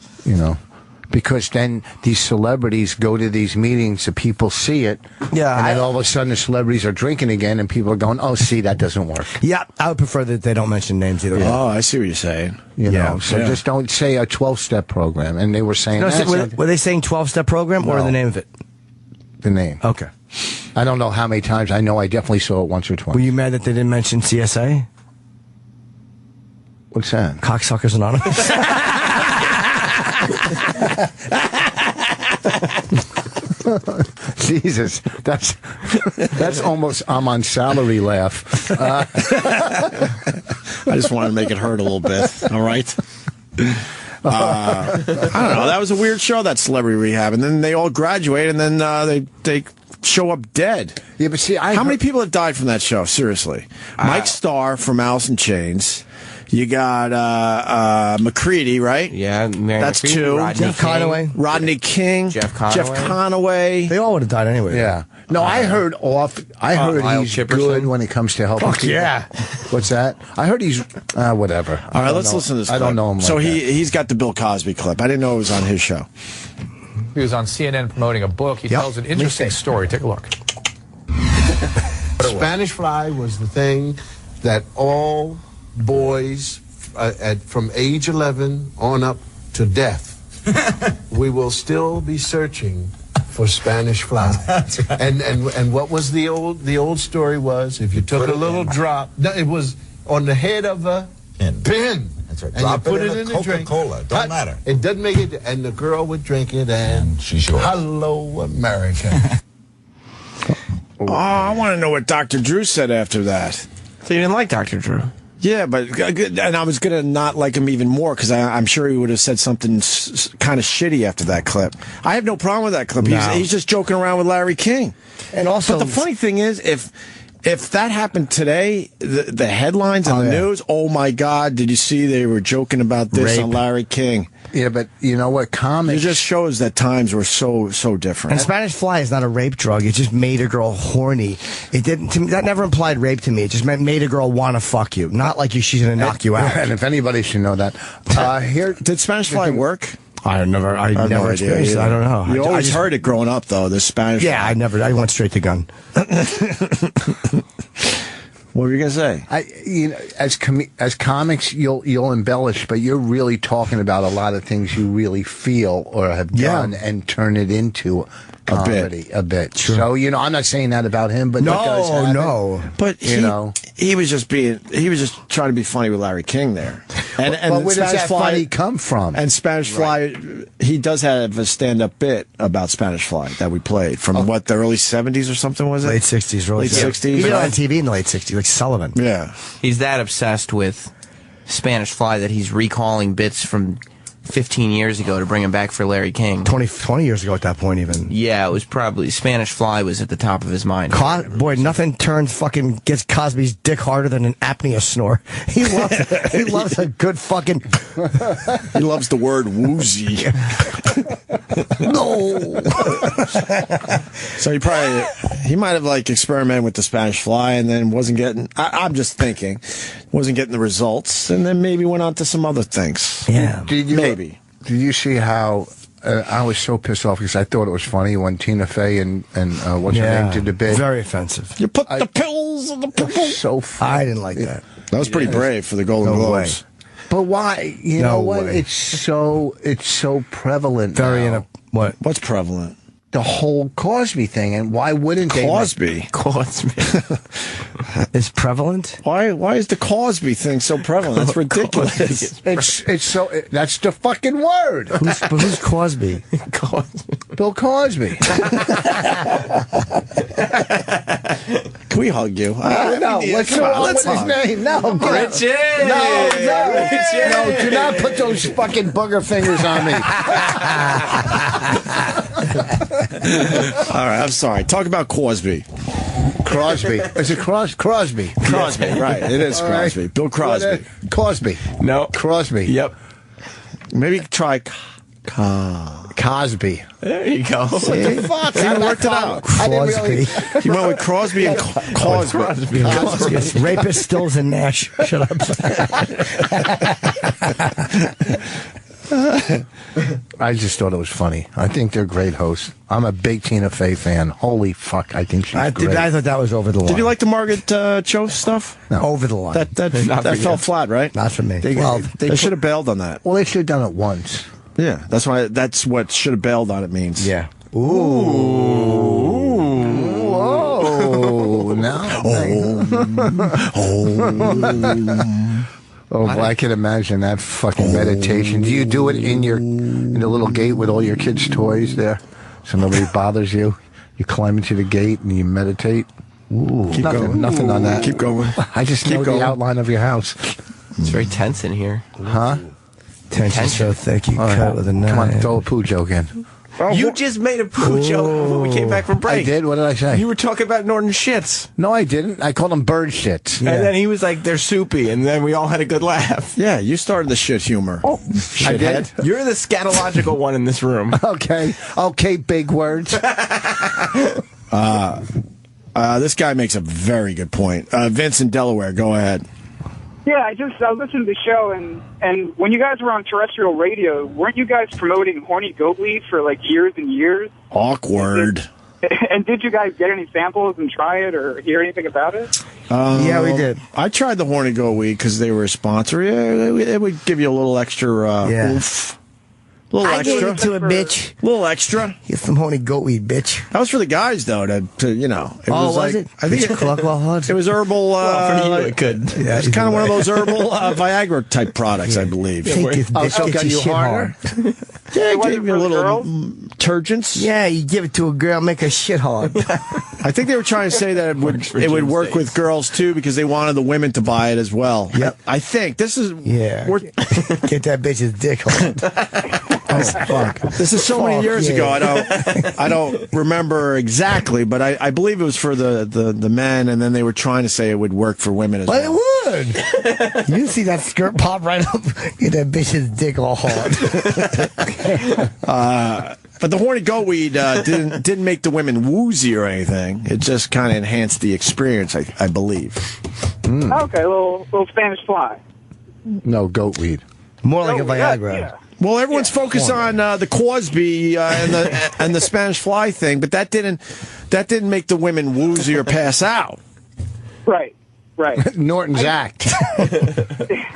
Speaker 17: because then these celebrities go to these meetings, the people see it,
Speaker 2: Yeah,
Speaker 17: and then all of a sudden the celebrities are drinking again, and people are going, "Oh, see, that doesn't work."
Speaker 2: Yeah, I would prefer that they don't mention names either.
Speaker 1: Oh, I see what you're saying.
Speaker 17: So just don't say a 12-step program. And they were saying,
Speaker 2: No,
Speaker 17: that's
Speaker 2: were they saying 12-step program or
Speaker 17: No.
Speaker 2: the name of it?
Speaker 17: the name.
Speaker 2: Okay.
Speaker 17: I don't know how many times. I know I definitely saw it once or twice.
Speaker 2: Were you mad that they didn't mention CSA?
Speaker 17: What's that?
Speaker 2: Cocksuckers Anonymous.
Speaker 17: Jesus, that's almost I'm on salary laugh.
Speaker 1: I just wanted to make it hurt a little bit. All right. I don't know. That was a weird show, that Celebrity Rehab, and then they all graduate, and then they show up dead.
Speaker 17: Yeah, but see,
Speaker 1: how many people have died from that show? Seriously, Mike Starr from Alice in Chains. You got McCready, right?
Speaker 5: Yeah, Mary
Speaker 1: that's
Speaker 5: McCready,
Speaker 1: two.
Speaker 2: Jeff Conaway.
Speaker 1: Rodney King.
Speaker 5: Jeff Conaway.
Speaker 2: They all would have died anyway.
Speaker 17: Yeah. No, I heard he's good when it comes to helping people.
Speaker 2: Yeah.
Speaker 17: What's that? I heard he's whatever.
Speaker 1: All right, let's listen to this clip.
Speaker 17: I don't know him.
Speaker 1: So
Speaker 17: like that.
Speaker 1: he's got the Bill Cosby clip. I didn't know it was on his show.
Speaker 8: He was on CNN promoting a book. He tells an interesting story. Take a look.
Speaker 9: Spanish Fly was the thing that all boys from age 11 on up to death, we will still be searching for Spanish Fly. That's right. And what was the old story was, if you took a little drop, no, it was on the head of a pin.
Speaker 10: That's right.
Speaker 9: And
Speaker 10: Drop
Speaker 9: you put
Speaker 10: it
Speaker 9: it
Speaker 10: in a
Speaker 9: a drink.
Speaker 10: Coca-Cola. Don't matter.
Speaker 9: It doesn't make it, and the girl would drink it, and
Speaker 10: she's yours.
Speaker 9: Hello, America.
Speaker 1: I want to know what Dr. Drew said after that.
Speaker 5: So you didn't like Dr. Drew?
Speaker 1: Yeah, but and I was going to not like him even more because I'm sure he would have said something kind of shitty after that clip. I have no problem with that clip.
Speaker 2: No.
Speaker 1: He's just joking around with Larry King.
Speaker 2: And also,
Speaker 1: but the funny thing is, if that happened today, the headlines on the news, oh my God, did you see they were joking about this on Larry King?
Speaker 17: Yeah, but you know what? Comics.
Speaker 1: It just shows that times were so different.
Speaker 2: And Spanish Fly is not a rape drug. It just made a girl horny. It didn't. To me, that never implied rape to me. It just made a girl want to fuck you. Not like she's going to knock you out.
Speaker 17: And if anybody should know that, here
Speaker 1: did Spanish Fly work?
Speaker 2: I never experienced it. I don't know.
Speaker 1: You always heard it growing up, though. The Spanish.
Speaker 2: Yeah,
Speaker 1: Fly.
Speaker 2: I went straight to gun.
Speaker 1: What were you gonna say?
Speaker 17: As comics, you'll embellish, but you're really talking about a lot of things you really feel or have done and turn it into comedy a bit. Sure. So I'm not saying that about him, but
Speaker 1: no. But he was just trying to be funny with Larry King there. And
Speaker 17: but where does that funny come from?
Speaker 1: And Spanish Fly, he does have a stand-up bit about Spanish Fly that we played from the early 70s or something, was it?
Speaker 2: Late 60s, really.
Speaker 1: Late 60s.
Speaker 2: He did on TV in the late 60s, like Sullivan.
Speaker 1: Yeah.
Speaker 5: He's that obsessed with Spanish Fly that he's recalling bits from 15 years ago to bring him back for Larry King.
Speaker 2: 20 years ago at that point, even.
Speaker 5: Yeah, it was probably Spanish Fly was at the top of his mind.
Speaker 2: Boy, nothing gets Cosby's dick harder than an apnea snore. He loves a good fucking.
Speaker 1: He loves the word woozy.
Speaker 2: No.
Speaker 1: So he might have experimented with the Spanish Fly and then wasn't getting. I'm just thinking, wasn't getting the results, and then maybe went on to some other things.
Speaker 2: Yeah,
Speaker 1: maybe.
Speaker 17: Did you see how I was so pissed off because I thought it was funny when Tina Fey and what's her name did the bit?
Speaker 2: Very offensive.
Speaker 1: You put the pills in the pickle.
Speaker 17: So funny.
Speaker 2: I didn't like that.
Speaker 1: That was pretty brave for the Golden Globes.
Speaker 2: Way.
Speaker 17: But why? You know what?
Speaker 2: Way.
Speaker 17: It's so prevalent.
Speaker 1: What's prevalent?
Speaker 17: The whole Cosby thing, and why wouldn't
Speaker 1: Cosby?
Speaker 2: Is prevalent?
Speaker 1: Why is the Cosby thing so prevalent? That's ridiculous.
Speaker 17: It's so. That's the fucking word.
Speaker 2: Who's Cosby?
Speaker 17: Bill Cosby.
Speaker 1: Can we hug you?
Speaker 17: No, let's go on with his name. No,
Speaker 5: Richard.
Speaker 17: No, do not put those fucking booger fingers on me.
Speaker 1: All right, I'm sorry. Talk about Cosby.
Speaker 17: Crosby. Is it Crosby?
Speaker 1: Crosby, right. It is Crosby. Right. Bill Crosby.
Speaker 17: Cosby.
Speaker 1: No.
Speaker 17: Crosby.
Speaker 1: Yep. Maybe try
Speaker 17: Cosby.
Speaker 5: There you go.
Speaker 1: What the fuck? He worked it out.
Speaker 2: Crosby.
Speaker 1: He went with Crosby and Cosby.
Speaker 2: Rapist, Stills, and Nash. Shut up.
Speaker 17: I just thought it was funny. I think they're great hosts. I'm a big Tina Fey fan. Holy fuck, I think she's great.
Speaker 2: I thought that was over the line.
Speaker 1: Did you like the Margaret Cho stuff?
Speaker 2: No. Over the line.
Speaker 1: That fell flat, right?
Speaker 2: Not for me.
Speaker 1: They should have bailed on that.
Speaker 17: Well, they should have done it once.
Speaker 1: Yeah, that's what should have bailed on it means.
Speaker 2: Yeah.
Speaker 17: Ooh. Whoa. Now. Oh, I can imagine that fucking meditation. Do you do it in the little gate with all your kids' toys there? so nobody bothers you. You climb into the gate and you meditate. Ooh, nothing on that.
Speaker 1: Keep going.
Speaker 17: I just know the outline of your house.
Speaker 5: It's very tense in here.
Speaker 17: Huh?
Speaker 2: Tension so thick you cut it with a knife.
Speaker 17: Come on, throw a poo joke in.
Speaker 5: You just made a poo joke when we came back from break.
Speaker 17: I did? What did I say?
Speaker 5: You were talking about Norton shits.
Speaker 17: No, I didn't. I called them bird shits.
Speaker 5: And then he was like, they're soupy, and then we all had a good laugh.
Speaker 1: Yeah, you started the shit humor.
Speaker 17: Oh, I did?
Speaker 5: You're the scatological one in this room.
Speaker 17: Okay, big words.
Speaker 1: This guy makes a very good point. Vince in Delaware, go ahead.
Speaker 10: Yeah, I listened to the show, and when you guys were on terrestrial radio, weren't you guys promoting horny goat weed for like years and years?
Speaker 1: Awkward.
Speaker 10: And did you guys get any samples and try it or hear anything about it?
Speaker 2: Yeah, we did.
Speaker 1: I tried the horny goat weed because they were a sponsor. Yeah, it would give you a little extra oof. A little
Speaker 2: I
Speaker 1: extra.
Speaker 2: gave it to a bitch.
Speaker 1: A little extra.
Speaker 2: Get some horny goat weed, bitch.
Speaker 1: That was for the guys, though, to you know. It was like,
Speaker 2: it?
Speaker 1: I think it was herbal.
Speaker 5: Well, for you, it could.
Speaker 1: Yeah, it's kind of one of those herbal Viagra type products, I believe.
Speaker 2: Take this bitch, get your shit hard.
Speaker 1: Yeah, it gave you a little turgents.
Speaker 2: Yeah, you give it to a girl, make her shit hard.
Speaker 1: I think they were trying to say that it would work with girls too because they wanted the women to buy it as well.
Speaker 2: Yep.
Speaker 1: I think this is
Speaker 2: get that bitch's dick hard.
Speaker 1: Oh, fuck. This is so many years ago. I don't remember exactly, but I believe it was for the men, and then they were trying to say it would work for women as well.
Speaker 2: But it would. You see that skirt pop right up, get that bitch's dick all hard.
Speaker 1: But the horny goat weed didn't make the women woozy or anything. It just kind of enhanced the experience, I believe.
Speaker 10: Okay, little Spanish fly.
Speaker 17: No, goat weed.
Speaker 2: More like a Viagra.
Speaker 10: Yeah.
Speaker 1: Well, everyone's focused on the Cosby and the Spanish fly thing, but that didn't make the women woozy or pass out.
Speaker 10: Right.
Speaker 17: Norton's act.
Speaker 10: All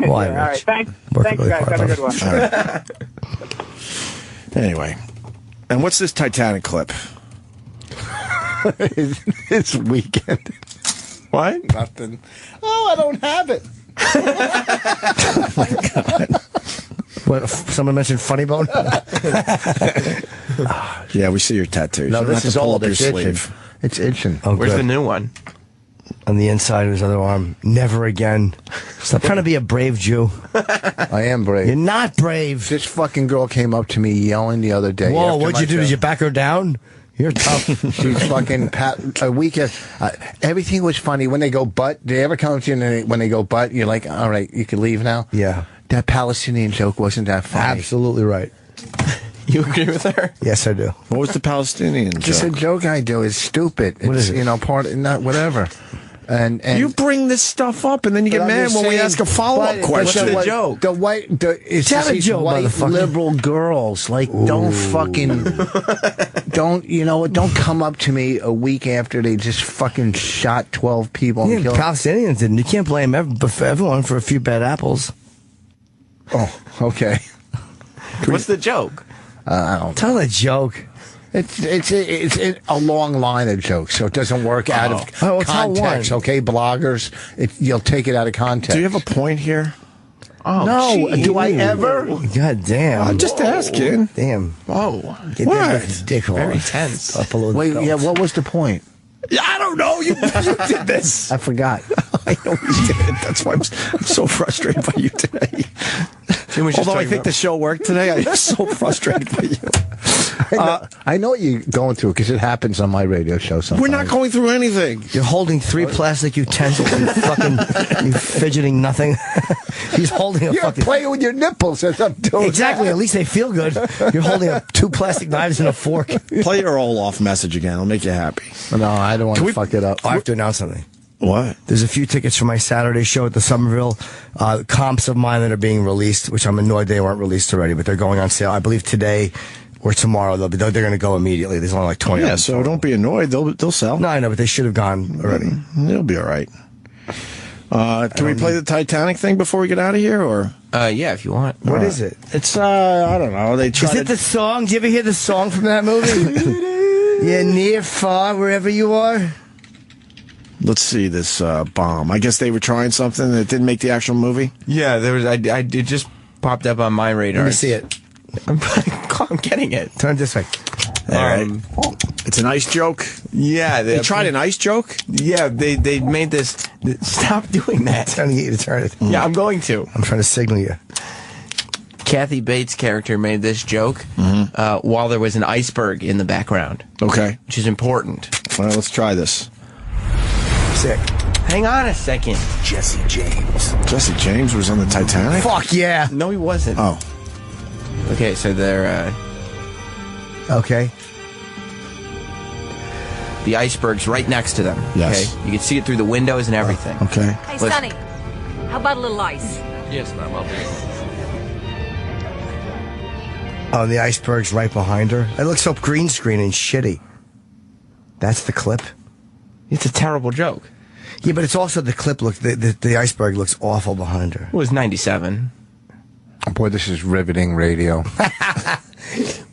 Speaker 10: right. Thanks, guys. Have a good one.
Speaker 1: Anyway, and what's this Titanic clip?
Speaker 17: It's weekend.
Speaker 1: What?
Speaker 17: Nothing. Oh, I don't have it.
Speaker 2: Oh my God. What? Someone mentioned Funny Bone.
Speaker 1: Yeah, we see your tattoos.
Speaker 17: No,
Speaker 1: You
Speaker 17: this
Speaker 1: have
Speaker 17: is
Speaker 1: to pull
Speaker 17: old.
Speaker 1: up your
Speaker 17: It's itching.
Speaker 1: sleeve.
Speaker 17: It's itching.
Speaker 2: Oh,
Speaker 5: Where's
Speaker 2: good.
Speaker 5: the new one?
Speaker 2: On the inside of his other arm. Never again. Stop trying to be a brave Jew.
Speaker 17: I am brave.
Speaker 2: You're not brave.
Speaker 17: This fucking girl came up to me yelling the other day.
Speaker 2: Whoa,
Speaker 17: after
Speaker 2: what'd
Speaker 17: my
Speaker 2: you do?
Speaker 17: show.
Speaker 2: Did you back her down? You're tough.
Speaker 17: She's fucking a weekend. Everything was funny. When they go butt, do they ever come to you and when they go butt, you're like, all right, you can leave now?
Speaker 2: Yeah.
Speaker 17: That Palestinian joke wasn't that funny.
Speaker 2: Absolutely right.
Speaker 5: You agree with her?
Speaker 2: Yes, I do.
Speaker 1: What was the Palestinian
Speaker 17: Just
Speaker 1: joke?
Speaker 17: a joke I do. It's stupid. It's,
Speaker 2: What is it?
Speaker 17: not whatever. And
Speaker 1: You bring this stuff up, and then you get
Speaker 17: But I'm
Speaker 1: mad
Speaker 17: just
Speaker 1: when we
Speaker 17: saying,
Speaker 1: ask a follow-up
Speaker 17: but
Speaker 1: question.
Speaker 17: the
Speaker 5: What's the joke?
Speaker 17: The white, it's
Speaker 2: Tell
Speaker 17: just
Speaker 2: a
Speaker 17: these
Speaker 2: joke,
Speaker 17: white
Speaker 2: motherfucker.
Speaker 17: liberal girls. Like, don't fucking, don't come up to me a week after they just fucking shot 12 people
Speaker 2: Yeah,
Speaker 17: and killed.
Speaker 2: Palestinians didn't. You can't blame everyone for a few bad apples.
Speaker 17: Oh, okay.
Speaker 5: What's the joke?
Speaker 17: I don't.
Speaker 2: Tell a joke.
Speaker 17: It's a long line of jokes, so it doesn't work out of
Speaker 2: Oh, tell
Speaker 17: context.
Speaker 2: one.
Speaker 17: Okay, bloggers, you'll take it out of context.
Speaker 1: Do you have a point here?
Speaker 5: Oh,
Speaker 17: No,
Speaker 5: gee.
Speaker 17: do I ever?
Speaker 2: God damn.
Speaker 1: I'm just asking.
Speaker 2: Damn.
Speaker 5: Whoa.
Speaker 2: Get that bitch's dick hard.
Speaker 5: Very tense.
Speaker 2: Up a little
Speaker 17: Wait,
Speaker 2: belt.
Speaker 17: yeah, what was the point?
Speaker 1: I don't know. You did this.
Speaker 17: I forgot.
Speaker 1: I know you did. That's why I'm so frustrated by you today. Although I think the show worked today, I'm so frustrated by you.
Speaker 17: I know what you're going through because it happens on my radio show sometimes.
Speaker 1: We're not going through anything.
Speaker 2: You're holding 3 plastic utensils and you fidgeting nothing. He's holding a
Speaker 17: You're
Speaker 2: fucking...
Speaker 17: playing with your nipples as I'm doing
Speaker 2: Exactly.
Speaker 17: that.
Speaker 2: At least they feel good. You're holding 2 plastic knives and a fork.
Speaker 1: Play your Olaf message again. It'll make you happy.
Speaker 17: No, I don't want to fuck it up.
Speaker 2: I have to announce something.
Speaker 1: What?
Speaker 2: There's a few tickets for my Saturday show at the Somerville. Comps of mine that are being released, which I'm annoyed they weren't released already, but they're going on sale. I believe today or tomorrow. They're going to go immediately. There's only like 20 of
Speaker 1: Yeah,
Speaker 2: them.
Speaker 1: so don't be annoyed. They'll sell.
Speaker 2: No, I know, but they should have gone already.
Speaker 1: It'll be all right. Can we play the Titanic thing before we get out of here, or?
Speaker 5: Yeah, if you want.
Speaker 2: What is it?
Speaker 1: It's I don't know. They try
Speaker 2: Is it the song? Do you ever hear the song from that movie? Yeah, near, far, wherever you are.
Speaker 1: Let's see this bomb. I guess they were trying something that didn't make the actual movie.
Speaker 5: Yeah, there was. It just popped up on my radar.
Speaker 2: Let me see it.
Speaker 5: I'm getting it.
Speaker 2: Turn it this way.
Speaker 1: All right. It's an ice joke.
Speaker 5: Yeah,
Speaker 1: they tried an ice joke.
Speaker 5: Yeah, they made this. Stop doing that.
Speaker 2: I'm trying to get you to turn it.
Speaker 5: Yeah, I'm going to.
Speaker 2: I'm trying to signal you.
Speaker 5: Kathy Bates' character made this joke while there was an iceberg in the background.
Speaker 1: Okay.
Speaker 5: Which is important.
Speaker 1: All right, let's try this.
Speaker 2: Sick.
Speaker 5: Hang on a second.
Speaker 1: Jesse James. Jesse James was on the Titanic?
Speaker 2: Fuck yeah.
Speaker 5: No, he wasn't.
Speaker 1: Oh.
Speaker 5: Okay, so they're...
Speaker 2: Okay.
Speaker 5: The iceberg's right next to them.
Speaker 1: Yes.
Speaker 5: Okay? You can see it through the windows and everything.
Speaker 1: Okay.
Speaker 11: Hey, Sonny, how about a little ice?
Speaker 8: Yes, ma'am, I'll do.
Speaker 2: Oh, the iceberg's right behind her. It looks so green screen and shitty. That's the clip.
Speaker 5: It's a terrible joke.
Speaker 2: Yeah, but it's also the clip. Look, the iceberg looks awful behind her.
Speaker 5: It was 97.
Speaker 17: Boy, this is riveting radio.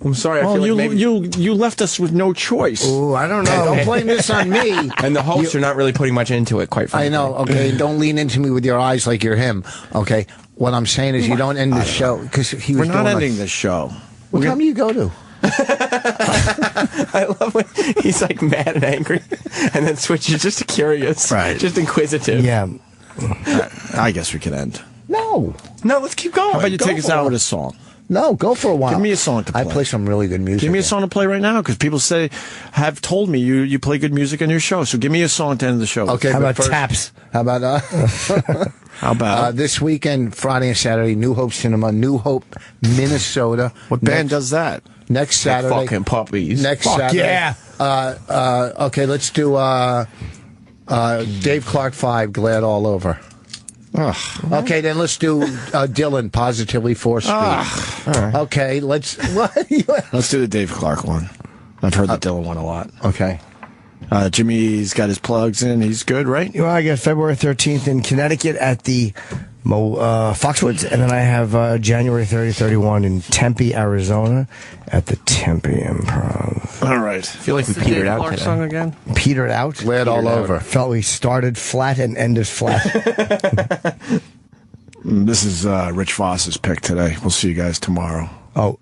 Speaker 5: I'm sorry. I feel like maybe...
Speaker 1: you left us with no choice.
Speaker 2: Oh, I don't know.
Speaker 17: Hey, don't blame this on me.
Speaker 5: And the hosts are not really putting much into it, quite frankly.
Speaker 17: I know. Okay, don't lean into me with your eyes like you're him. Okay, what I'm saying is you don't end the show because he was.
Speaker 1: We're not ending the show.
Speaker 17: What time do you go to?
Speaker 5: I love when he's like mad and angry, and then switches just to curious,
Speaker 1: right?
Speaker 5: Just inquisitive.
Speaker 2: Yeah.
Speaker 1: I guess we can end.
Speaker 17: No,
Speaker 5: let's keep going.
Speaker 1: How about you take us out with a song?
Speaker 17: No, go for a while.
Speaker 1: Give me a song to play.
Speaker 17: I play some really good music.
Speaker 1: Give me a song to play right now, because people have told me you play good music on your show. So give me a song to end the show.
Speaker 17: Okay,
Speaker 2: how about Taps?
Speaker 17: How about
Speaker 1: How about
Speaker 17: this weekend, Friday and Saturday, New Hope Cinema, New Hope, Minnesota.
Speaker 1: What band does that?
Speaker 17: Next Saturday.
Speaker 5: Fucking puppies.
Speaker 17: Next
Speaker 2: Fuck
Speaker 17: Saturday.
Speaker 2: yeah.
Speaker 17: Okay, let's do Dave Clark 5, Glad All Over.
Speaker 1: Ugh.
Speaker 17: Okay, then let's do Dylan, Positively 4 Speed.
Speaker 1: Right.
Speaker 17: Okay, let's
Speaker 1: do the Dave Clark one. I've heard the Dylan one a lot.
Speaker 17: Okay.
Speaker 1: Jimmy's got his plugs in. He's good, right?
Speaker 2: Well, I got February 13th in Connecticut at the Foxwoods, and then I have January 30, 31 in Tempe, Arizona at the Tempe Improv.
Speaker 1: All right.
Speaker 5: I feel like we petered out today.
Speaker 8: Song again?
Speaker 2: Petered out?
Speaker 17: Glad All Over.
Speaker 2: Felt we started flat and ended flat.
Speaker 1: This is Rich Voss's pick today. We'll see you guys tomorrow.
Speaker 2: Oh.